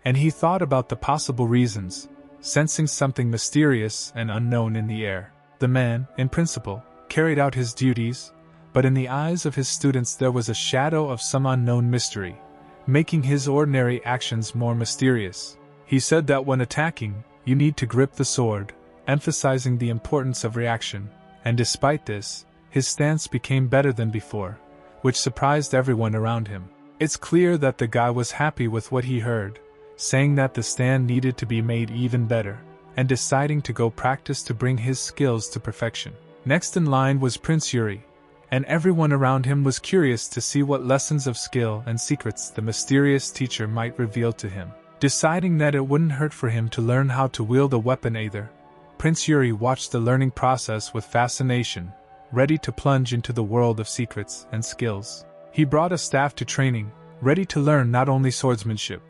and he thought about the possible reasons, sensing something mysterious and unknown in the air. The man, in principle, carried out his duties, but in the eyes of his students there was a shadow of some unknown mystery, making his ordinary actions more mysterious. He said that when attacking, you need to grip the sword, emphasizing the importance of reaction, and despite this, his stance became better than before, which surprised everyone around him. It's clear that the guy was happy with what he heard, saying that the stand needed to be made even better, and deciding to go practice to bring his skills to perfection. Next in line was Prince Yuri, and everyone around him was curious to see what lessons of skill and secrets the mysterious teacher might reveal to him. Deciding that it wouldn't hurt for him to learn how to wield a weapon either, Prince Yuri watched the learning process with fascination, ready to plunge into the world of secrets and skills. He brought a staff to training, ready to learn not only swordsmanship,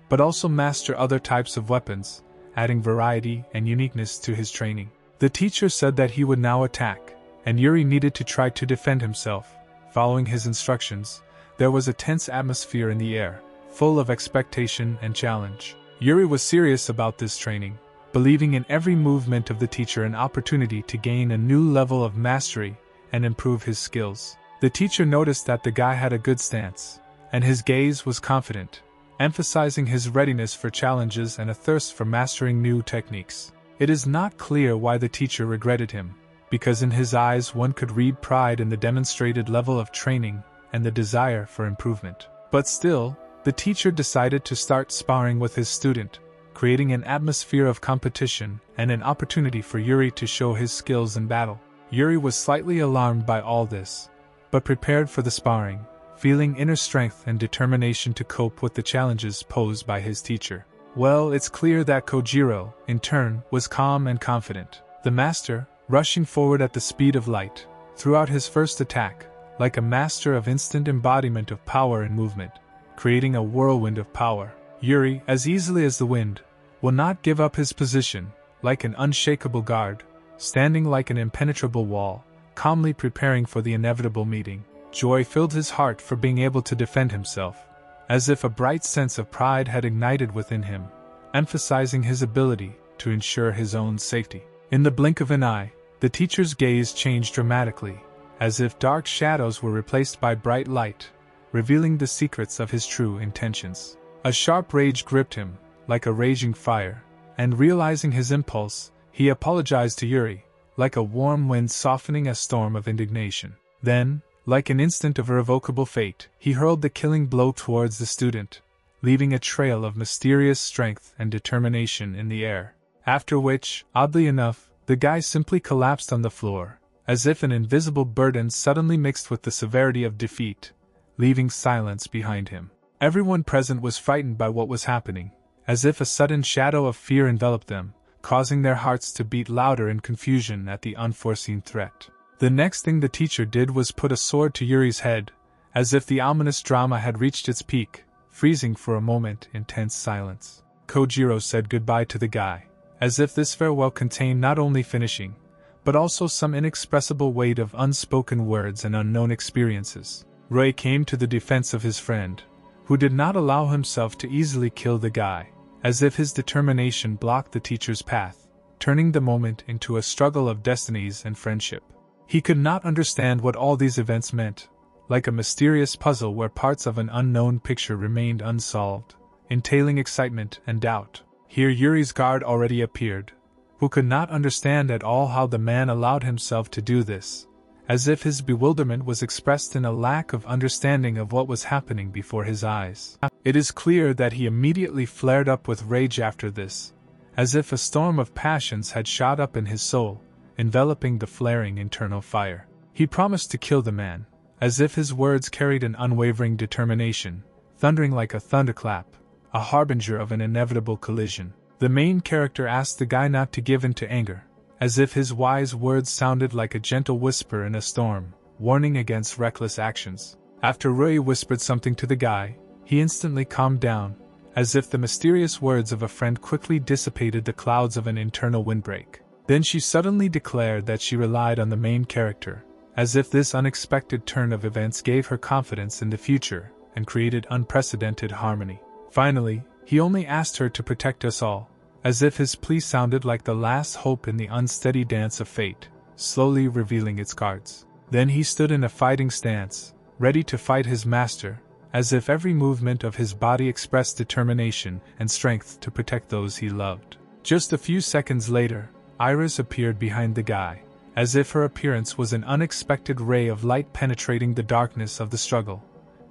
but also master other types of weapons, adding variety and uniqueness to his training. The teacher said that he would now attack, and Yuri needed to try to defend himself. Following his instructions, there was a tense atmosphere in the air, full of expectation and challenge. Yuri was serious about this training, believing in every movement of the teacher an opportunity to gain a new level of mastery and improve his skills. The teacher noticed that the guy had a good stance, and his gaze was confident, emphasizing his readiness for challenges and a thirst for mastering new techniques. It is not clear why the teacher regretted him, because in his eyes one could read pride in the demonstrated level of training and the desire for improvement. But still, the teacher decided to start sparring with his student, creating an atmosphere of competition and an opportunity for Yuri to show his skills in battle. Yuri was slightly alarmed by all this, but prepared for the sparring, feeling inner strength and determination to cope with the challenges posed by his teacher. Well, it's clear that Kojiro, in turn, was calm and confident. The master, rushing forward at the speed of light, threw out his first attack, like a master of instant embodiment of power and movement, creating a whirlwind of power. Yuri, as easily as the wind, will not give up his position, like an unshakable guard, standing like an impenetrable wall, calmly preparing for the inevitable meeting. Joy filled his heart for being able to defend himself, as if a bright sense of pride had ignited within him, emphasizing his ability to ensure his own safety. In the blink of an eye, the teacher's gaze changed dramatically, as if dark shadows were replaced by bright light, revealing the secrets of his true intentions. A sharp rage gripped him, like a raging fire, and realizing his impulse, he apologized to Yuri, like a warm wind softening a storm of indignation. Then, like an instant of irrevocable fate, he hurled the killing blow towards the student, leaving a trail of mysterious strength and determination in the air. After which, oddly enough, the guy simply collapsed on the floor, as if an invisible burden suddenly mixed with the severity of defeat, leaving silence behind him. Everyone present was frightened by what was happening, as if a sudden shadow of fear enveloped them, causing their hearts to beat louder in confusion at the unforeseen threat. The next thing the teacher did was put a sword to Yuri's head, as if the ominous drama had reached its peak, freezing for a moment in tense silence. Kojiro said goodbye to the guy, as if this farewell contained not only finishing, but also some inexpressible weight of unspoken words and unknown experiences. Rui came to the defense of his friend, who did not allow himself to easily kill the guy, as if his determination blocked the teacher's path, turning the moment into a struggle of destinies and friendship. He could not understand what all these events meant, like a mysterious puzzle where parts of an unknown picture remained unsolved, entailing excitement and doubt. Here Yuri's guard already appeared, who could not understand at all how the man allowed himself to do this, as if his bewilderment was expressed in a lack of understanding of what was happening before his eyes. It is clear that he immediately flared up with rage after this, as if a storm of passions had shot up in his soul, enveloping the flaring internal fire. He promised to kill the man, as if his words carried an unwavering determination, thundering like a thunderclap, a harbinger of an inevitable collision. The main character asked the guy not to give in to anger, as if his wise words sounded like a gentle whisper in a storm, warning against reckless actions. After Rui whispered something to the guy, he instantly calmed down, as if the mysterious words of a friend quickly dissipated the clouds of an internal windbreak. Then she suddenly declared that she relied on the main character, as if this unexpected turn of events gave her confidence in the future and created unprecedented harmony. Finally, he only asked her to protect us all, as if his plea sounded like the last hope in the unsteady dance of fate, slowly revealing its cards. Then he stood in a fighting stance, ready to fight his master, as if every movement of his body expressed determination and strength to protect those he loved. Just a few seconds later, Iris appeared behind the guy, as if her appearance was an unexpected ray of light penetrating the darkness of the struggle,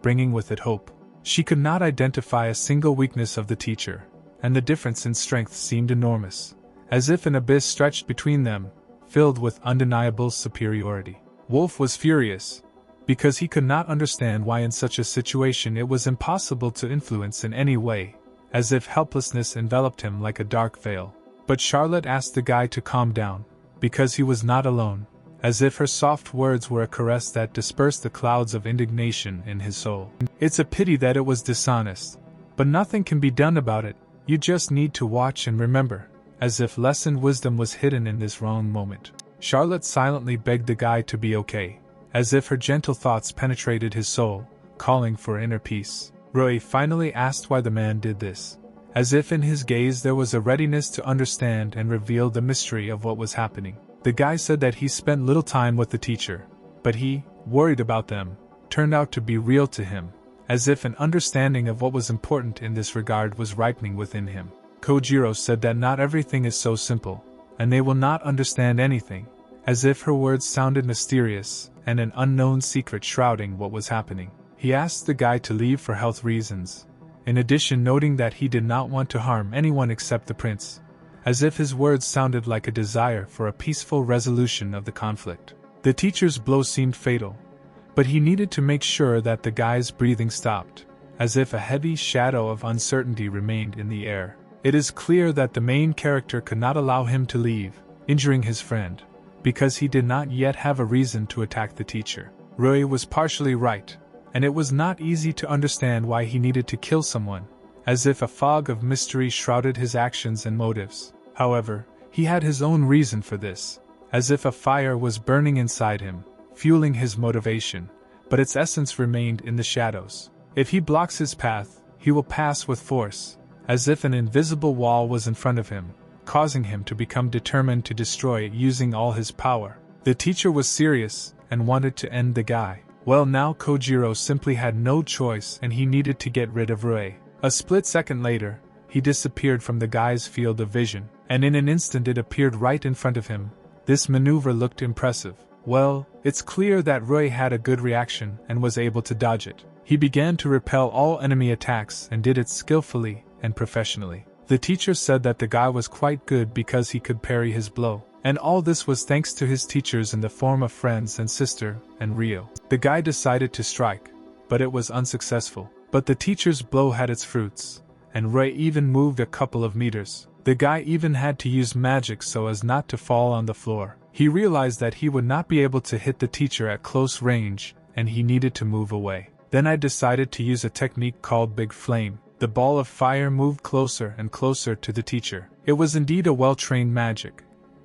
bringing with it hope. She could not identify a single weakness of the teacher, and the difference in strength seemed enormous, as if an abyss stretched between them, filled with undeniable superiority. Wolf was furious, because he could not understand why in such a situation it was impossible to influence in any way, as if helplessness enveloped him like a dark veil. But Charlotte asked the guy to calm down, because he was not alone, as if her soft words were a caress that dispersed the clouds of indignation in his soul. It's a pity that it was dishonest, but nothing can be done about it, you just need to watch and remember, as if lesson wisdom was hidden in this wrong moment. Charlotte silently begged the guy to be okay, as if her gentle thoughts penetrated his soul, calling for inner peace. Rui finally asked why the man did this, as if in his gaze there was a readiness to understand and reveal the mystery of what was happening. The guy said that he spent little time with the teacher, but he, worried about them, turned out to be real to him, as if an understanding of what was important in this regard was ripening within him. Kojiro said that not everything is so simple, and they will not understand anything, as if her words sounded mysterious, and an unknown secret shrouding what was happening. He asked the guy to leave for health reasons, in addition noting that he did not want to harm anyone except the prince, as if his words sounded like a desire for a peaceful resolution of the conflict. The teacher's blow seemed fatal, but he needed to make sure that the guy's breathing stopped, as if a heavy shadow of uncertainty remained in the air. It is clear that the main character could not allow him to leave, injuring his friend, because he did not yet have a reason to attack the teacher. Rui was partially right, and it was not easy to understand why he needed to kill someone, as if a fog of mystery shrouded his actions and motives. However, he had his own reason for this, as if a fire was burning inside him, fueling his motivation, but its essence remained in the shadows. If he blocks his path, he will pass with force, as if an invisible wall was in front of him, causing him to become determined to destroy it using all his power. The teacher was serious, and wanted to end the guy. Well, now Kojiro simply had no choice and he needed to get rid of Rui. A split second later, he disappeared from the guy's field of vision, and in an instant it appeared right in front of him. This maneuver looked impressive. Well, it's clear that Rui had a good reaction and was able to dodge it. He began to repel all enemy attacks and did it skillfully and professionally. The teacher said that the guy was quite good because he could parry his blow, and all this was thanks to his teachers in the form of friends and sister and Rio. The guy decided to strike, but it was unsuccessful. But the teacher's blow had its fruits, and Rui even moved a couple of meters. The guy even had to use magic so as not to fall on the floor. He realized that he would not be able to hit the teacher at close range, and he needed to move away. Then I decided to use a technique called Big Flame. The ball of fire moved closer and closer to the teacher. It was indeed a well-trained magic.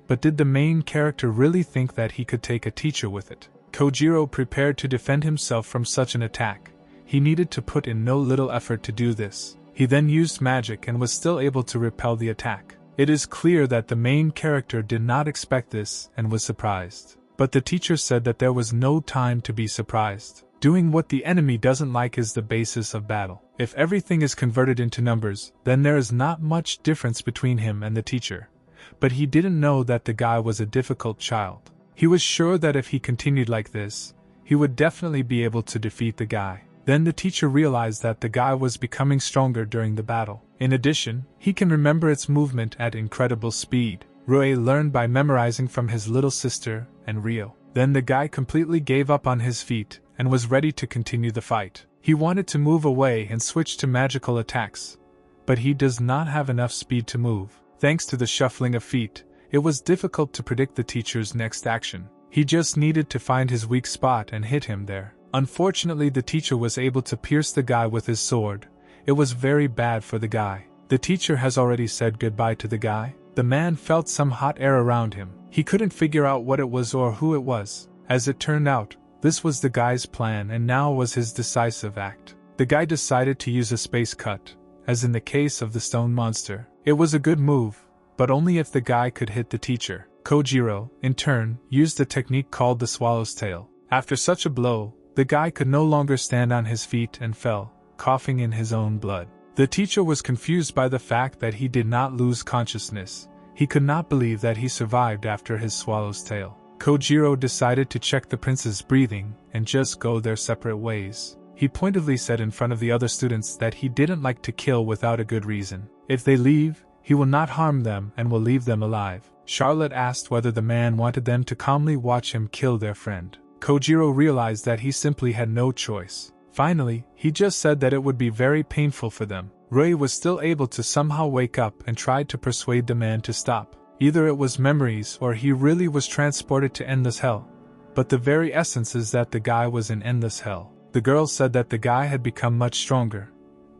But did the main character really think that he could take a teacher with it? Kojiro prepared to defend himself from such an attack. He needed to put in no little effort to do this. He then used magic and was still able to repel the attack. It is clear that the main character did not expect this and was surprised. But the teacher said that there was no time to be surprised. Doing what the enemy doesn't like is the basis of battle. If everything is converted into numbers, then there is not much difference between him and the teacher. But he didn't know that the guy was a difficult child. He was sure that if he continued like this, he would definitely be able to defeat the guy. Then the teacher realized that the guy was becoming stronger during the battle. In addition, he can remember its movement at incredible speed. Rui learned by memorizing from his little sister and Rio. Then the guy completely gave up on his feet and was ready to continue the fight. He wanted to move away and switch to magical attacks, but he does not have enough speed to move. Thanks to the shuffling of feet, it was difficult to predict the teacher's next action. He just needed to find his weak spot and hit him there. Unfortunately, the teacher was able to pierce the guy with his sword. It was very bad for the guy. The teacher has already said goodbye to the guy. The man felt some hot air around him. He couldn't figure out what it was or who it was. As it turned out, this was the guy's plan and now was his decisive act. The guy decided to use a space cut, as in the case of the stone monster. It was a good move, but only if the guy could hit the teacher. Kojiro, in turn, used the technique called the swallow's tail. After such a blow, the guy could no longer stand on his feet and fell, coughing in his own blood. The teacher was confused by the fact that he did not lose consciousness. He could not believe that he survived after his swallow's tail. Kojiro decided to check the prince's breathing and just go their separate ways. He pointedly said in front of the other students that he didn't like to kill without a good reason. If they leave, he will not harm them and will leave them alive. Charlotte asked whether the man wanted them to calmly watch him kill their friend. Kojiro realized that he simply had no choice. Finally, he just said that it would be very painful for them. Rui was still able to somehow wake up and tried to persuade the man to stop. Either it was memories or he really was transported to endless hell. But the very essence is that the guy was in endless hell. The girl said that the guy had become much stronger,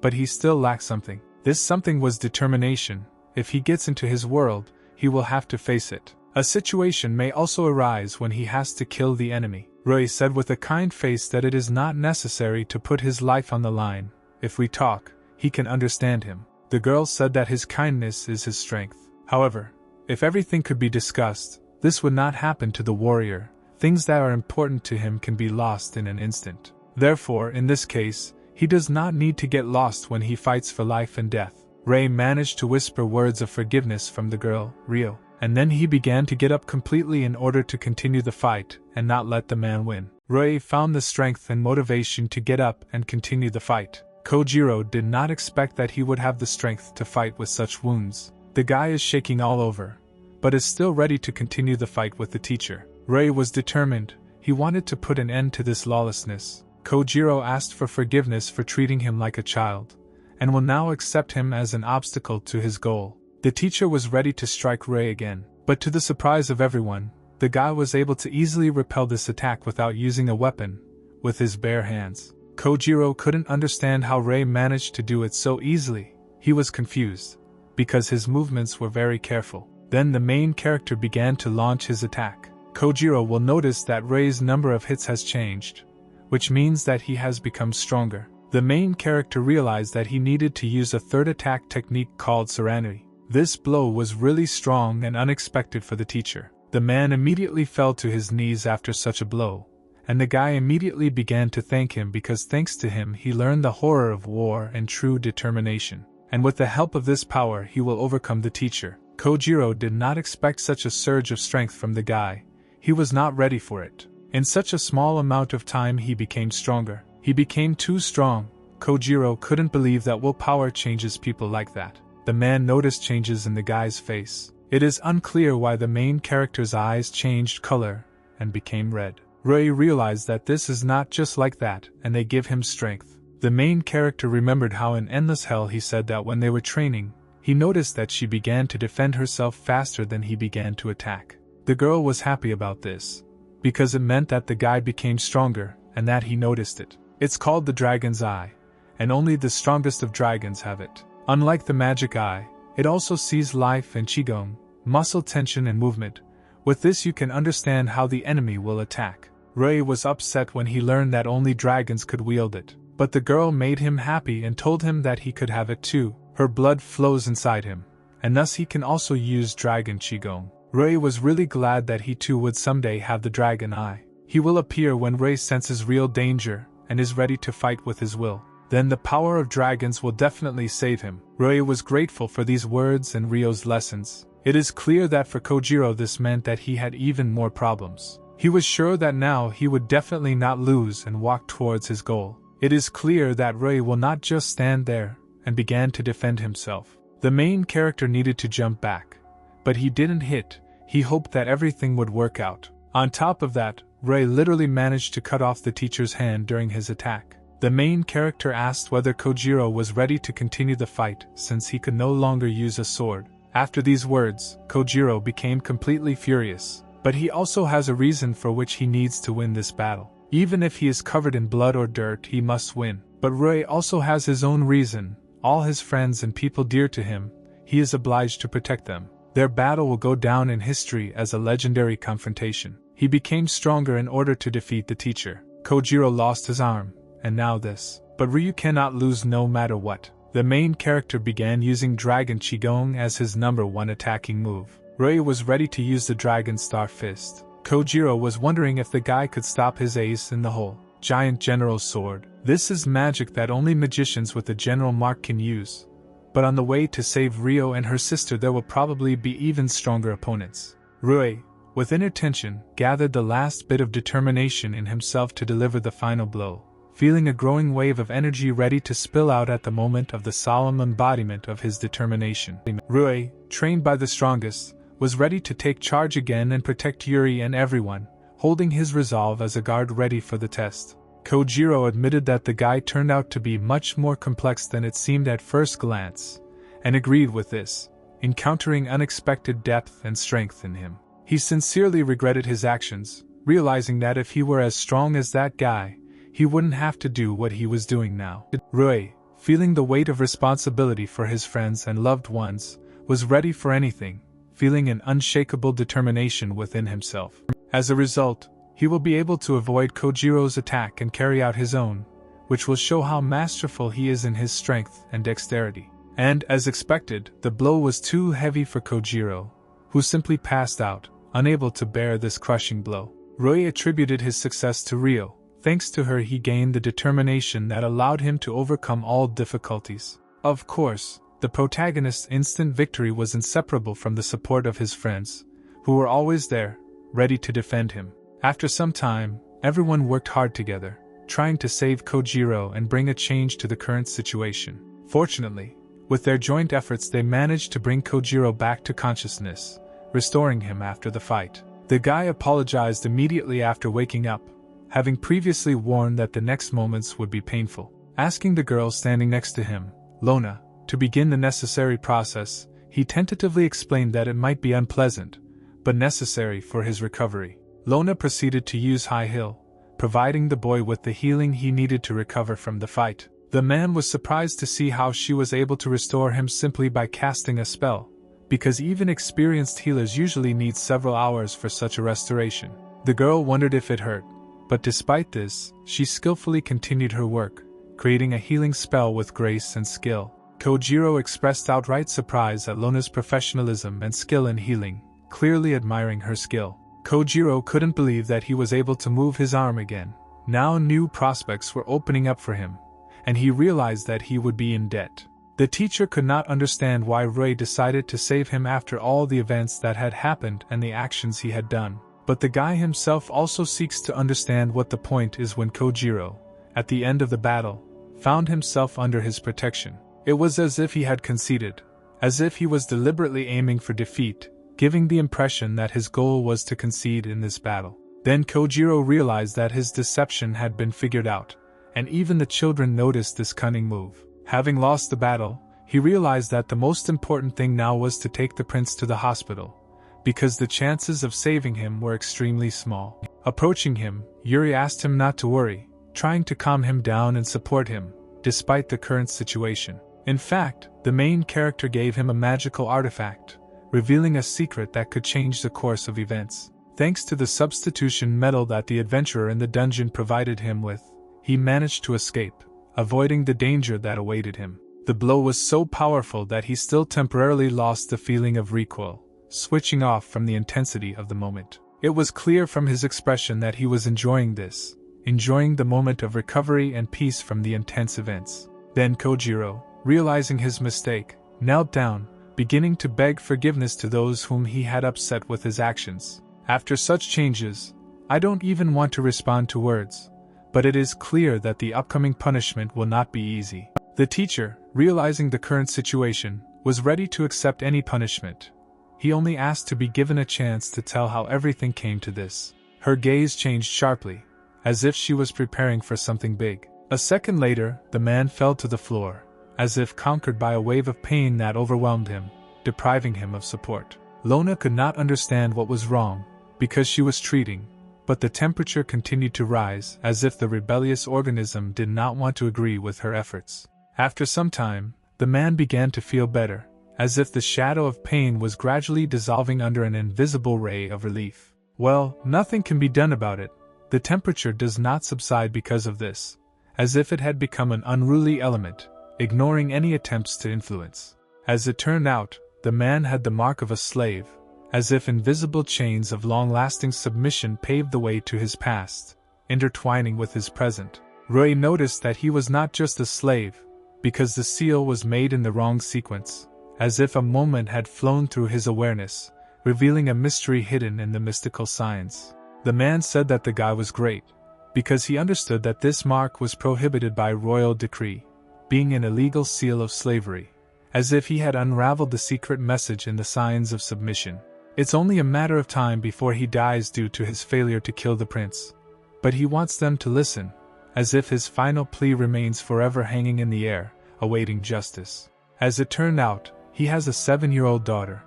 but he still lacked something. This something was determination. If he gets into his world, he will have to face it. A situation may also arise when he has to kill the enemy. Rui said with a kind face that it is not necessary to put his life on the line. If we talk, he can understand him. The girl said that his kindness is his strength. However, if everything could be discussed, this would not happen to the warrior. Things that are important to him can be lost in an instant. Therefore, in this case, he does not need to get lost when he fights for life and death. Rei managed to whisper words of forgiveness from the girl, Rio, and then he began to get up completely in order to continue the fight and not let the man win. Rei found the strength and motivation to get up and continue the fight. Kojiro did not expect that he would have the strength to fight with such wounds. The guy is shaking all over, but is still ready to continue the fight with the teacher. Rei was determined. He wanted to put an end to this lawlessness. Kojiro asked for forgiveness for treating him like a child, and will now accept him as an obstacle to his goal. The teacher was ready to strike Rei again, but to the surprise of everyone, the guy was able to easily repel this attack without using a weapon, with his bare hands. Kojiro couldn't understand how Rei managed to do it so easily. He was confused, because his movements were very careful. Then the main character began to launch his attack. Kojiro will notice that Rei's number of hits has changed, which means that he has become stronger. The main character realized that he needed to use a third attack technique called Serenity. This blow was really strong and unexpected for the teacher. The man immediately fell to his knees after such a blow, and the guy immediately began to thank him because thanks to him he learned the horror of war and true determination. And with the help of this power he will overcome the teacher. Kojiro did not expect such a surge of strength from the guy. He was not ready for it. In such a small amount of time he became stronger. He became too strong. Kojiro couldn't believe that willpower changes people like that. The man noticed changes in the guy's face. It is unclear why the main character's eyes changed color and became red. Rei realized that this is not just like that, and they give him strength. The main character remembered how in Endless Hell he said that when they were training, he noticed that she began to defend herself faster than he began to attack. The girl was happy about this, because it meant that the guy became stronger, and that he noticed it. It's called the Dragon's Eye, and only the strongest of dragons have it. Unlike the Magic Eye, it also sees life and qigong, muscle tension and movement. With this you can understand how the enemy will attack. Rei was upset when he learned that only dragons could wield it, but the girl made him happy and told him that he could have it too. Her blood flows inside him, and thus he can also use dragon qigong. Rei was really glad that he too would someday have the Dragon Eye. He will appear when Rui senses real danger and is ready to fight with his will. Then the power of dragons will definitely save him. Rui was grateful for these words and Ryo's lessons. It is clear that for Kojiro this meant that he had even more problems. He was sure that now he would definitely not lose and walk towards his goal. It is clear that Rui will not just stand there, and began to defend himself. The main character needed to jump back, but he didn't hit. He hoped that everything would work out. On top of that, Rui literally managed to cut off the teacher's hand during his attack. The main character asked whether Kojiro was ready to continue the fight since he could no longer use a sword. After these words, Kojiro became completely furious. But he also has a reason for which he needs to win this battle. Even if he is covered in blood or dirt, he must win. But Rui also has his own reason. All his friends and people dear to him, he is obliged to protect them. Their battle will go down in history as a legendary confrontation. He became stronger in order to defeat the teacher. Kojiro lost his arm, and now this. But Ryu cannot lose no matter what. The main character began using Dragon Qigong as his #1 attacking move. Rui was ready to use the Dragon Star Fist. Kojiro was wondering if the guy could stop his ace in the hole. Giant General Sword. This is magic that only magicians with the general mark can use. But on the way to save Ryo and her sister there will probably be even stronger opponents. Rui, with inner tension, gathered the last bit of determination in himself to deliver the final blow, feeling a growing wave of energy ready to spill out at the moment of the solemn embodiment of his determination. Rui, trained by the strongest, was ready to take charge again and protect Yuri and everyone, holding his resolve as a guard ready for the test. Kojiro admitted that the guy turned out to be much more complex than it seemed at first glance, and agreed with this, encountering unexpected depth and strength in him. He sincerely regretted his actions, realizing that if he were as strong as that guy, he wouldn't have to do what he was doing now. Rui, feeling the weight of responsibility for his friends and loved ones, was ready for anything, feeling an unshakable determination within himself. As a result, he will be able to avoid Kojiro's attack and carry out his own, which will show how masterful he is in his strength and dexterity. And, as expected, the blow was too heavy for Kojiro, who simply passed out, unable to bear this crushing blow. Rui attributed his success to Ryo. Thanks to her he gained the determination that allowed him to overcome all difficulties. Of course, the protagonist's instant victory was inseparable from the support of his friends, who were always there, ready to defend him. After some time, everyone worked hard together, trying to save Kojiro and bring a change to the current situation. Fortunately, with their joint efforts they managed to bring Kojiro back to consciousness, restoring him after the fight. The guy apologized immediately after waking up, having previously warned that the next moments would be painful. Asking the girl standing next to him, Lona, to begin the necessary process, he tentatively explained that it might be unpleasant, but necessary for his recovery. Lona proceeded to use High Hill, providing the boy with the healing he needed to recover from the fight. The man was surprised to see how she was able to restore him simply by casting a spell, because even experienced healers usually need several hours for such a restoration. The girl wondered if it hurt, but despite this, she skillfully continued her work, creating a healing spell with grace and skill. Kojiro expressed outright surprise at Lona's professionalism and skill in healing, clearly admiring her skill. Kojiro couldn't believe that he was able to move his arm again. Now new prospects were opening up for him, and he realized that he would be in debt. The teacher could not understand why Rui decided to save him after all the events that had happened and the actions he had done. But the guy himself also seeks to understand what the point is when Kojiro, at the end of the battle, found himself under his protection. It was as if he had conceded, as if he was deliberately aiming for defeat, giving the impression that his goal was to concede in this battle. Then Kojiro realized that his deception had been figured out, and even the children noticed this cunning move. Having lost the battle, he realized that the most important thing now was to take the prince to the hospital, because the chances of saving him were extremely small. Approaching him, Yuri asked him not to worry, trying to calm him down and support him, despite the current situation. In fact, the main character gave him a magical artifact, revealing a secret that could change the course of events. Thanks to the substitution medal that the adventurer in the dungeon provided him with, he managed to escape, avoiding the danger that awaited him. The blow was so powerful that he still temporarily lost the feeling of recoil, switching off from the intensity of the moment. It was clear from his expression that he was enjoying this, enjoying the moment of recovery and peace from the intense events. Then Kojiro, realizing his mistake, knelt down, beginning to beg forgiveness to those whom he had upset with his actions. After such changes, I don't even want to respond to words, but it is clear that the upcoming punishment will not be easy. The teacher, realizing the current situation, was ready to accept any punishment. He only asked to be given a chance to tell how everything came to this. Her gaze changed sharply, as if she was preparing for something big. A second later, the man fell to the floor, as if conquered by a wave of pain that overwhelmed him, depriving him of support. Lona could not understand what was wrong, because she was treating, but the temperature continued to rise as if the rebellious organism did not want to agree with her efforts. After some time, the man began to feel better, as if the shadow of pain was gradually dissolving under an invisible ray of relief. Well, nothing can be done about it. The temperature does not subside because of this, as if it had become an unruly element, ignoring any attempts to influence. As it turned out, the man had the mark of a slave, as if invisible chains of long-lasting submission paved the way to his past, intertwining with his present. Rui noticed that he was not just a slave, because the seal was made in the wrong sequence, as if a moment had flown through his awareness, revealing a mystery hidden in the mystical signs. The man said that the guy was great, because he understood that this mark was prohibited by royal decree, being an illegal seal of slavery, as if he had unraveled the secret message in the signs of submission. It's only a matter of time before he dies due to his failure to kill the prince, but he wants them to listen, as if his final plea remains forever hanging in the air, awaiting justice. As it turned out, he has a 7-year-old daughter,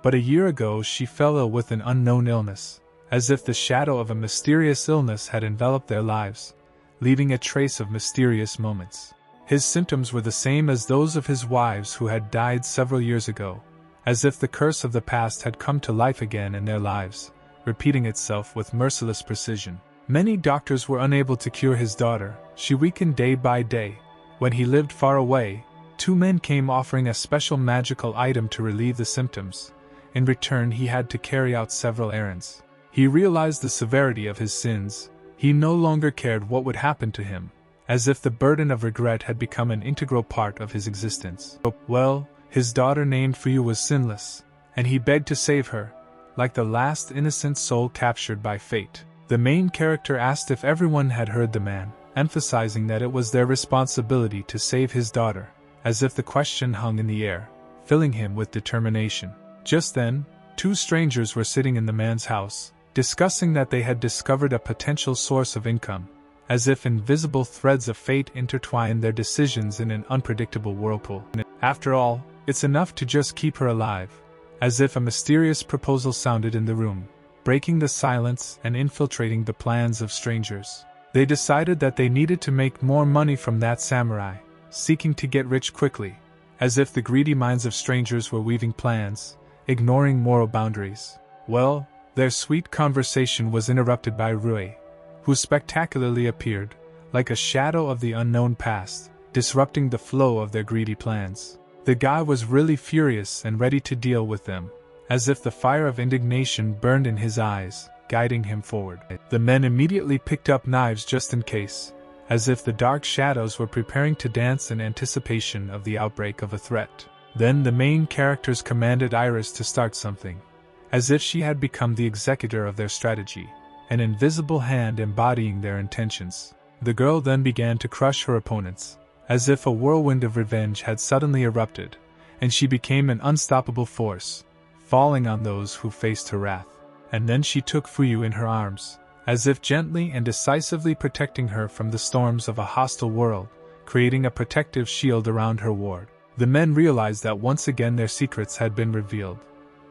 but a year ago she fell ill with an unknown illness, as if the shadow of a mysterious illness had enveloped their lives, leaving a trace of mysterious moments. His symptoms were the same as those of his wives who had died several years ago, as if the curse of the past had come to life again in their lives, repeating itself with merciless precision. Many doctors were unable to cure his daughter. She weakened day by day. When he lived far away, 2 men came offering a special magical item to relieve the symptoms. In return, he had to carry out several errands. He realized the severity of his sins. He no longer cared what would happen to him, as if the burden of regret had become an integral part of his existence. Well, his daughter named Fuyu was sinless, and he begged to save her, like the last innocent soul captured by fate. The main character asked if everyone had heard the man, emphasizing that it was their responsibility to save his daughter, as if the question hung in the air, filling him with determination. Just then, 2 strangers were sitting in the man's house, discussing that they had discovered a potential source of income, as if invisible threads of fate intertwined their decisions in an unpredictable whirlpool. After all, it's enough to just keep her alive, as if a mysterious proposal sounded in the room, breaking the silence and infiltrating the plans of strangers. They decided that they needed to make more money from that samurai, seeking to get rich quickly, as if the greedy minds of strangers were weaving plans, ignoring moral boundaries. Well, their sweet conversation was interrupted by Rui, who spectacularly appeared, like a shadow of the unknown past, disrupting the flow of their greedy plans. The guy was really furious and ready to deal with them, as if the fire of indignation burned in his eyes, guiding him forward. The men immediately picked up knives just in case, as if the dark shadows were preparing to dance in anticipation of the outbreak of a threat. Then the main characters commanded Iris to start something, as if she had become the executor of their strategy, an invisible hand embodying their intentions. The girl then began to crush her opponents, as if a whirlwind of revenge had suddenly erupted, and she became an unstoppable force, falling on those who faced her wrath. And then she took Fuyu in her arms, as if gently and decisively protecting her from the storms of a hostile world, creating a protective shield around her ward. The men realized that once again their secrets had been revealed,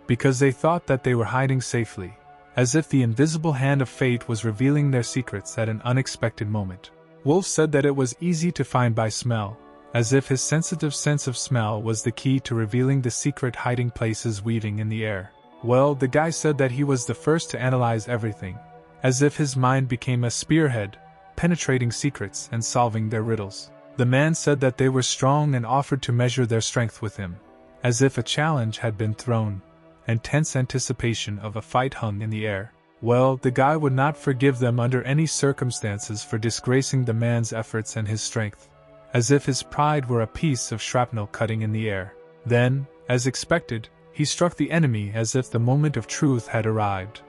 because they thought that they were hiding safely, as if the invisible hand of fate was revealing their secrets at an unexpected moment. Wolf said that it was easy to find by smell, as if his sensitive sense of smell was the key to revealing the secret hiding places weaving in the air. Well, the guy said that he was the first to analyze everything, as if his mind became a spearhead, penetrating secrets and solving their riddles. The man said that they were strong and offered to measure their strength with him, as if a challenge had been thrown, and tense anticipation of a fight hung in the air. Well, the guy would not forgive them under any circumstances for disgracing the man's efforts and his strength, as if his pride were a piece of shrapnel cutting in the air. Then, as expected, he struck the enemy as if the moment of truth had arrived,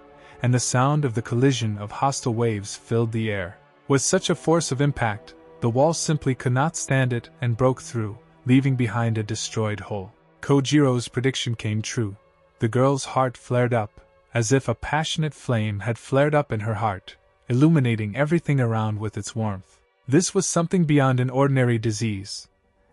and the sound of the collision of hostile waves filled the air. With such a force of impact, the wall simply could not stand it and broke through, leaving behind a destroyed hole. Kojiro's prediction came true. The girl's heart flared up, as if a passionate flame had flared up in her heart, illuminating everything around with its warmth. This was something beyond an ordinary disease,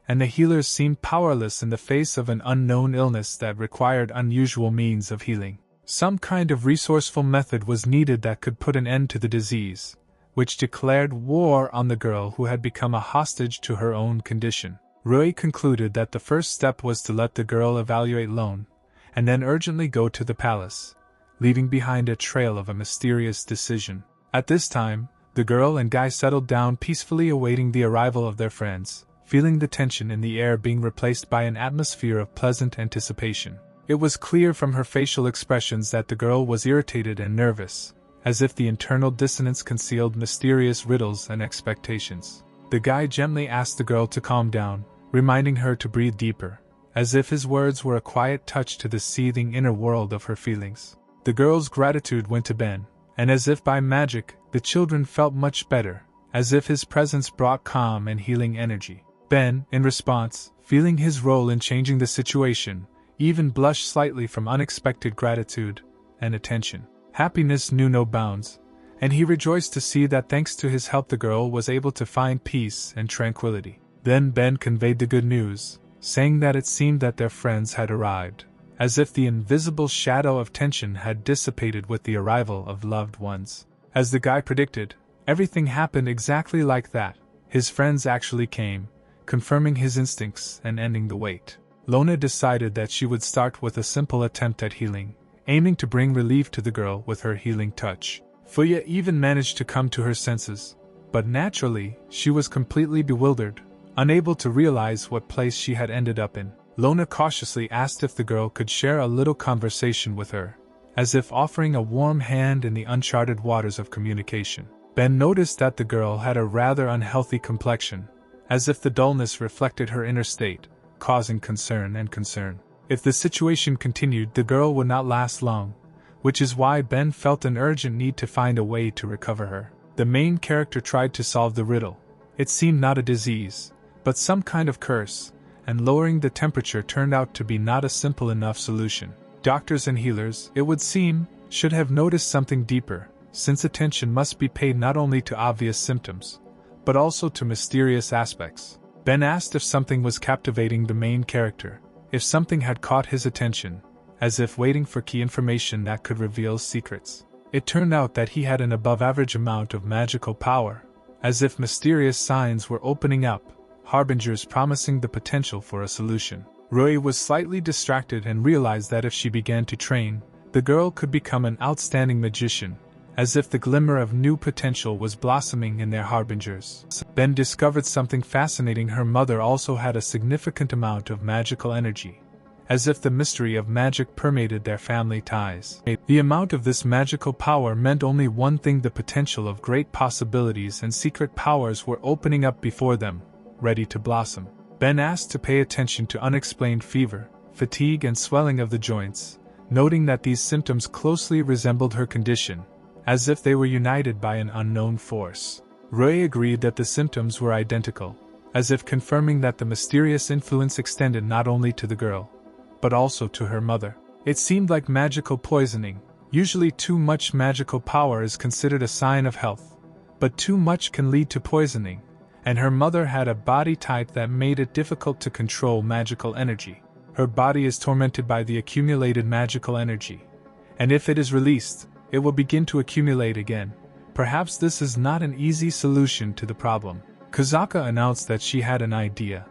and the healers seemed powerless in the face of an unknown illness that required unusual means of healing. Some kind of resourceful method was needed that could put an end to the disease, which declared war on the girl who had become a hostage to her own condition. Rui concluded that the first step was to let the girl evaluate Lone, and then urgently go to the palace, leaving behind a trail of a mysterious decision. At this time, the girl and guy settled down peacefully awaiting the arrival of their friends, feeling the tension in the air being replaced by an atmosphere of pleasant anticipation. It was clear from her facial expressions that the girl was irritated and nervous, as if the internal dissonance concealed mysterious riddles and expectations. The guy gently asked the girl to calm down, reminding her to breathe deeper, as if his words were a quiet touch to the seething inner world of her feelings. The girl's gratitude went to Ben, and as if by magic, the children felt much better, as if his presence brought calm and healing energy. Ben, in response, feeling his role in changing the situation, even blushed slightly from unexpected gratitude and attention. Happiness knew no bounds, and he rejoiced to see that thanks to his help the girl was able to find peace and tranquility. Then Ben conveyed the good news, saying that it seemed that their friends had arrived, as if the invisible shadow of tension had dissipated with the arrival of loved ones. As the guy predicted, everything happened exactly like that. His friends actually came, confirming his instincts and ending the wait. Lona decided that she would start with a simple attempt at healing, aiming to bring relief to the girl with her healing touch. Fuya even managed to come to her senses, but naturally, she was completely bewildered, unable to realize what place she had ended up in. Lona cautiously asked if the girl could share a little conversation with her, as if offering a warm hand in the uncharted waters of communication. Ben noticed that the girl had a rather unhealthy complexion, as if the dullness reflected her inner state, causing concern. If the situation continued, the girl would not last long, which is why Ben felt an urgent need to find a way to recover her. The main character tried to solve the riddle. It seemed not a disease, but some kind of curse, and lowering the temperature turned out to be not a simple enough solution. Doctors and healers, it would seem, should have noticed something deeper, since attention must be paid not only to obvious symptoms, but also to mysterious aspects. Ben asked if something was captivating the main character, if something had caught his attention, as if waiting for key information that could reveal secrets. It turned out that he had an above-average amount of magical power, as if mysterious signs were opening up, harbingers promising the potential for a solution. Rui was slightly distracted and realized that if she began to train, the girl could become an outstanding magician, as if the glimmer of new potential was blossoming in their harbingers. Ben discovered something fascinating. Her mother also had a significant amount of magical energy, as if the mystery of magic permeated their family ties. The amount of this magical power meant only one thing: the potential of great possibilities and secret powers were opening up before them, ready to blossom. Ben asked to pay attention to unexplained fever, fatigue and swelling of the joints, noting that these symptoms closely resembled her condition, as if they were united by an unknown force. Rui agreed that the symptoms were identical, as if confirming that the mysterious influence extended not only to the girl, but also to her mother. It seemed like magical poisoning. Usually too much magical power is considered a sign of health, but too much can lead to poisoning, and her mother had a body type that made it difficult to control magical energy. Her body is tormented by the accumulated magical energy, and if it is released, it will begin to accumulate again. Perhaps this is not an easy solution to the problem. Kazaka announced that she had an idea,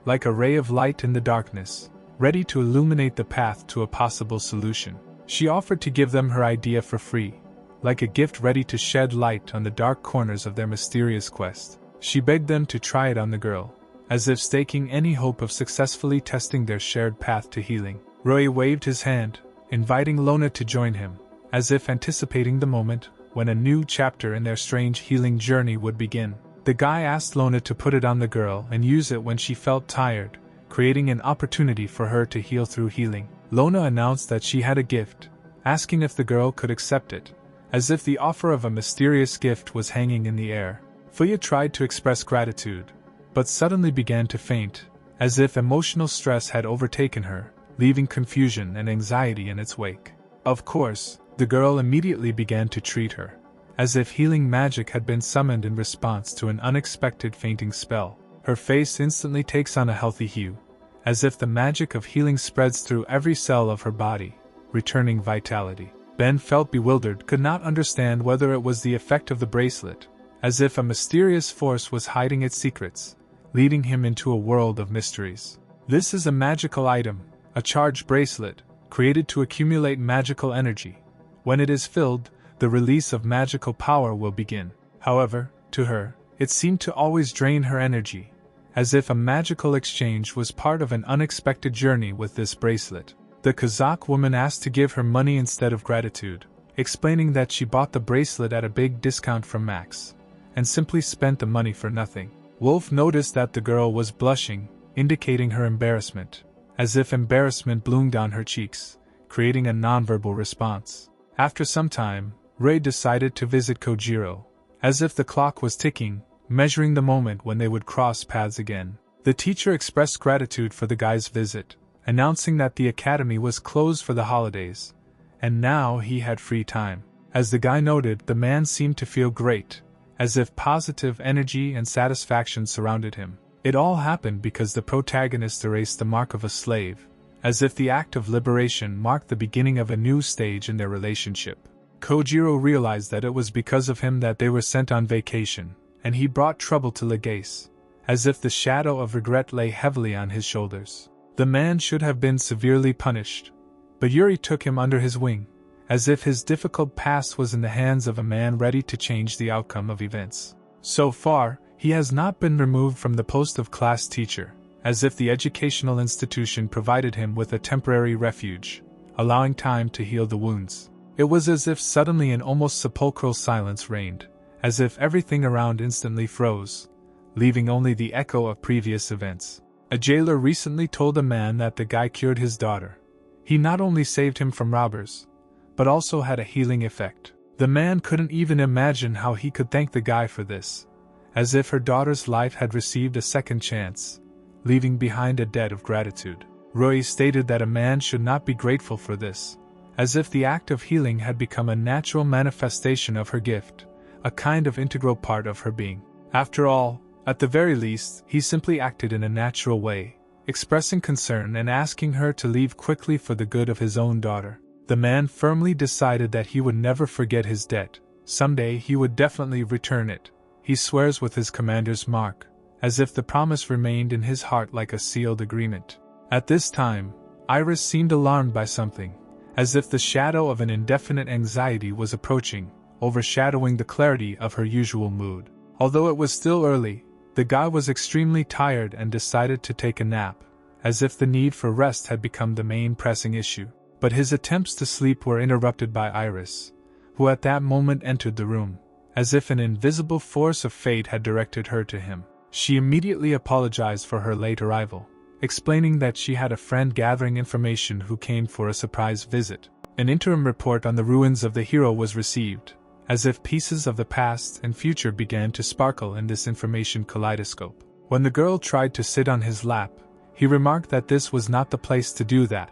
like a ray of light in the darkness, ready to illuminate the path to a possible solution. She offered to give them her idea for free, like a gift ready to shed light on the dark corners of their mysterious quest. She begged them to try it on the girl, as if staking any hope of successfully testing their shared path to healing. Rui waved his hand, inviting Lona to join him, as if anticipating the moment when a new chapter in their strange healing journey would begin. The guy asked Lona to put it on the girl and use it when she felt tired, creating an opportunity for her to heal through healing. Lona announced that she had a gift, asking if the girl could accept it, as if the offer of a mysterious gift was hanging in the air. Fuya tried to express gratitude, but suddenly began to faint, as if emotional stress had overtaken her, leaving confusion and anxiety in its wake. Of course, the girl immediately began to treat her, as if healing magic had been summoned in response to an unexpected fainting spell. Her face instantly takes on a healthy hue, as if the magic of healing spreads through every cell of her body, returning vitality. Ben felt bewildered, could not understand whether it was the effect of the bracelet, as if a mysterious force was hiding its secrets, leading him into a world of mysteries. This is a magical item, a charged bracelet, created to accumulate magical energy. When it is filled, the release of magical power will begin. However, to her, it seemed to always drain her energy, as if a magical exchange was part of an unexpected journey with this bracelet. The Kazakh woman asked to give her money instead of gratitude, explaining that she bought the bracelet at a big discount from Max, and simply spent the money for nothing. Wolf noticed that the girl was blushing, indicating her embarrassment, as if embarrassment bloomed on her cheeks, creating a nonverbal response. After some time, Ray decided to visit Kojiro, as if the clock was ticking, measuring the moment when they would cross paths again. The teacher expressed gratitude for the guy's visit, announcing that the academy was closed for the holidays, and now he had free time. As the guy noted, the man seemed to feel great, as if positive energy and satisfaction surrounded him. It all happened because the protagonist erased the mark of a slave, as if the act of liberation marked the beginning of a new stage in their relationship. Kojiro realized that it was because of him that they were sent on vacation, and he brought trouble to Legace, as if the shadow of regret lay heavily on his shoulders. The man should have been severely punished, but Yuri took him under his wing, as if his difficult past was in the hands of a man ready to change the outcome of events. So far, he has not been removed from the post of class teacher, as if the educational institution provided him with a temporary refuge, allowing time to heal the wounds. It was as if suddenly an almost sepulchral silence reigned, as if everything around instantly froze, leaving only the echo of previous events. A jailer recently told a man that the guy cured his daughter. He not only saved him from robbers, but also had a healing effect. The man couldn't even imagine how he could thank the guy for this, as if her daughter's life had received a second chance, leaving behind a debt of gratitude. Roy stated that a man should not be grateful for this, as if the act of healing had become a natural manifestation of her gift, a kind of integral part of her being. After all, at the very least, he simply acted in a natural way, expressing concern and asking her to leave quickly for the good of his own daughter. The man firmly decided that he would never forget his debt. Someday he would definitely return it. He swears with his commander's mark, as if the promise remained in his heart like a sealed agreement. At this time, Iris seemed alarmed by something, as if the shadow of an indefinite anxiety was approaching, overshadowing the clarity of her usual mood. Although it was still early, the guy was extremely tired and decided to take a nap, as if the need for rest had become the main pressing issue. But his attempts to sleep were interrupted by Iris, who at that moment entered the room, as if an invisible force of fate had directed her to him. She immediately apologized for her late arrival, explaining that she had a friend gathering information who came for a surprise visit. An interim report on the ruins of the hero was received, as if pieces of the past and future began to sparkle in this information kaleidoscope. When the girl tried to sit on his lap, he remarked that this was not the place to do that,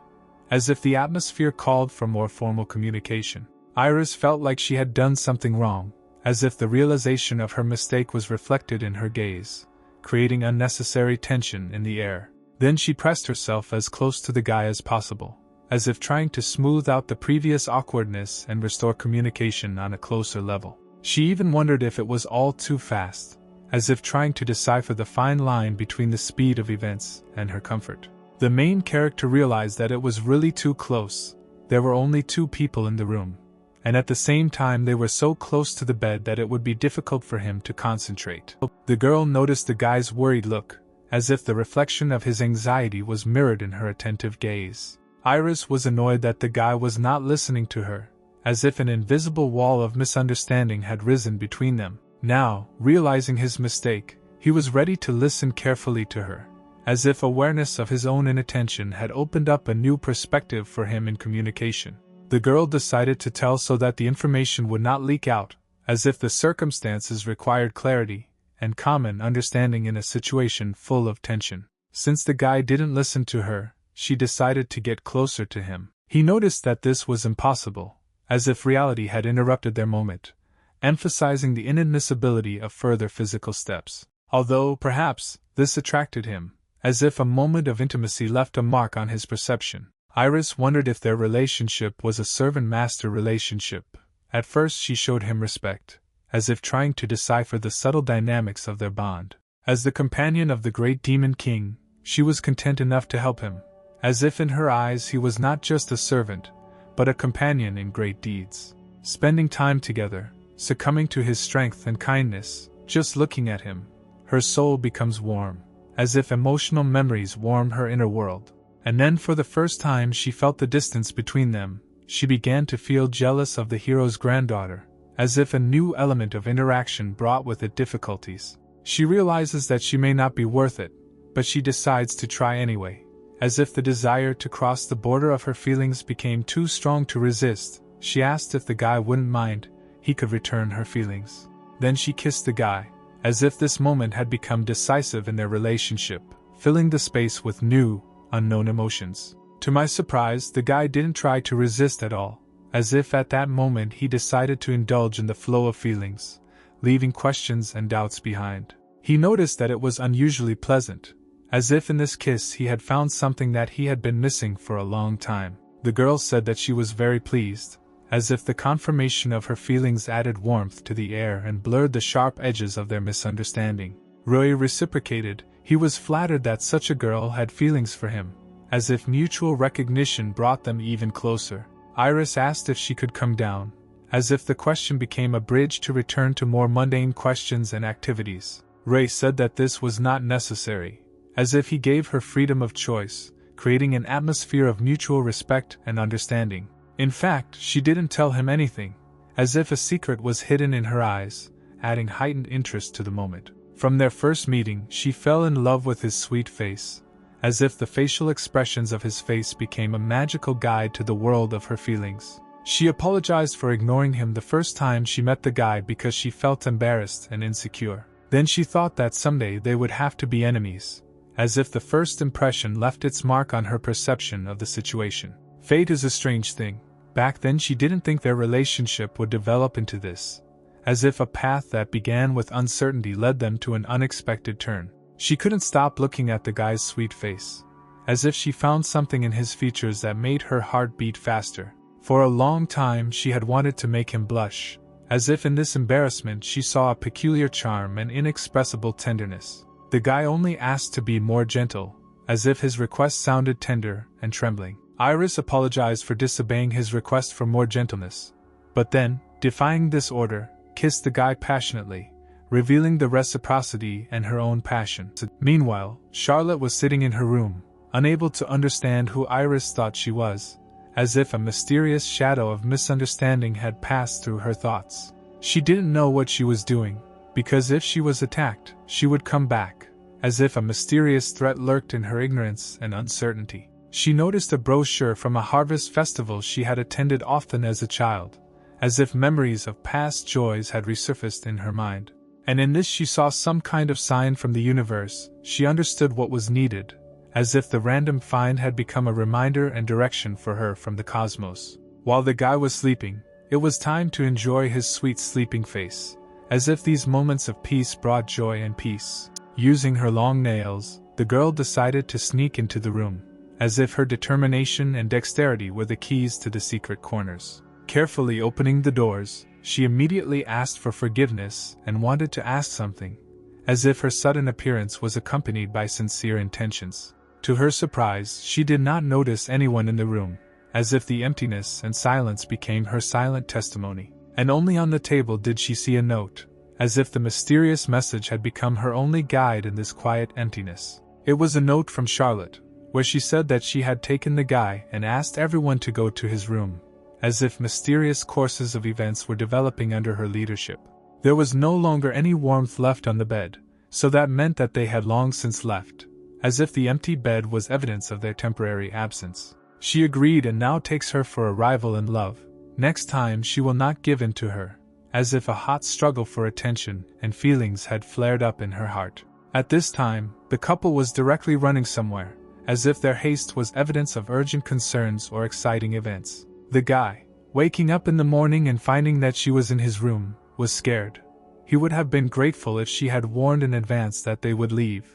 as if the atmosphere called for more formal communication. Iris felt like she had done something wrong, as if the realization of her mistake was reflected in her gaze, creating unnecessary tension in the air. Then she pressed herself as close to the guy as possible, as if trying to smooth out the previous awkwardness and restore communication on a closer level. She even wondered if it was all too fast, as if trying to decipher the fine line between the speed of events and her comfort. The main character realized that it was really too close. There were only two people in the room, and at the same time they were so close to the bed that it would be difficult for him to concentrate. The girl noticed the guy's worried look, as if the reflection of his anxiety was mirrored in her attentive gaze. Iris was annoyed that the guy was not listening to her, as if an invisible wall of misunderstanding had risen between them. Now, realizing his mistake, he was ready to listen carefully to her, as if awareness of his own inattention had opened up a new perspective for him in communication. The girl decided to tell so that the information would not leak out, as if the circumstances required clarity and common understanding in a situation full of tension. Since the guy didn't listen to her, she decided to get closer to him. He noticed that this was impossible, as if reality had interrupted their moment, emphasizing the inadmissibility of further physical steps. Although, perhaps, this attracted him, as if a moment of intimacy left a mark on his perception. Iris wondered if their relationship was a servant-master relationship. At first she showed him respect, as if trying to decipher the subtle dynamics of their bond. As the companion of the great demon king, she was content enough to help him, as if in her eyes he was not just a servant, but a companion in great deeds. Spending time together, succumbing to his strength and kindness, just looking at him, her soul becomes warm, as if emotional memories warm her inner world. And then for the first time she felt the distance between them. She began to feel jealous of the hero's granddaughter, as if a new element of interaction brought with it difficulties. She realizes that she may not be worth it, but she decides to try anyway, as if the desire to cross the border of her feelings became too strong to resist. She asked if the guy wouldn't mind, he could return her feelings. Then she kissed the guy, as if this moment had become decisive in their relationship, filling the space with new, unknown emotions. To my surprise, the guy didn't try to resist at all, as if at that moment he decided to indulge in the flow of feelings, leaving questions and doubts behind. He noticed that it was unusually pleasant, as if in this kiss he had found something that he had been missing for a long time. The girl said that she was very pleased, as if the confirmation of her feelings added warmth to the air and blurred the sharp edges of their misunderstanding. Rui reciprocated. He was flattered that such a girl had feelings for him, as if mutual recognition brought them even closer. Iris asked if she could come down, as if the question became a bridge to return to more mundane questions and activities. Rui said that this was not necessary, as if he gave her freedom of choice, creating an atmosphere of mutual respect and understanding. In fact, she didn't tell him anything, as if a secret was hidden in her eyes, adding heightened interest to the moment. From their first meeting, she fell in love with his sweet face, as if the facial expressions of his face became a magical guide to the world of her feelings. She apologized for ignoring him the first time she met the guy because she felt embarrassed and insecure. Then she thought that someday they would have to be enemies, as if the first impression left its mark on her perception of the situation. Fate is a strange thing. Back then she didn't think their relationship would develop into this, as if a path that began with uncertainty led them to an unexpected turn. She couldn't stop looking at the guy's sweet face, as if she found something in his features that made her heart beat faster. For a long time she had wanted to make him blush, as if in this embarrassment she saw a peculiar charm and inexpressible tenderness. The guy only asked to be more gentle, as if his request sounded tender and trembling. Iris apologized for disobeying his request for more gentleness, but then, defying this order, kissed the guy passionately, revealing the reciprocity and her own passion. Meanwhile, Charlotte was sitting in her room, unable to understand who Iris thought she was, as if a mysterious shadow of misunderstanding had passed through her thoughts. She didn't know what she was doing, because if she was attacked, she would come back, as if a mysterious threat lurked in her ignorance and uncertainty. She noticed a brochure from a harvest festival she had attended often as a child, as if memories of past joys had resurfaced in her mind. And in this she saw some kind of sign from the universe. She understood what was needed, as if the random find had become a reminder and direction for her from the cosmos. While the guy was sleeping, it was time to enjoy his sweet sleeping face, as if these moments of peace brought joy and peace. Using her long nails, the girl decided to sneak into the room, as if her determination and dexterity were the keys to the secret corners. Carefully opening the doors, she immediately asked for forgiveness and wanted to ask something, as if her sudden appearance was accompanied by sincere intentions. To her surprise, she did not notice anyone in the room, as if the emptiness and silence became her silent testimony. And only on the table did she see a note, as if the mysterious message had become her only guide in this quiet emptiness. It was a note from Charlotte, where she said that she had taken the guy and asked everyone to go to his room, as if mysterious courses of events were developing under her leadership. There was no longer any warmth left on the bed, so that meant that they had long since left, as if the empty bed was evidence of their temporary absence. She agreed and now takes her for a rival in love. Next time she will not give in to her, as if a hot struggle for attention and feelings had flared up in her heart. At this time, the couple was directly running somewhere, as if their haste was evidence of urgent concerns or exciting events. The guy, waking up in the morning and finding that she was in his room, was scared. He would have been grateful if she had warned in advance that they would leave,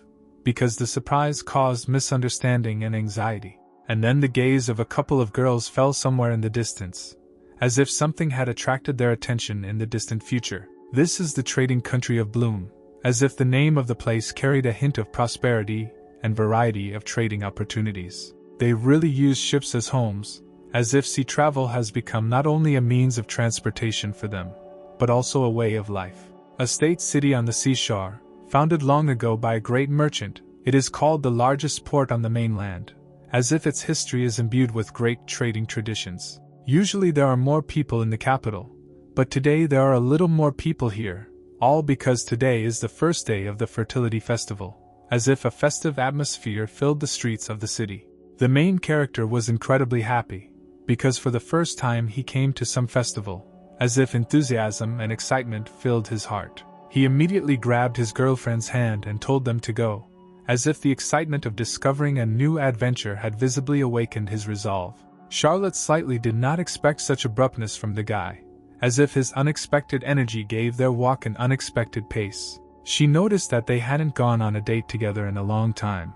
because the surprise caused misunderstanding and anxiety. And then the gaze of a couple of girls fell somewhere in the distance, as if something had attracted their attention in the distant future. This is the trading country of Bloom, as if the name of the place carried a hint of prosperity and variety of trading opportunities. They really use ships as homes, as if sea travel has become not only a means of transportation for them, but also a way of life. A state city on the seashore, founded long ago by a great merchant, it is called the largest port on the mainland, as if its history is imbued with great trading traditions. Usually there are more people in the capital, but today there are a little more people here, all because today is the first day of the Fertility Festival, as if a festive atmosphere filled the streets of the city. The main character was incredibly happy, because for the first time he came to some festival, as if enthusiasm and excitement filled his heart. He immediately grabbed his girlfriend's hand and told them to go, as if the excitement of discovering a new adventure had visibly awakened his resolve. Charlotte slightly did not expect such abruptness from the guy, as if his unexpected energy gave their walk an unexpected pace. She noticed that they hadn't gone on a date together in a long time,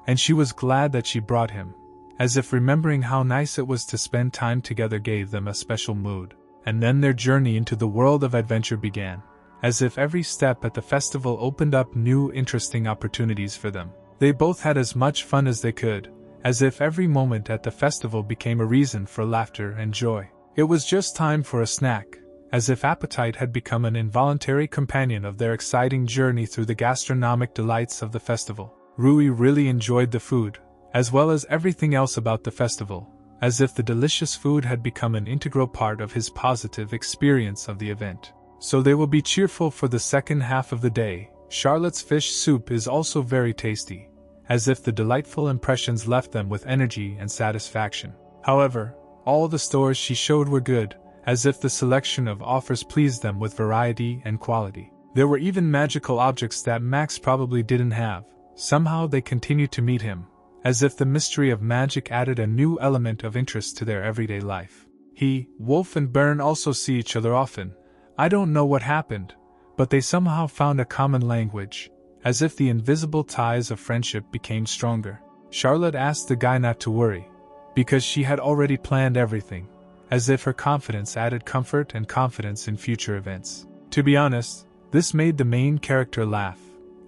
and she was glad that she brought him, as if remembering how nice it was to spend time together gave them a special mood. And then their journey into the world of adventure began, as if every step at the festival opened up new interesting opportunities for them. They both had as much fun as they could, as if every moment at the festival became a reason for laughter and joy. It was just time for a snack, as if appetite had become an involuntary companion of their exciting journey through the gastronomic delights of the festival. Rui really enjoyed the food, as well as everything else about the festival, as if the delicious food had become an integral part of his positive experience of the event. So they will be cheerful for the second half of the day. Charlotte's fish soup is also very tasty, as if the delightful impressions left them with energy and satisfaction. However, all the stores she showed were good, as if the selection of offers pleased them with variety and quality. There were even magical objects that Max probably didn't have. Somehow they continued to meet him, as if the mystery of magic added a new element of interest to their everyday life. He, Wolf and Bern also see each other often. I don't know what happened, but they somehow found a common language, as if the invisible ties of friendship became stronger. Charlotte asked the guy not to worry, because she had already planned everything, as if her confidence added comfort and confidence in future events. To be honest, this made the main character laugh,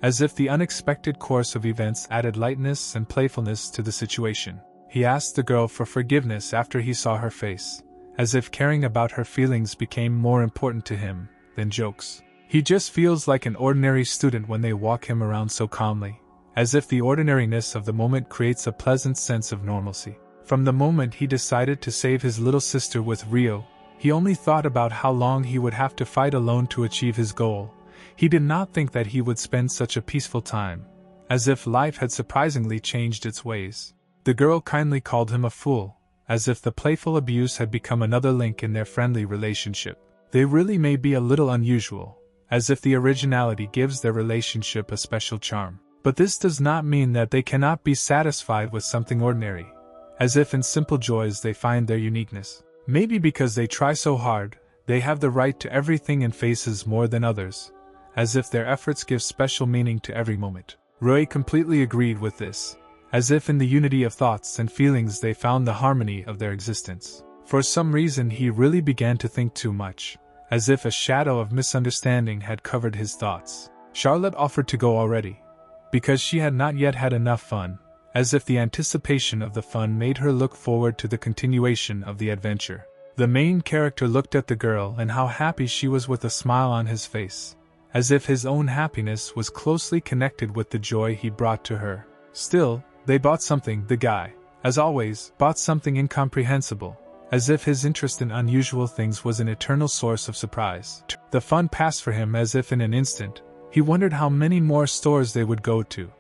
as if the unexpected course of events added lightness and playfulness to the situation. He asked the girl for forgiveness after he saw her face, as if caring about her feelings became more important to him than jokes. He just feels like an ordinary student when they walk him around so calmly, as if the ordinariness of the moment creates a pleasant sense of normalcy. From the moment he decided to save his little sister with Rio, he only thought about how long he would have to fight alone to achieve his goal. He did not think that he would spend such a peaceful time, as if life had surprisingly changed its ways. The girl kindly called him a fool, as if the playful abuse had become another link in their friendly relationship. They really may be a little unusual, as if the originality gives their relationship a special charm. But this does not mean that they cannot be satisfied with something ordinary, as if in simple joys they find their uniqueness. Maybe because they try so hard, they have the right to everything in faces more than others, as if their efforts give special meaning to every moment. Rui completely agreed with this, as if in the unity of thoughts and feelings they found the harmony of their existence. For some reason he really began to think too much, as if a shadow of misunderstanding had covered his thoughts. Charlotte offered to go already, because she had not yet had enough fun, as if the anticipation of the fun made her look forward to the continuation of the adventure. The main character looked at the girl and how happy she was with a smile on his face, as if his own happiness was closely connected with the joy he brought to her. Still, they bought something. The guy, as always, bought something incomprehensible, as if his interest in unusual things was an eternal source of surprise. The fun passed for him as if in an instant. He wondered how many more stores they would go to,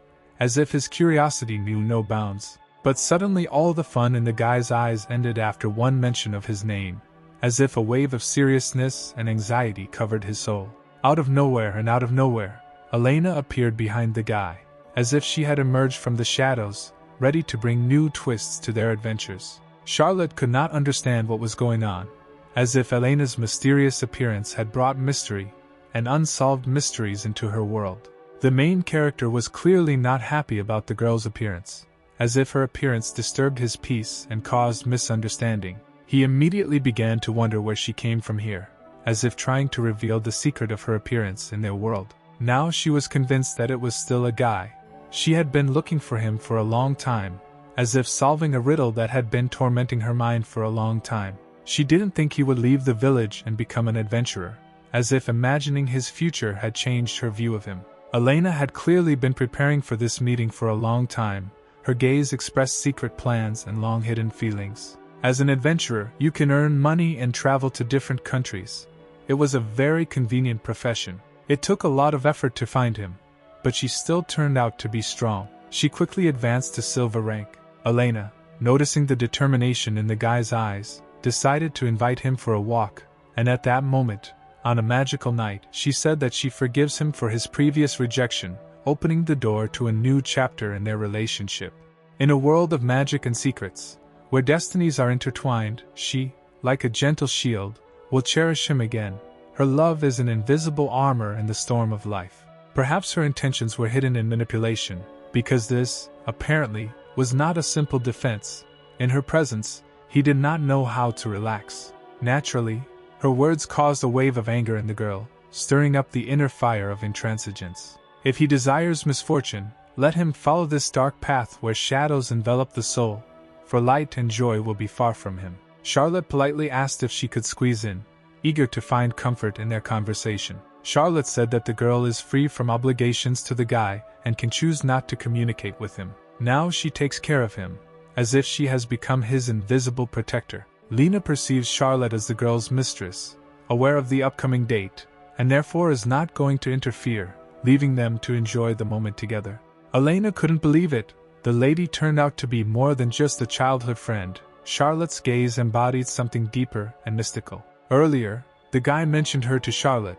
as if his curiosity knew no bounds. But suddenly all the fun in the guy's eyes ended after one mention of his name, as if a wave of seriousness and anxiety covered his soul. Out of nowhere, Elena appeared behind the guy, as if she had emerged from the shadows, ready to bring new twists to their adventures. Charlotte could not understand what was going on, as if Elena's mysterious appearance had brought mystery and unsolved mysteries into her world. The main character was clearly not happy about the girl's appearance, as if her appearance disturbed his peace and caused misunderstanding. He immediately began to wonder where she came from here, as if trying to reveal the secret of her appearance in their world. Now she was convinced that it was still a guy. She had been looking for him for a long time, as if solving a riddle that had been tormenting her mind for a long time. She didn't think he would leave the village and become an adventurer, as if imagining his future had changed her view of him. Elena had clearly been preparing for this meeting for a long time. Her gaze expressed secret plans and long-hidden feelings. As an adventurer, you can earn money and travel to different countries. It was a very convenient profession. It took a lot of effort to find him, but she still turned out to be strong. She quickly advanced to silver rank. Elena, noticing the determination in the guy's eyes, decided to invite him for a walk, and at that moment, on a magical night, she said that she forgives him for his previous rejection, opening the door to a new chapter in their relationship. In a world of magic and secrets, where destinies are intertwined, she, like a gentle shield, will cherish him again. Her love is an invisible armor in the storm of life. Perhaps her intentions were hidden in manipulation, because this, apparently, was not a simple defense. In her presence, he did not know how to relax. Naturally, her words caused a wave of anger in the girl, stirring up the inner fire of intransigence. If he desires misfortune, let him follow this dark path where shadows envelop the soul, for light and joy will be far from him. Charlotte politely asked if she could squeeze in, eager to find comfort in their conversation. Charlotte said that the girl is free from obligations to the guy and can choose not to communicate with him. Now she takes care of him, as if she has become his invisible protector. Lena perceives Charlotte as the girl's mistress, aware of the upcoming date, and therefore is not going to interfere, leaving them to enjoy the moment together. Elena couldn't believe it. The lady turned out to be more than just a childhood friend. Charlotte's gaze embodied something deeper and mystical. Earlier, the guy mentioned her to Charlotte,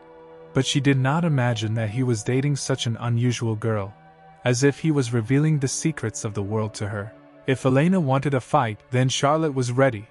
but she did not imagine that he was dating such an unusual girl, as if he was revealing the secrets of the world to her. If Elena wanted a fight, then Charlotte was ready,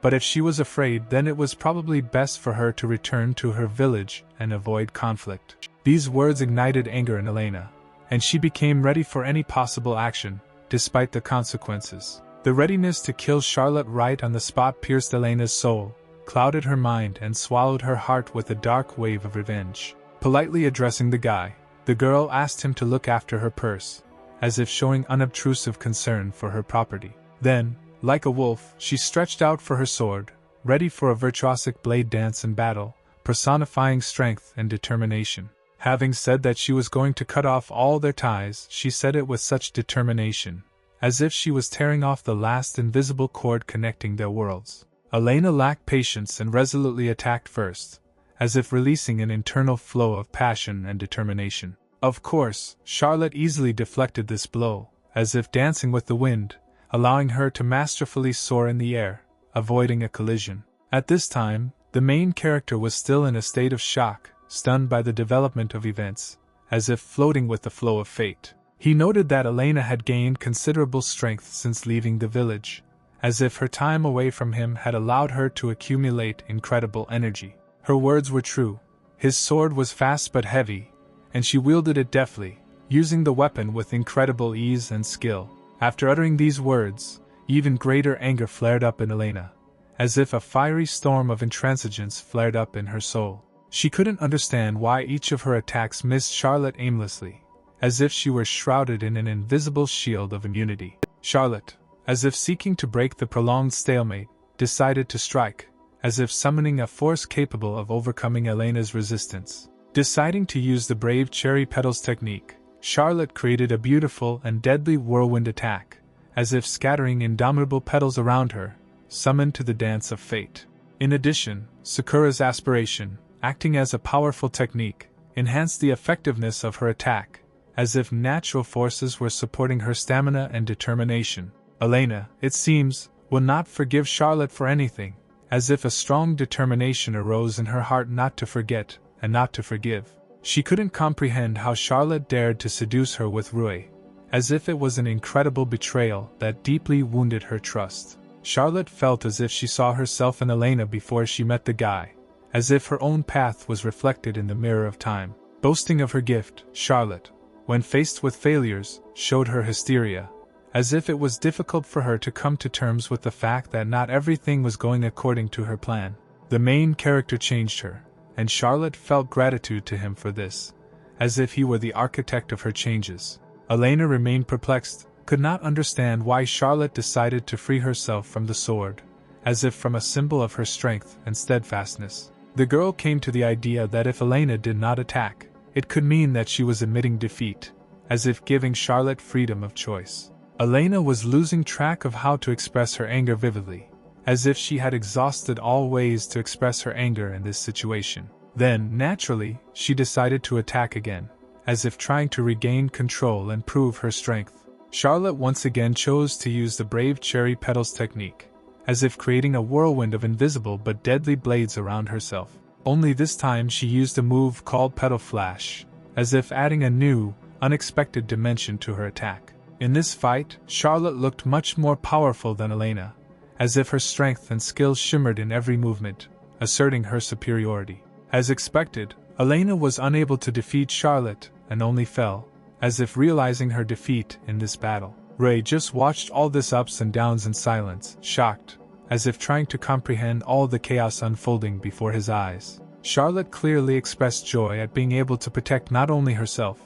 but if she was afraid, then it was probably best for her to return to her village and avoid conflict. These words ignited anger in Elena, and she became ready for any possible action, despite the consequences. The readiness to kill Charlotte right on the spot pierced Elena's soul, clouded her mind and swallowed her heart with a dark wave of revenge. Politely addressing the guy, the girl asked him to look after her purse, as if showing unobtrusive concern for her property. Then, like a wolf, she stretched out for her sword, ready for a virtuosic blade dance in battle, personifying strength and determination. Having said that she was going to cut off all their ties, she said it with such determination, as if she was tearing off the last invisible cord connecting their worlds. Elena lacked patience and resolutely attacked first, as if releasing an internal flow of passion and determination. Of course, Charlotte easily deflected this blow, as if dancing with the wind, allowing her to masterfully soar in the air, avoiding a collision. At this time, the main character was still in a state of shock, stunned by the development of events, as if floating with the flow of fate. He noted that Elena had gained considerable strength since leaving the village, as if her time away from him had allowed her to accumulate incredible energy. Her words were true. His sword was fast but heavy, and she wielded it deftly, using the weapon with incredible ease and skill. After uttering these words, even greater anger flared up in Elena, as if a fiery storm of intransigence flared up in her soul. She couldn't understand why each of her attacks missed Charlotte aimlessly, as if she were shrouded in an invisible shield of immunity. Charlotte, as if seeking to break the prolonged stalemate, decided to strike, as if summoning a force capable of overcoming Elena's resistance. Deciding to use the brave cherry petals technique, Charlotte created a beautiful and deadly whirlwind attack, as if scattering indomitable petals around her, summoned to the dance of fate. In addition, Sakura's aspiration, acting as a powerful technique, enhanced the effectiveness of her attack, as if natural forces were supporting her stamina and determination. Elena, it seems, will not forgive Charlotte for anything, as if a strong determination arose in her heart not to forget and not to forgive. She couldn't comprehend how Charlotte dared to seduce her with Rui, as if it was an incredible betrayal that deeply wounded her trust. Charlotte felt as if she saw herself in Elena before she met the guy, as if her own path was reflected in the mirror of time. Boasting of her gift, Charlotte, when faced with failures, showed her hysteria, as if it was difficult for her to come to terms with the fact that not everything was going according to her plan. The main character changed her, and Charlotte felt gratitude to him for this, as if he were the architect of her changes. Elena remained perplexed, could not understand why Charlotte decided to free herself from the sword, as if from a symbol of her strength and steadfastness. The girl came to the idea that if Elena did not attack, it could mean that she was admitting defeat, as if giving Charlotte freedom of choice. Elena was losing track of how to express her anger vividly, as if she had exhausted all ways to express her anger in this situation. Then, naturally, she decided to attack again, as if trying to regain control and prove her strength. Charlotte once again chose to use the brave cherry petals technique, as if creating a whirlwind of invisible but deadly blades around herself. Only this time she used a move called Petal Flash, as if adding a new, unexpected dimension to her attack. In this fight, Charlotte looked much more powerful than Elena, as if her strength and skill shimmered in every movement, asserting her superiority. As expected, Elena was unable to defeat Charlotte and only fell, as if realizing her defeat in this battle. Ray just watched all this ups and downs in silence, shocked, as if trying to comprehend all the chaos unfolding before his eyes. Charlotte clearly expressed joy at being able to protect not only herself,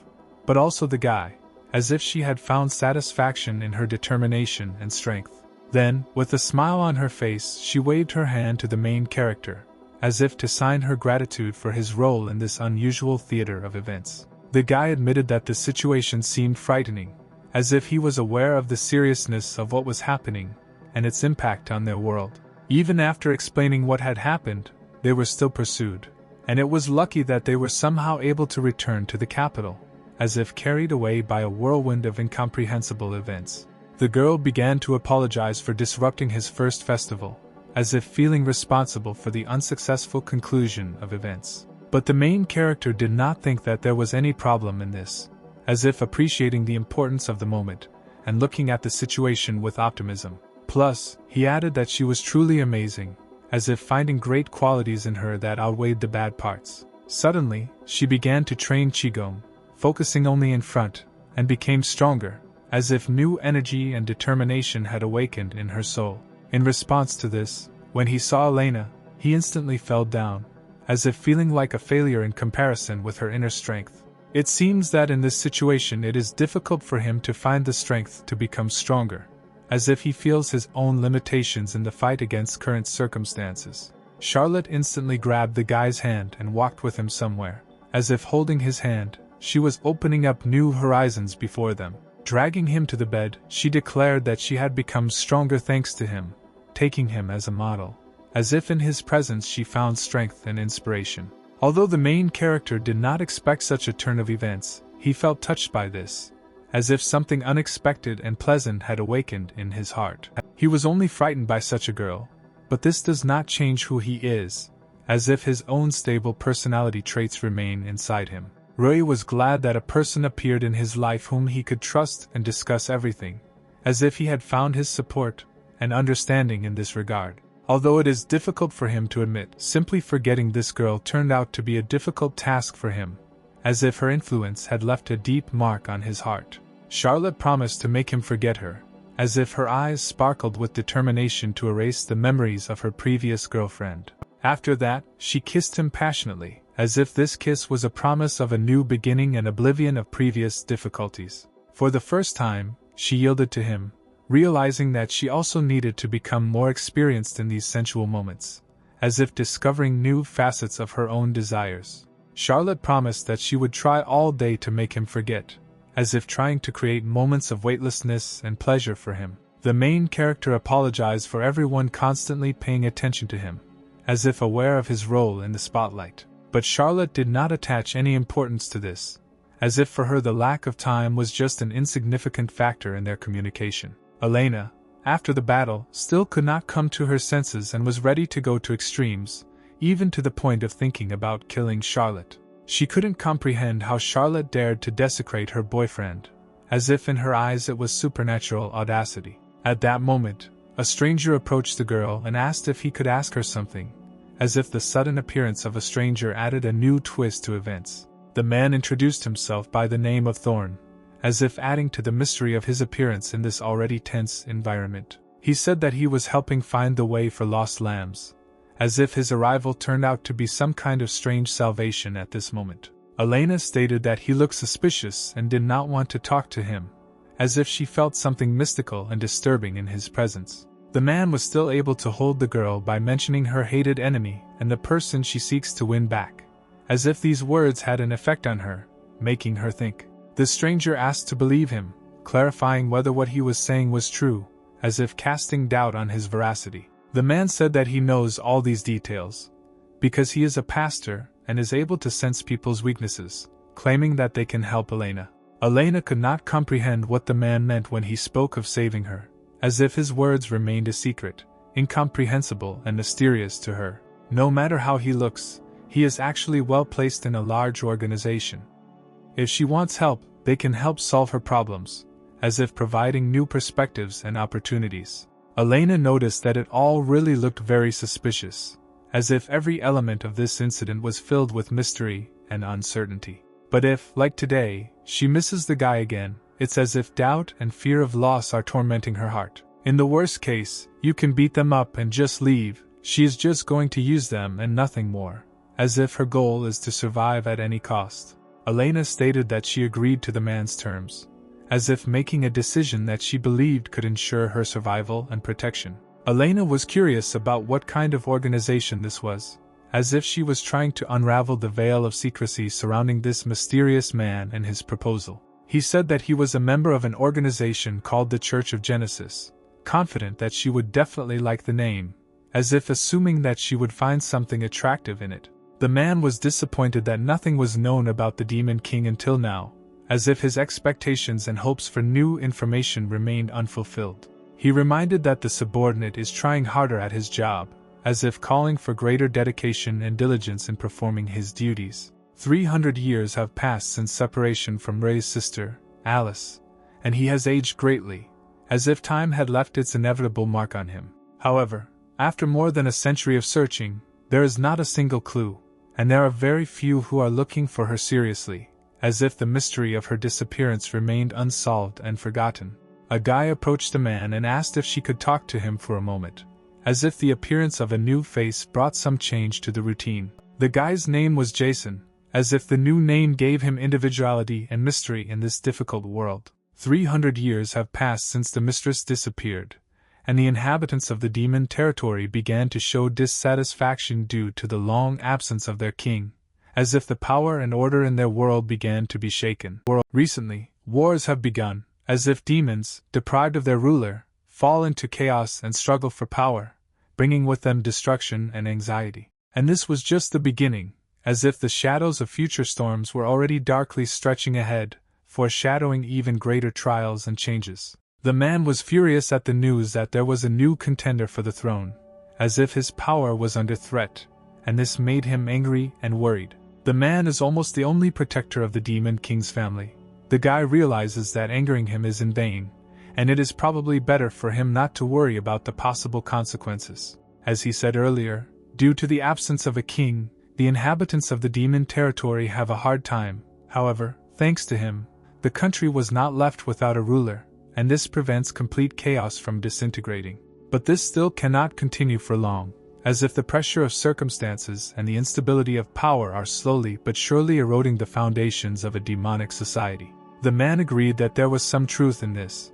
but also the guy, as if she had found satisfaction in her determination and strength. Then, with a smile on her face, she waved her hand to the main character, as if to sign her gratitude for his role in this unusual theater of events. The guy admitted that the situation seemed frightening, as if he was aware of the seriousness of what was happening and its impact on their world. Even after explaining what had happened, they were still pursued, and it was lucky that they were somehow able to return to the capital, as if carried away by a whirlwind of incomprehensible events. The girl began to apologize for disrupting his first festival, as if feeling responsible for the unsuccessful conclusion of events. But the main character did not think that there was any problem in this, as if appreciating the importance of the moment, and looking at the situation with optimism. Plus, he added that she was truly amazing, as if finding great qualities in her that outweighed the bad parts. Suddenly, she began to train Qigong, focusing only in front, and became stronger, as if new energy and determination had awakened in her soul. In response to this, when he saw Elena, he instantly fell down, as if feeling like a failure in comparison with her inner strength. It seems that in this situation it is difficult for him to find the strength to become stronger, as if he feels his own limitations in the fight against current circumstances. Charlotte instantly grabbed the guy's hand and walked with him somewhere, as if holding his hand, she was opening up new horizons before them. Dragging him to the bed, she declared that she had become stronger thanks to him, taking him as a model, as if in his presence she found strength and inspiration. Although the main character did not expect such a turn of events, he felt touched by this, as if something unexpected and pleasant had awakened in his heart. He was only frightened by such a girl, but this does not change who he is, as if his own stable personality traits remain inside him. Rui was glad that a person appeared in his life whom he could trust and discuss everything, as if he had found his support and understanding in this regard. Although it is difficult for him to admit, simply forgetting this girl turned out to be a difficult task for him, as if her influence had left a deep mark on his heart. Charlotte promised to make him forget her, as if her eyes sparkled with determination to erase the memories of her previous girlfriend. After that, she kissed him passionately, as if this kiss was a promise of a new beginning and oblivion of previous difficulties. For the first time, she yielded to him, realizing that she also needed to become more experienced in these sensual moments, as if discovering new facets of her own desires. Charlotte promised that she would try all day to make him forget, as if trying to create moments of weightlessness and pleasure for him. The main character apologized for everyone constantly paying attention to him, as if aware of his role in the spotlight. But Charlotte did not attach any importance to this, as if for her the lack of time was just an insignificant factor in their communication. Elena, after the battle, still could not come to her senses and was ready to go to extremes, even to the point of thinking about killing Charlotte. She couldn't comprehend how Charlotte dared to desecrate her boyfriend, as if in her eyes it was supernatural audacity. At that moment, a stranger approached the girl and asked if he could ask her something, as if the sudden appearance of a stranger added a new twist to events. The man introduced himself by the name of Thorn, as if adding to the mystery of his appearance in this already tense environment. He said that he was helping find the way for lost lambs, as if his arrival turned out to be some kind of strange salvation at this moment. Elena stated that he looked suspicious and did not want to talk to him, as if she felt something mystical and disturbing in his presence. The man was still able to hold the girl by mentioning her hated enemy and the person she seeks to win back, as if these words had an effect on her, making her think. The stranger asked to believe him, clarifying whether what he was saying was true, as if casting doubt on his veracity. The man said that he knows all these details, because he is a pastor and is able to sense people's weaknesses, claiming that they can help Elena. Elena could not comprehend what the man meant when he spoke of saving her, as if his words remained a secret, incomprehensible and mysterious to her. No matter how he looks, he is actually well placed in a large organization. If she wants help, they can help solve her problems, as if providing new perspectives and opportunities. Elena noticed that it all really looked very suspicious, as if every element of this incident was filled with mystery and uncertainty. But if, like today, she misses the guy again, it's as if doubt and fear of loss are tormenting her heart. In the worst case, you can beat them up and just leave. She is just going to use them and nothing more, as if her goal is to survive at any cost. Elena stated that she agreed to the man's terms, as if making a decision that she believed could ensure her survival and protection. Elena was curious about what kind of organization this was, as if she was trying to unravel the veil of secrecy surrounding this mysterious man and his proposal. He said that he was a member of an organization called the Church of Genesis, confident that she would definitely like the name, as if assuming that she would find something attractive in it. The man was disappointed that nothing was known about the Demon King until now, as if his expectations and hopes for new information remained unfulfilled. He reminded that the subordinate is trying harder at his job, as if calling for greater dedication and diligence in performing his duties. 300 years have passed since separation from Ray's sister, Alice, and he has aged greatly, as if time had left its inevitable mark on him. However, after more than a century of searching, there is not a single clue, and there are very few who are looking for her seriously, as if the mystery of her disappearance remained unsolved and forgotten. A guy approached the man and asked if she could talk to him for a moment, as if the appearance of a new face brought some change to the routine. The guy's name was Jason, as if the new name gave him individuality and mystery in this difficult world. 300 years have passed since the mistress disappeared, and the inhabitants of the demon territory began to show dissatisfaction due to the long absence of their king, as if the power and order in their world began to be shaken. Recently, wars have begun, as if demons, deprived of their ruler, fall into chaos and struggle for power, bringing with them destruction and anxiety. And this was just the beginning, as if the shadows of future storms were already darkly stretching ahead, foreshadowing even greater trials and changes. The man was furious at the news that there was a new contender for the throne, as if his power was under threat, and this made him angry and worried. The man is almost the only protector of the Demon King's family. The guy realizes that angering him is in vain, and it is probably better for him not to worry about the possible consequences. As he said earlier, due to the absence of a king, the inhabitants of the demon territory have a hard time. However, thanks to him, the country was not left without a ruler, and this prevents complete chaos from disintegrating. But this still cannot continue for long, as if the pressure of circumstances and the instability of power are slowly but surely eroding the foundations of a demonic society. The man agreed that there was some truth in this,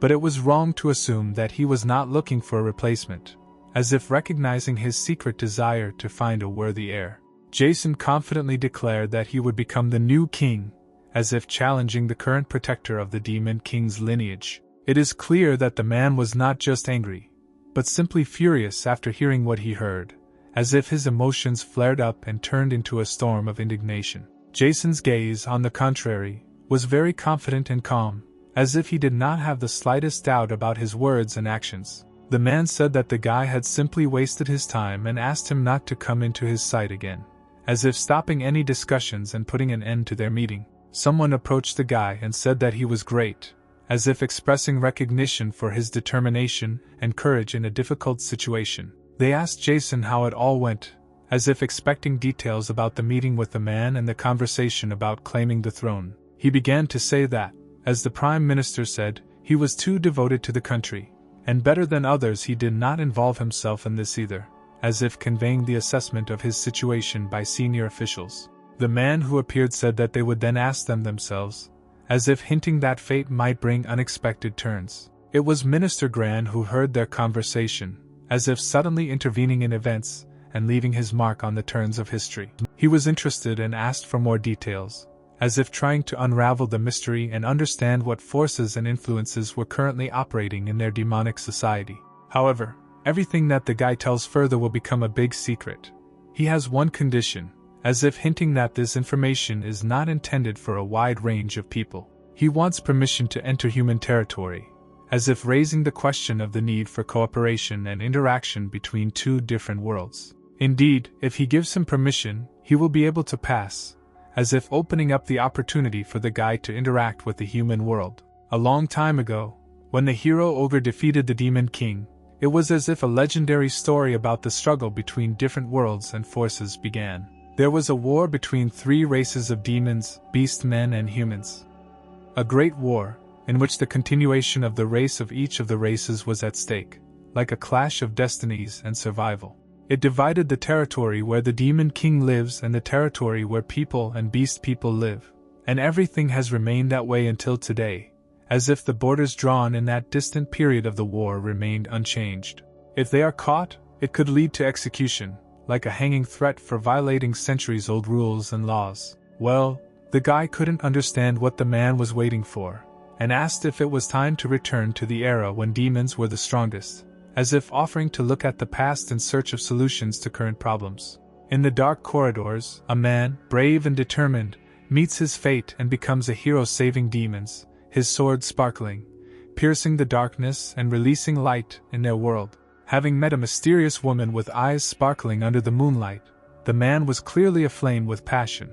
but it was wrong to assume that he was not looking for a replacement, as if recognizing his secret desire to find a worthy heir. Jason confidently declared that he would become the new king, as if challenging the current protector of the Demon King's lineage. It is clear that the man was not just angry, but simply furious after hearing what he heard, as if his emotions flared up and turned into a storm of indignation. Jason's gaze, on the contrary, was very confident and calm, as if he did not have the slightest doubt about his words and actions. The man said that the guy had simply wasted his time and asked him not to come into his sight again, as if stopping any discussions and putting an end to their meeting. Someone approached the guy and said that he was great, as if expressing recognition for his determination and courage in a difficult situation. They asked Jason how it all went, as if expecting details about the meeting with the man and the conversation about claiming the throne. He began to say that, as the Prime Minister said, he was too devoted to the country, and better than others he did not involve himself in this either, as if conveying the assessment of his situation by senior officials. The man who appeared said that they would then ask them themselves, as if hinting that fate might bring unexpected turns. It was Minister Gran who heard their conversation, as if suddenly intervening in events and leaving his mark on the turns of history. He was interested and asked for more details, as if trying to unravel the mystery and understand what forces and influences were currently operating in their demonic society. However, everything that the guy tells further will become a big secret. He has one condition, as if hinting that this information is not intended for a wide range of people. He wants permission to enter human territory, as if raising the question of the need for cooperation and interaction between two different worlds. Indeed, if he gives him permission, he will be able to pass, as if opening up the opportunity for the guy to interact with the human world. A long time ago, when the hero ogre defeated the Demon King, it was as if a legendary story about the struggle between different worlds and forces began. There was a war between three races of demons, beastmen, and humans. A great war, in which the continuation of the race of each of the races was at stake, like a clash of destinies and survival. It divided the territory where the Demon King lives and the territory where people and beast people live, and everything has remained that way until today, as if the borders drawn in that distant period of the war remained unchanged. If they are caught, it could lead to execution, like a hanging threat for violating centuries-old rules and laws. Well, the guy couldn't understand what the man was waiting for, and asked if it was time to return to the era when demons were the strongest, as if offering to look at the past in search of solutions to current problems. In the dark corridors, a man, brave and determined, meets his fate and becomes a hero saving demons, his sword sparkling, piercing the darkness and releasing light in their world. Having met a mysterious woman with eyes sparkling under the moonlight, the man was clearly aflame with passion.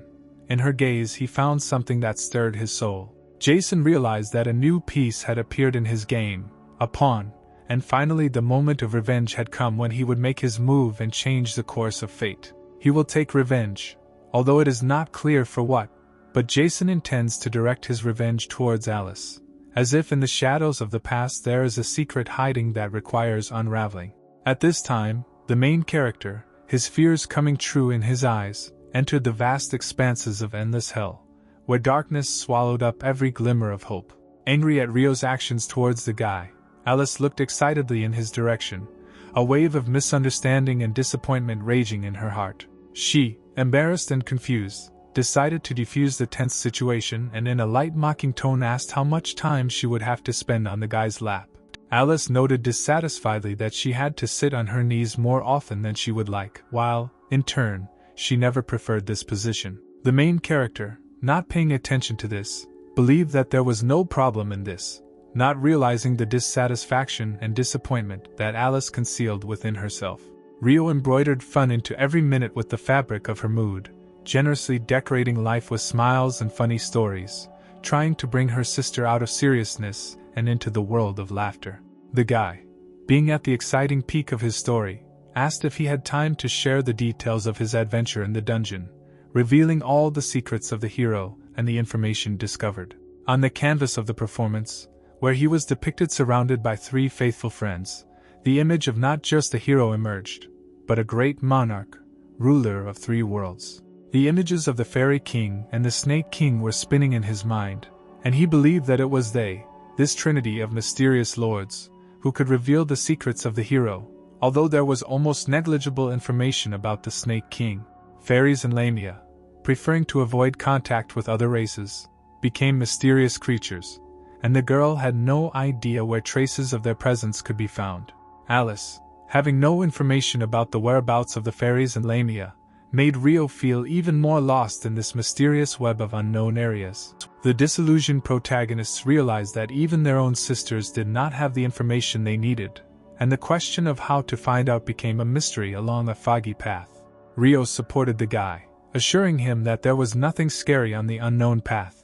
In her gaze he found something that stirred his soul. Jason realized that a new piece had appeared in his game, a pawn, and finally the moment of revenge had come when he would make his move and change the course of fate. He will take revenge, although it is not clear for what, but Jason intends to direct his revenge towards Alice. As if in the shadows of the past there is a secret hiding that requires unraveling. At this time, the main character, his fears coming true in his eyes, entered the vast expanses of endless hell, where darkness swallowed up every glimmer of hope. Angry at Rio's actions towards the guy, Alice looked excitedly in his direction, a wave of misunderstanding and disappointment raging in her heart. She, embarrassed and confused, decided to defuse the tense situation and in a light mocking tone asked how much time she would have to spend on the guy's lap. Alice noted dissatisfiedly that she had to sit on her knees more often than she would like, while, in turn, she never preferred this position. The main character, not paying attention to this, believed that there was no problem in this, not realizing the dissatisfaction and disappointment that Alice concealed within herself. Rio embroidered fun into every minute with the fabric of her mood, generously decorating life with smiles and funny stories, trying to bring her sister out of seriousness and into the world of laughter. The guy, being at the exciting peak of his story, asked if he had time to share the details of his adventure in the dungeon, revealing all the secrets of the hero and the information discovered. On the canvas of the performance, where he was depicted surrounded by three faithful friends, the image of not just a hero emerged, but a great monarch, ruler of three worlds. The images of the Fairy King and the Snake King were spinning in his mind, and he believed that it was they, this trinity of mysterious lords, who could reveal the secrets of the hero, although there was almost negligible information about the Snake King. Fairies and Lamia, preferring to avoid contact with other races, became mysterious creatures, and the girl had no idea where traces of their presence could be found. Alice, having no information about the whereabouts of the fairies and Lamia, made Rio feel even more lost in this mysterious web of unknown areas. The disillusioned protagonists realized that even their own sisters did not have the information they needed, and the question of how to find out became a mystery along a foggy path. Rio supported the guy, assuring him that there was nothing scary on the unknown path,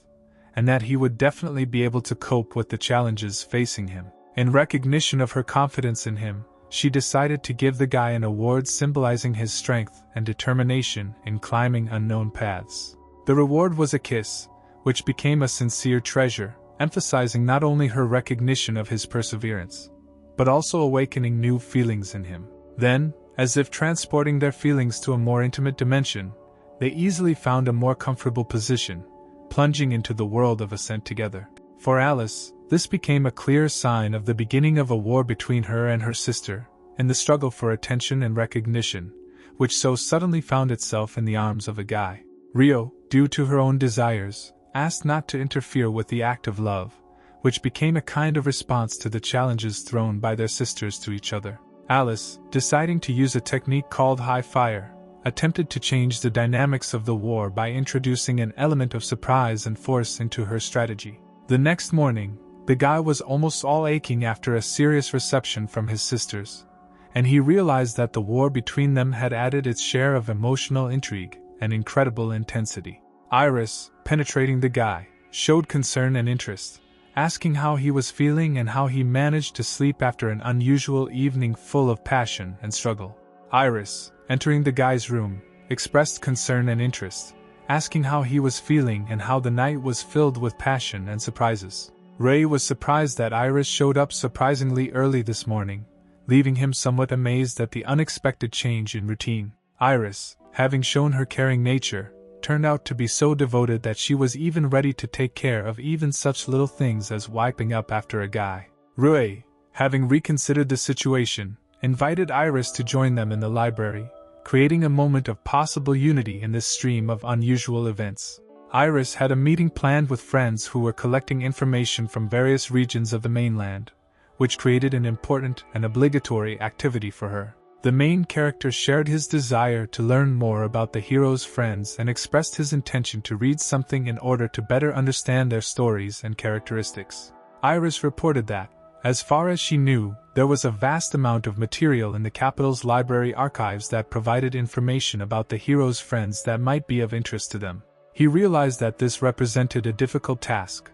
and that he would definitely be able to cope with the challenges facing him. In recognition of her confidence in him, she decided to give the guy an award symbolizing his strength and determination in climbing unknown paths. The reward was a kiss, which became a sincere treasure, emphasizing not only her recognition of his perseverance, but also awakening new feelings in him. Then, as if transporting their feelings to a more intimate dimension, they easily found a more comfortable position, plunging into the world of ascent together. For Alice, this became a clear sign of the beginning of a war between her and her sister, in the struggle for attention and recognition, which so suddenly found itself in the arms of a guy. Rio, due to her own desires, asked not to interfere with the act of love, which became a kind of response to the challenges thrown by their sisters to each other. Alice, deciding to use a technique called high fire, attempted to change the dynamics of the war by introducing an element of surprise and force into her strategy. The next morning, the guy was almost all aching after a serious reception from his sisters, and he realized that the war between them had added its share of emotional intrigue and incredible intensity. Iris, penetrating the guy, showed concern and interest, asking how he was feeling and how he managed to sleep after an unusual evening full of passion and struggle. Iris, entering the guy's room, expressed concern and interest, asking how he was feeling and how the night was filled with passion and surprises. Ray was surprised that Iris showed up surprisingly early this morning, leaving him somewhat amazed at the unexpected change in routine. Iris, having shown her caring nature, turned out to be so devoted that she was even ready to take care of even such little things as wiping up after a guy. Ray, having reconsidered the situation, invited Iris to join them in the library, creating a moment of possible unity in this stream of unusual events. Iris had a meeting planned with friends who were collecting information from various regions of the mainland, which created an important and obligatory activity for her. The main character shared his desire to learn more about the hero's friends and expressed his intention to read something in order to better understand their stories and characteristics. Iris reported that, as far as she knew, there was a vast amount of material in the capital's library archives that provided information about the hero's friends that might be of interest to them. He realized that this represented a difficult task,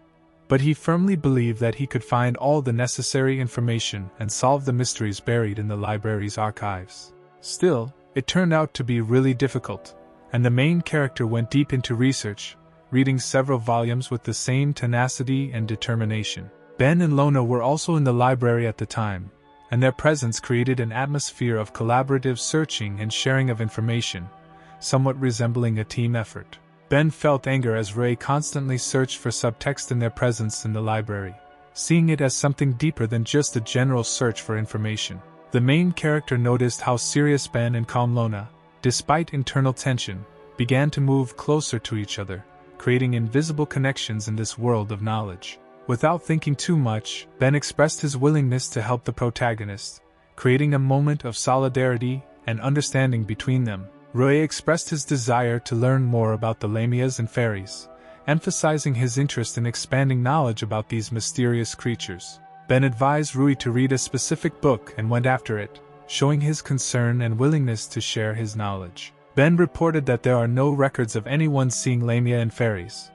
but he firmly believed that he could find all the necessary information and solve the mysteries buried in the library's archives. Still, it turned out to be really difficult, and the main character went deep into research, reading several volumes with the same tenacity and determination. Ben and Lona were also in the library at the time, and their presence created an atmosphere of collaborative searching and sharing of information, somewhat resembling a team effort. Ben felt anger as Ray constantly searched for subtext in their presence in the library, seeing it as something deeper than just a general search for information. The main character noticed how serious Ben and calm Lona, despite internal tension, began to move closer to each other, creating invisible connections in this world of knowledge. Without thinking too much, Ben expressed his willingness to help the protagonist, creating a moment of solidarity and understanding between them. Ray expressed his desire to learn more about the Lamias and fairies, emphasizing his interest in expanding knowledge about these mysterious creatures. Ben advised Rui to read a specific book and went after it, showing his concern and willingness to share his knowledge. Ben reported that there are no records of anyone seeing Lamia and fairies,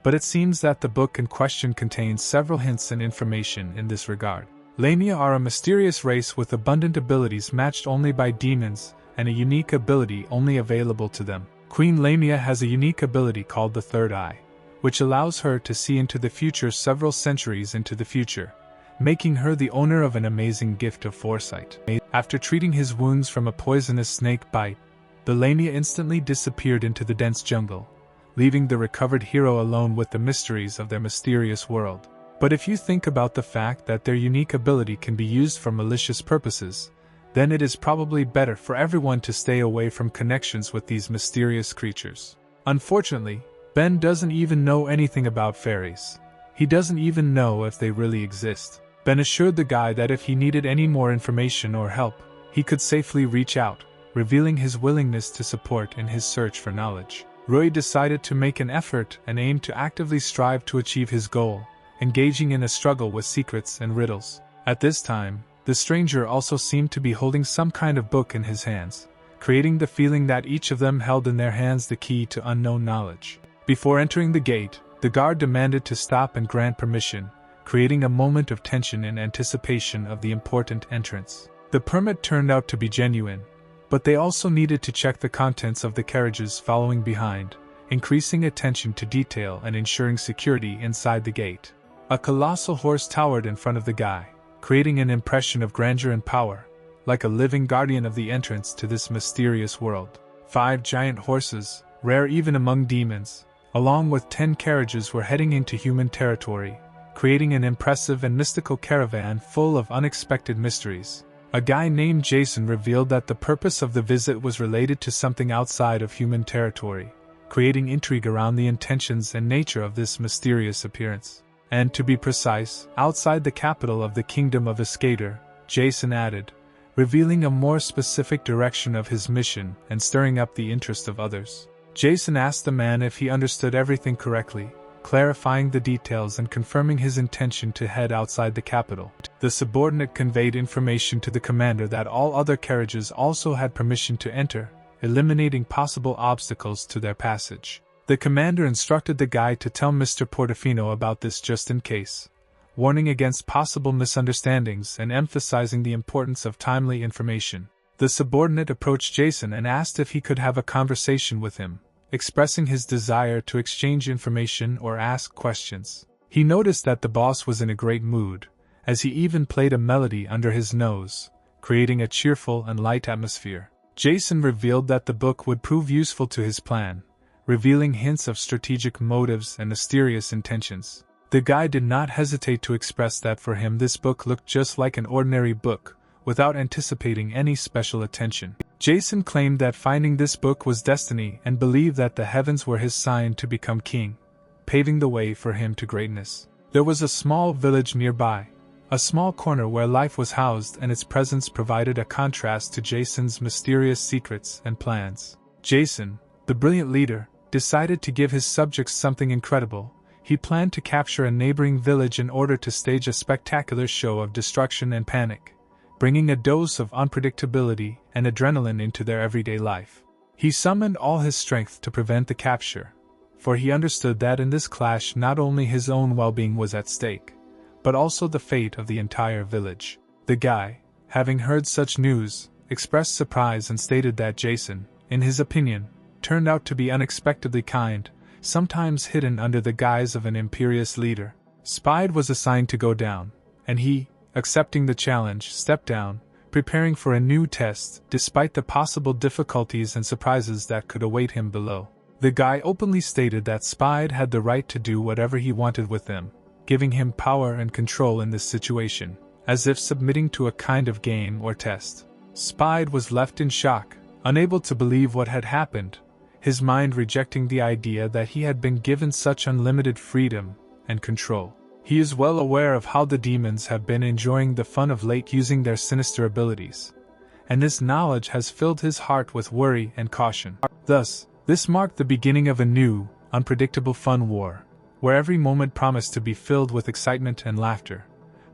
but it seems that the book in question contains several hints and information in this regard. Lamia are a mysterious race with abundant abilities matched only by demons, and a unique ability only available to them. Queen Lamia has a unique ability called the Third Eye, which allows her to see into the future several centuries into the future, making her the owner of an amazing gift of foresight. After treating his wounds from a poisonous snake bite, the Lamia instantly disappeared into the dense jungle, leaving the recovered hero alone with the mysteries of their mysterious world. But if you think about the fact that their unique ability can be used for malicious purposes, then it is probably better for everyone to stay away from connections with these mysterious creatures. Unfortunately, Ben doesn't even know anything about fairies. He doesn't even know if they really exist. Ben assured the guy that if he needed any more information or help, he could safely reach out, revealing his willingness to support in his search for knowledge. Rui decided to make an effort and aim to actively strive to achieve his goal, engaging in a struggle with secrets and riddles. At this time, the stranger also seemed to be holding some kind of book in his hands, creating the feeling that each of them held in their hands the key to unknown knowledge. Before entering the gate, the guard demanded to stop and grant permission, creating a moment of tension in anticipation of the important entrance. The permit turned out to be genuine, but they also needed to check the contents of the carriages following behind, increasing attention to detail and ensuring security inside the gate. A colossal horse towered in front of the guy, creating an impression of grandeur and power, like a living guardian of the entrance to this mysterious world. 5 giant horses, rare even among demons, along with 10 carriages were heading into human territory, creating an impressive and mystical caravan full of unexpected mysteries. A guy named Jason revealed that the purpose of the visit was related to something outside of human territory, creating intrigue around the intentions and nature of this mysterious appearance. And to be precise, outside the capital of the Kingdom of Escator, Jason added, revealing a more specific direction of his mission and stirring up the interest of others. Jason asked the man if he understood everything correctly, clarifying the details and confirming his intention to head outside the capital. The subordinate conveyed information to the commander that all other carriages also had permission to enter, eliminating possible obstacles to their passage. The commander instructed the guy to tell Mr. Portofino about this just in case, warning against possible misunderstandings and emphasizing the importance of timely information. The subordinate approached Jason and asked if he could have a conversation with him, expressing his desire to exchange information or ask questions. He noticed that the boss was in a great mood, as he even played a melody under his nose, creating a cheerful and light atmosphere. Jason revealed that the book would prove useful to his plan, revealing hints of strategic motives and mysterious intentions. The guy did not hesitate to express that for him this book looked just like an ordinary book, without anticipating any special attention. Jason claimed that finding this book was destiny and believed that the heavens were his sign to become king, paving the way for him to greatness. There was a small village nearby, a small corner where life was housed, and its presence provided a contrast to Jason's mysterious secrets and plans. Jason, the brilliant leader, decided to give his subjects something incredible. He planned to capture a neighboring village in order to stage a spectacular show of destruction and panic, bringing a dose of unpredictability and adrenaline into their everyday life. He summoned all his strength to prevent the capture, for he understood that in this clash not only his own well-being was at stake, but also the fate of the entire village. The guy, having heard such news, expressed surprise and stated that Jason, in his opinion, turned out to be unexpectedly kind, sometimes hidden under the guise of an imperious leader. Spide was assigned to go down, and he, accepting the challenge, stepped down, preparing for a new test despite the possible difficulties and surprises that could await him below. The guy openly stated that Spide had the right to do whatever he wanted with them, giving him power and control in this situation, as if submitting to a kind of game or test. Spide was left in shock, unable to believe what had happened, his mind rejecting the idea that he had been given such unlimited freedom and control. He is well aware of how the demons have been enjoying the fun of late using their sinister abilities, and this knowledge has filled his heart with worry and caution. Thus, this marked the beginning of a new, unpredictable fun war, where every moment promised to be filled with excitement and laughter,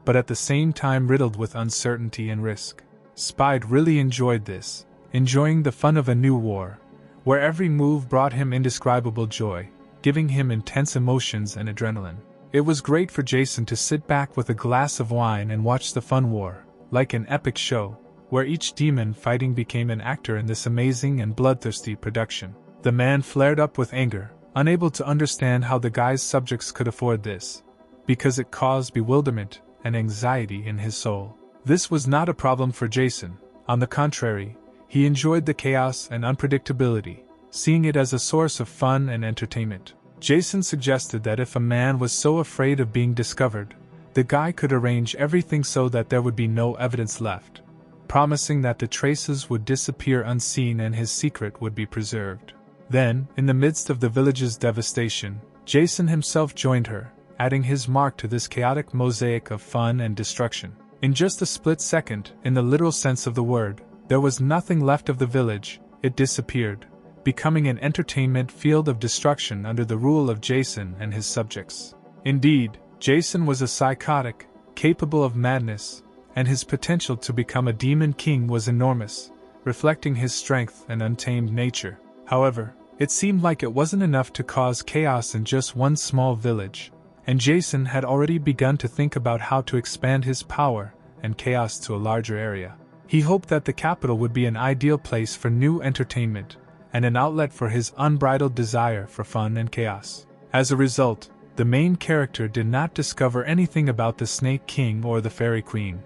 but at the same time riddled with uncertainty and risk. Spide really enjoyed this, enjoying the fun of a new war, where every move brought him indescribable joy, giving him intense emotions and adrenaline. It was great for Jason to sit back with a glass of wine and watch the fun war, like an epic show, where each demon fighting became an actor in this amazing and bloodthirsty production. The man flared up with anger, unable to understand how the guy's subjects could afford this, because it caused bewilderment and anxiety in his soul. This was not a problem for Jason. On the contrary, he enjoyed the chaos and unpredictability, seeing it as a source of fun and entertainment. Jason suggested that if a man was so afraid of being discovered, the guy could arrange everything so that there would be no evidence left, promising that the traces would disappear unseen and his secret would be preserved. Then, in the midst of the village's devastation, Jason himself joined her, adding his mark to this chaotic mosaic of fun and destruction. In just a split second, in the literal sense of the word, there was nothing left of the village. It disappeared, becoming an entertainment field of destruction under the rule of Jason and his subjects. Indeed, Jason was a psychotic, capable of madness, and his potential to become a demon king was enormous, reflecting his strength and untamed nature. However, it seemed like it wasn't enough to cause chaos in just one small village, and Jason had already begun to think about how to expand his power and chaos to a larger area. He hoped that the capital would be an ideal place for new entertainment and an outlet for his unbridled desire for fun and chaos. As a result, the main character did not discover anything about the Snake King or the Fairy Queen,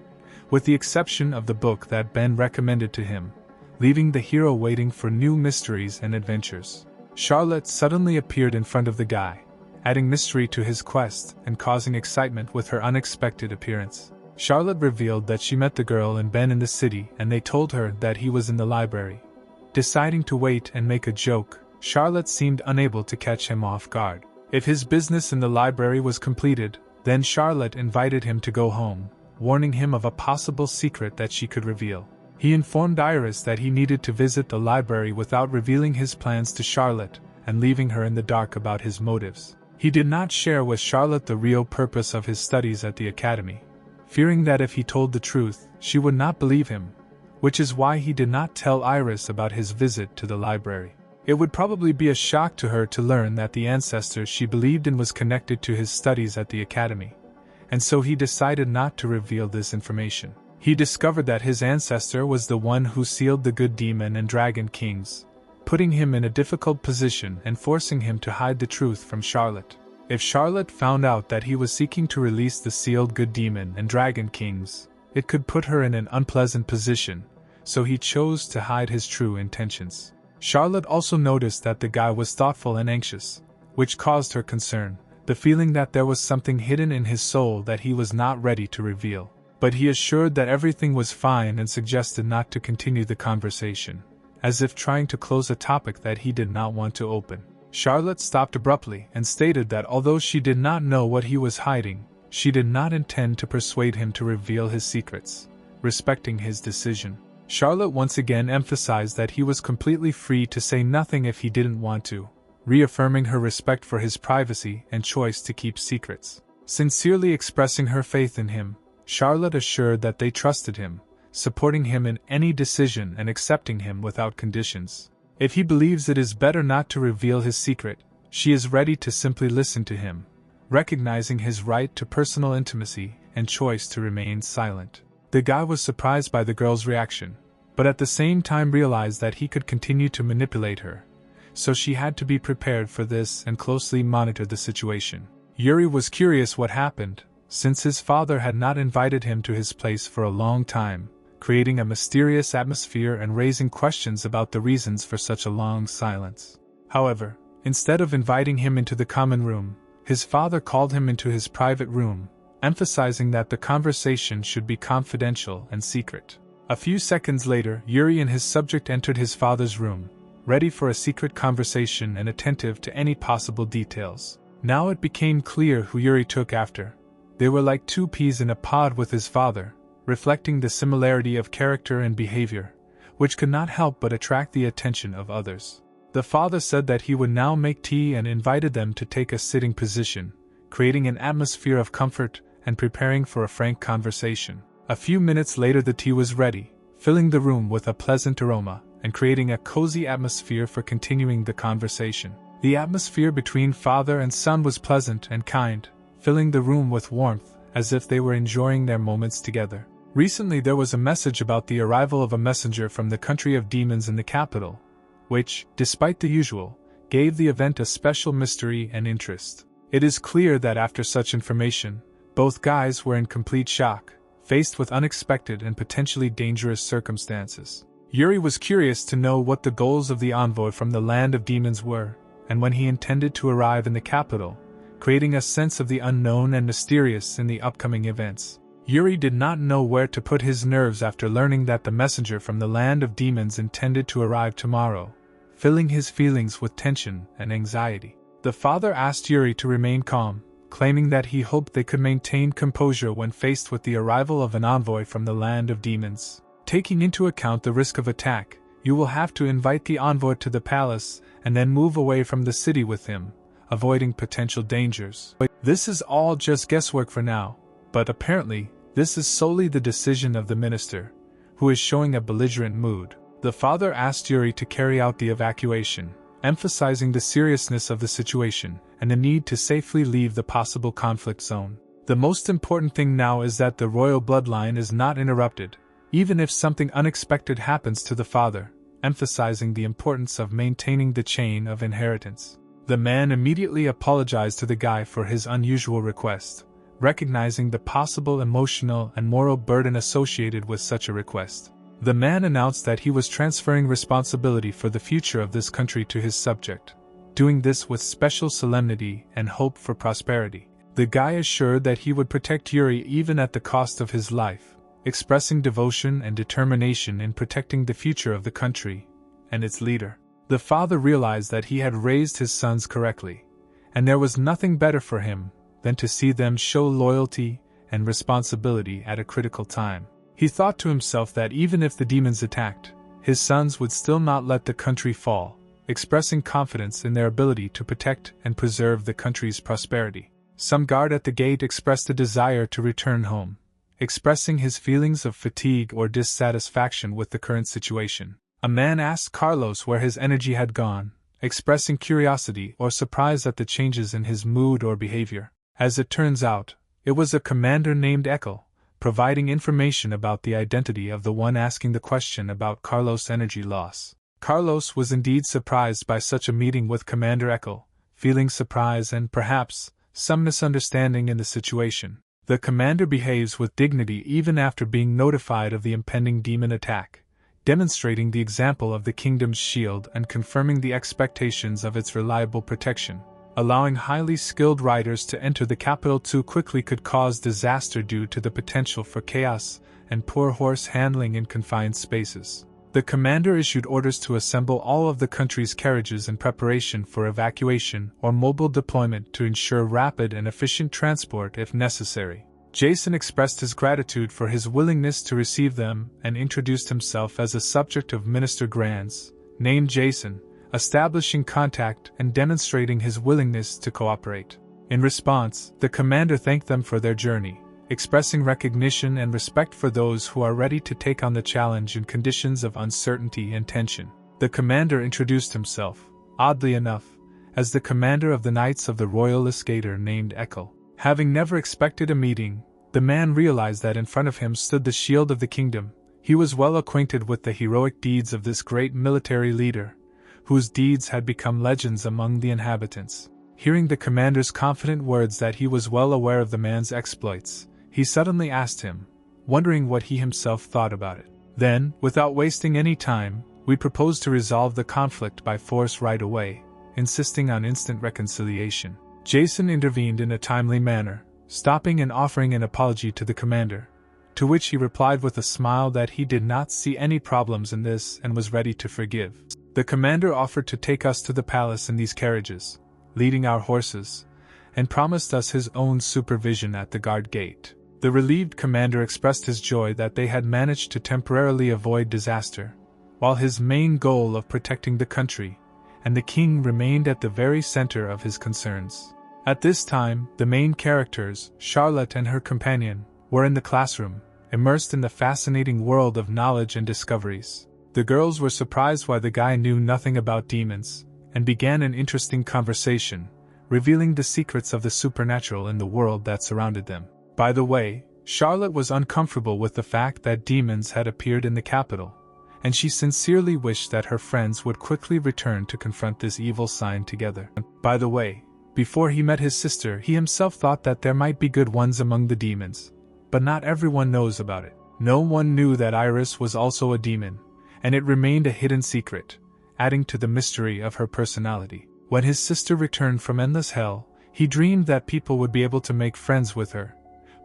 with the exception of the book that Ben recommended to him, leaving the hero waiting for new mysteries and adventures. Charlotte suddenly appeared in front of the guy, adding mystery to his quest and causing excitement with her unexpected appearance. Charlotte revealed that she met the girl and Ben in the city, and they told her that he was in the library. Deciding to wait and make a joke, Charlotte seemed unable to catch him off guard. If his business in the library was completed, then Charlotte invited him to go home, warning him of a possible secret that she could reveal. He informed Iris that he needed to visit the library without revealing his plans to Charlotte and leaving her in the dark about his motives. He did not share with Charlotte the real purpose of his studies at the academy, fearing that if he told the truth, she would not believe him, which is why he did not tell Iris about his visit to the library. It would probably be a shock to her to learn that the ancestor she believed in was connected to his studies at the academy, and so he decided not to reveal this information. He discovered that his ancestor was the one who sealed the good demon and dragon kings, putting him in a difficult position and forcing him to hide the truth from Charlotte. If Charlotte found out that he was seeking to release the sealed good demon and dragon kings, it could put her in an unpleasant position, so he chose to hide his true intentions. Charlotte also noticed that the guy was thoughtful and anxious, which caused her concern, the feeling that there was something hidden in his soul that he was not ready to reveal. But he assured that everything was fine and suggested not to continue the conversation, as if trying to close a topic that he did not want to open. Charlotte stopped abruptly and stated that although she did not know what he was hiding, she did not intend to persuade him to reveal his secrets, respecting his decision. Charlotte once again emphasized that he was completely free to say nothing if he didn't want to, reaffirming her respect for his privacy and choice to keep secrets. Sincerely expressing her faith in him, Charlotte assured that they trusted him, supporting him in any decision and accepting him without conditions. If he believes it is better not to reveal his secret, she is ready to simply listen to him, recognizing his right to personal intimacy and choice to remain silent. The guy was surprised by the girl's reaction, but at the same time realized that he could continue to manipulate her, so she had to be prepared for this and closely monitor the situation. Yuri was curious what happened, since his father had not invited him to his place for a long time, creating a mysterious atmosphere and raising questions about the reasons for such a long silence. However, instead of inviting him into the common room, his father called him into his private room, emphasizing that the conversation should be confidential and secret. A few seconds later, Yuri and his subject entered his father's room, ready for a secret conversation and attentive to any possible details. Now it became clear who Yuri took after. They were like two peas in a pod with his father, reflecting the similarity of character and behavior, which could not help but attract the attention of others. The father said that he would now make tea and invited them to take a sitting position, creating an atmosphere of comfort and preparing for a frank conversation. A few minutes later the tea was ready, filling the room with a pleasant aroma and creating a cozy atmosphere for continuing the conversation. The atmosphere between father and son was pleasant and kind, filling the room with warmth, as if they were enjoying their moments together. Recently there was a message about the arrival of a messenger from the country of demons in the capital, which, despite the usual, gave the event a special mystery and interest. It is clear that after such information, both guys were in complete shock, faced with unexpected and potentially dangerous circumstances. Yuri was curious to know what the goals of the envoy from the land of demons were, and when he intended to arrive in the capital, creating a sense of the unknown and mysterious in the upcoming events. Yuri did not know where to put his nerves after learning that the messenger from the land of demons intended to arrive tomorrow, filling his feelings with tension and anxiety. The father asked Yuri to remain calm, claiming that he hoped they could maintain composure when faced with the arrival of an envoy from the land of demons. Taking into account the risk of attack, you will have to invite the envoy to the palace and then move away from the city with him, avoiding potential dangers. This is all just guesswork for now, but apparently, this is solely the decision of the minister, who is showing a belligerent mood. The father asked Yuri to carry out the evacuation, emphasizing the seriousness of the situation and the need to safely leave the possible conflict zone. The most important thing now is that the royal bloodline is not interrupted, even if something unexpected happens to the father, emphasizing the importance of maintaining the chain of inheritance. The man immediately apologized to the guy for his unusual request, recognizing the possible emotional and moral burden associated with such a request. The man announced that he was transferring responsibility for the future of this country to his subject, doing this with special solemnity and hope for prosperity. The guy assured that he would protect Yuri even at the cost of his life, expressing devotion and determination in protecting the future of the country and its leader. The father realized that he had raised his sons correctly, and there was nothing better for him than to see them show loyalty and responsibility at a critical time. He thought to himself that even if the demons attacked, his sons would still not let the country fall, expressing confidence in their ability to protect and preserve the country's prosperity. Some guard at the gate expressed a desire to return home, expressing his feelings of fatigue or dissatisfaction with the current situation. A man asked Carlos where his energy had gone, expressing curiosity or surprise at the changes in his mood or behavior. As it turns out, it was a commander named Ekel, providing information about the identity of the one asking the question about Carlos' energy loss. Carlos was indeed surprised by such a meeting with Commander Ekel, feeling surprise and perhaps some misunderstanding in the situation. The commander behaves with dignity even after being notified of the impending demon attack, demonstrating the example of the kingdom's shield and confirming the expectations of its reliable protection. Allowing highly skilled riders to enter the capital too quickly could cause disaster due to the potential for chaos and poor horse handling in confined spaces. The commander issued orders to assemble all of the country's carriages in preparation for evacuation or mobile deployment to ensure rapid and efficient transport if necessary. Jason expressed his gratitude for his willingness to receive them and introduced himself as a subject of Minister Grand's, named Jason, establishing contact and demonstrating his willingness to cooperate. In response, the commander thanked them for their journey, expressing recognition and respect for those who are ready to take on the challenge in conditions of uncertainty and tension. The commander introduced himself, oddly enough, as the commander of the Knights of the Royal Escator named Ekel. Having never expected a meeting, the man realized that in front of him stood the shield of the kingdom. He was well acquainted with the heroic deeds of this great military leader, whose deeds had become legends among the inhabitants. Hearing the commander's confident words that he was well aware of the man's exploits, he suddenly asked him, wondering what he himself thought about it. Then, without wasting any time, we propose to resolve the conflict by force right away, insisting on instant reconciliation. Jason intervened in a timely manner, stopping and offering an apology to the commander, to which he replied with a smile that he did not see any problems in this and was ready to forgive. The commander offered to take us to the palace in these carriages, leading our horses, and promised us his own supervision at the guard gate. The relieved commander expressed his joy that they had managed to temporarily avoid disaster, while his main goal of protecting the country and the king remained at the very center of his concerns. At this time, the main characters, Charlotte and her companion, were in the classroom, immersed in the fascinating world of knowledge and discoveries. The girls were surprised why the guy knew nothing about demons, and began an interesting conversation, revealing the secrets of the supernatural in the world that surrounded them. By the way, Charlotte was uncomfortable with the fact that demons had appeared in the capital, and she sincerely wished that her friends would quickly return to confront this evil sign together. By the way, before he met his sister, he himself thought that there might be good ones among the demons, but not everyone knows about it. No one knew that Iris was also a demon, and it remained a hidden secret, adding to the mystery of her personality. When his sister returned from endless hell, he dreamed that people would be able to make friends with her,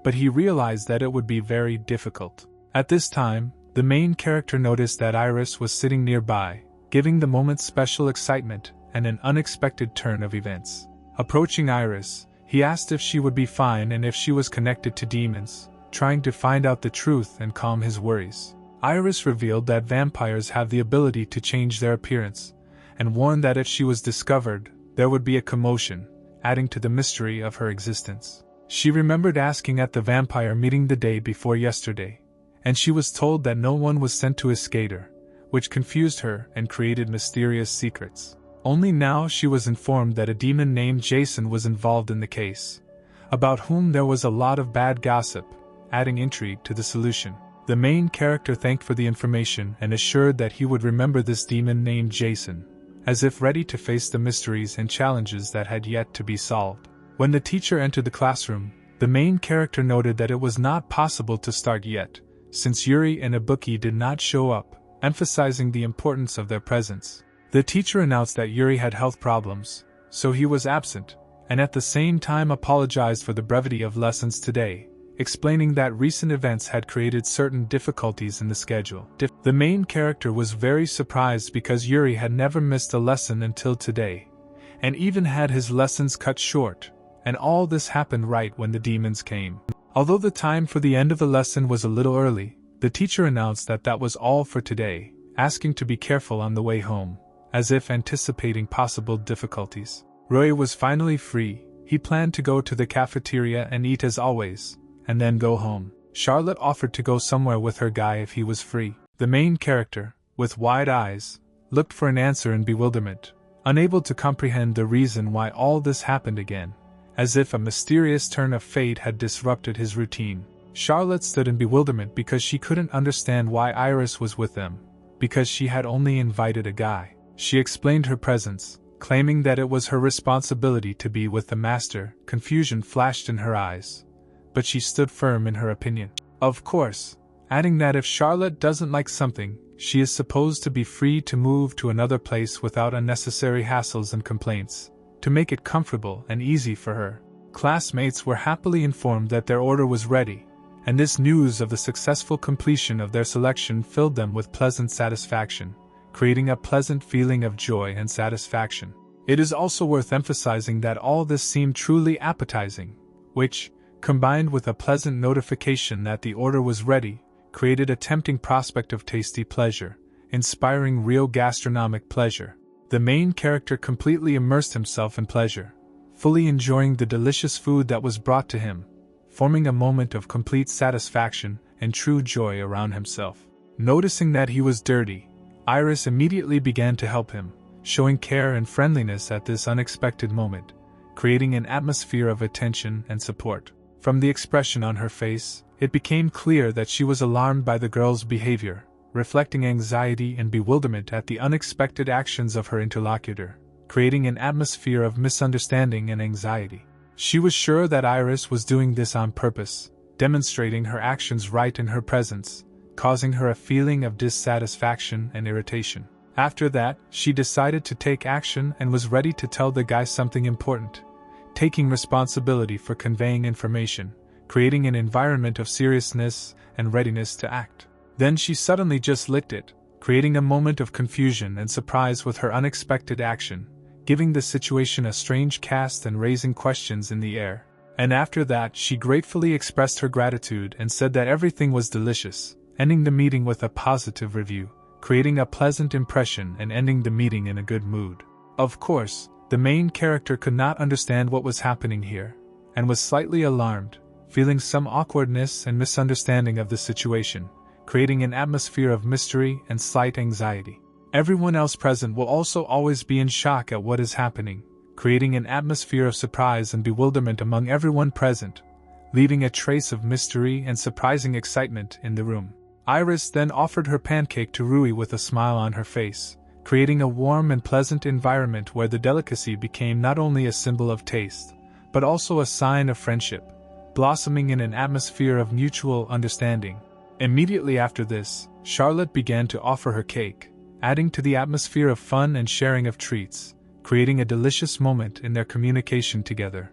but he realized that it would be very difficult. At this time, the main character noticed that Iris was sitting nearby, giving the moment special excitement and an unexpected turn of events. Approaching Iris, he He asked if she would be fine and if she was connected to demons, trying to find out the truth and calm his worries. Iris revealed that vampires have the ability to change their appearance, and warned that if she was discovered, there would be a commotion, adding to the mystery of her existence. She remembered asking at the vampire meeting the day before yesterday, and she was told that no one was sent to escape her, which confused her and created mysterious secrets. Only now she was informed that a demon named Jason was involved in the case, about whom there was a lot of bad gossip, adding intrigue to the solution. The main character thanked for the information and assured that he would remember this demon named Jason, as if ready to face the mysteries and challenges that had yet to be solved. When the teacher entered the classroom, the main character noted that it was not possible to start yet, since Yuri and Ibuki did not show up, emphasizing the importance of their presence. The teacher announced that Yuri had health problems, so he was absent, and at the same time apologized for the brevity of lessons today, explaining that recent events had created certain difficulties in the schedule. The main character was very surprised because Yuri had never missed a lesson until today, and even had his lessons cut short, and all this happened right when the demons came. Although the time for the end of the lesson was a little early, the teacher announced that that was all for today, asking to be careful on the way home, as if anticipating possible difficulties. Roy was finally free. He planned to go to the cafeteria and eat as always, and then go home. Charlotte offered to go somewhere with her guy if he was free. The main character, with wide eyes, looked for an answer in bewilderment, unable to comprehend the reason why all this happened again, as if a mysterious turn of fate had disrupted his routine. Charlotte stood in bewilderment because she couldn't understand why Iris was with them, because she had only invited a guy. She explained her presence, claiming that it was her responsibility to be with the master. Confusion flashed in her eyes, but she stood firm in her opinion. Of course, adding that if Charlotte doesn't like something, she is supposed to be free to move to another place without unnecessary hassles and complaints, to make it comfortable and easy for her. Classmates were happily informed that their order was ready, and this news of the successful completion of their selection filled them with pleasant satisfaction, creating a pleasant feeling of joy and satisfaction. It is also worth emphasizing that all this seemed truly appetizing, which, combined with a pleasant notification that the order was ready, created a tempting prospect of tasty pleasure, inspiring real gastronomic pleasure. The main character completely immersed himself in pleasure, fully enjoying the delicious food that was brought to him, forming a moment of complete satisfaction and true joy around himself. Noticing that he was dirty, Iris immediately began to help him, showing care and friendliness at this unexpected moment, creating an atmosphere of attention and support. From the expression on her face, it became clear that she was alarmed by the girl's behavior, reflecting anxiety and bewilderment at the unexpected actions of her interlocutor, creating an atmosphere of misunderstanding and anxiety. She was sure that Iris was doing this on purpose, demonstrating her actions right in her presence, causing her a feeling of dissatisfaction and irritation. After that, she decided to take action and was ready to tell the guy something important, taking responsibility for conveying information, creating an environment of seriousness and readiness to act. Then she suddenly just licked it, creating a moment of confusion and surprise with her unexpected action, giving the situation a strange cast and raising questions in the air. And after that, she gratefully expressed her gratitude and said that everything was delicious, ending the meeting with a positive review, creating a pleasant impression and ending the meeting in a good mood. Of course, the main character could not understand what was happening here, and was slightly alarmed, feeling some awkwardness and misunderstanding of the situation, creating an atmosphere of mystery and slight anxiety. Everyone else present will also always be in shock at what is happening, creating an atmosphere of surprise and bewilderment among everyone present, leaving a trace of mystery and surprising excitement in the room. Iris then offered her pancake to Rui with a smile on her face, creating a warm and pleasant environment where the delicacy became not only a symbol of taste, but also a sign of friendship, blossoming in an atmosphere of mutual understanding. Immediately after this, Charlotte began to offer her cake, adding to the atmosphere of fun and sharing of treats, creating a delicious moment in their communication together,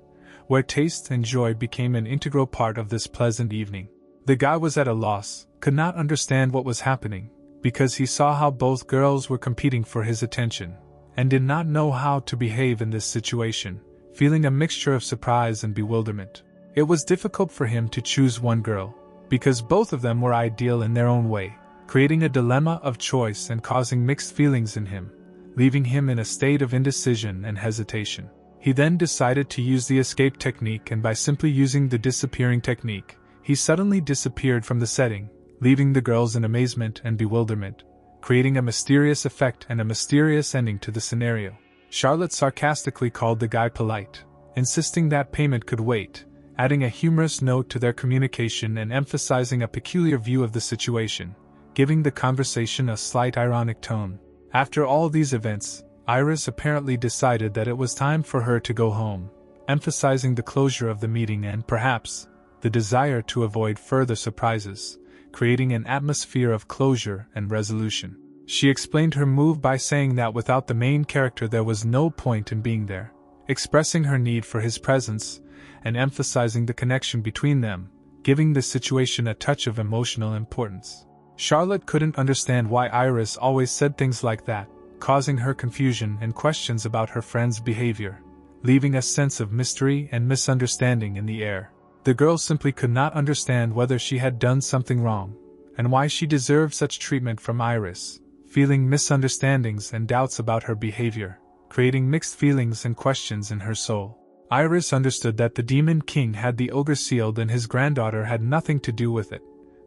where taste and joy became an integral part of this pleasant evening. The guy was at a loss, could not understand what was happening, because he saw how both girls were competing for his attention, and did not know how to behave in this situation, feeling a mixture of surprise and bewilderment. It was difficult for him to choose one girl, because both of them were ideal in their own way, creating a dilemma of choice and causing mixed feelings in him, leaving him in a state of indecision and hesitation. He then decided to use the escape technique, and by simply using the disappearing technique, he suddenly disappeared from the setting, leaving the girls in amazement and bewilderment, creating a mysterious effect and a mysterious ending to the scenario. Charlotte sarcastically called the guy polite, insisting that payment could wait, adding a humorous note to their communication and emphasizing a peculiar view of the situation, giving the conversation a slight ironic tone. After all these events, Iris apparently decided that it was time for her to go home, emphasizing the closure of the meeting and, perhaps, the desire to avoid further surprises, creating an atmosphere of closure and resolution. She explained her move by saying that without the main character there was no point in being there, expressing her need for his presence, and emphasizing the connection between them, giving the situation a touch of emotional importance. Charlotte couldn't understand why Iris always said things like that, causing her confusion and questions about her friend's behavior, leaving a sense of mystery and misunderstanding in the air. The girl simply could not understand whether she had done something wrong, and why she deserved such treatment from Iris, feeling misunderstandings and doubts about her behavior, creating mixed feelings and questions in her soul. Iris understood that the Demon King had the ogre sealed and his granddaughter had nothing to do with it,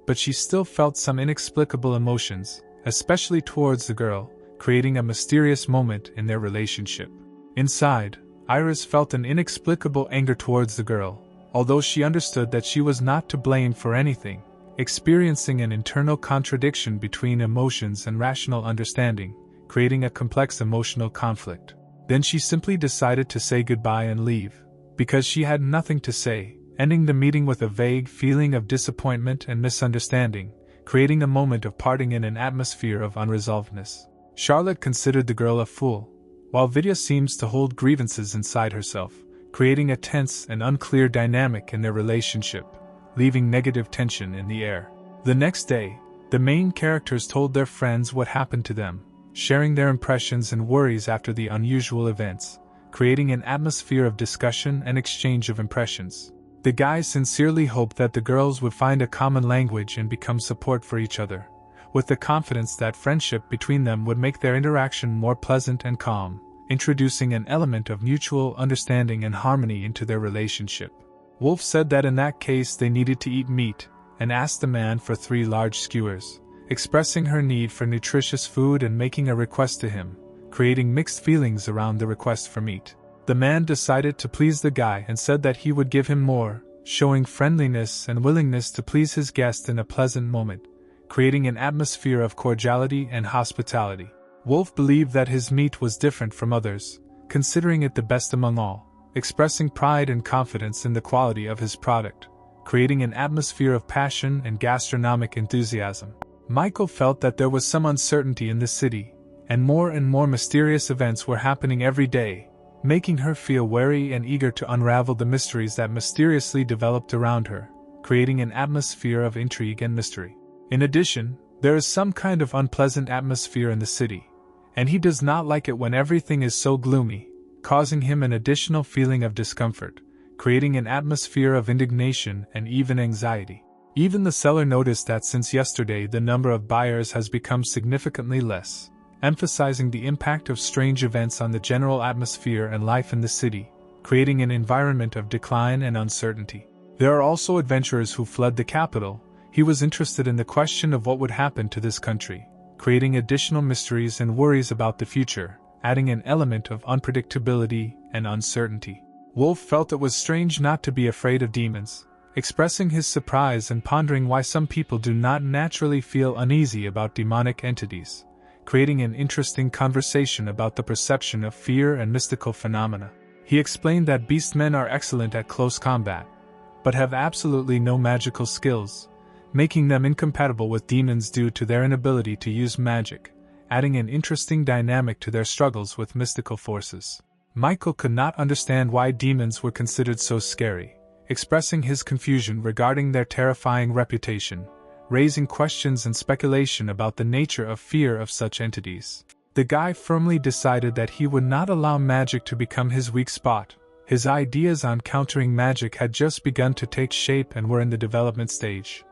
but she still felt some inexplicable emotions, especially towards the girl, creating a mysterious moment in their relationship. Inside, Iris felt an inexplicable anger towards the girl, although she understood that she was not to blame for anything, experiencing an internal contradiction between emotions and rational understanding, creating a complex emotional conflict. Then she simply decided to say goodbye and leave, because she had nothing to say, ending the meeting with a vague feeling of disappointment and misunderstanding, creating a moment of parting in an atmosphere of unresolvedness. Charlotte considered the girl a fool, while Vidya seems to hold grievances inside herself, creating a tense and unclear dynamic in their relationship, leaving negative tension in the air. The next day, the main characters told their friends what happened to them, sharing their impressions and worries after the unusual events, creating an atmosphere of discussion and exchange of impressions. The guys sincerely hoped that the girls would find a common language and become support for each other, with the confidence that friendship between them would make their interaction more pleasant and calm, introducing an element of mutual understanding and harmony into their relationship. Wolf said that in that case they needed to eat meat, and asked the man for 3 large skewers, expressing her need for nutritious food and making a request to him, creating mixed feelings around the request for meat. The man decided to please the guy and said that he would give him more, showing friendliness and willingness to please his guest in a pleasant moment, creating an atmosphere of cordiality and hospitality. Wolf believed that his meat was different from others, considering it the best among all, expressing pride and confidence in the quality of his product, creating an atmosphere of passion and gastronomic enthusiasm. Michael felt that there was some uncertainty in the city, and more mysterious events were happening every day, making her feel wary and eager to unravel the mysteries that mysteriously developed around her, creating an atmosphere of intrigue and mystery. In addition, there is some kind of unpleasant atmosphere in the city, and he does not like it when everything is so gloomy, causing him an additional feeling of discomfort, creating an atmosphere of indignation and even anxiety. Even the seller noticed that since yesterday the number of buyers has become significantly less, emphasizing the impact of strange events on the general atmosphere and life in the city, creating an environment of decline and uncertainty. There are also adventurers who fled the capital. He was interested in the question of what would happen to this country, creating additional mysteries and worries about the future, adding an element of unpredictability and uncertainty. Wolf felt it was strange not to be afraid of demons, expressing his surprise and pondering why some people do not naturally feel uneasy about demonic entities, creating an interesting conversation about the perception of fear and mystical phenomena. He explained that beastmen are excellent at close combat, but have absolutely no magical skills, making them incompatible with demons due to their inability to use magic, adding an interesting dynamic to their struggles with mystical forces. Michael could not understand why demons were considered so scary, expressing his confusion regarding their terrifying reputation, raising questions and speculation about the nature of fear of such entities. The guy firmly decided that he would not allow magic to become his weak spot, His ideas on countering magic had just begun to take shape and were in the development stage,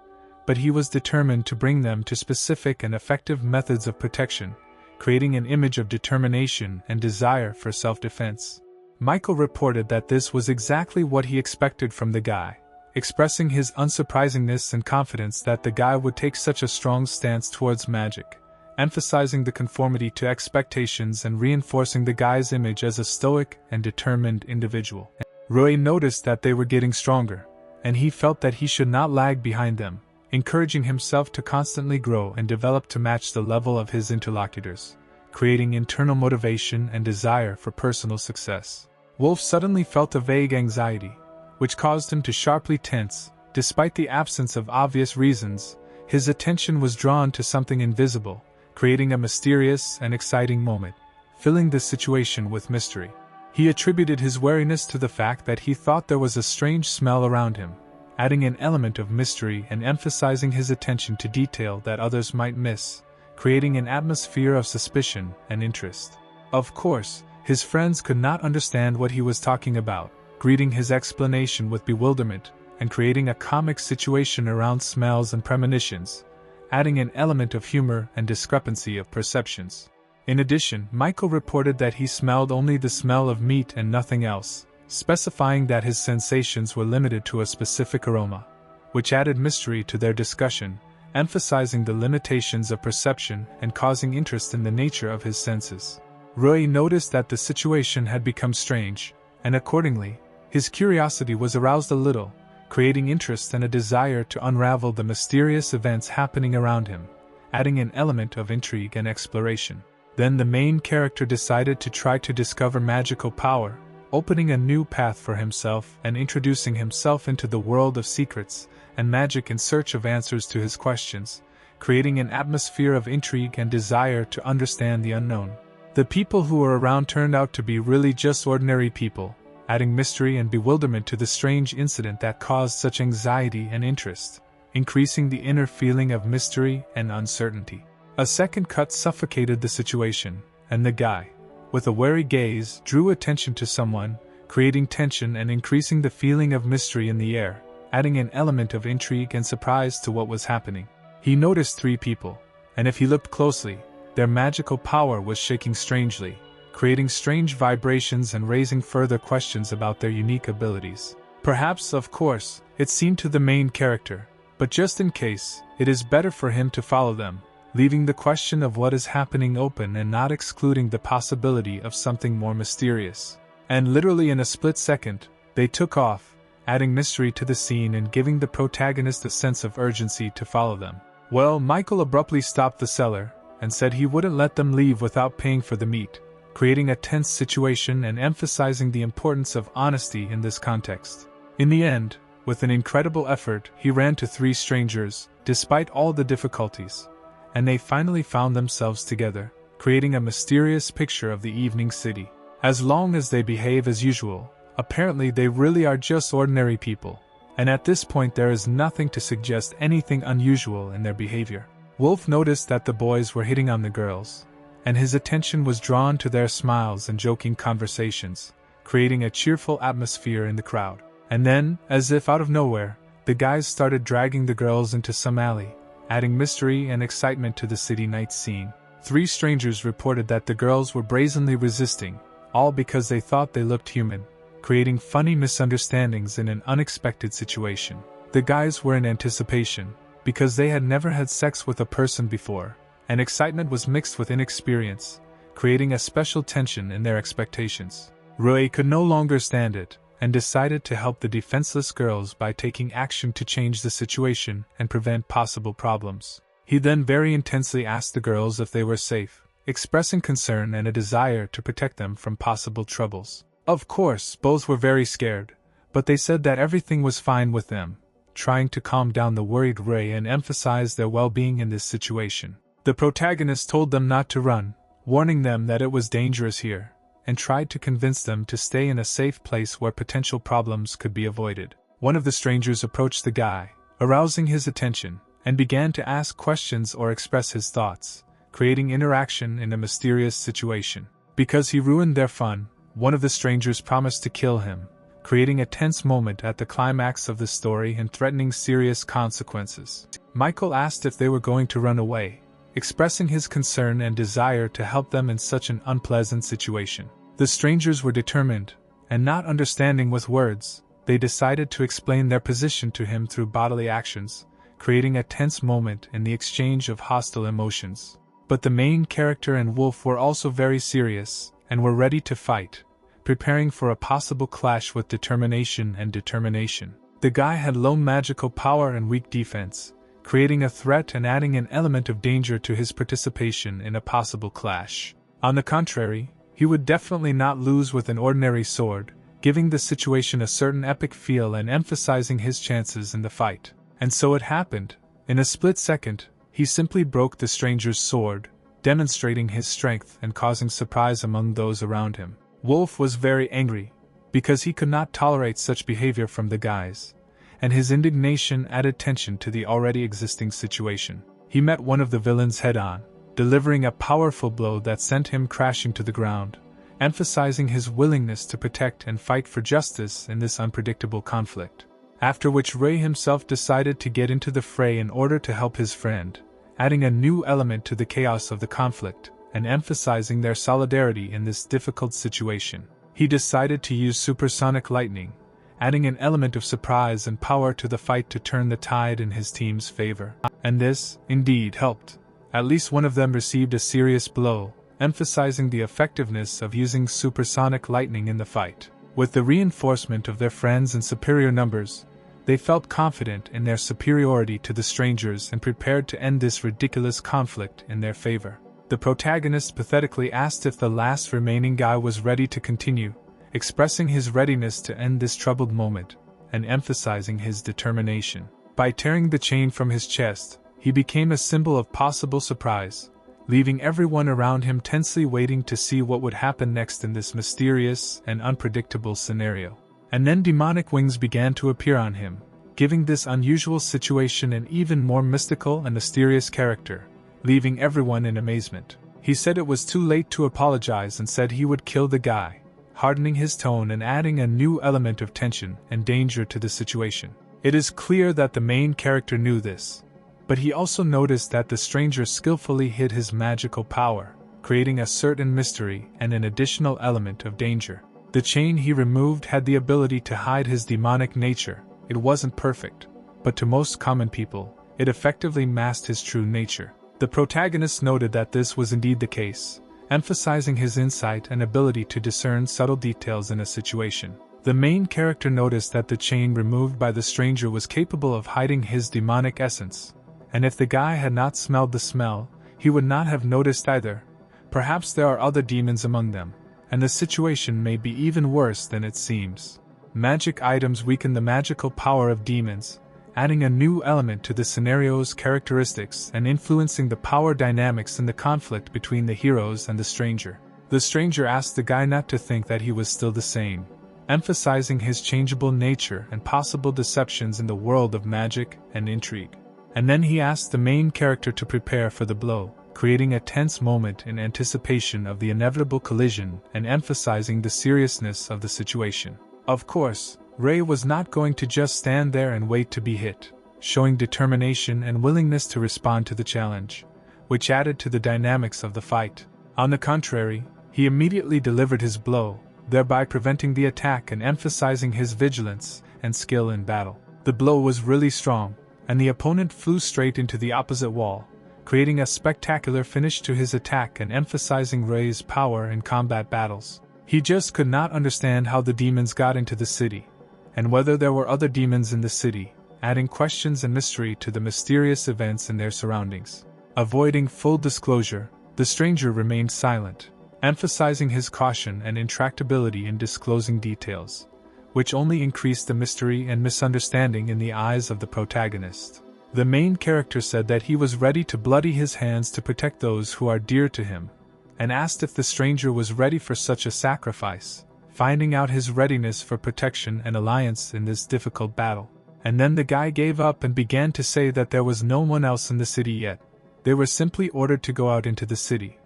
but he was determined to bring them to specific and effective methods of protection, creating an image of determination and desire for self-defense. Michael reported that this was exactly what he expected from the guy, expressing his unsurprisingness and confidence that the guy would take such a strong stance towards magic, emphasizing the conformity to expectations and reinforcing the guy's image as a stoic and determined individual. Rui noticed that they were getting stronger, and he felt that he should not lag behind them, encouraging himself to constantly grow and develop to match the level of his interlocutors, creating internal motivation and desire for personal success. Wolf suddenly felt a vague anxiety, which caused him to sharply tense. Despite the absence of obvious reasons, his attention was drawn to something invisible, creating a mysterious and exciting moment, filling the situation with mystery. He attributed his wariness to the fact that he thought there was a strange smell around him, adding an element of mystery and emphasizing his attention to detail that others might miss, creating an atmosphere of suspicion and interest. Of course, his friends could not understand what he was talking about, greeting his explanation with bewilderment and creating a comic situation around smells and premonitions, adding an element of humor and discrepancy of perceptions. In addition, Michael reported that he smelled only the smell of meat and nothing else, specifying that his sensations were limited to a specific aroma, which added mystery to their discussion, emphasizing the limitations of perception and causing interest in the nature of his senses. Rui noticed that the situation had become strange, and accordingly, his curiosity was aroused a little, creating interest and a desire to unravel the mysterious events happening around him, adding an element of intrigue and exploration. Then the main character decided to try to discover magical power, opening a new path for himself and introducing himself into the world of secrets and magic in search of answers to his questions, creating an atmosphere of intrigue and desire to understand the unknown. The people who were around turned out to be really just ordinary people, adding mystery and bewilderment to the strange incident that caused such anxiety and interest, increasing the inner feeling of mystery and uncertainty. A second cut suffocated the situation, and the guy, with a wary gaze, drew attention to someone, creating tension and increasing the feeling of mystery in the air, adding an element of intrigue and surprise to what was happening. He noticed 3 people, and if he looked closely, their magical power was shaking strangely, creating strange vibrations and raising further questions about their unique abilities. Perhaps, of course, it seemed to the main character, but just in case, it is better for him to follow them, leaving the question of what is happening open and not excluding the possibility of something more mysterious. And literally in a split second, they took off, adding mystery to the scene and giving the protagonist a sense of urgency to follow them. Well, Michael abruptly stopped the seller and said he wouldn't let them leave without paying for the meat, creating a tense situation and emphasizing the importance of honesty in this context. In the end, with an incredible effort, he ran to 3 strangers, despite all the difficulties, and they finally found themselves together, creating a mysterious picture of the evening city. As long as they behave as usual, apparently they really are just ordinary people, and at this point there is nothing to suggest anything unusual in their behavior. Wolf noticed that the boys were hitting on the girls, and his attention was drawn to their smiles and joking conversations, creating a cheerful atmosphere in the crowd. And then, as if out of nowhere, the guys started dragging the girls into some alley, adding mystery and excitement to the city night scene. 3 strangers reported that the girls were brazenly resisting, all because they thought they looked human, creating funny misunderstandings in an unexpected situation. The guys were in anticipation, because they had never had sex with a person before, and excitement was mixed with inexperience, creating a special tension in their expectations. Rui could no longer stand it, and decided to help the defenseless girls by taking action to change the situation and prevent possible problems. He then very intensely asked the girls if they were safe, expressing concern and a desire to protect them from possible troubles. Of course, both were very scared, but they said that everything was fine with them, trying to calm down the worried Rui and emphasize their well-being in this situation. The protagonist told them not to run, warning them that it was dangerous here, and tried to convince them to stay in a safe place where potential problems could be avoided. One of the strangers approached the guy, arousing his attention, and began to ask questions or express his thoughts, creating interaction in a mysterious situation. Because he ruined their fun, one of the strangers promised to kill him, creating a tense moment at the climax of the story and threatening serious consequences. Michael asked if they were going to run away, expressing his concern and desire to help them in such an unpleasant situation. The strangers were determined, and not understanding with words, they decided to explain their position to him through bodily actions, creating a tense moment in the exchange of hostile emotions. But the main character and Wolf were also very serious, and were ready to fight, preparing for a possible clash with determination and determination. The guy had low magical power and weak defense, creating a threat and adding an element of danger to his participation in a possible clash. On the contrary, he would definitely not lose with an ordinary sword, giving the situation a certain epic feel and emphasizing his chances in the fight. And so it happened. In a split second, he simply broke the stranger's sword, demonstrating his strength and causing surprise among those around him. Wolf was very angry, because he could not tolerate such behavior from the guys, and his indignation added tension to the already existing situation. He met one of the villains head-on, delivering a powerful blow that sent him crashing to the ground, emphasizing his willingness to protect and fight for justice in this unpredictable conflict. After which Ray himself decided to get into the fray in order to help his friend, adding a new element to the chaos of the conflict, and emphasizing their solidarity in this difficult situation. He decided to use supersonic lightning, adding an element of surprise and power to the fight to turn the tide in his team's favor. And this, indeed, helped. At least one of them received a serious blow, emphasizing the effectiveness of using supersonic lightning in the fight. With the reinforcement of their friends in superior numbers, they felt confident in their superiority to the strangers and prepared to end this ridiculous conflict in their favor. The protagonist pathetically asked if the last remaining guy was ready to continue, expressing his readiness to end this troubled moment, and emphasizing his determination. By tearing the chain from his chest, he became a symbol of possible surprise, leaving everyone around him tensely waiting to see what would happen next in this mysterious and unpredictable scenario. And then demonic wings began to appear on him, giving this unusual situation an even more mystical and mysterious character, leaving everyone in amazement. He said it was too late to apologize and said he would kill the guy, hardening his tone and adding a new element of tension and danger to the situation. It is clear that the main character knew this, but he also noticed that the stranger skillfully hid his magical power, creating a certain mystery and an additional element of danger. The chain he removed had the ability to hide his demonic nature. It wasn't perfect, but to most common people, it effectively masked his true nature. The protagonist noted that this was indeed the case, emphasizing his insight and ability to discern subtle details in a situation. The main character noticed that the chain removed by the stranger was capable of hiding his demonic essence, and if the guy had not smelled the smell, he would not have noticed either. Perhaps there are other demons among them, and the situation may be even worse than it seems. Magic items weaken the magical power of demons, adding a new element to the scenario's characteristics and influencing the power dynamics in the conflict between the heroes and the stranger. The stranger asked the guy not to think that he was still the same, emphasizing his changeable nature and possible deceptions in the world of magic and intrigue. And then he asked the main character to prepare for the blow, creating a tense moment in anticipation of the inevitable collision and emphasizing the seriousness of the situation. Of course, Ray was not going to just stand there and wait to be hit, showing determination and willingness to respond to the challenge, which added to the dynamics of the fight. On the contrary, he immediately delivered his blow, thereby preventing the attack and emphasizing his vigilance and skill in battle. The blow was really strong, and the opponent flew straight into the opposite wall, creating a spectacular finish to his attack and emphasizing Ray's power in combat battles. He just could not understand how the demons got into the city, and whether there were other demons in the city, adding questions and mystery to the mysterious events in their surroundings. Avoiding full disclosure, the stranger remained silent, emphasizing his caution and intractability in disclosing details, which only increased the mystery and misunderstanding in the eyes of the protagonist. The main character said that he was ready to bloody his hands to protect those who are dear to him, and asked if the stranger was ready for such a sacrifice, finding out his readiness for protection and alliance in this difficult battle. And then the guy gave up and began to say that there was no one else in the city yet. They were simply ordered to go out into the city,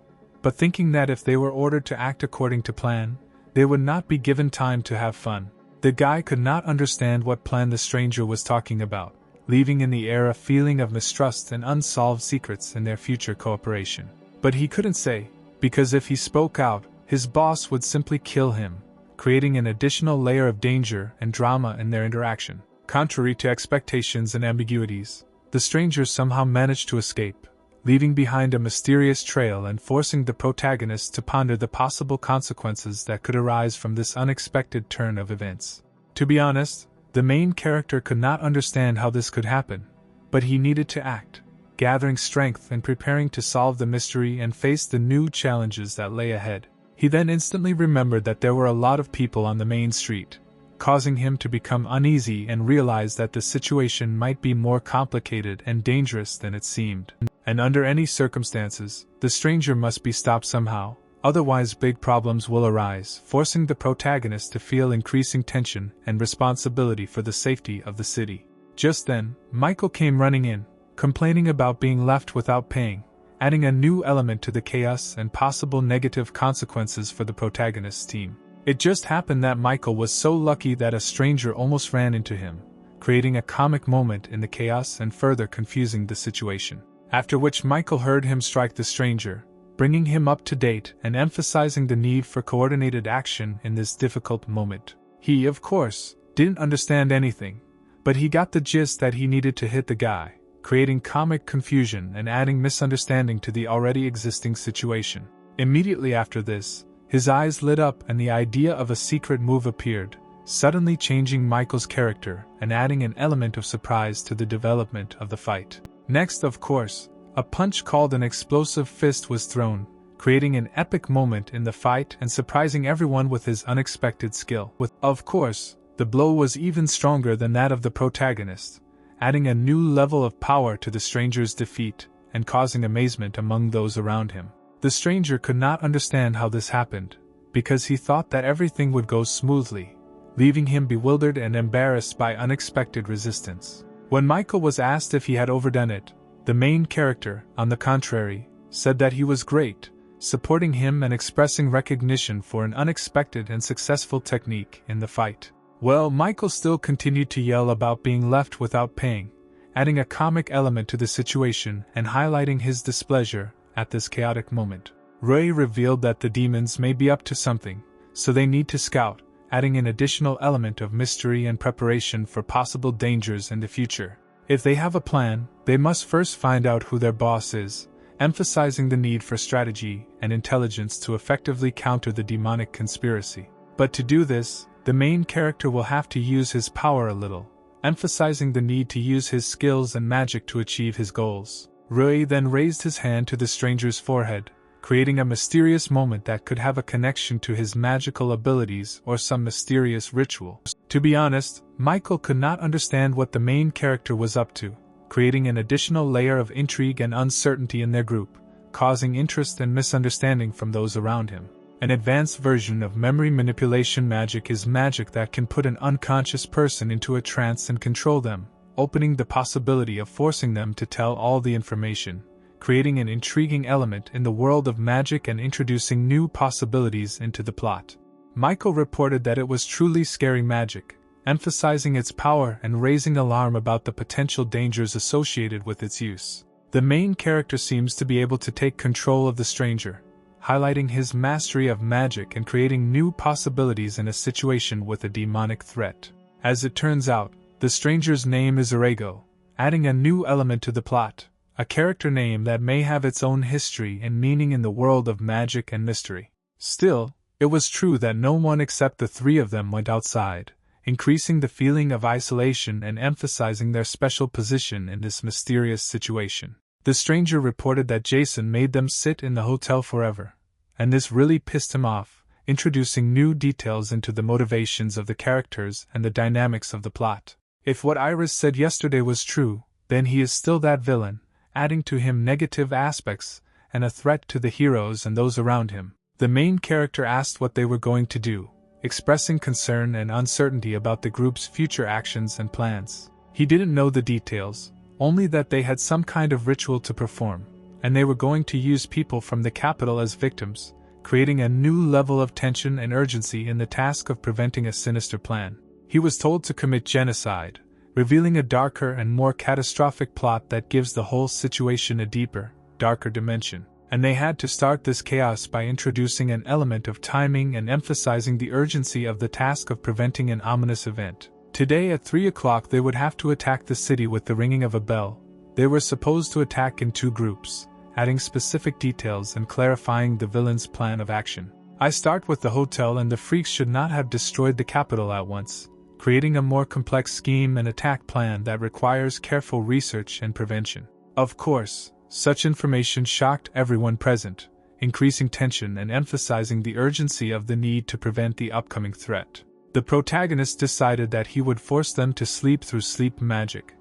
but thinking that if they were ordered to act according to plan, they would not be given time to have fun. The guy could not understand what plan the stranger was talking about, leaving in the air a feeling of mistrust and unsolved secrets in their future cooperation. But he couldn't say, because if he spoke out, his boss would simply kill him, creating an additional layer of danger and drama in their interaction. Contrary to expectations and ambiguities, the strangers somehow managed to escape, leaving behind a mysterious trail and forcing the protagonist to ponder the possible consequences that could arise from this unexpected turn of events. To be honest, the main character could not understand how this could happen, but he needed to act, gathering strength and preparing to solve the mystery and face the new challenges that lay ahead. He then instantly remembered that there were a lot of people on the main street, causing him to become uneasy and realize that the situation might be more complicated and dangerous than it seemed. And under any circumstances, the stranger must be stopped somehow, otherwise big problems will arise, forcing the protagonist to feel increasing tension and responsibility for the safety of the city. Just then, Michael came running in, complaining about being left without paying, adding a new element to the chaos and possible negative consequences for the protagonist's team. It just happened that Michael was so lucky that a stranger almost ran into him, creating a comic moment in the chaos and further confusing the situation. After which Michael heard him strike the stranger, bringing him up to date and emphasizing the need for coordinated action in this difficult moment. He, of course, didn't understand anything, but he got the gist that he needed to hit the guy, creating comic confusion and adding misunderstanding to the already existing situation. Immediately after this, his eyes lit up and the idea of a secret move appeared, suddenly changing Michael's character and adding an element of surprise to the development of the fight. Next, of course, a punch called an explosive fist was thrown, creating an epic moment in the fight and surprising everyone with his unexpected skill. Of course, the blow was even stronger than that of the protagonist, adding a new level of power to the stranger's defeat and causing amazement among those around him. The stranger could not understand how this happened, because he thought that everything would go smoothly, leaving him bewildered and embarrassed by unexpected resistance. When Michael was asked if he had overdone it, the main character, on the contrary, said that he was great, supporting him and expressing recognition for an unexpected and successful technique in the fight. Well, Michael still continued to yell about being left without paying, adding a comic element to the situation and highlighting his displeasure at this chaotic moment. Ray revealed that the demons may be up to something, so they need to scout, adding an additional element of mystery and preparation for possible dangers in the future. If they have a plan, they must first find out who their boss is, emphasizing the need for strategy and intelligence to effectively counter the demonic conspiracy. But to do this, the main character will have to use his power a little, emphasizing the need to use his skills and magic to achieve his goals. Ray then raised his hand to the stranger's forehead, creating a mysterious moment that could have a connection to his magical abilities or some mysterious ritual. To be honest, Michael could not understand what the main character was up to, creating an additional layer of intrigue and uncertainty in their group, causing interest and misunderstanding from those around him. An advanced version of memory manipulation magic is magic that can put an unconscious person into a trance and control them, opening the possibility of forcing them to tell all the information, creating an intriguing element in the world of magic and introducing new possibilities into the plot. Michael reported that it was truly scary magic, emphasizing its power and raising alarm about the potential dangers associated with its use. The main character seems to be able to take control of the stranger, highlighting his mastery of magic and creating new possibilities in a situation with a demonic threat. As it turns out, the stranger's name is Arago, adding a new element to the plot, a character name that may have its own history and meaning in the world of magic and mystery. Still, it was true that no one except the three of them went outside, increasing the feeling of isolation and emphasizing their special position in this mysterious situation. The stranger reported that Jason made them sit in the hotel forever, and this really pissed him off, introducing new details into the motivations of the characters and the dynamics of the plot. If what Iris said yesterday was true, then he is still that villain, adding to him negative aspects and a threat to the heroes and those around him. The main character asked what they were going to do, expressing concern and uncertainty about the group's future actions and plans. He didn't know the details, only that they had some kind of ritual to perform, and they were going to use people from the capital as victims, creating a new level of tension and urgency in the task of preventing a sinister plan. He was told to commit genocide, revealing a darker and more catastrophic plot that gives the whole situation a deeper, darker dimension. And they had to start this chaos by introducing an element of timing and emphasizing the urgency of the task of preventing an ominous event. Today at 3 o'clock they would have to attack the city with the ringing of a bell. They were supposed to attack in 2 groups, adding specific details and clarifying the villain's plan of action. I start with the hotel, and the freaks should not have destroyed the capital at once, creating a more complex scheme and attack plan that requires careful research and prevention. Of course, such information shocked everyone present, increasing tension and emphasizing the urgency of the need to prevent the upcoming threat. The protagonist decided that he would force them to sleep through sleep magic,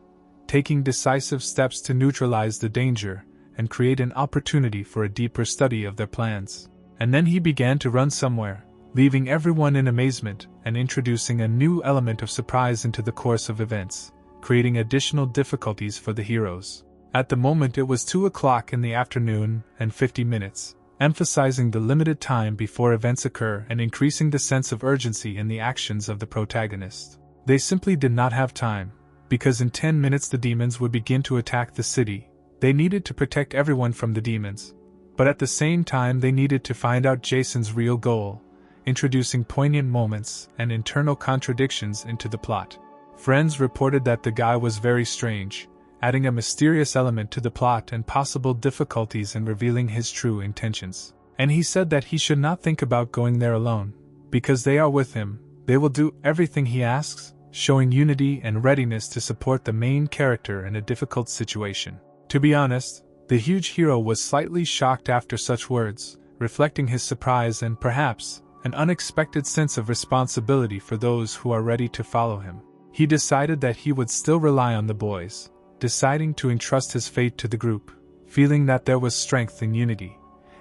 taking decisive steps to neutralize the danger and create an opportunity for a deeper study of their plans. And then he began to run somewhere, leaving everyone in amazement and introducing a new element of surprise into the course of events, creating additional difficulties for the heroes. At the moment it was 2 o'clock in the afternoon and 50 minutes, emphasizing the limited time before events occur and increasing the sense of urgency in the actions of the protagonist. They simply did not have time, because in 10 minutes the demons would begin to attack the city. They needed to protect everyone from the demons, but at the same time they needed to find out Jason's real goal, introducing poignant moments and internal contradictions into the plot. Friends reported that the guy was very strange, adding a mysterious element to the plot and possible difficulties in revealing his true intentions. And he said that he should not think about going there alone, because they are with him, they will do everything he asks, showing unity and readiness to support the main character in a difficult situation. To be honest, the huge hero was slightly shocked after such words, reflecting his surprise and perhaps an unexpected sense of responsibility for those who are ready to follow him. He decided that he would still rely on the boys, deciding to entrust his fate to the group, feeling that there was strength in unity,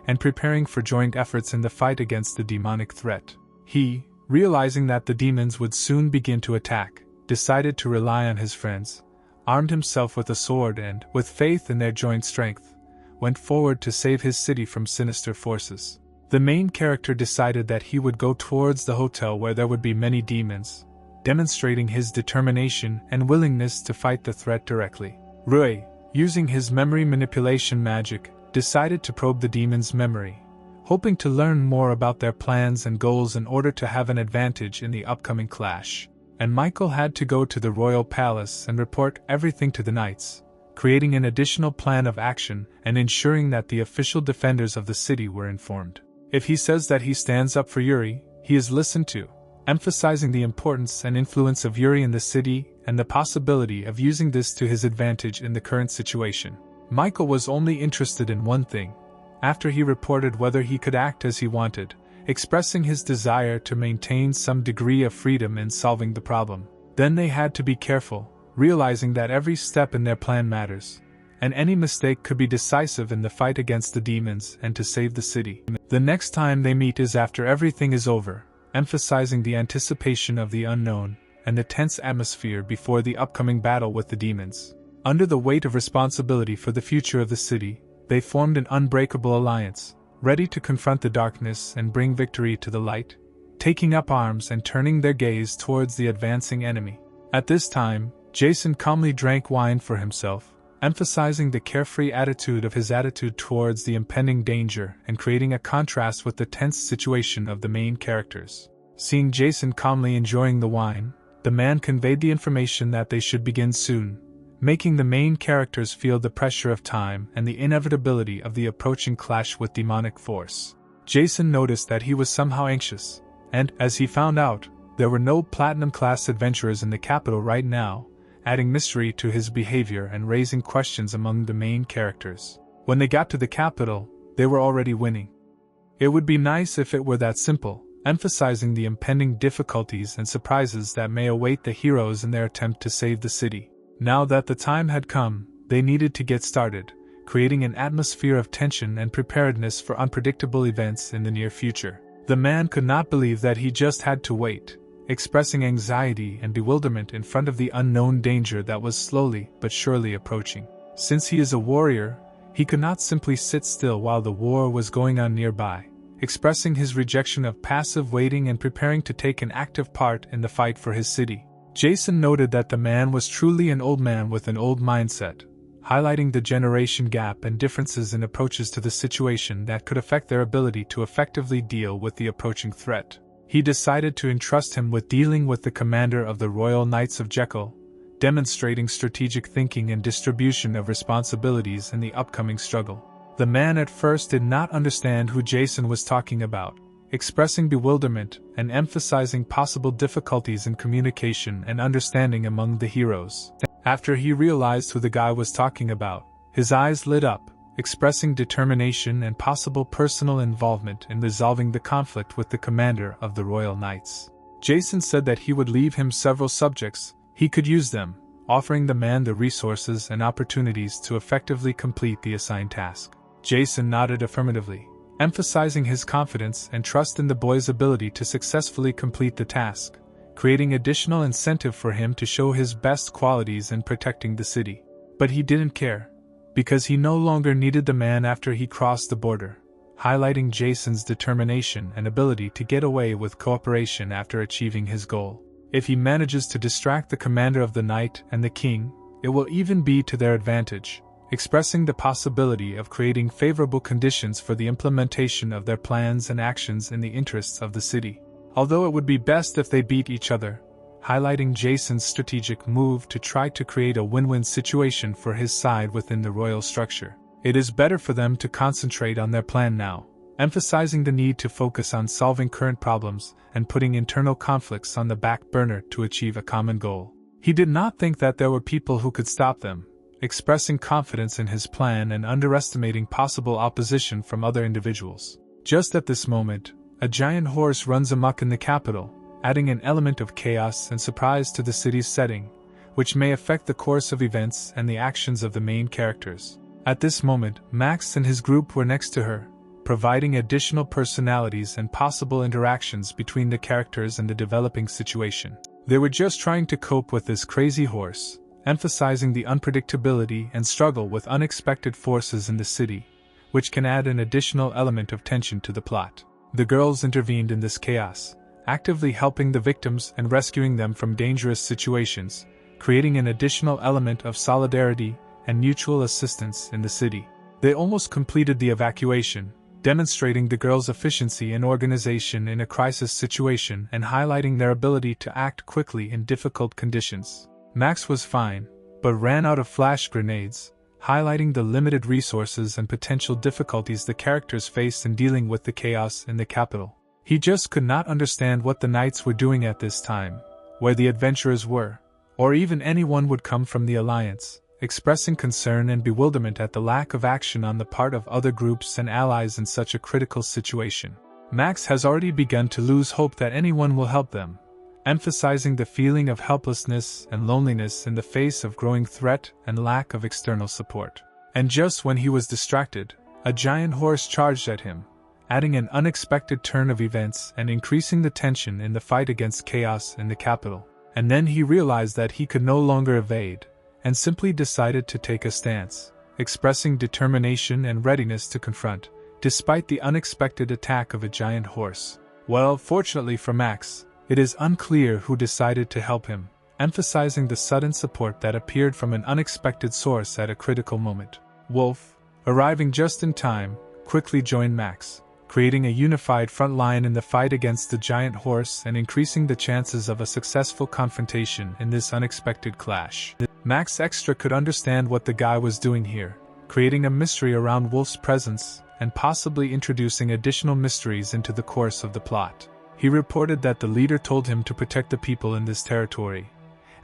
and preparing for joint efforts in the fight against the demonic threat. He, realizing that the demons would soon begin to attack, decided to rely on his friends, armed himself with a sword and, with faith in their joint strength, went forward to save his city from sinister forces. The main character decided that he would go towards the hotel where there would be many demons, demonstrating his determination and willingness to fight the threat directly. Rui, using his memory manipulation magic, decided to probe the demon's memory, hoping to learn more about their plans and goals in order to have an advantage in the upcoming clash. And Michael had to go to the royal palace and report everything to the knights, creating an additional plan of action and ensuring that the official defenders of the city were informed. If he says that he stands up for Yuri, he is listened to, emphasizing the importance and influence of Yuri in the city and the possibility of using this to his advantage in the current situation. Michael was only interested in one thing. After he reported whether he could act as he wanted, expressing his desire to maintain some degree of freedom in solving the problem. Then they had to be careful, realizing that every step in their plan matters, and any mistake could be decisive in the fight against the demons and to save the city. The next time they meet is after everything is over, emphasizing the anticipation of the unknown and the tense atmosphere before the upcoming battle with the demons. Under the weight of responsibility for the future of the city, they formed an unbreakable alliance, ready to confront the darkness and bring victory to the light, taking up arms and turning their gaze towards the advancing enemy. At this time, Jason calmly drank wine for himself, emphasizing the carefree attitude of his attitude towards the impending danger and creating a contrast with the tense situation of the main characters. Seeing Jason calmly enjoying the wine, the man conveyed the information that they should begin soon, making the main characters feel the pressure of time and the inevitability of the approaching clash with demonic force. Jason noticed that he was somehow anxious, and, as he found out, there were no platinum-class adventurers in the capital right now, adding mystery to his behavior and raising questions among the main characters. When they got to the capital, they were already winning. It would be nice if it were that simple, emphasizing the impending difficulties and surprises that may await the heroes in their attempt to save the city. Now that the time had come, they needed to get started, creating an atmosphere of tension and preparedness for unpredictable events in the near future. The man could not believe that he just had to wait, expressing anxiety and bewilderment in front of the unknown danger that was slowly but surely approaching. Since he is a warrior, he could not simply sit still while the war was going on nearby, expressing his rejection of passive waiting and preparing to take an active part in the fight for his city. Jason noted that the man was truly an old man with an old mindset, highlighting the generation gap and differences in approaches to the situation that could affect their ability to effectively deal with the approaching threat. He decided to entrust him with dealing with the commander of the Royal Knights of Jekyll, demonstrating strategic thinking and distribution of responsibilities in the upcoming struggle. The man at first did not understand who Jason was talking about, expressing bewilderment and emphasizing possible difficulties in communication and understanding among the heroes. After he realized who the guy was talking about, his eyes lit up, expressing determination and possible personal involvement in resolving the conflict with the commander of the Royal Knights. Jason said that he would leave him several subjects, he could use them, offering the man the resources and opportunities to effectively complete the assigned task. Jason nodded affirmatively, emphasizing his confidence and trust in the boy's ability to successfully complete the task, creating additional incentive for him to show his best qualities in protecting the city. But he didn't care, because he no longer needed the man after he crossed the border, highlighting Jason's determination and ability to get away with cooperation after achieving his goal. If he manages to distract the commander of the knight and the king, it will even be to their advantage, expressing the possibility of creating favorable conditions for the implementation of their plans and actions in the interests of the city. Although it would be best if they beat each other, highlighting Jason's strategic move to try to create a win-win situation for his side within the royal structure. It is better for them to concentrate on their plan now, emphasizing the need to focus on solving current problems and putting internal conflicts on the back burner to achieve a common goal. He did not think that there were people who could stop them, expressing confidence in his plan and underestimating possible opposition from other individuals. Just at this moment, a giant horse runs amok in the capital, adding an element of chaos and surprise to the city's setting, which may affect the course of events and the actions of the main characters. At this moment, Max and his group were next to her, providing additional personalities and possible interactions between the characters and the developing situation. They were just trying to cope with this crazy horse, emphasizing the unpredictability and struggle with unexpected forces in the city, which can add an additional element of tension to the plot. The girls intervened in this chaos, actively helping the victims and rescuing them from dangerous situations, creating an additional element of solidarity and mutual assistance in the city. They almost completed the evacuation, demonstrating the girls' efficiency and organization in a crisis situation and highlighting their ability to act quickly in difficult conditions. Max was fine, but ran out of flash grenades, highlighting the limited resources and potential difficulties the characters faced in dealing with the chaos in the capital. He just could not understand what the knights were doing at this time, where the adventurers were, or even anyone would come from the alliance, expressing concern and bewilderment at the lack of action on the part of other groups and allies in such a critical situation. Max has already begun to lose hope that anyone will help them, emphasizing the feeling of helplessness and loneliness in the face of growing threat and lack of external support. And just when he was distracted, a giant horse charged at him, adding an unexpected turn of events and increasing the tension in the fight against chaos in the capital. And then he realized that he could no longer evade, and simply decided to take a stance, expressing determination and readiness to confront, despite the unexpected attack of a giant horse. Well, fortunately for Max, it is unclear who decided to help him, emphasizing the sudden support that appeared from an unexpected source at a critical moment. Wolf, arriving just in time, quickly joined Max, creating a unified front line in the fight against the giant horse and increasing the chances of a successful confrontation in this unexpected clash. Max Extra could understand what the guy was doing here, creating a mystery around Wolf's presence and possibly introducing additional mysteries into the course of the plot. He reported that the leader told him to protect the people in this territory,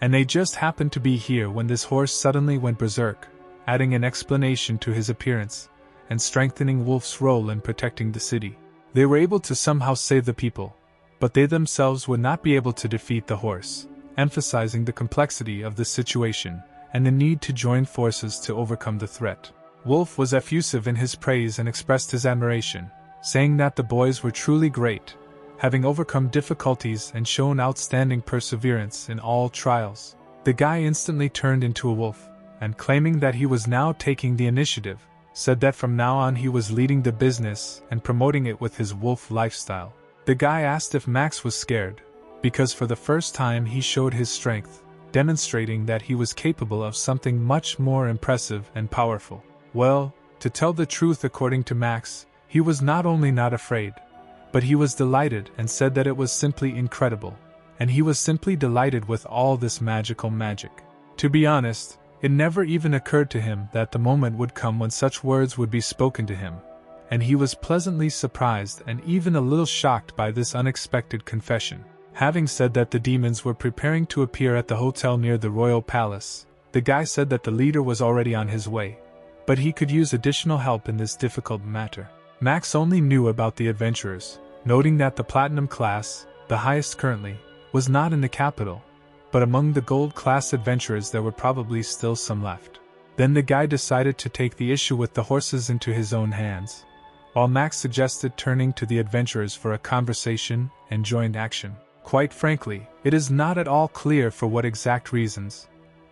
and they just happened to be here when this horse suddenly went berserk, adding an explanation to his appearance and strengthening Wolf's role in protecting the city. They were able to somehow save the people, but they themselves would not be able to defeat the horse, emphasizing the complexity of the situation and the need to join forces to overcome the threat. Wolf was effusive in his praise and expressed his admiration, saying that the boys were truly great, having overcome difficulties and shown outstanding perseverance in all trials. The guy instantly turned into a wolf, and claiming that he was now taking the initiative, said that from now on he was leading the business and promoting it with his wolf lifestyle. The guy asked if Max was scared, because for the first time he showed his strength, demonstrating that he was capable of something much more impressive and powerful. Well, to tell the truth, according to Max, he was not only not afraid, but he was delighted and said that it was simply incredible, and he was simply delighted with all this magical magic. To be honest, it never even occurred to him that the moment would come when such words would be spoken to him, and he was pleasantly surprised and even a little shocked by this unexpected confession. Having said that the demons were preparing to appear at the hotel near the royal palace, the guy said that the leader was already on his way, but he could use additional help in this difficult matter. Max only knew about the adventurers, noting that the platinum class, the highest currently, was not in the capital, but among the gold class adventurers there were probably still some left. Then the guy decided to take the issue with the horses into his own hands, while Max suggested turning to the adventurers for a conversation and joint action. Quite frankly, it is not at all clear for what exact reasons,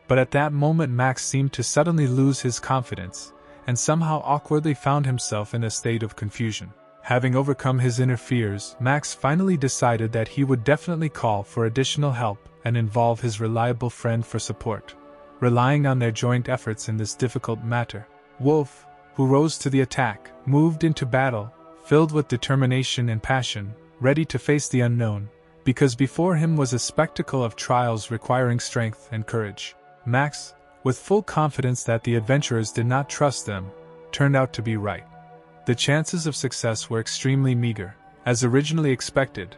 but at that moment Max seemed to suddenly lose his confidence, and somehow awkwardly found himself in a state of confusion. Having overcome his inner fears, Max finally decided that he would definitely call for additional help and involve his reliable friend for support, relying on their joint efforts in this difficult matter. Wolf, who rose to the attack, moved into battle, filled with determination and passion, ready to face the unknown, because before him was a spectacle of trials requiring strength and courage. Max, with full confidence that the adventurers did not trust them, turned out to be right. The chances of success were extremely meager, as originally expected,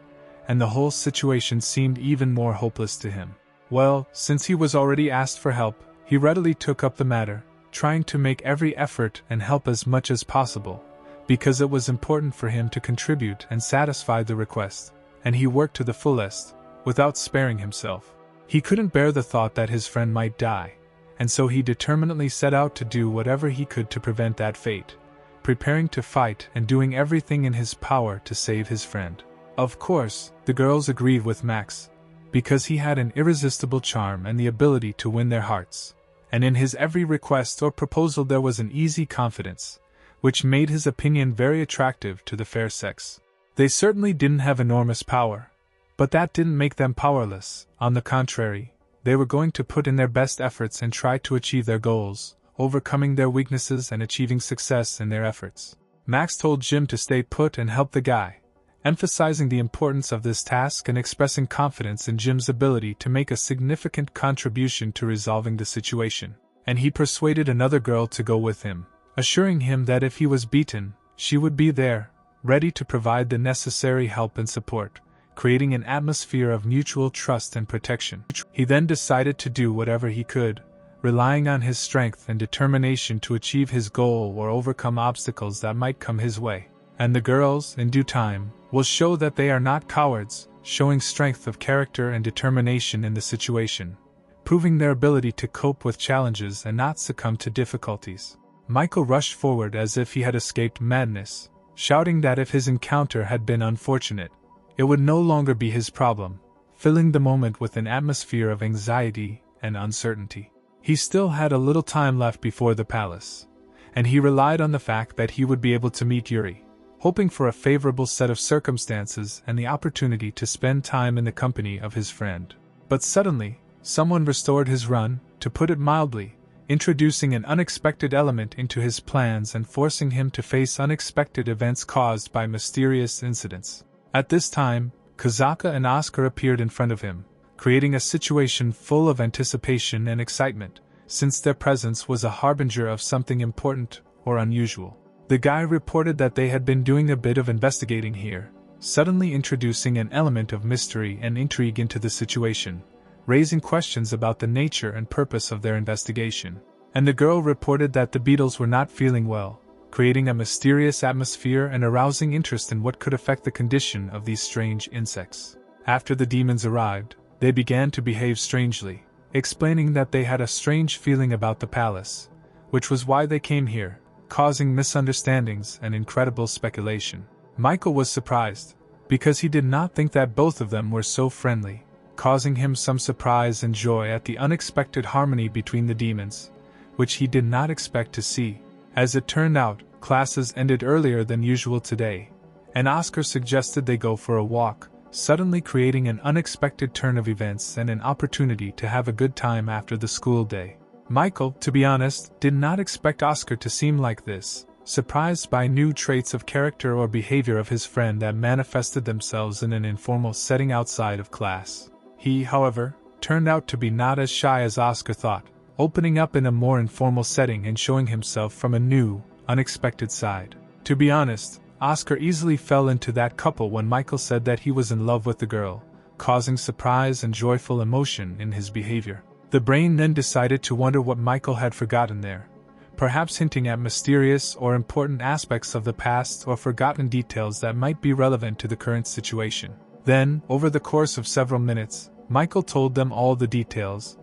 and the whole situation seemed even more hopeless to him. Well, since he was already asked for help, he readily took up the matter, trying to make every effort and help as much as possible, because it was important for him to contribute and satisfy the request, and he worked to the fullest, without sparing himself. He couldn't bear the thought that his friend might die, and so he determinedly set out to do whatever he could to prevent that fate, preparing to fight and doing everything in his power to save his friend. Of course, the girls agreed with Max, because he had an irresistible charm and the ability to win their hearts, and in his every request or proposal there was an easy confidence, which made his opinion very attractive to the fair sex. They certainly didn't have enormous power, but that didn't make them powerless. On the contrary, they were going to put in their best efforts and try to achieve their goals, overcoming their weaknesses and achieving success in their efforts. Max told Jim to stay put and help the guy, emphasizing the importance of this task and expressing confidence in Jim's ability to make a significant contribution to resolving the situation. And he persuaded another girl to go with him, assuring him that if he was beaten, she would be there, ready to provide the necessary help and support, creating an atmosphere of mutual trust and protection. He then decided to do whatever he could, relying on his strength and determination to achieve his goal or overcome obstacles that might come his way. And the girls, in due time, will show that they are not cowards, showing strength of character and determination in the situation, proving their ability to cope with challenges and not succumb to difficulties. Michael rushed forward as if he had escaped madness, shouting that if his encounter had been unfortunate, it would no longer be his problem, filling the moment with an atmosphere of anxiety and uncertainty. He still had a little time left before the palace, and he relied on the fact that he would be able to meet Yuri, hoping for a favorable set of circumstances and the opportunity to spend time in the company of his friend. But suddenly, someone restored his run, to put it mildly, introducing an unexpected element into his plans and forcing him to face unexpected events caused by mysterious incidents. At this time, Kazaka and Oscar appeared in front of him, creating a situation full of anticipation and excitement, since their presence was a harbinger of something important or unusual. The guy reported that they had been doing a bit of investigating here, suddenly introducing an element of mystery and intrigue into the situation, raising questions about the nature and purpose of their investigation. And the girl reported that the beetles were not feeling well, creating a mysterious atmosphere and arousing interest in what could affect the condition of these strange insects. After the demons arrived, they began to behave strangely, explaining that they had a strange feeling about the palace, which was why they came here, causing misunderstandings and incredible speculation. Michael was surprised, because he did not think that both of them were so friendly, causing him some surprise and joy at the unexpected harmony between the demons, which he did not expect to see. As it turned out, classes ended earlier than usual today, and Oscar suggested they go for a walk, suddenly creating an unexpected turn of events and an opportunity to have a good time after the school day. Michael, to be honest, did not expect Oscar to seem like this, surprised by new traits of character or behavior of his friend that manifested themselves in an informal setting outside of class. He, however, turned out to be not as shy as Oscar thought, opening up in a more informal setting and showing himself from a new, unexpected side. To be honest, Oscar easily fell into that couple when Michael said that he was in love with the girl, causing surprise and joyful emotion in his behavior. The brain then decided to wonder what Michael had forgotten there, perhaps hinting at mysterious or important aspects of the past or forgotten details that might be relevant to the current situation. Then, over the course of several minutes, Michael told them all the details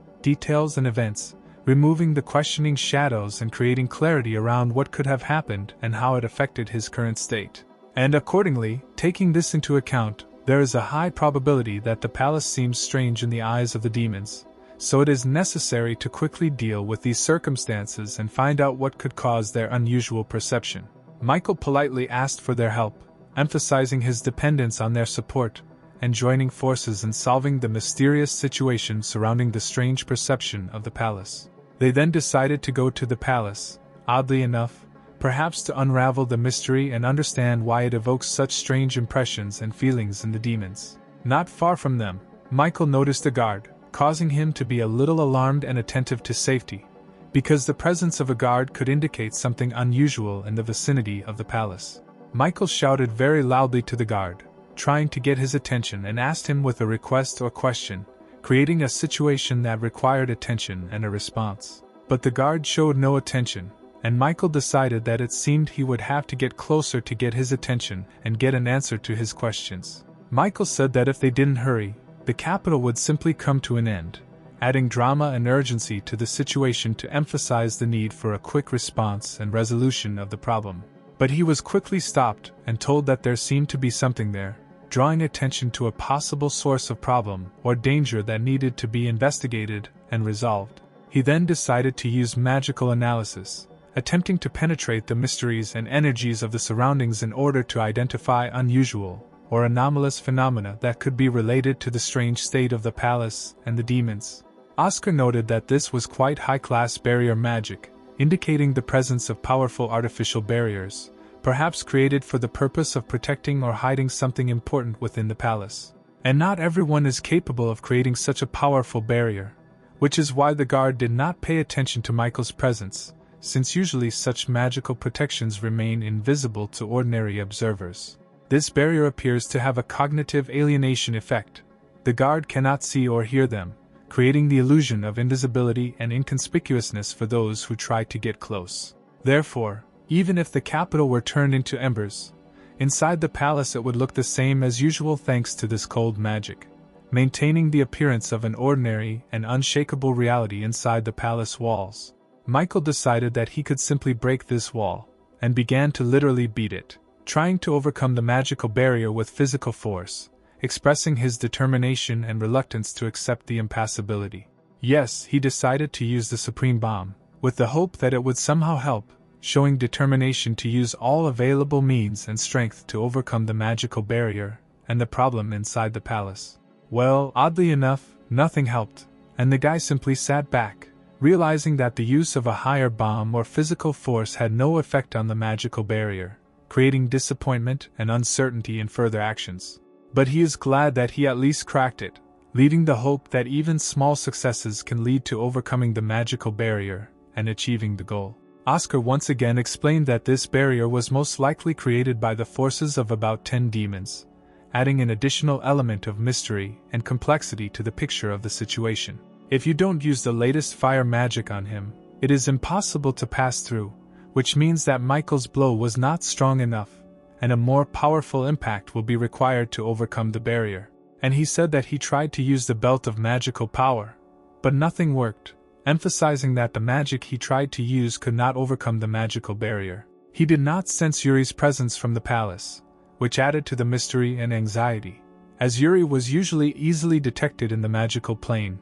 and events, removing the questioning shadows and creating clarity around what could have happened and how it affected his current state. And accordingly, taking this into account, there is a high probability that the palace seems strange in the eyes of the demons, so it is necessary to quickly deal with these circumstances and find out what could cause their unusual perception. Michael politely asked for their help, emphasizing his dependence on their support, and joining forces in solving the mysterious situation surrounding the strange perception of the palace. They then decided to go to the palace, oddly enough, perhaps to unravel the mystery and understand why it evokes such strange impressions and feelings in the demons. Not far from them, Michael noticed a guard, causing him to be a little alarmed and attentive to safety, because the presence of a guard could indicate something unusual in the vicinity of the palace. Michael shouted very loudly to the guard, trying to get his attention, and asked him with a request or question, creating a situation that required attention and a response. But the guard showed no attention, and Michael decided that it seemed he would have to get closer to get his attention and get an answer to his questions. Michael said that if they didn't hurry, the capital would simply come to an end, adding drama and urgency to the situation to emphasize the need for a quick response and resolution of the problem. But he was quickly stopped and told that there seemed to be something there, drawing attention to a possible source of problem or danger that needed to be investigated and resolved. He then decided to use magical analysis, attempting to penetrate the mysteries and energies of the surroundings in order to identify unusual or anomalous phenomena that could be related to the strange state of the palace and the demons. Oscar noted that this was quite high-class barrier magic, indicating the presence of powerful artificial barriers, perhaps created for the purpose of protecting or hiding something important within the palace. And not everyone is capable of creating such a powerful barrier, which is why the guard did not pay attention to Michael's presence, since usually such magical protections remain invisible to ordinary observers. This barrier appears to have a cognitive alienation effect. The guard cannot see or hear them, creating the illusion of invisibility and inconspicuousness for those who try to get close. Therefore, even if the capital were turned into embers, inside the palace it would look the same as usual thanks to this cold magic, maintaining the appearance of an ordinary and unshakable reality inside the palace walls. Michael decided that he could simply break this wall, and began to literally beat it, trying to overcome the magical barrier with physical force, expressing his determination and reluctance to accept the impassibility. Yes, he decided to use the supreme bomb, with the hope that it would somehow help, showing determination to use all available means and strength to overcome the magical barrier and the problem inside the palace. Well, oddly enough, nothing helped, and the guy simply sat back, realizing that the use of a higher bomb or physical force had no effect on the magical barrier, creating disappointment and uncertainty in further actions. But he is glad that he at least cracked it, leaving the hope that even small successes can lead to overcoming the magical barrier and achieving the goal. Oscar once again explained that this barrier was most likely created by the forces of about 10 demons, adding an additional element of mystery and complexity to the picture of the situation. If you don't use the latest fire magic on him, it is impossible to pass through, which means that Michael's blow was not strong enough, and a more powerful impact will be required to overcome the barrier. And he said that he tried to use the belt of magical power, but nothing worked, emphasizing that the magic he tried to use could not overcome the magical barrier. He did not sense Yuri's presence from the palace, which added to the mystery and anxiety, as Yuri was usually easily detected in the magical plane,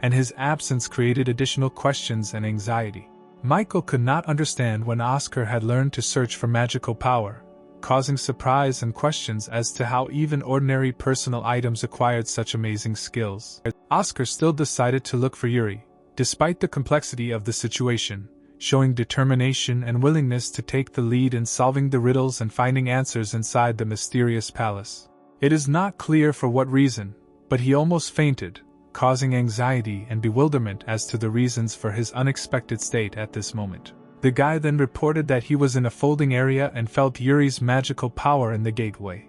and his absence created additional questions and anxiety. Michael could not understand when Oscar had learned to search for magical power, causing surprise and questions as to how even ordinary personal items acquired such amazing skills. Oscar still decided to look for Yuri, despite the complexity of the situation, showing determination and willingness to take the lead in solving the riddles and finding answers inside the mysterious palace. It is not clear for what reason, but he almost fainted, causing anxiety and bewilderment as to the reasons for his unexpected state at this moment. The guy then reported that he was in a folding area and felt Yuri's magical power in the gateway,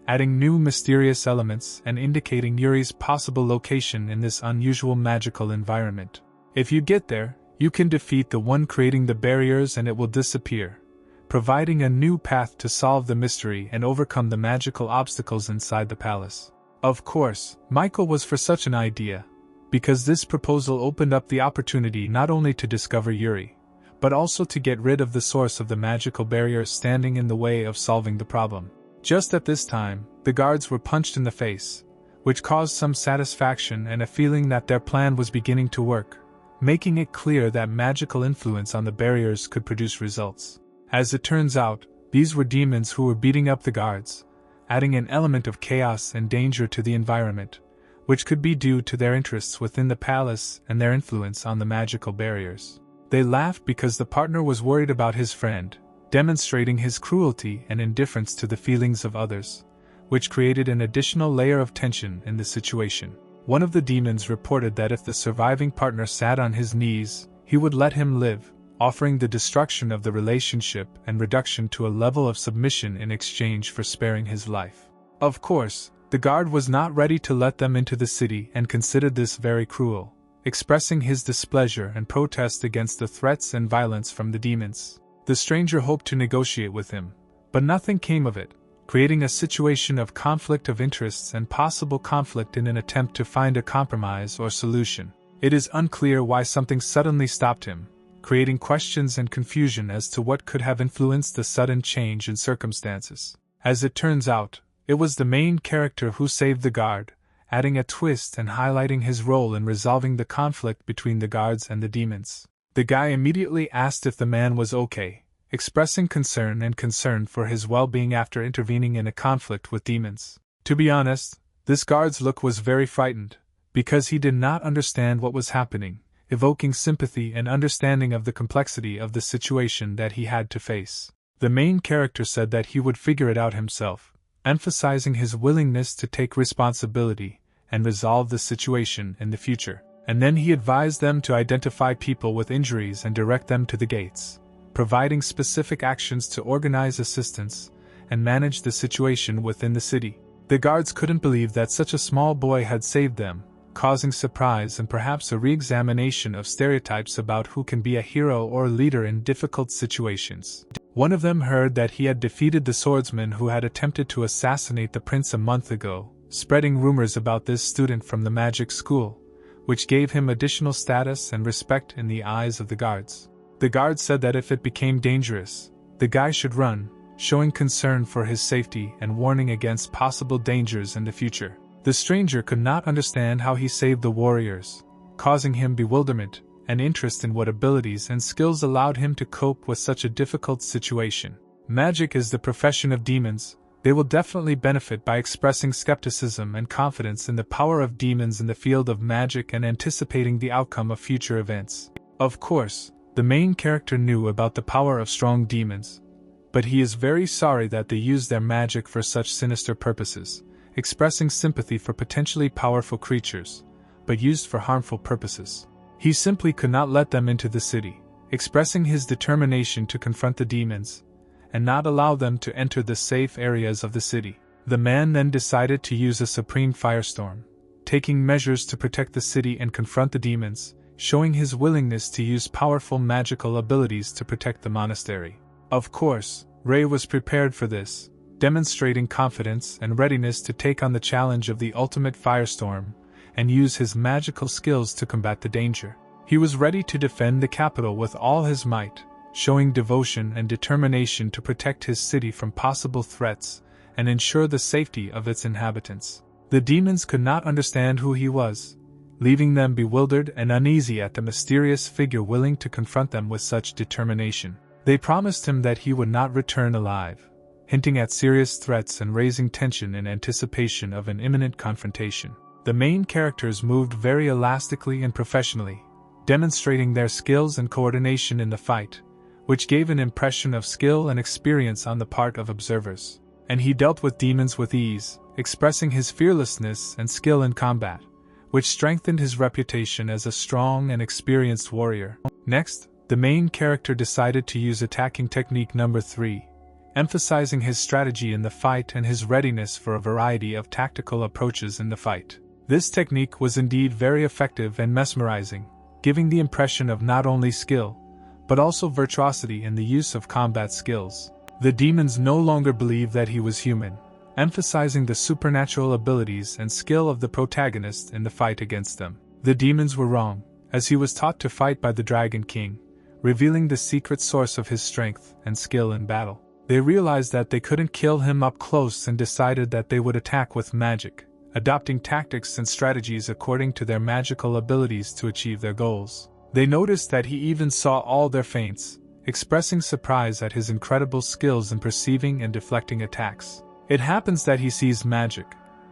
adding new mysterious elements and indicating Yuri's possible location in this unusual magical environment. If you get there, you can defeat the one creating the barriers and it will disappear, providing a new path to solve the mystery and overcome the magical obstacles inside the palace. Of course, Michael was for such an idea, because this proposal opened up the opportunity not only to discover Yuri, but also to get rid of the source of the magical barrier standing in the way of solving the problem. Just at this time, the guards were punched in the face, which caused some satisfaction and a feeling that their plan was beginning to work, making it clear that magical influence on the barriers could produce results. As it turns out, these were demons who were beating up the guards, adding an element of chaos and danger to the environment, which could be due to their interests within the palace and their influence on the magical barriers. They laughed because the partner was worried about his friend, demonstrating his cruelty and indifference to the feelings of others, which created an additional layer of tension in the situation. One of the demons reported that if the surviving partner sat on his knees, he would let him live, offering the destruction of the relationship and reduction to a level of submission in exchange for sparing his life. Of course, the guard was not ready to let them into the city and considered this very cruel, expressing his displeasure and protest against the threats and violence from the demons. The stranger hoped to negotiate with him, but nothing came of it, creating a situation of conflict of interests and possible conflict in an attempt to find a compromise or solution. It is unclear why something suddenly stopped him, creating questions and confusion as to what could have influenced the sudden change in circumstances. As it turns out, it was the main character who saved the guard, adding a twist and highlighting his role in resolving the conflict between the guards and the demons. The guy immediately asked if the man was okay, expressing concern for his well-being after intervening in a conflict with demons. To be honest, this guard's look was very frightened, because he did not understand what was happening, evoking sympathy and understanding of the complexity of the situation that he had to face. The main character said that he would figure it out himself, emphasizing his willingness to take responsibility and resolve the situation in the future. And then he advised them to identify people with injuries and direct them to the gates, providing specific actions to organize assistance and manage the situation within the city. The guards couldn't believe that such a small boy had saved them, causing surprise and perhaps a re-examination of stereotypes about who can be a hero or a leader in difficult situations. One of them heard that he had defeated the swordsman who had attempted to assassinate the prince a month ago, spreading rumors about this student from the magic school, which gave him additional status and respect in the eyes of the guards. The guards said that if it became dangerous, the guy should run, showing concern for his safety and warning against possible dangers in the future. The stranger could not understand how he saved the warriors, causing him bewilderment and interest in what abilities and skills allowed him to cope with such a difficult situation. Magic is the profession of demons. They will definitely benefit by expressing skepticism and confidence in the power of demons in the field of magic and anticipating the outcome of future events. Of course, the main character knew about the power of strong demons, but he is very sorry that they use their magic for such sinister purposes, expressing sympathy for potentially powerful creatures, but used for harmful purposes. He simply could not let them into the city, expressing his determination to confront the demons and not allow them to enter the safe areas of the city. The man then decided to use a supreme firestorm, taking measures to protect the city and confront the demons, showing his willingness to use powerful magical abilities to protect the monastery. Of course, Ray was prepared for this, demonstrating confidence and readiness to take on the challenge of the ultimate firestorm and use his magical skills to combat the danger. He was ready to defend the capital with all his might, showing devotion and determination to protect his city from possible threats and ensure the safety of its inhabitants. The demons could not understand who he was, leaving them bewildered and uneasy at the mysterious figure willing to confront them with such determination. They promised him that he would not return alive, hinting at serious threats and raising tension in anticipation of an imminent confrontation. The main characters moved very elastically and professionally, demonstrating their skills and coordination in the fight, which gave an impression of skill and experience on the part of observers. And he dealt with demons with ease, expressing his fearlessness and skill in combat, which strengthened his reputation as a strong and experienced warrior. Next, the main character decided to use attacking technique number 3, emphasizing his strategy in the fight and his readiness for a variety of tactical approaches in the fight. This technique was indeed very effective and mesmerizing, giving the impression of not only skill, but also virtuosity in the use of combat skills. The demons no longer believed that he was human, emphasizing the supernatural abilities and skill of the protagonist in the fight against them. The demons were wrong, as he was taught to fight by the Dragon King, revealing the secret source of his strength and skill in battle. They realized that they couldn't kill him up close and decided that they would attack with magic, adopting tactics and strategies according to their magical abilities to achieve their goals. They noticed that he even saw all their feints, expressing surprise at his incredible skills in perceiving and deflecting attacks. It happens that he sees magic,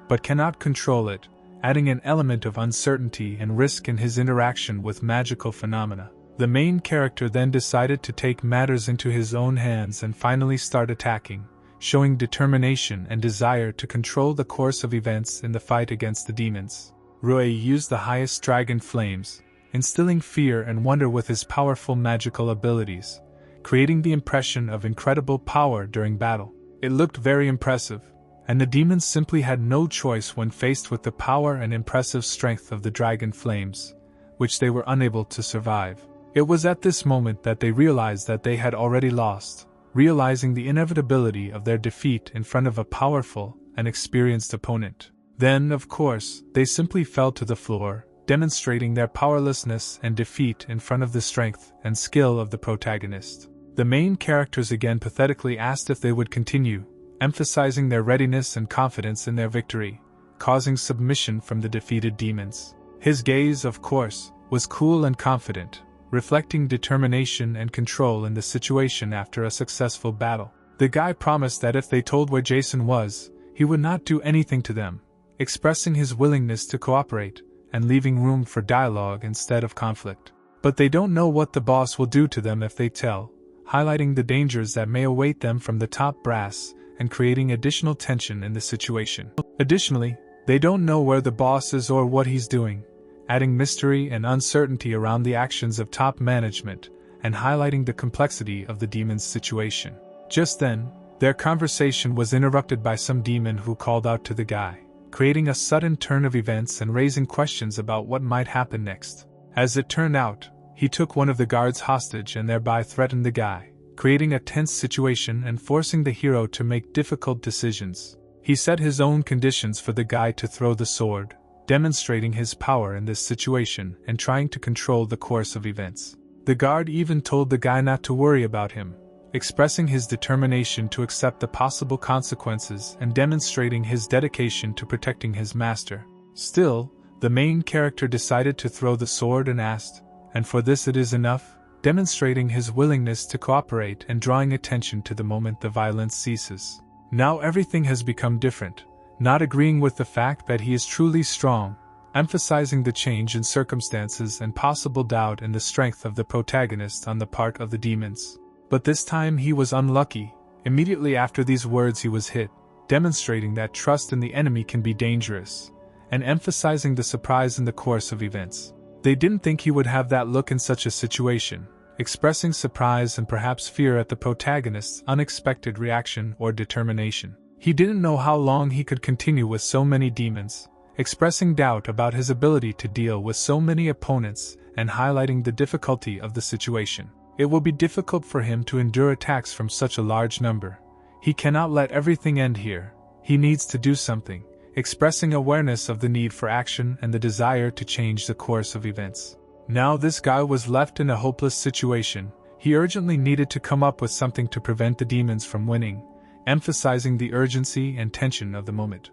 but cannot control it, adding an element of uncertainty and risk in his interaction with magical phenomena. The main character then decided to take matters into his own hands and finally start attacking, showing determination and desire to control the course of events in the fight against the demons. Rui used the highest dragon flames, instilling fear and wonder with his powerful magical abilities, creating the impression of incredible power during battle. It looked very impressive, and the demons simply had no choice when faced with the power and impressive strength of the dragon flames, which they were unable to survive. It was at this moment that they realized that they had already lost, realizing the inevitability of their defeat in front of a powerful and experienced opponent. Then, of course, they simply fell to the floor, demonstrating their powerlessness and defeat in front of the strength and skill of the protagonist. The main characters again pathetically asked if they would continue, emphasizing their readiness and confidence in their victory, causing submission from the defeated demons. His gaze, of course, was cool and confident, reflecting determination and control in the situation after a successful battle. The guy promised that if they told where Jason was, he would not do anything to them, expressing his willingness to cooperate and leaving room for dialogue instead of conflict. But they don't know what the boss will do to them if they tell, highlighting the dangers that may await them from the top brass and creating additional tension in the situation. Additionally, they don't know where the boss is or what he's doing, adding mystery and uncertainty around the actions of top management and highlighting the complexity of the demon's situation. Just then, their conversation was interrupted by some demon who called out to the guy, creating a sudden turn of events and raising questions about what might happen next. As it turned out, he took one of the guards hostage and thereby threatened the guy, creating a tense situation and forcing the hero to make difficult decisions. He set his own conditions for the guy to throw the sword, demonstrating his power in this situation and trying to control the course of events. The guard even told the guy not to worry about him, expressing his determination to accept the possible consequences and demonstrating his dedication to protecting his master. Still, the main character decided to throw the sword and asked, "And for this it is enough?" demonstrating his willingness to cooperate and drawing attention to the moment the violence ceases. Now everything has become different, not agreeing with the fact that he is truly strong, emphasizing the change in circumstances and possible doubt in the strength of the protagonist on the part of the demons. But this time he was unlucky. Immediately after these words he was hit, demonstrating that trust in the enemy can be dangerous, and emphasizing the surprise in the course of events. They didn't think he would have that look in such a situation, expressing surprise and perhaps fear at the protagonist's unexpected reaction or determination. He didn't know how long he could continue with so many demons, expressing doubt about his ability to deal with so many opponents and highlighting the difficulty of the situation. It will be difficult for him to endure attacks from such a large number. He cannot let everything end here. He needs to do something, expressing awareness of the need for action and the desire to change the course of events. Now this guy was left in a hopeless situation. He urgently needed to come up with something to prevent the demons from winning, emphasizing the urgency and tension of the moment.